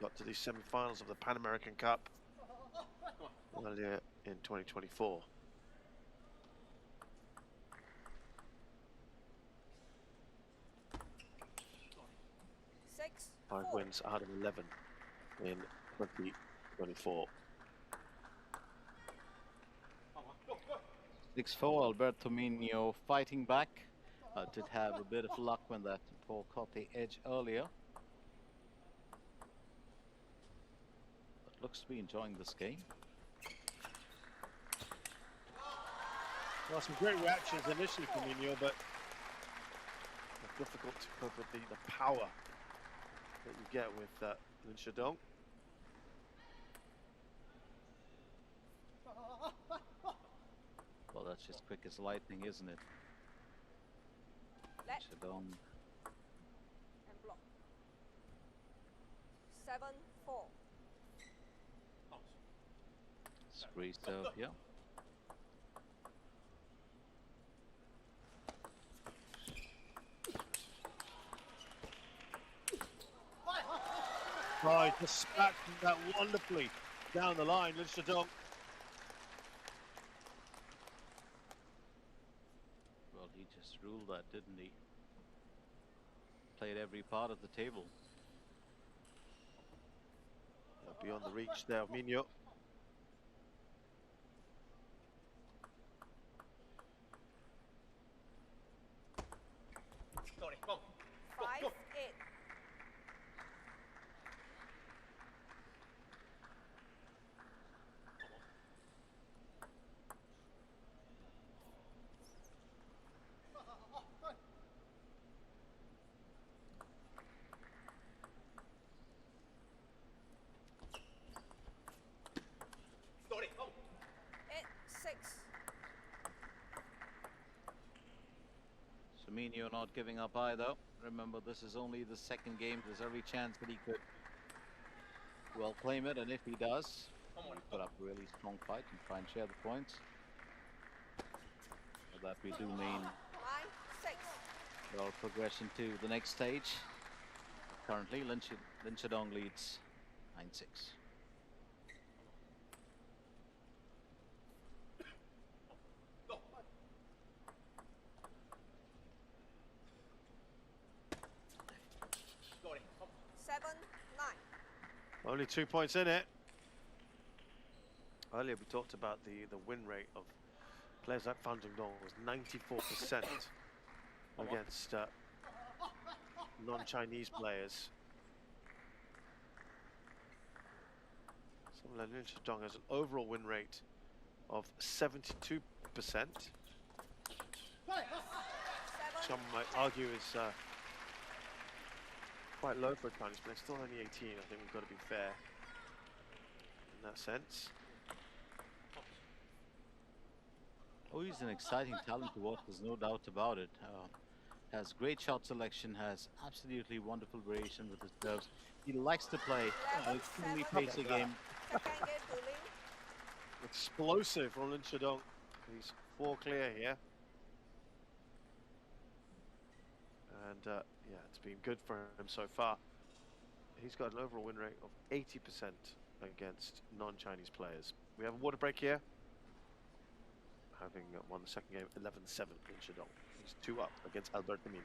Speaker 5: Got to the semi-finals of the Pan American Cup earlier in 2024.
Speaker 13: Six,
Speaker 5: 5
Speaker 13: 4.
Speaker 5: wins out of 11 in 2024.
Speaker 8: 6-4, Alberto Mino fighting back. Did have a bit of luck when that ball caught the edge earlier. But looks to be enjoying this game.
Speaker 5: Well, some great reactions initially from Mino, but difficult to cope with the power that you get with Lin Shidong.
Speaker 8: Well, that's just quick as lightning, isn't it?
Speaker 13: Let
Speaker 8: Shidong.
Speaker 13: and block. 7, 4.
Speaker 8: Spree serve, yeah.
Speaker 5: Oh, he just smacked that wonderfully down the line, Lin Shidong.
Speaker 8: Well, he just ruled that, didn't he? Played every part of the table.
Speaker 5: Beyond the reach there of Mino.
Speaker 13: Five, 8.
Speaker 8: Mino not giving up either. Remember, this is only the second game. There's every chance that he could well claim it, and if he does, he put up a really strong fight and try and share the points. So that we do mean
Speaker 13: 9, 6.
Speaker 8: well progression to the next stage. Currently, Lin Shidong leads 9-6.
Speaker 5: Only 2 points in it. Earlier we talked about the win rate of players like Fan Zhongdong was 94% against non-Chinese players. Someone like Lin Shidong has an overall win rate of 72%. Some might argue is quite low for a Chinese player, still only 18. I think we've got to be fair in that sense.
Speaker 8: Oh, he's an exciting talent to watch, there's no doubt about it. Has great shot selection, has absolutely wonderful variation with his serves. He likes to play an extremely pacey game.
Speaker 5: Explosive from Lin Shidong. He's 4 clear here. And yeah, it's been good for him so far. He's got an overall win rate of 80% against non-Chinese players. We have a water break here. Having won the second game 11-7 in Shidong. He's 2 up against Alberto Mino.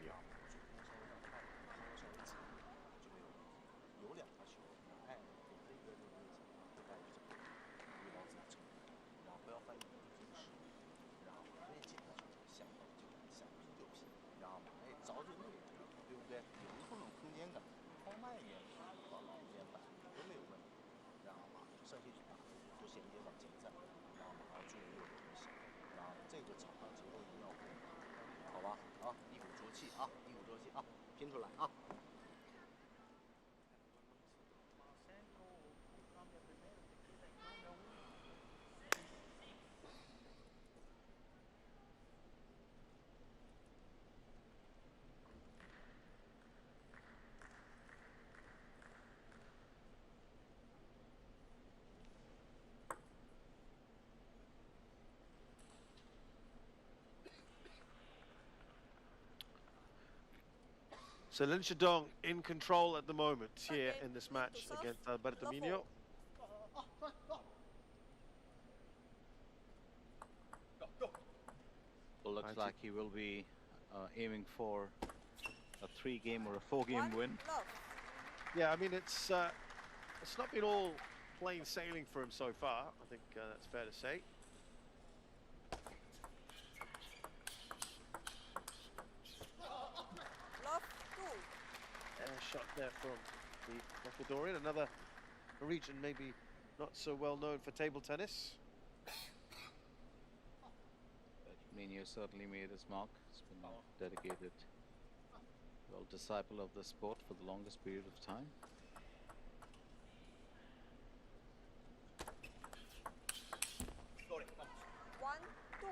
Speaker 14: 衔接到前站，然后马上注入的东西，然后这个场上结构一定要过，好吧？啊，一鼓作气啊，一鼓作气啊，拼出来啊！So
Speaker 5: Lin Shidong in control at the moment here in this match against Alberto Minio.
Speaker 8: Well, looks like he will be aiming for a 3-game or a 4-game win.
Speaker 5: Yeah, I mean it's not been all plain sailing for him so far. I think that's fair to say. Shot there from the Ecuadorian, another region maybe not so well known for table tennis.
Speaker 8: But Minio certainly made his mark. He's been dedicated, well, disciple of the sport for the longest period of time.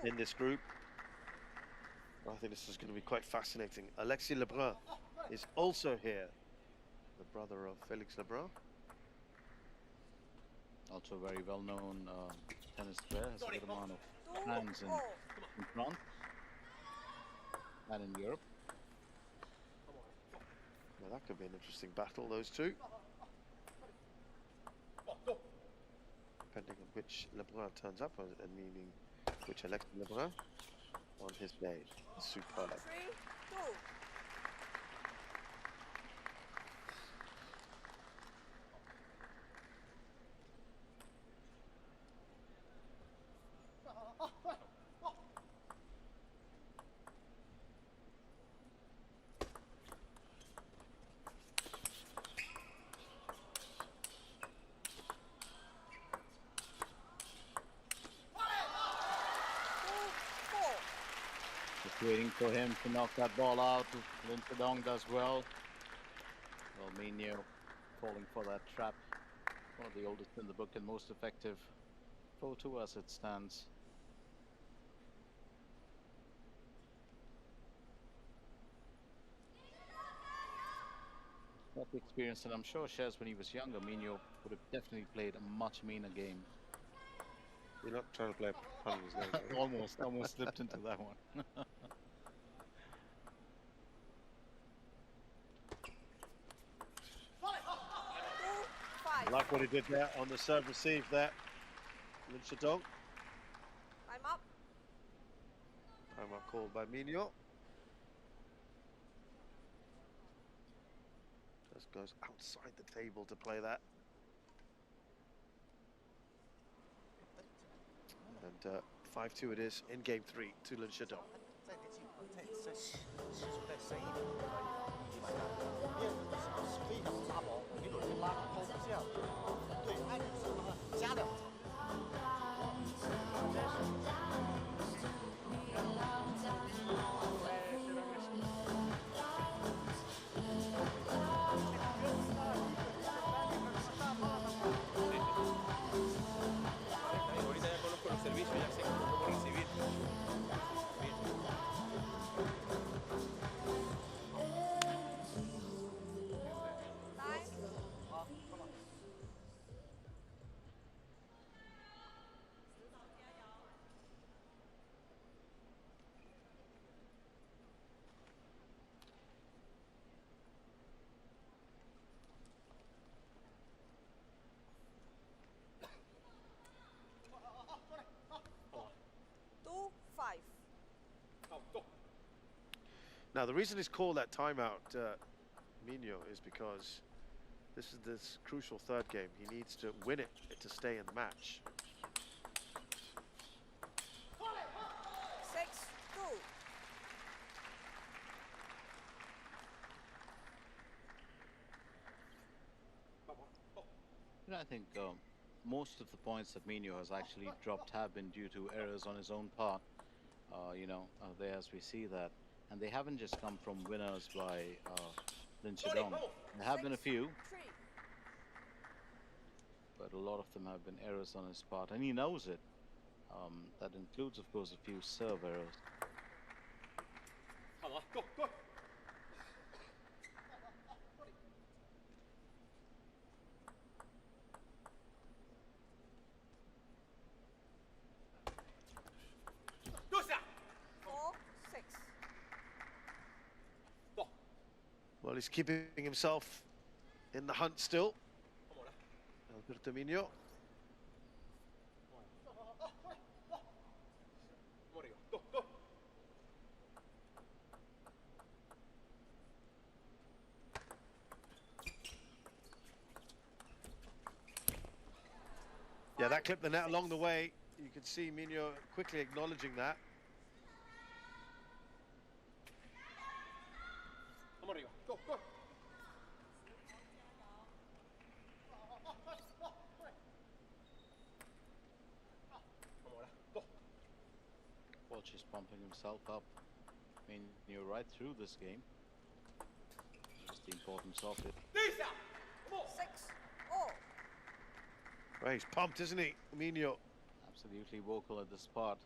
Speaker 5: In this group, I think this is going to be quite fascinating. Alexis Lebrun is also here, the brother of Felix Lebrun.
Speaker 8: Also a very well-known tennis player, has a good amount of fans in France and in Europe.
Speaker 5: Well, that could be an interesting battle, those two. Depending on which Lebrun turns up, and meaning which Alexis Lebrun on his day. Superb.
Speaker 13: 3-2.
Speaker 8: Just waiting for him to knock that ball out. Lin Shidong does well. Well, Minio calling for that trap. One of the oldest in the book and most effective 4-2 as it stands. Not the experience that I'm sure shares when he was younger. Minio would have definitely played a much meaner game.
Speaker 5: You're not trying to play a pun, is there?
Speaker 8: almost slipped into that one.
Speaker 5: I like what he did there on the serve receive there. Lin Shidong.
Speaker 13: Time up.
Speaker 5: Time up called by Minio. Just goes outside the table to play that. And 5-2 it is in game 3 to Lin Shidong. Now, the reason he's called that timeout, Minio, is because this is this crucial third game. He needs to win it to stay in the match.
Speaker 13: 6-2.
Speaker 8: I think most of the points that Minho has actually dropped have been due to errors on his own part. There as we see that. And they haven't just come from winners by Lin Chidong. There have been a few, but a lot of them have been errors on his part, and he knows it. That includes, of course, a few serve errors.
Speaker 5: Well, he's keeping himself in the hunt still. Alberto Minho. Yeah, that clipped the net along the way. You can see Minho quickly acknowledging that.
Speaker 8: Well, just pumping himself up. I mean, you're right through this game. Just the importance of it.
Speaker 13: 6-all.
Speaker 5: Well, he's pumped, isn't he, Minho?
Speaker 8: Absolutely vocal at this part.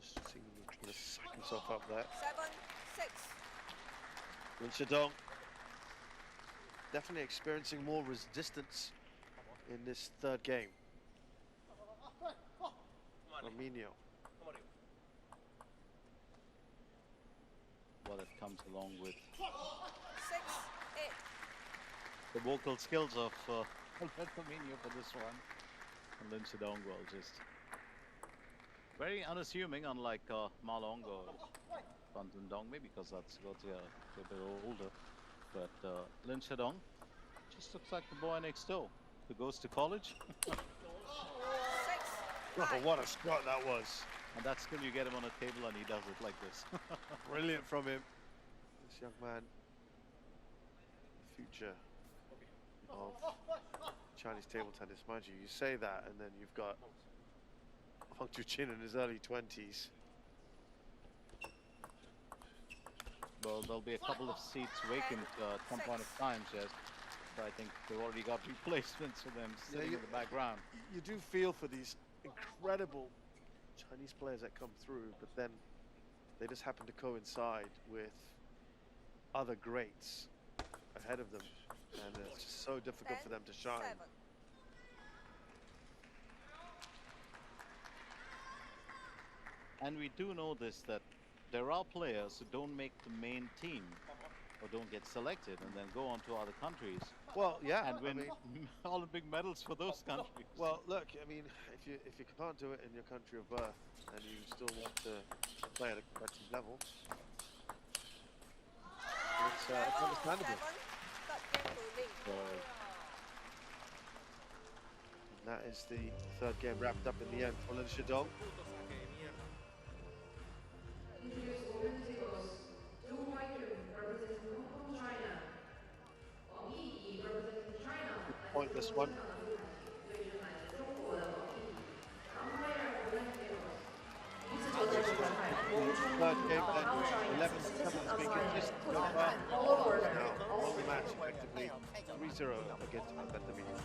Speaker 5: Just seeing him trying to suck himself up there.
Speaker 13: 7-6.
Speaker 5: Lin Chidong definitely experiencing more resistance in this third game. Minho.
Speaker 8: Well, it comes along with
Speaker 13: 6-8.
Speaker 8: the vocal skills of Alberto Minho for this one. And Lin Chidong, well, just very unassuming, unlike Ma Long or Fan Dong, maybe because that's got a bit older. But Lin Chidong just looks like the boy next door who goes to college.
Speaker 5: Oh, what a shot that was.
Speaker 8: And that's still you get him on a table and he does it like this.
Speaker 5: Brilliant from him. This young man, the future of Chinese table tennis. Mind you, you say that and then you've got Hong Chu-Chin in his early 20s.
Speaker 8: Well, there'll be a couple of seats vacant at some point of time, Jess. So I think they've already got replacements for them sitting in the background.
Speaker 5: You do feel for these incredible Chinese players that come through, but then they just happen to coincide with other greats ahead of them, and it's just so difficult for them to shine.
Speaker 13: 7.
Speaker 8: And we do know this, that there are players who don't make the main team or don't get selected and then go on to other countries.
Speaker 5: Well, yeah,
Speaker 8: and win Olympic medals for those countries.
Speaker 5: Well, look, I mean, if you can't do it in your country of birth and you still want to play at a competitive level, it's understandable. And that is the third game wrapped up in the end for Lin Chidong. Pointless one. Third game then, 11-7 has been consistent so far. Now, won the match effectively 3-0 against Alberto Minho.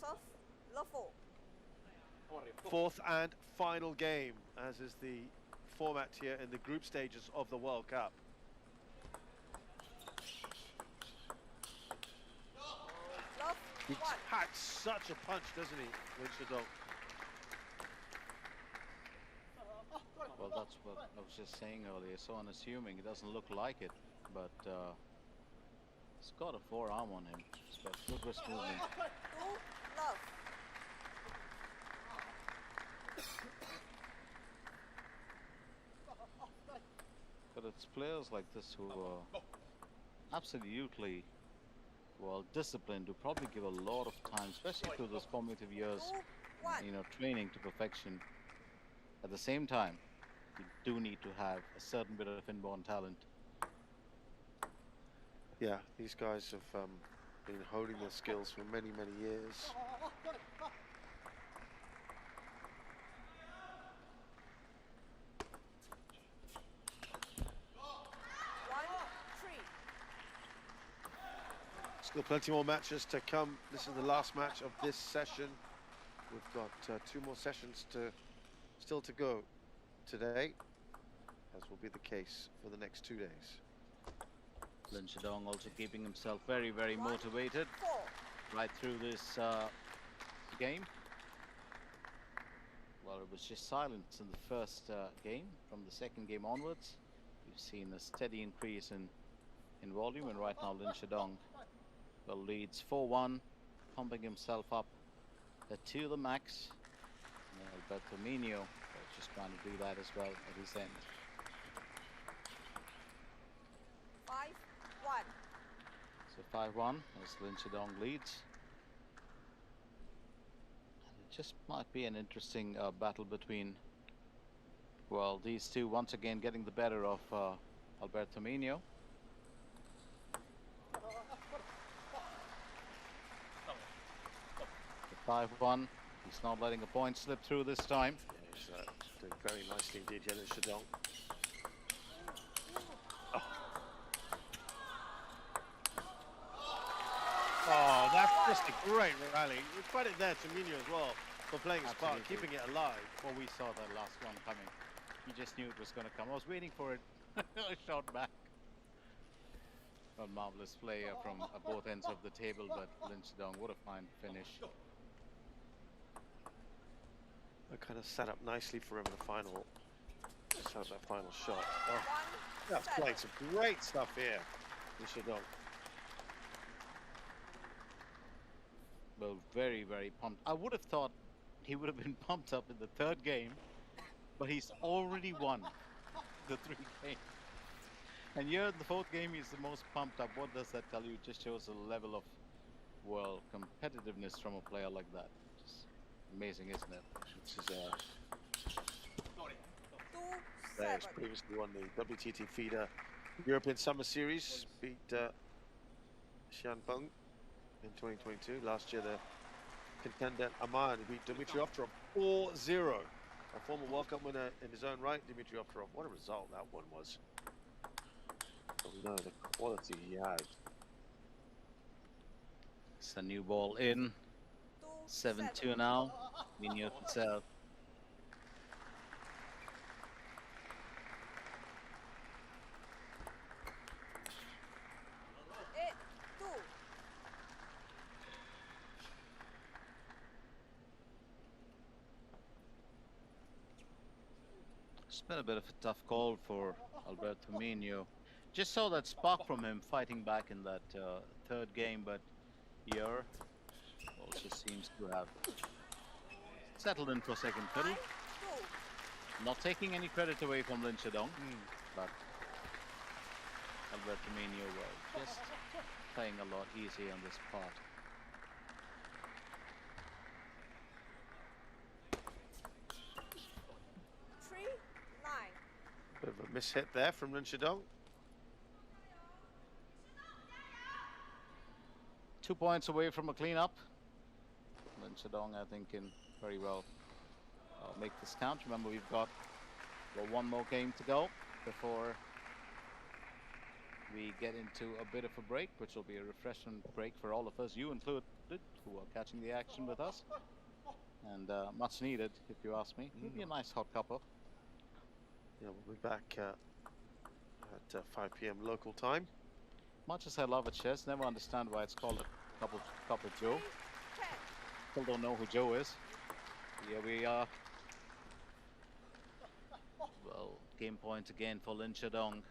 Speaker 13: serve, level.
Speaker 5: Fourth and final game, as is the format here in the group stages of the World Cup. He packs such a punch, doesn't he, Lin Shidong?
Speaker 8: Well, that's what I was just saying earlier. So unassuming, it doesn't look like it, but he's got a forearm on him. He's got good wrist movement. But it's players like this who are absolutely well disciplined, who probably give a lot of time, especially through those formative years, you know, training to perfection. At the same time, you do need to have a certain bit of inborn talent.
Speaker 5: Yeah, these guys have been honing their skills for many, many years. Still plenty more matches to come. This is the last match of this session. We've got 2 more sessions still to go today, as will be the case for the next 2 days.
Speaker 8: Lin Shidong also keeping himself very, very motivated right through this game. Well, it was just silence in the first game. From the second game onwards, we've seen a steady increase in volume, and right now Lin Shidong leads 4-1, pumping himself up to the max. Alberto Minio just trying to do that as well at his end.
Speaker 13: 5-1.
Speaker 8: So 5-1 as Lin Shidong leads. And it just might be an interesting battle between, well, these two once again getting the better of Alberto Minio. 5-1. He's not letting a point slip through this time.
Speaker 5: Yeah, he's doing very nicely indeed, Lin Shidong. Oh, that's just a great rally. Credit there to Minio as well for playing his part, keeping it alive.
Speaker 8: Well, we saw that last one coming. You just knew it was going to come. I was waiting for it. I shot back. A marvelous play from both ends of the table, but Lin Shidong, what a fine finish.
Speaker 5: That kind of set up nicely for him in the final. Just have that final shot. Oh, that's playing some great stuff here, Lin Shidong.
Speaker 8: Well, very, very pumped. I would have thought he would have been pumped up in the third game, but he's already won the 3 games. And here in the 4th game, he's the most pumped up. What does that tell you? It just shows a level of, well, competitiveness from a player like that. Just amazing, isn't it?
Speaker 5: This is players previously won the WTT FIDE European Summer Series, beat Xianpeng in 2022. Last year, the contender Aman beat Dmitry Ovtcharov 4-0. A former World Cup winner in his own right, Dmitry Ovtcharov. What a result that one was. No, the quality he has.
Speaker 8: It's a new ball in. 7-2 now. Minio to serve. It's been a bit of a tough call for Alberto Minio. Just saw that spark from him fighting back in that 3rd game, but here also seems to have settled in for second fiddle. Not taking any credit away from Lin Shidong, but Alberto Minio just playing a lot easier on this part.
Speaker 5: Bit of a mishit there from Lin Shidong.
Speaker 8: 2 points away from a cleanup. Lin Shidong, I think, can very well make this count. Remember, we've got 1 more game to go before we get into a bit of a break, which will be a refreshment break for all of us, you included, who are catching the action with us. And much needed, if you ask me. It'll be a nice hot cuppa.
Speaker 5: Yeah, we'll be back at 5 p.m. local time.
Speaker 8: Much as I love a chess, never understand why it's called a couple Joe. Still don't know who Joe is. Here we are. Well, game point again for Lin Chedong.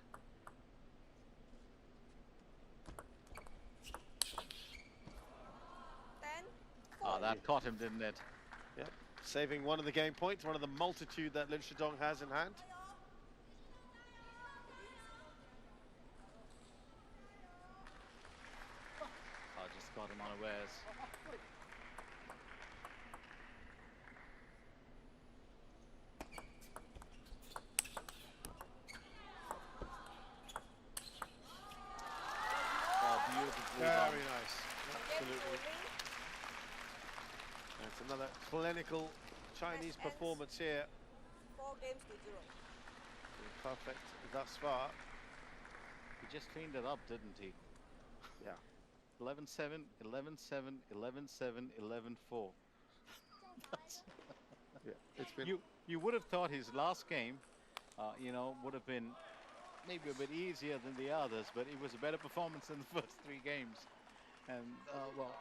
Speaker 8: That caught him, didn't it?
Speaker 5: Yep, saving one of the game points, one of the multitude that Lin Chedong has in hand.
Speaker 8: Just caught him unawares.
Speaker 5: Very nice. Absolutely. That's another clinical Chinese performance here.
Speaker 13: 4 games to 0.
Speaker 5: Perfect thus far.
Speaker 8: He just cleaned it up, didn't he?
Speaker 5: Yeah.
Speaker 8: 11-7, 11-7, 11-7, 11-4.
Speaker 5: Yeah, it's been...
Speaker 8: You would have thought his last game, you know, would have been maybe a bit easier than the others, but it was a better performance in the first 3 games. And well,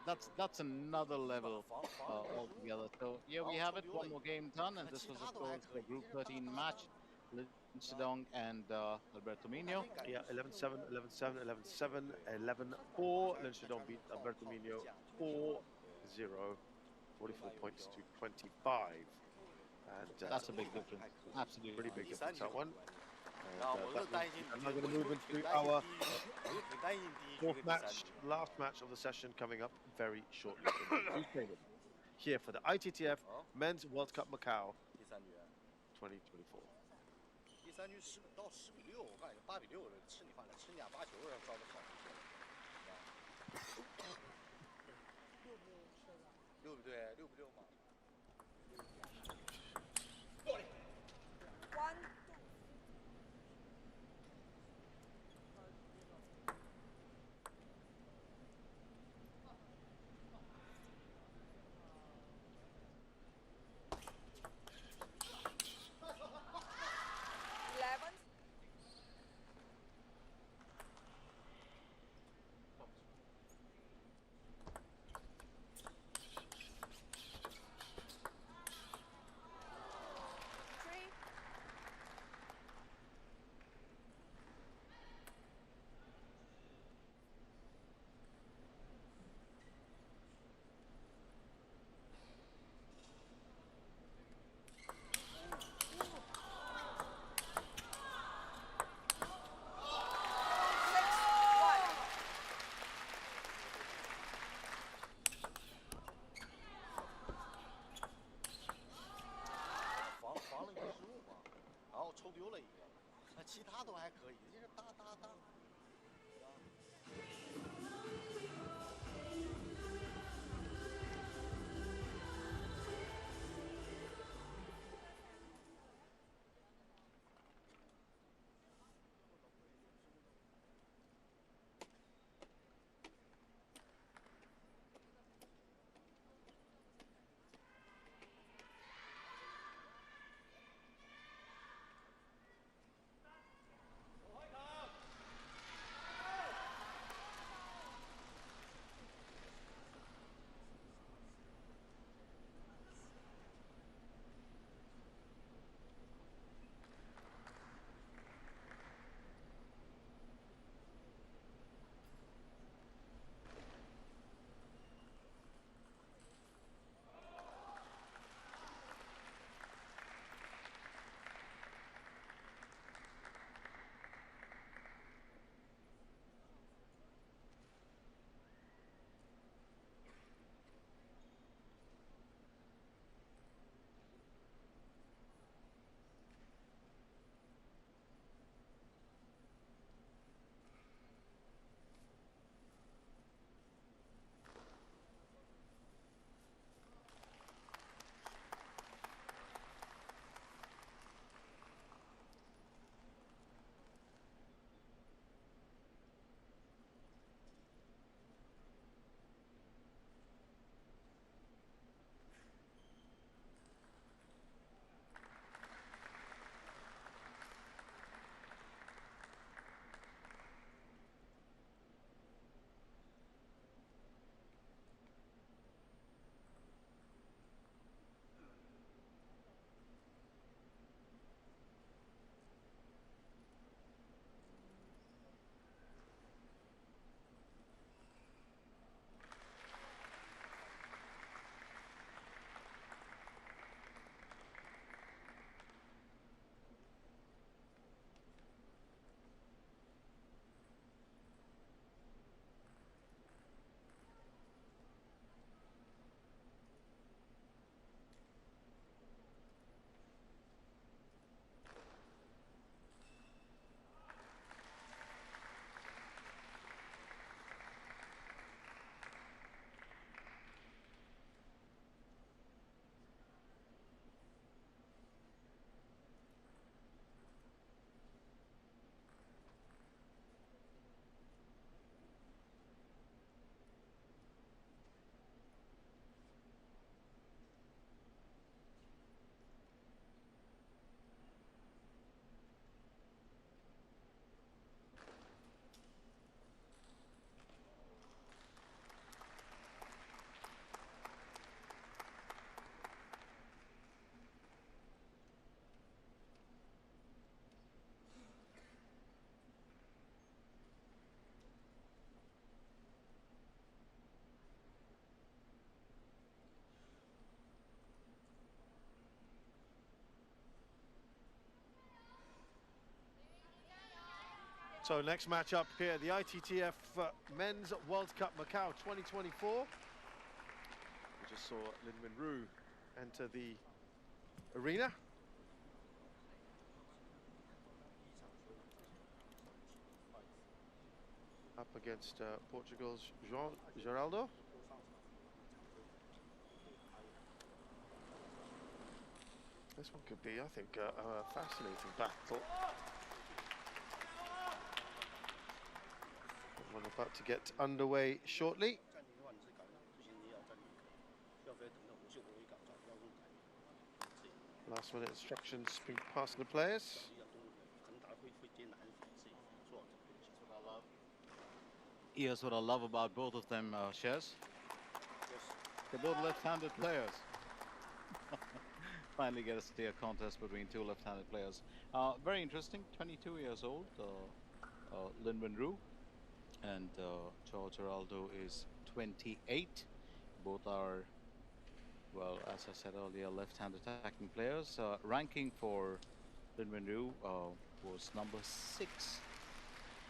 Speaker 8: that's another level altogether. So here we have it, one more game done, and this was of course the Group 13 match. Lin Chedong and Alberto Minho.
Speaker 5: Yeah, 11-7, 11-7, 11-7, 11-4. Lin Chedong beat Alberto Minho 4-0, 44 points to 25. And
Speaker 8: that's a big difference. Absolutely.
Speaker 5: Pretty big difference, that one. I'm now going to move into our 4th match, last match of the session coming up very shortly. Here for the ITTF Men's World Cup Macau 2024.
Speaker 15: 第3局10到10比6，我感觉8比6的吃你饭了，吃你俩8球要招的好。6比对，6比6嘛。
Speaker 13: 1, 2.
Speaker 5: So next match up here, the ITTF Men's World Cup Macau 2024. We just saw Lin Ru enter the arena. Up against Portugal's Geraldo. This one could be, I think, a fascinating battle. One about to get underway shortly. Last minute instructions being passed to the players.
Speaker 8: Here's what I love about both of them, Shez. They're both left-handed players. Finally get to see a contest between two left-handed players. Very interesting, 22 years old, Lin Ru, and João Geraldo is 28. Both are, well, as I said earlier, left-hand attacking players. Ranking for Lin Ru was number 6,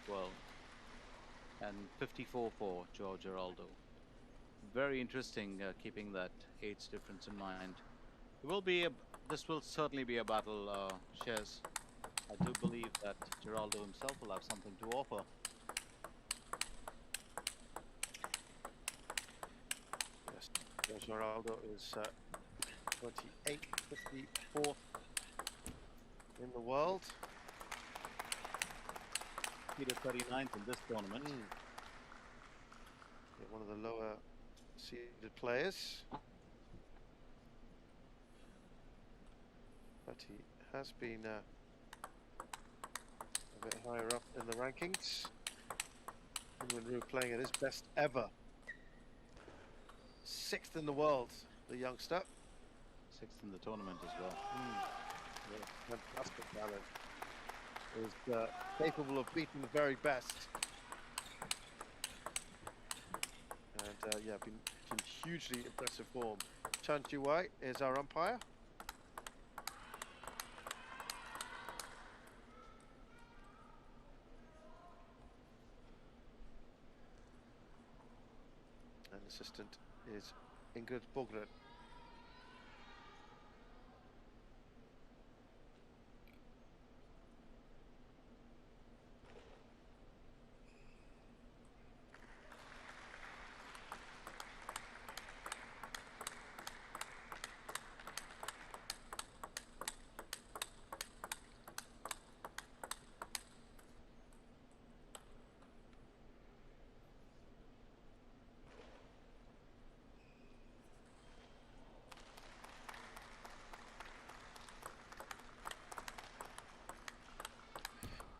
Speaker 8: well, and 54 for João Geraldo. Very interesting, keeping that age difference in mind. It will be this will certainly be a battle, Shez. I do believe that Geraldo himself will have something to offer.
Speaker 5: Yes, Geraldo is 28, 54th in the world.
Speaker 8: Peter 39th in this tournament.
Speaker 5: Yeah, one of the lower seeded players. But he has been a bit higher up in the rankings. Lin Ru playing at his best ever. 6th in the world, the youngster.
Speaker 8: 6th in the tournament as well.
Speaker 5: Yeah, fantastic talent. Is capable of beating the very best. And yeah, been in hugely impressive form. Chan Chi-wai is our umpire. And assistant is Ingrid Bogren.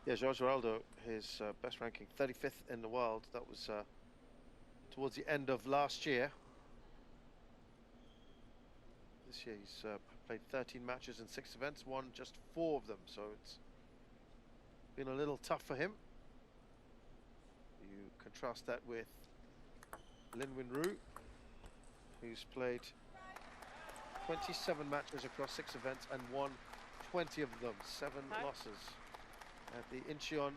Speaker 5: Yeah, João Geraldo, his best ranking, 35th in the world. That was towards the end of last year. This year he's played 13 matches in 6 events, won just 4 of them, so it's been a little tough for him. You contrast that with Lin Ru, who's played 27 matches across 6 events and won 20 of them, 7 losses. At the Incheon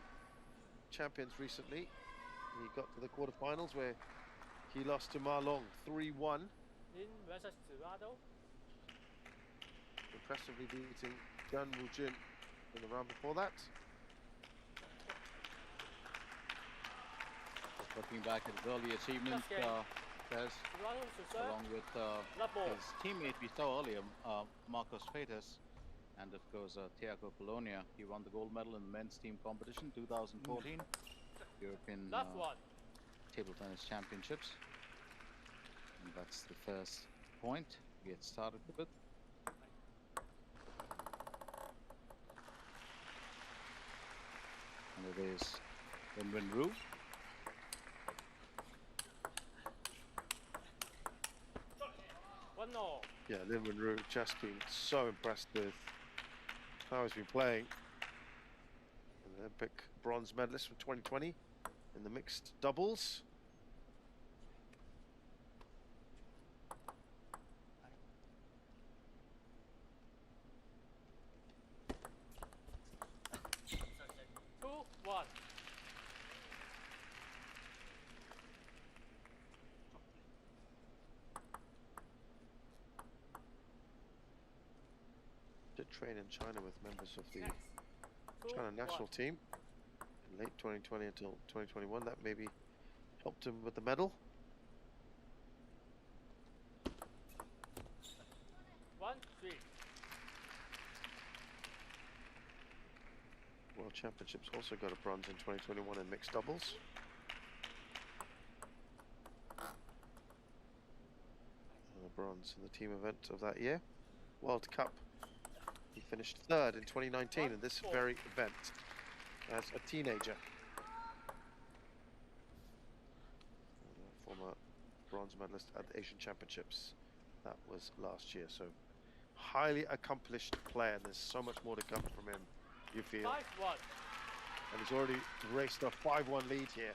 Speaker 5: Champions recently, he got to the quarterfinals where he lost to Ma Long 3-1.
Speaker 14: Lin versus Geraldo.
Speaker 5: Impressively beating Gun Woo Jin in the round before that.
Speaker 8: Looking back at his early achievements, along with his teammate we saw earlier, Marcos Freitas, and of course Thiago Polonia. He won the gold medal in the men's team competition 2014 European Table Tennis Championships. And that's the first point we get started with. And it is Lin Ru.
Speaker 5: Yeah, Lin Ru just been so impressed with how he's been playing. An Olympic bronze medalist from 2020 in the mixed doubles. train in China with members of the China national team in late 2020 until 2021. That maybe helped him with the medal.
Speaker 12: 1-3.
Speaker 5: World Championships also got a bronze in 2021 in mixed doubles. And a bronze in the team event of that year. World Cup. He finished third in 2019 in this very event as a teenager. And a former bronze medalist at the Asian Championships. That was last year. So highly accomplished player. There's so much more to come from him, you feel.
Speaker 12: 5-1.
Speaker 5: And he's already raced a 5-1 lead here.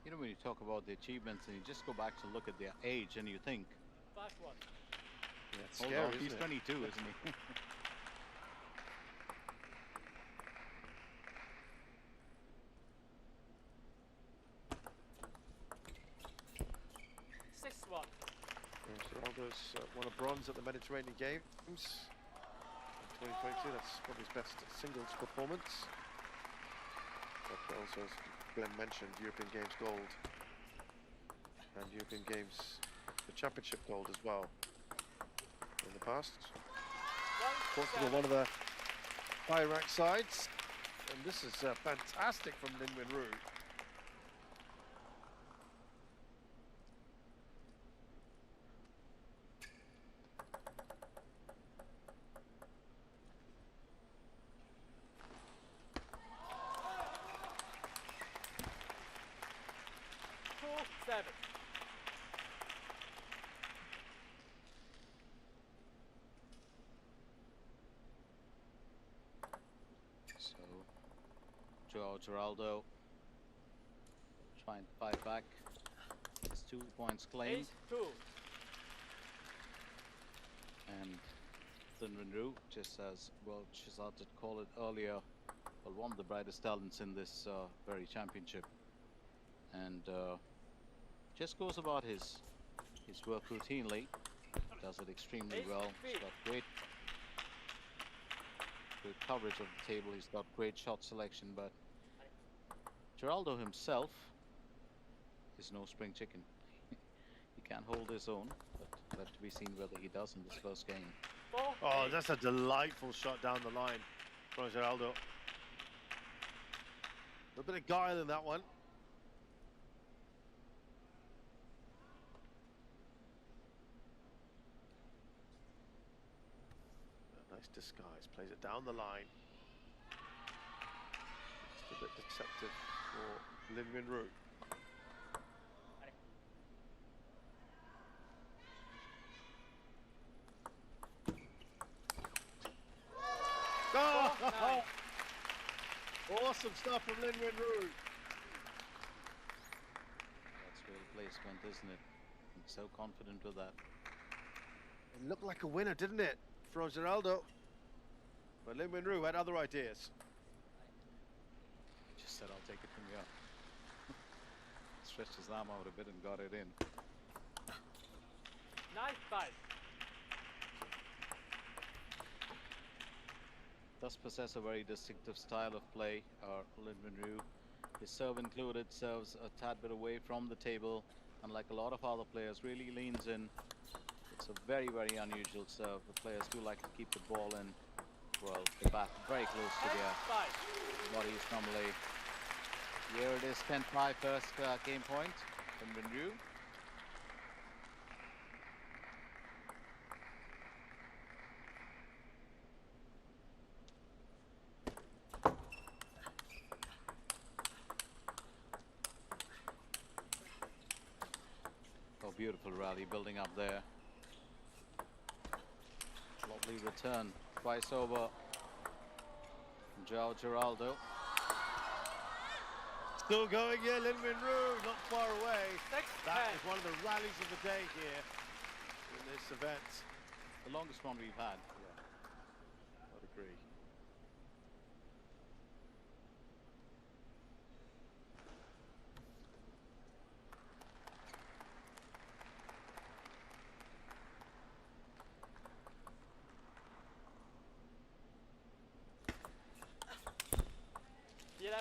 Speaker 8: You know, when you talk about the achievements and you just go back to look at their age and you think,
Speaker 12: 5-1.
Speaker 5: Yeah, it's
Speaker 8: hold
Speaker 5: scary,
Speaker 8: on, he's
Speaker 5: isn't it?
Speaker 8: 22, isn't he?
Speaker 5: Geraldo's won a bronze at the Mediterranean Games in 2022. That's probably his best singles performance. But also, as Glenn mentioned, European Games gold and European Games the championship gold as well in the past. Portugal, one of the high-ranked sides, and this is fantastic from Lin Wenru.
Speaker 8: Geraldo trying to fight back. His 2 points claimed.
Speaker 12: 8-2.
Speaker 8: And Lin Wenru, just as well Shazad did call it earlier, well, one of the brightest talents in this very championship. And just goes about his work routinely. Does it extremely well. He's got great coverage of the table. He's got great shot selection, but Geraldo himself is no spring chicken. He can hold his own, but left to be seen whether he does in this first game.
Speaker 5: Oh, that's a delightful shot down the line from Geraldo. A little bit of guile in that one. A nice disguise, plays it down the line. Just a bit deceptive for Lin Wenru. Oh! Awesome stuff from Lin Wenru.
Speaker 8: That's real placement, isn't it? He's so confident with that.
Speaker 5: It looked like a winner, didn't it, from Geraldo? But Lin Wenru had other ideas.
Speaker 8: Just said, I'll take it from here. Stretched his arm out a bit and got it in.
Speaker 12: 9-5.
Speaker 8: Does possess a very distinctive style of play, Lin Wenru. His serve included, serves a tad bit away from the table, and like a lot of other players, really leans in. It's a very, very unusual serve. The players do like to keep the ball in, well, the bat very close to their bodies normally. Here it is, 10-5 first game point from Wenru. Oh, beautiful rally building up there. Lovely return, twice over from João Geraldo.
Speaker 5: Still going here, Lin Wenru, not far away. That is one of the rallies of the day here in this event.
Speaker 8: The longest one we've had.
Speaker 5: Yeah, I'd agree.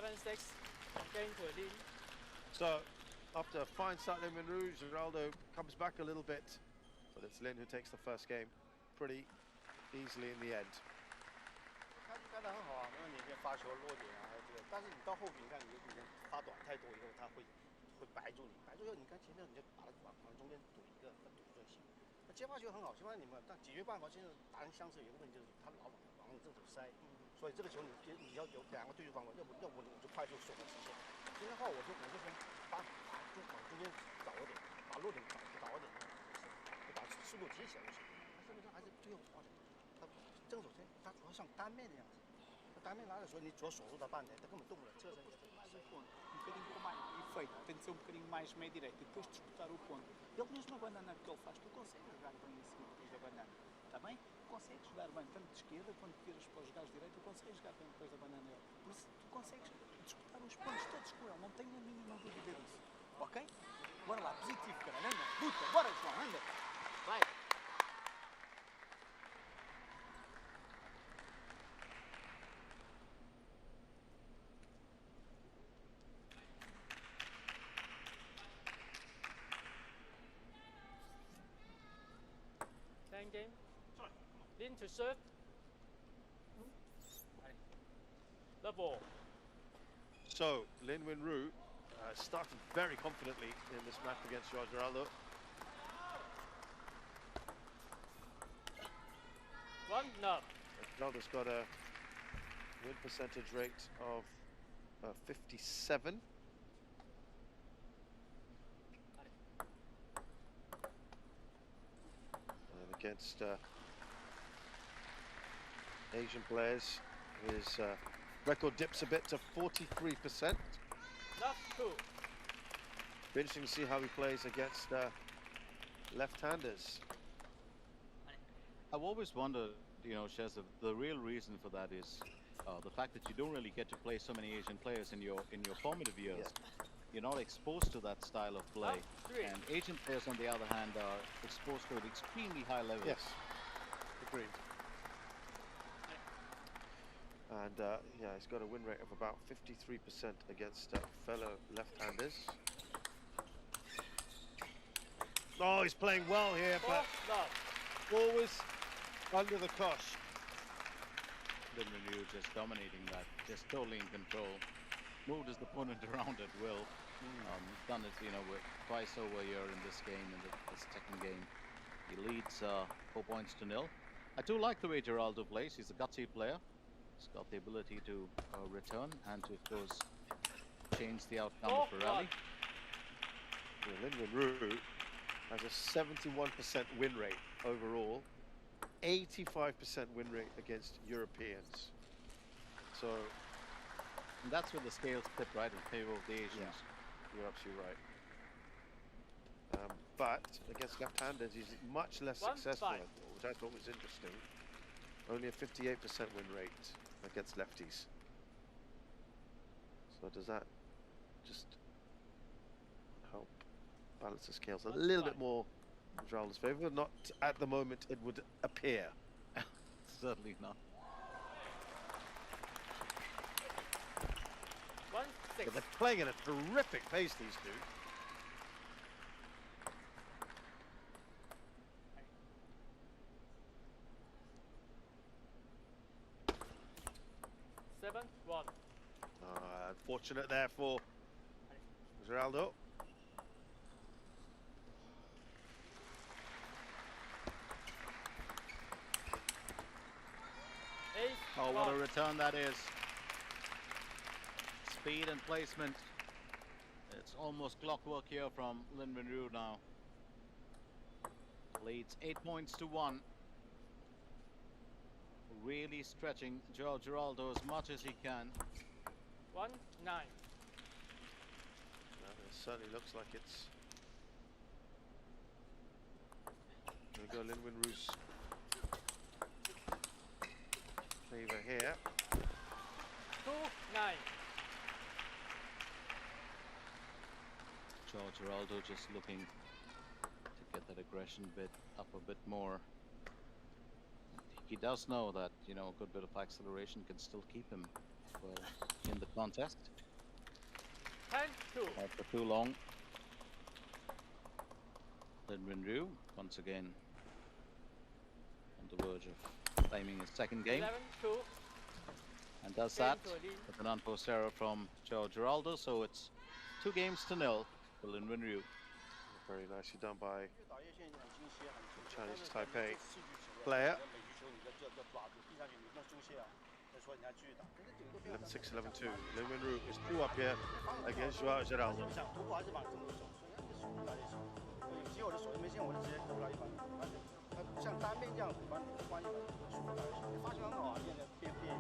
Speaker 12: 7-6. Game to a lead.
Speaker 5: So, after a fine start, Lin Rouge, Geraldo comes back a little bit, but it's Lin who takes the first game pretty easily in the end.
Speaker 15: 他干得很好啊，没问题，这发球落点啊，这个，但是你到后边，你看你发短太多以后，他会白住你，白住以后，你看前面你就把它往中间堵一个，堵住就行。那接发球很好，接发你们，但解决办法现在达人相似有一个问题就是他老往你正手塞，所以这个球你要有两个对处方法，要不我就快速锁个直线。今天的话，我就先把就往中间找一点，把落点找一点，就把速度提起来就行。他是不是还是最后往前？他正手先，他主要像单面那样子。单面拿的时候，你主要锁住他半台，他根本动不了，侧身也是。
Speaker 11: Mais um ponto, bocadinho com mais efeito, tem que ser bocadinho mais meia direita e depois disputar o ponto. Ele mesmo a banana que ele faz, tu consegues jogar bem em cima depois da banana. Está bem? Consegues jogar bem, tanto de esquerda quanto viras para os jogares de direita, tu consegues jogar bem depois da banana dele. Por isso, tu consegues disputar os pontos todos com ele, não tenho a mínima dúvida disso. Ok? Bora lá, positivo, caralho, anda, luta, bora João, anda. Vai!
Speaker 12: Game. Lin to serve. The ball.
Speaker 5: So, Lin Wenru started very confidently in this match against Joao Geraldo.
Speaker 12: 1-0.
Speaker 5: Geraldo's got a win percentage rate of 57. Against Asian players, his record dips a bit to 43%.
Speaker 12: Left 2.
Speaker 5: Be interesting to see how he plays against left-handers.
Speaker 8: I've always wondered, you know, Shaz, the real reason for that is the fact that you don't really get to play so many Asian players in your formative years. Yeah. You're not exposed to that style of play, and Asian players, on the other hand, are exposed to it extremely high levels.
Speaker 5: Yes, agreed. And yeah, he's got a win rate of about 53% against fellow left-handers. Oh, he's playing well here, but always under the cosh.
Speaker 8: Lin Rouge just dominating that, just totally in control. Moved his opponent around at will. Done it, you know, twice over here in this game, in the second game. He leads 4 points to 0. I do like the way Geraldo plays. He's a gutsy player. He's got the ability to return and to, of course, change the outcome of a rally.
Speaker 5: Yeah, Lin Wenru has a 71% win rate overall, 85% win rate against Europeans. So,
Speaker 8: and that's where the scales tip right in favor of the Asians.
Speaker 5: Yeah, you're absolutely right. But against left-handers, he's much less successful, which I thought was interesting. Only a 58% win rate against lefties. So does that just help balance the scales a little bit more in Geraldo's favor? Not at the moment, it would appear.
Speaker 8: Certainly not.
Speaker 12: 1-6.
Speaker 5: But they're playing at a terrific pace, these two. Unfortunate there for Geraldo.
Speaker 8: Oh, what a return that is. Speed and placement. It's almost clockwork here from Lin Wenru now. Leads 8 points to 1. Really stretching Joao Geraldo as much as he can.
Speaker 12: 1-9.
Speaker 5: Well, it certainly looks like it's going to go Lin Wenru's favour here.
Speaker 12: 2-9.
Speaker 8: Joao Geraldo just looking to get that aggression bit up a bit more. He does know that, you know, a good bit of acceleration can still keep him well in the contest.
Speaker 12: 10-2.
Speaker 8: Not for too long. Lin Ryu once again on the verge of claiming his second game.
Speaker 12: 11-2.
Speaker 8: And does that with an unforced error from Joao Giraldo, so it's 2-0 for Lin Ryu.
Speaker 5: Very nicely done by Chinese Taipei player. 11-6, 11-2. Lin Ryu is 2 up here against Joao Giraldo.
Speaker 15: 像单边这样子，把你的关系舒服在一起，发球很好啊，练的边边，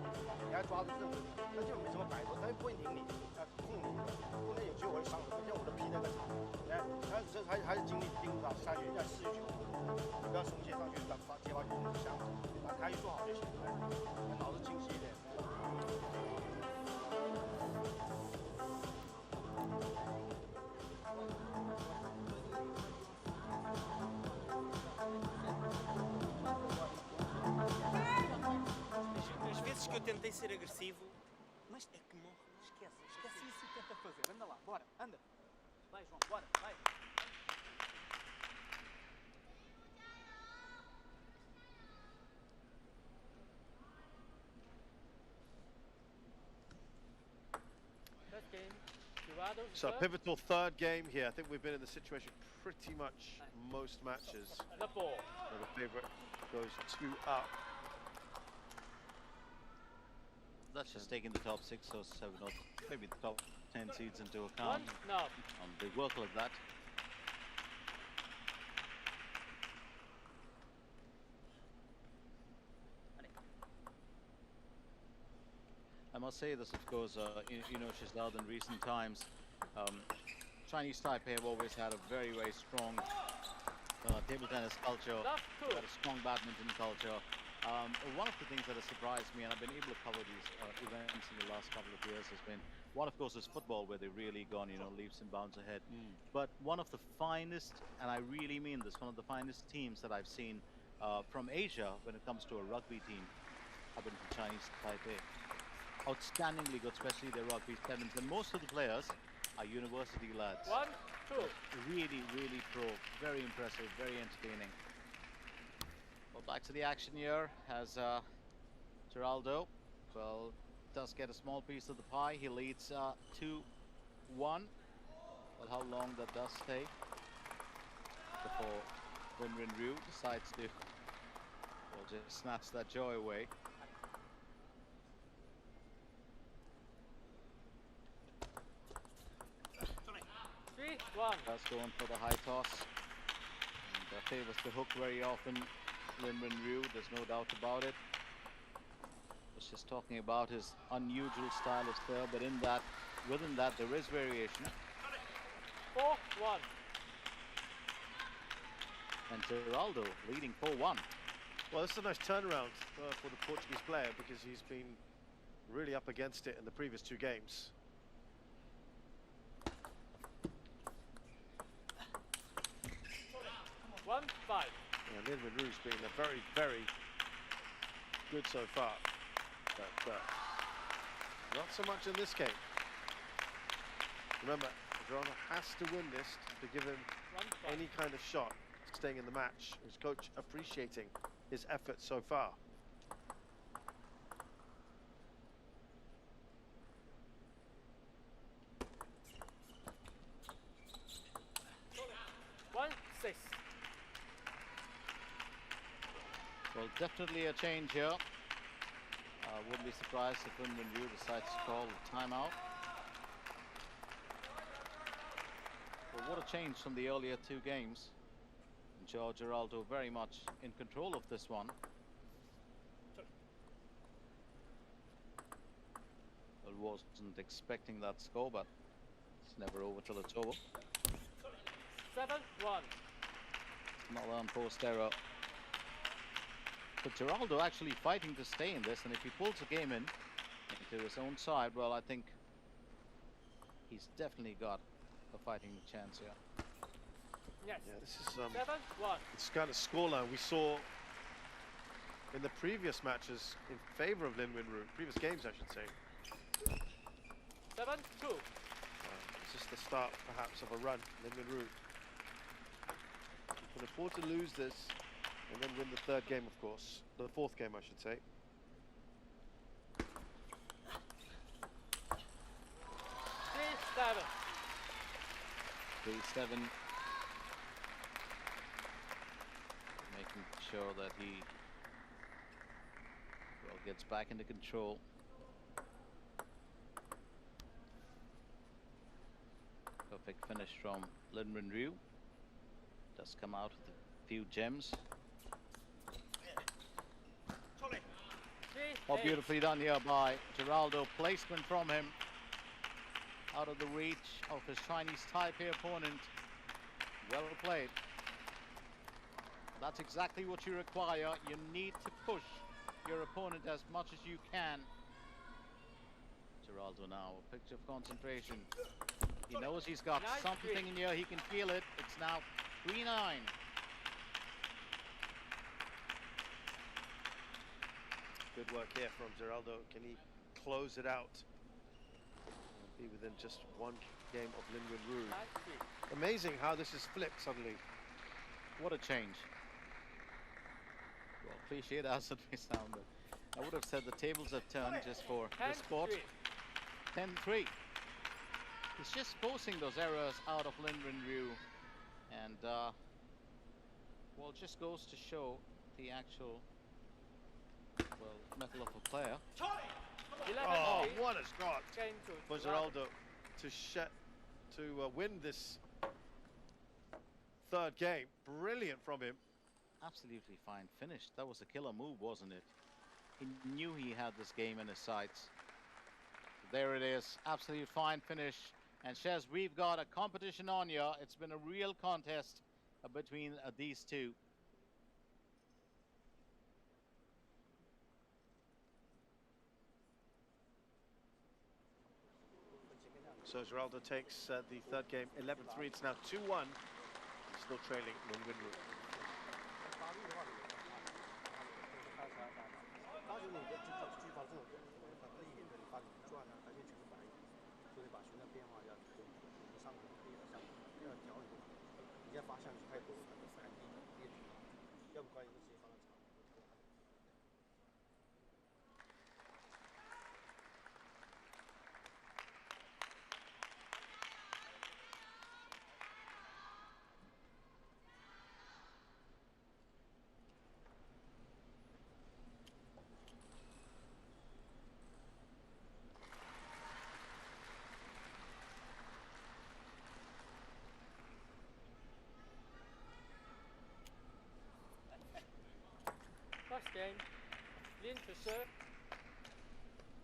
Speaker 15: 你还抓住正着，他就没什么摆脱，他又不会拧你，控你，控那有机会我就上手，像我的劈那个长，哎，他这还是精力盯住他下去，要试一球，你不要松懈上去，把接发球下，把台语做好就行，脑子清晰一点。
Speaker 11: Às vezes que eu tentei ser agressivo, mas é que morre, esquece isso e tenta fazer. Anda lá, bora, anda. Vai, João, bora, vai.
Speaker 5: So a pivotal third game here. I think we've been in the situation pretty much most matches.
Speaker 12: The ball.
Speaker 5: Where the favourite goes 2 up.
Speaker 8: That's just taking the top 6 or 7 or maybe the top 10 seeds into account. They work like that. I must say this, of course, Shizad in recent times, Chinese Taipei have always had a very, very strong table tennis culture, a strong badminton culture. One of the things that has surprised me, and I've been able to cover these events in the last couple of years, has been one, of course, is football, where they've really gone, leaps and bounds ahead. But one of the finest, and I really mean this, one of the finest teams that I've seen from Asia when it comes to a rugby team have been from Chinese Taipei. Outstandingly good, especially their rugby sevens, and most of the players are university lads.
Speaker 12: 1-2.
Speaker 8: Really, really pro, very impressive, very entertaining. Well, back to the action here as Giraldo, well, does get a small piece of the pie. He leads 2-1. Well, how long that does take before Lin Ryu decides to, well, just snatch that joy away. Does go on for the high toss, and favors the hook very often. Lin Ryu, there's no doubt about it. Was just talking about his unusual style of serve, but within that there is variation.
Speaker 12: 4-1.
Speaker 8: And Giraldo leading 4-1.
Speaker 5: Well, this is a nice turnaround for the Portuguese player, because he's been really up against it in the previous 2 games. Yeah, Lin Ryu's been very, very good so far, but not so much in this game. Remember, Giraldo has to win this to give him any kind of shot staying in the match. His coach appreciating his efforts so far.
Speaker 8: Well, definitely a change here. Wouldn't be surprised if Lin Ryu decides to call a timeout. Well, what a change from the earlier 2 games. And Joao Giraldo very much in control of this one. Well, wasn't expecting that score, but it's never over till it's over.
Speaker 12: 7-1.
Speaker 8: Another unforced error. But Giraldo actually fighting to stay in this, and if he pulls the game in into his own side, well, I think he's definitely got a fighting chance here.
Speaker 12: Yes.
Speaker 5: Yeah, this is
Speaker 12: 7-1.
Speaker 5: This kind of scoreline we saw in the previous matches in favor of Lin Ryu, previous games I should say.
Speaker 12: 7-2.
Speaker 5: It's just the start, perhaps, of a run. Lin Wenru can afford to lose this and then win the third game, of course. The fourth game, I should say.
Speaker 12: 3-7.
Speaker 8: 3-7. Making sure that he gets back into control. Perfect finish from Lin Wenru. Does come out with a few gems. Oh, beautifully done here by Geraldo. Placement from him out of the reach of his Chinese Taipei opponent. Well played. That's exactly what you require. You need to push your opponent as much as you can. Geraldo now, a picture of concentration. He knows he's got something in here. He can feel it. It's now 3-9.
Speaker 5: Good work here from Geraldo. Can he close it out? Be within just one game of Lin Wenru. Amazing how this is flipped suddenly.
Speaker 8: What a change. Well, cliched as it may sound, I would have said the tables have turned just for this sport. 10-3. He's just forcing those errors out of Lin Wenru, and well, just goes to show the actual mettle of a player.
Speaker 5: Oh, what a shot for Geraldo to win this third game. Brilliant from him.
Speaker 8: Absolutely fine finish. That was a killer move, wasn't it? He knew he had this game in his sights. There it is. Absolutely fine finish. And Shez, we've got a competition on here. It's been a real contest between these two.
Speaker 5: So Geraldo takes the third game 11-3. It's now 2-1. Still trailing Lin Wenru.
Speaker 15: 当时你的剧法这种不一点的，你把你转啊，白线全部白，所以把旋转变化要上可以上，要调很多，你要发向太多了，3D变体，要不关键就直接放到长。
Speaker 12: First game, Lin to serve,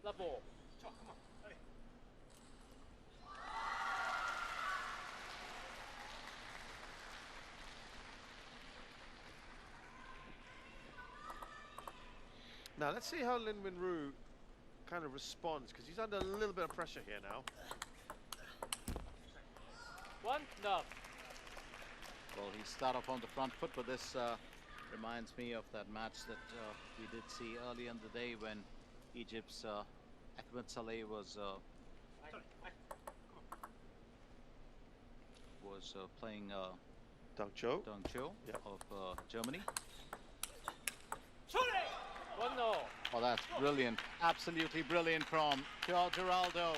Speaker 12: the ball. Come on.
Speaker 5: Now let's see how Lin Wenru kind of responds, because he's under a little bit of pressure here now.
Speaker 12: 1-0.
Speaker 8: Well, he started off on the front foot, but this reminds me of that match that we did see earlier in the day when Egypt's Ahmed Saleh was playing
Speaker 5: Deng Zhou
Speaker 8: of Germany.
Speaker 12: 1-0.
Speaker 8: Oh, that's brilliant. Absolutely brilliant from Geraldo.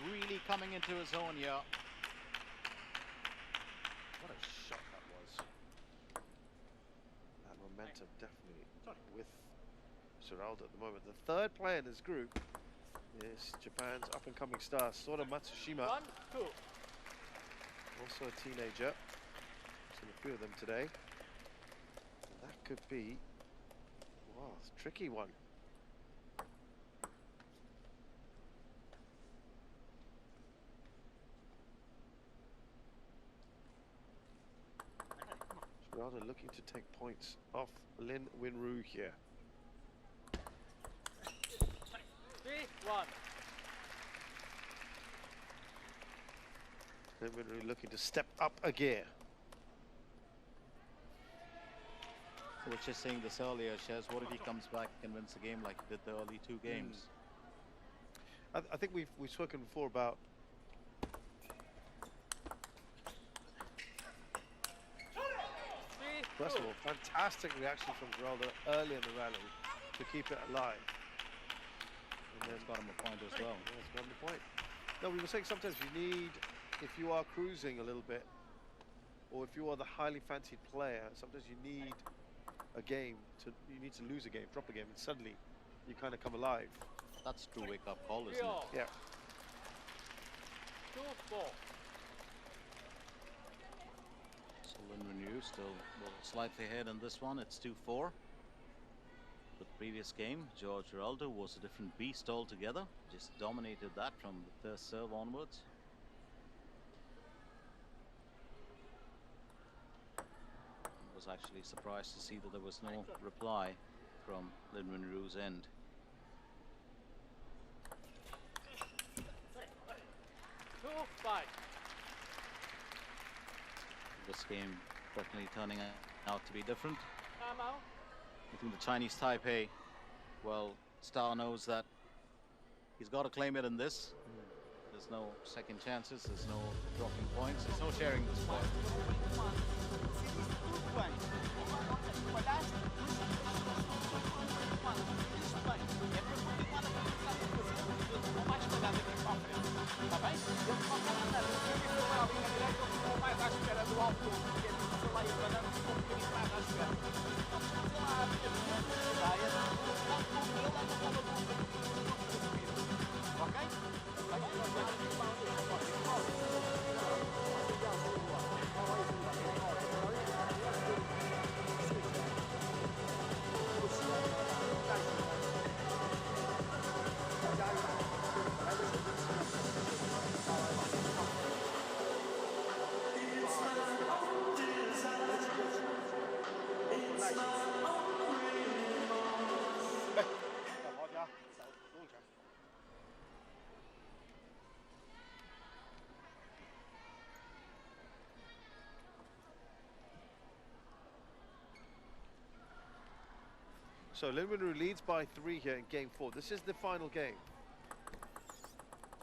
Speaker 8: Really coming into his own here.
Speaker 5: What a shot that was. That momentum definitely with Geraldo at the moment. The third player in this group is Japan's up-and-coming star, Sora Matsushima.
Speaker 12: 1-2.
Speaker 5: Also a teenager. Seen a few of them today. And that could be, wow, it's a tricky one. Geraldo looking to take points off Lin Wenru here.
Speaker 12: 3-1.
Speaker 5: Lin Wenru looking to step up a gear.
Speaker 8: We were just saying this earlier, Shez. What if he comes back and wins the game like he did the early two games?
Speaker 5: I think we've spoken before about first of all, fantastic reaction from Geraldo early in the rally to keep it alive. And then
Speaker 8: got him a point as well.
Speaker 5: Yeah, it's got him a point. No, we were saying sometimes you need, if you are cruising a little bit, or if you are the highly fancied player, sometimes you need a game you need to lose a game, drop a game, and suddenly you kind of come alive.
Speaker 8: That's true wake-up call, isn't it?
Speaker 5: Yeah.
Speaker 12: 2-4.
Speaker 8: So Lin Renew still slightly ahead in this one. It's 2-4. The previous game, George Geraldo was a different beast altogether. Just dominated that from the first serve onwards. Was actually surprised to see that there was no reply from Lin Renru's end. This game definitely turning out to be different. I think the Chinese Taipei, well, Star knows that he's got to claim it in this. There's no second chances, there's no dropping points, there's no sharing this point.
Speaker 5: So Lin Renru leads by 3 here in game 4. This is the final game.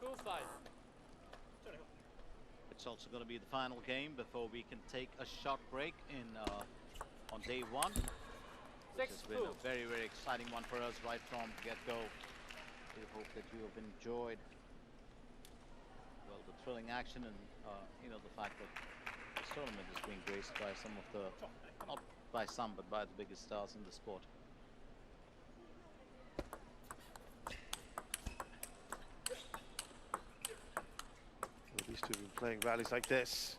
Speaker 12: 2-5.
Speaker 8: It's also going to be the final game before we can take a short break in on day 1. Which has been a very, very exciting one for us right from get-go. We hope that you have enjoyed, well, the thrilling action and you know, the fact that this tournament is being graced by some of the, not by some, but by the biggest stars in the sport.
Speaker 5: These two have been playing rallies like this.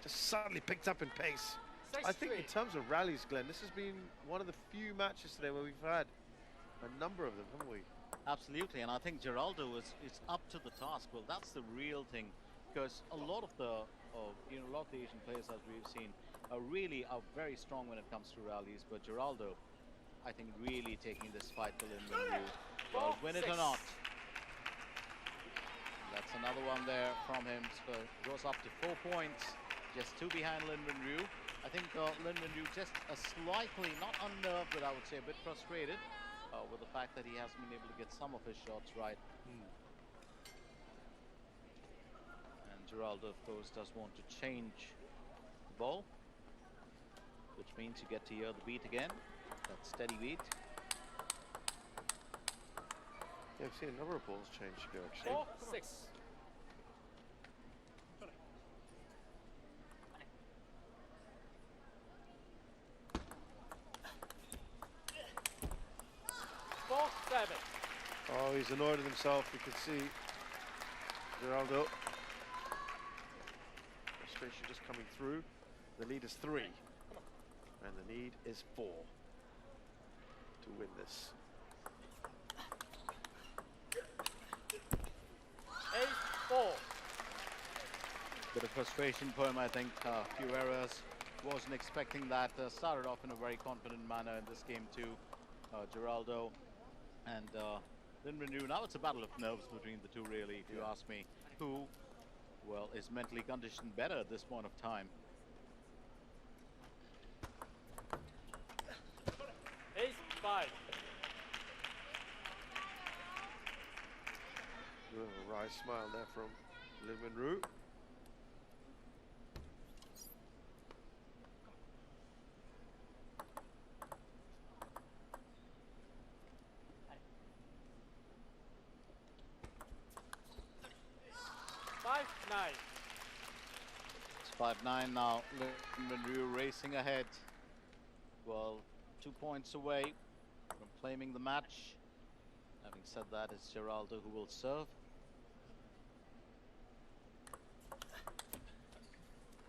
Speaker 5: Just suddenly picked up in pace. I think in terms of rallies, Glenn, this has been one of the few matches today where we've had a number of them, haven't we?
Speaker 8: Absolutely, and I think Geraldo is up to the task. Well, that's the real thing, because a lot of the you know, a lot of the Asian players, as we've seen, are very strong when it comes to rallies. But Geraldo, I think, really taking this fight to Lin Renru. Well, win it or not. That's another one there from him. So goes up to 4 points, just 2 behind Lin Renru. I think Lin Renru just slightly, not unnerved, but I would say a bit frustrated with the fact that he hasn't been able to get some of his shots right. And Geraldo, of course, does want to change the ball, which means you get to hear the beat again, that steady beat.
Speaker 5: Yeah, I've seen a number of balls change here, actually.
Speaker 12: 4-6.
Speaker 5: Oh, he's annoyed at himself. You can see Geraldo. Frustration just coming through. The lead is 3. And the need is 4 to win this.
Speaker 12: 8-4.
Speaker 8: Bit of frustration for him, I think. A few errors. Wasn't expecting that. Started off in a very confident manner in this game too. Geraldo and Lin Renru. Now it's a battle of nerves between the two, really, if you ask me. Who, well, is mentally conditioned better at this point of time?
Speaker 12: 8-5.
Speaker 5: A wry smile there from Lin Wenru.
Speaker 8: It's 5-9 now. Lin Wenru racing ahead. Well, 2 points away from claiming the match. Having said that, it's Geraldo who will serve.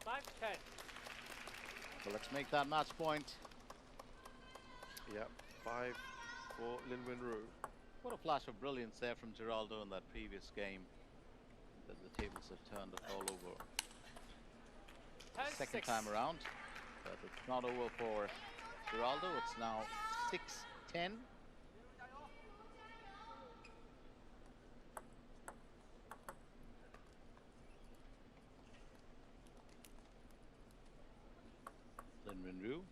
Speaker 12: 5-10.
Speaker 8: So let's make that match point.
Speaker 5: Yep, 5 for Lin Wenru.
Speaker 8: What a flash of brilliance there from Geraldo in that previous game. That the tables have turned all over. Second time around, but it's not over for Geraldo. It's now 6-10. Lin Wenru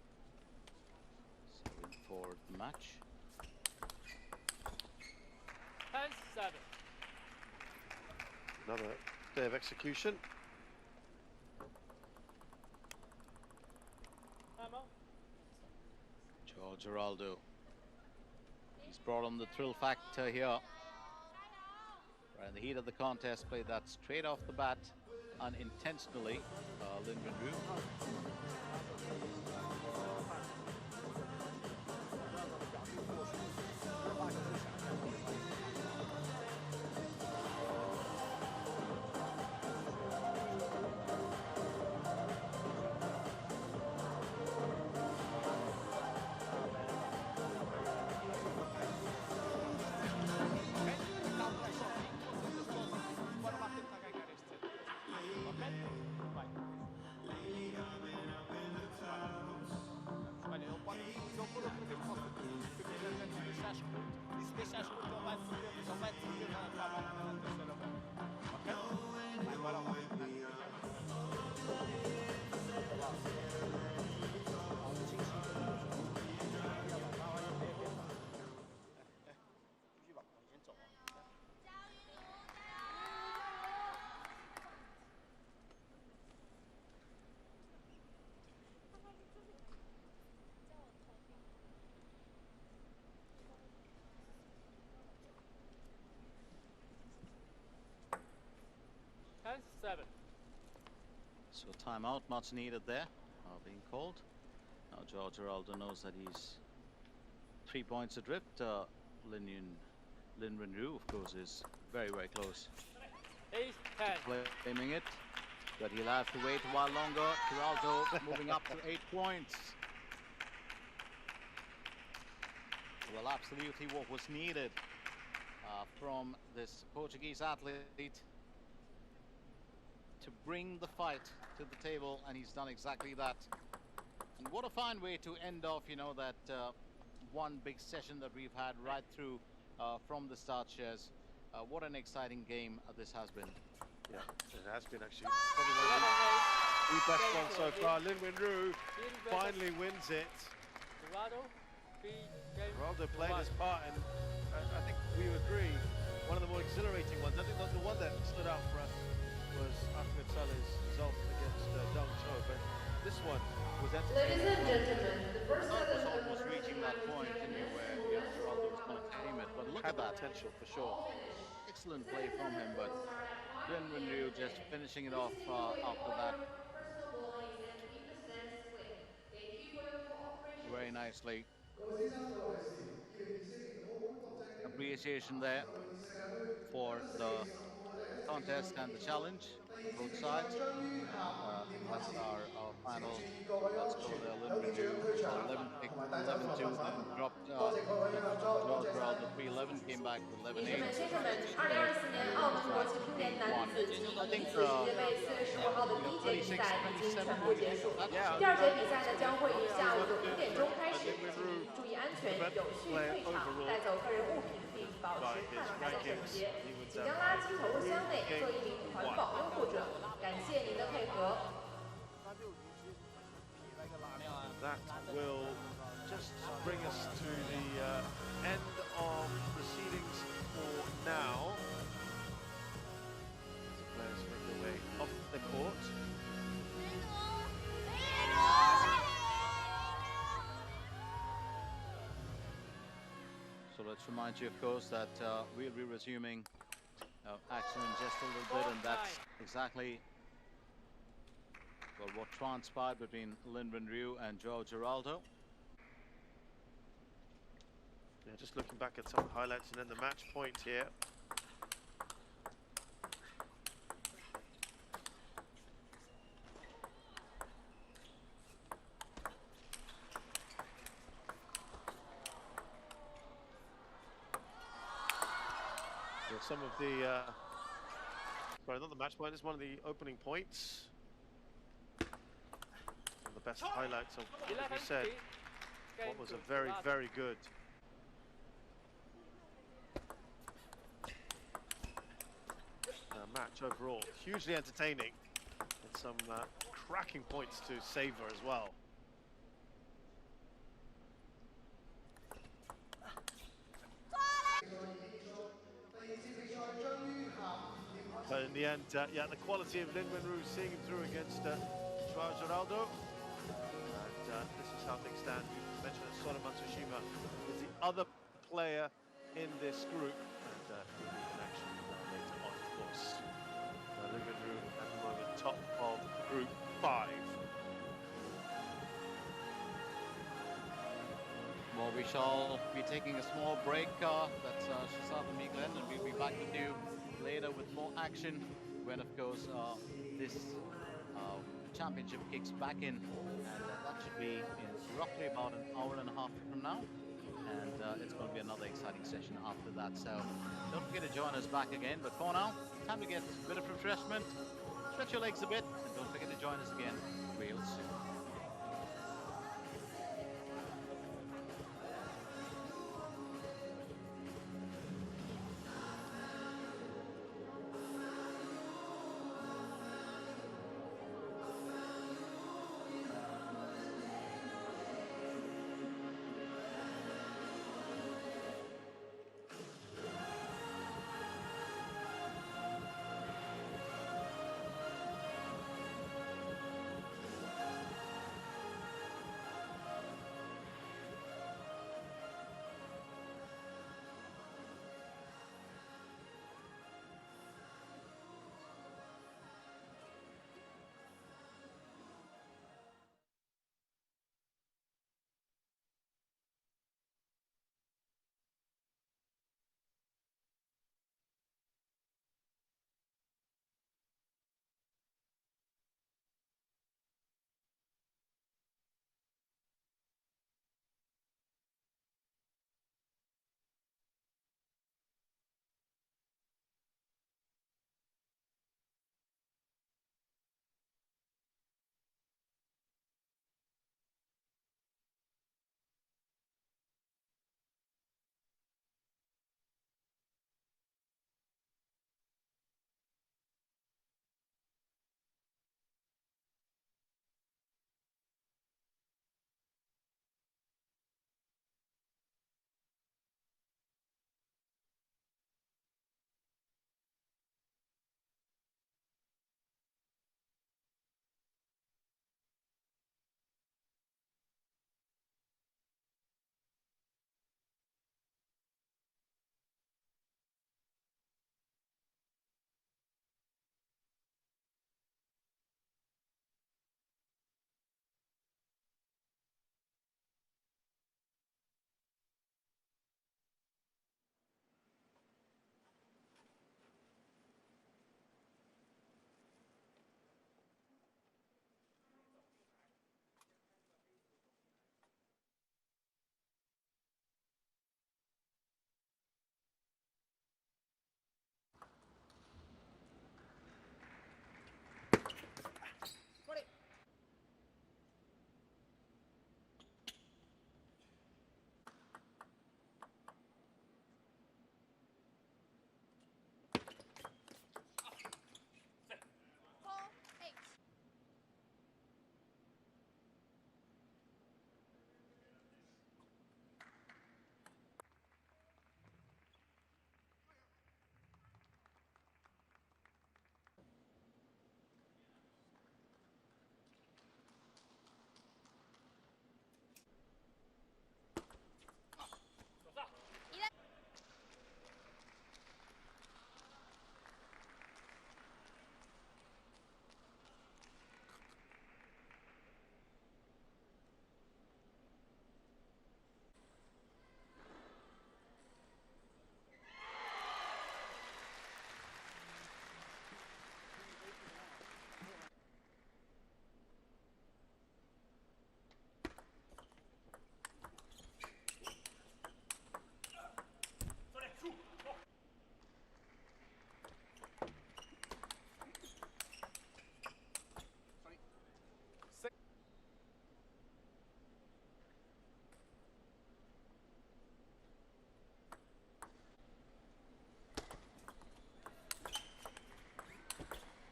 Speaker 8: serving for the match.
Speaker 12: 10-7.
Speaker 5: Another day of execution.
Speaker 8: Geraldo. He's brought on the thrill factor here. Right in the heat of the contest, played that straight off the bat, unintentionally. Lin Wenru. So timeout, much needed there, being called. Now Geraldo knows that he's 3 points adrift. Lin Wenru, of course, is very, very close.
Speaker 12: 8-10.
Speaker 8: Claiming it, but he'll have to wait a while longer. Geraldo moving up to 8 points. Well, absolutely what was needed from this Portuguese athlete to bring the fight to the table, and he's done exactly that. And what a fine way to end off, you know, that one big session that we've had right through from the start, shares. What an exciting game this has been.
Speaker 5: Yeah, it has been actually. Probably the best one so far. Lin Wenru finally wins it. Geraldo played his part, and I think we agree, one of the more exhilarating ones. I think the one that stood out for us was Ahmed Saleh's result against Dong Cho, but this one was
Speaker 10: Ladies and gentlemen, the first
Speaker 8: set was almost reaching that point, where Geraldo was going to tame it, but look at that
Speaker 5: potential for sure.
Speaker 8: Excellent play from him, but Lin Wenru just finishing it off after that very nicely. Appreciation there for the contest and the challenge, both sides. That's our final score there. Lin Wenru 11-6, 11-2, then dropped Geraldo 3-11, came back with 11-8.
Speaker 10: 女士们、先生们，2024年澳门国际乒联男子及女子世界杯4月15号的第一节比赛已经全部结束。第二节比赛呢将会以下午5点钟开始，请注意安全，有序退场，带走个人物品，并保持看台的整洁，请将垃圾投入箱内，做一名环保拥护者。感谢您的配合。
Speaker 5: That will just bring us to the end of proceedings for now.
Speaker 8: remind you, of course, that we'll be resuming action in just a little bit, and that's exactly what transpired between Lin Ryu and Joao Geraldo.
Speaker 5: Yeah, just looking back at some highlights and then the match point here. So some of the sorry, not the match point, it's one of the opening points. Some of the best highlights of, as we said, what was a very, very good match overall. Hugely entertaining, and some cracking points to savor as well. But in the end, yeah, the quality of Lin Wenru seeing him through against Joao Geraldo. And this is how things stand. You mentioned that Sora Matsushima is the other player in this group. And he'll be in action later on, of course. Lin Wenru at the moment top of Group 5.
Speaker 8: Well, we shall be taking a small break. That's Shazad and me, Glenn, and we'll be back with you later with more action when, of course, this championship kicks back in, and that should be in roughly about an hour and a half from now, and it's going to be another exciting session after that. So don't forget to join us back again, but for now, time to get a bit of refreshment, stretch your legs a bit, and don't forget to join us again real soon.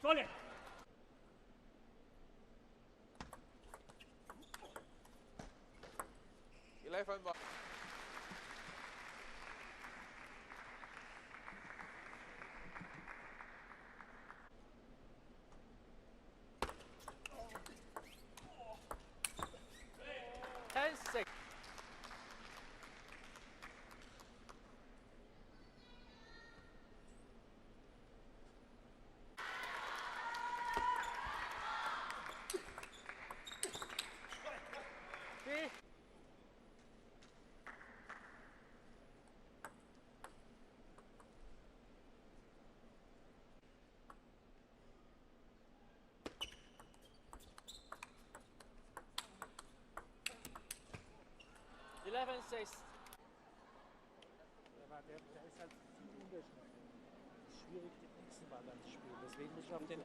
Speaker 11: Volley.
Speaker 14: Six. Three. Six. Der ist halt viel unterschiedlich. Es ist schwierig, den nächsten Ball dann zu spielen. Deswegen muss ich auf den.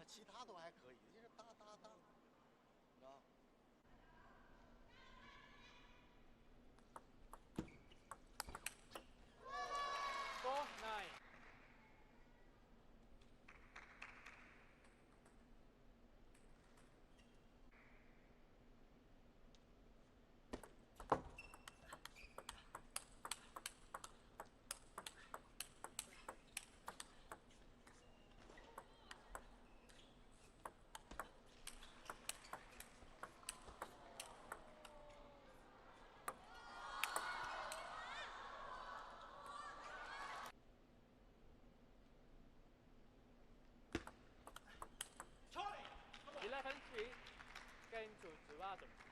Speaker 15: 其他都还可以，就是哒哒哒，你知道。
Speaker 12: 4-9. Charlie, 11-3, game to Toronto.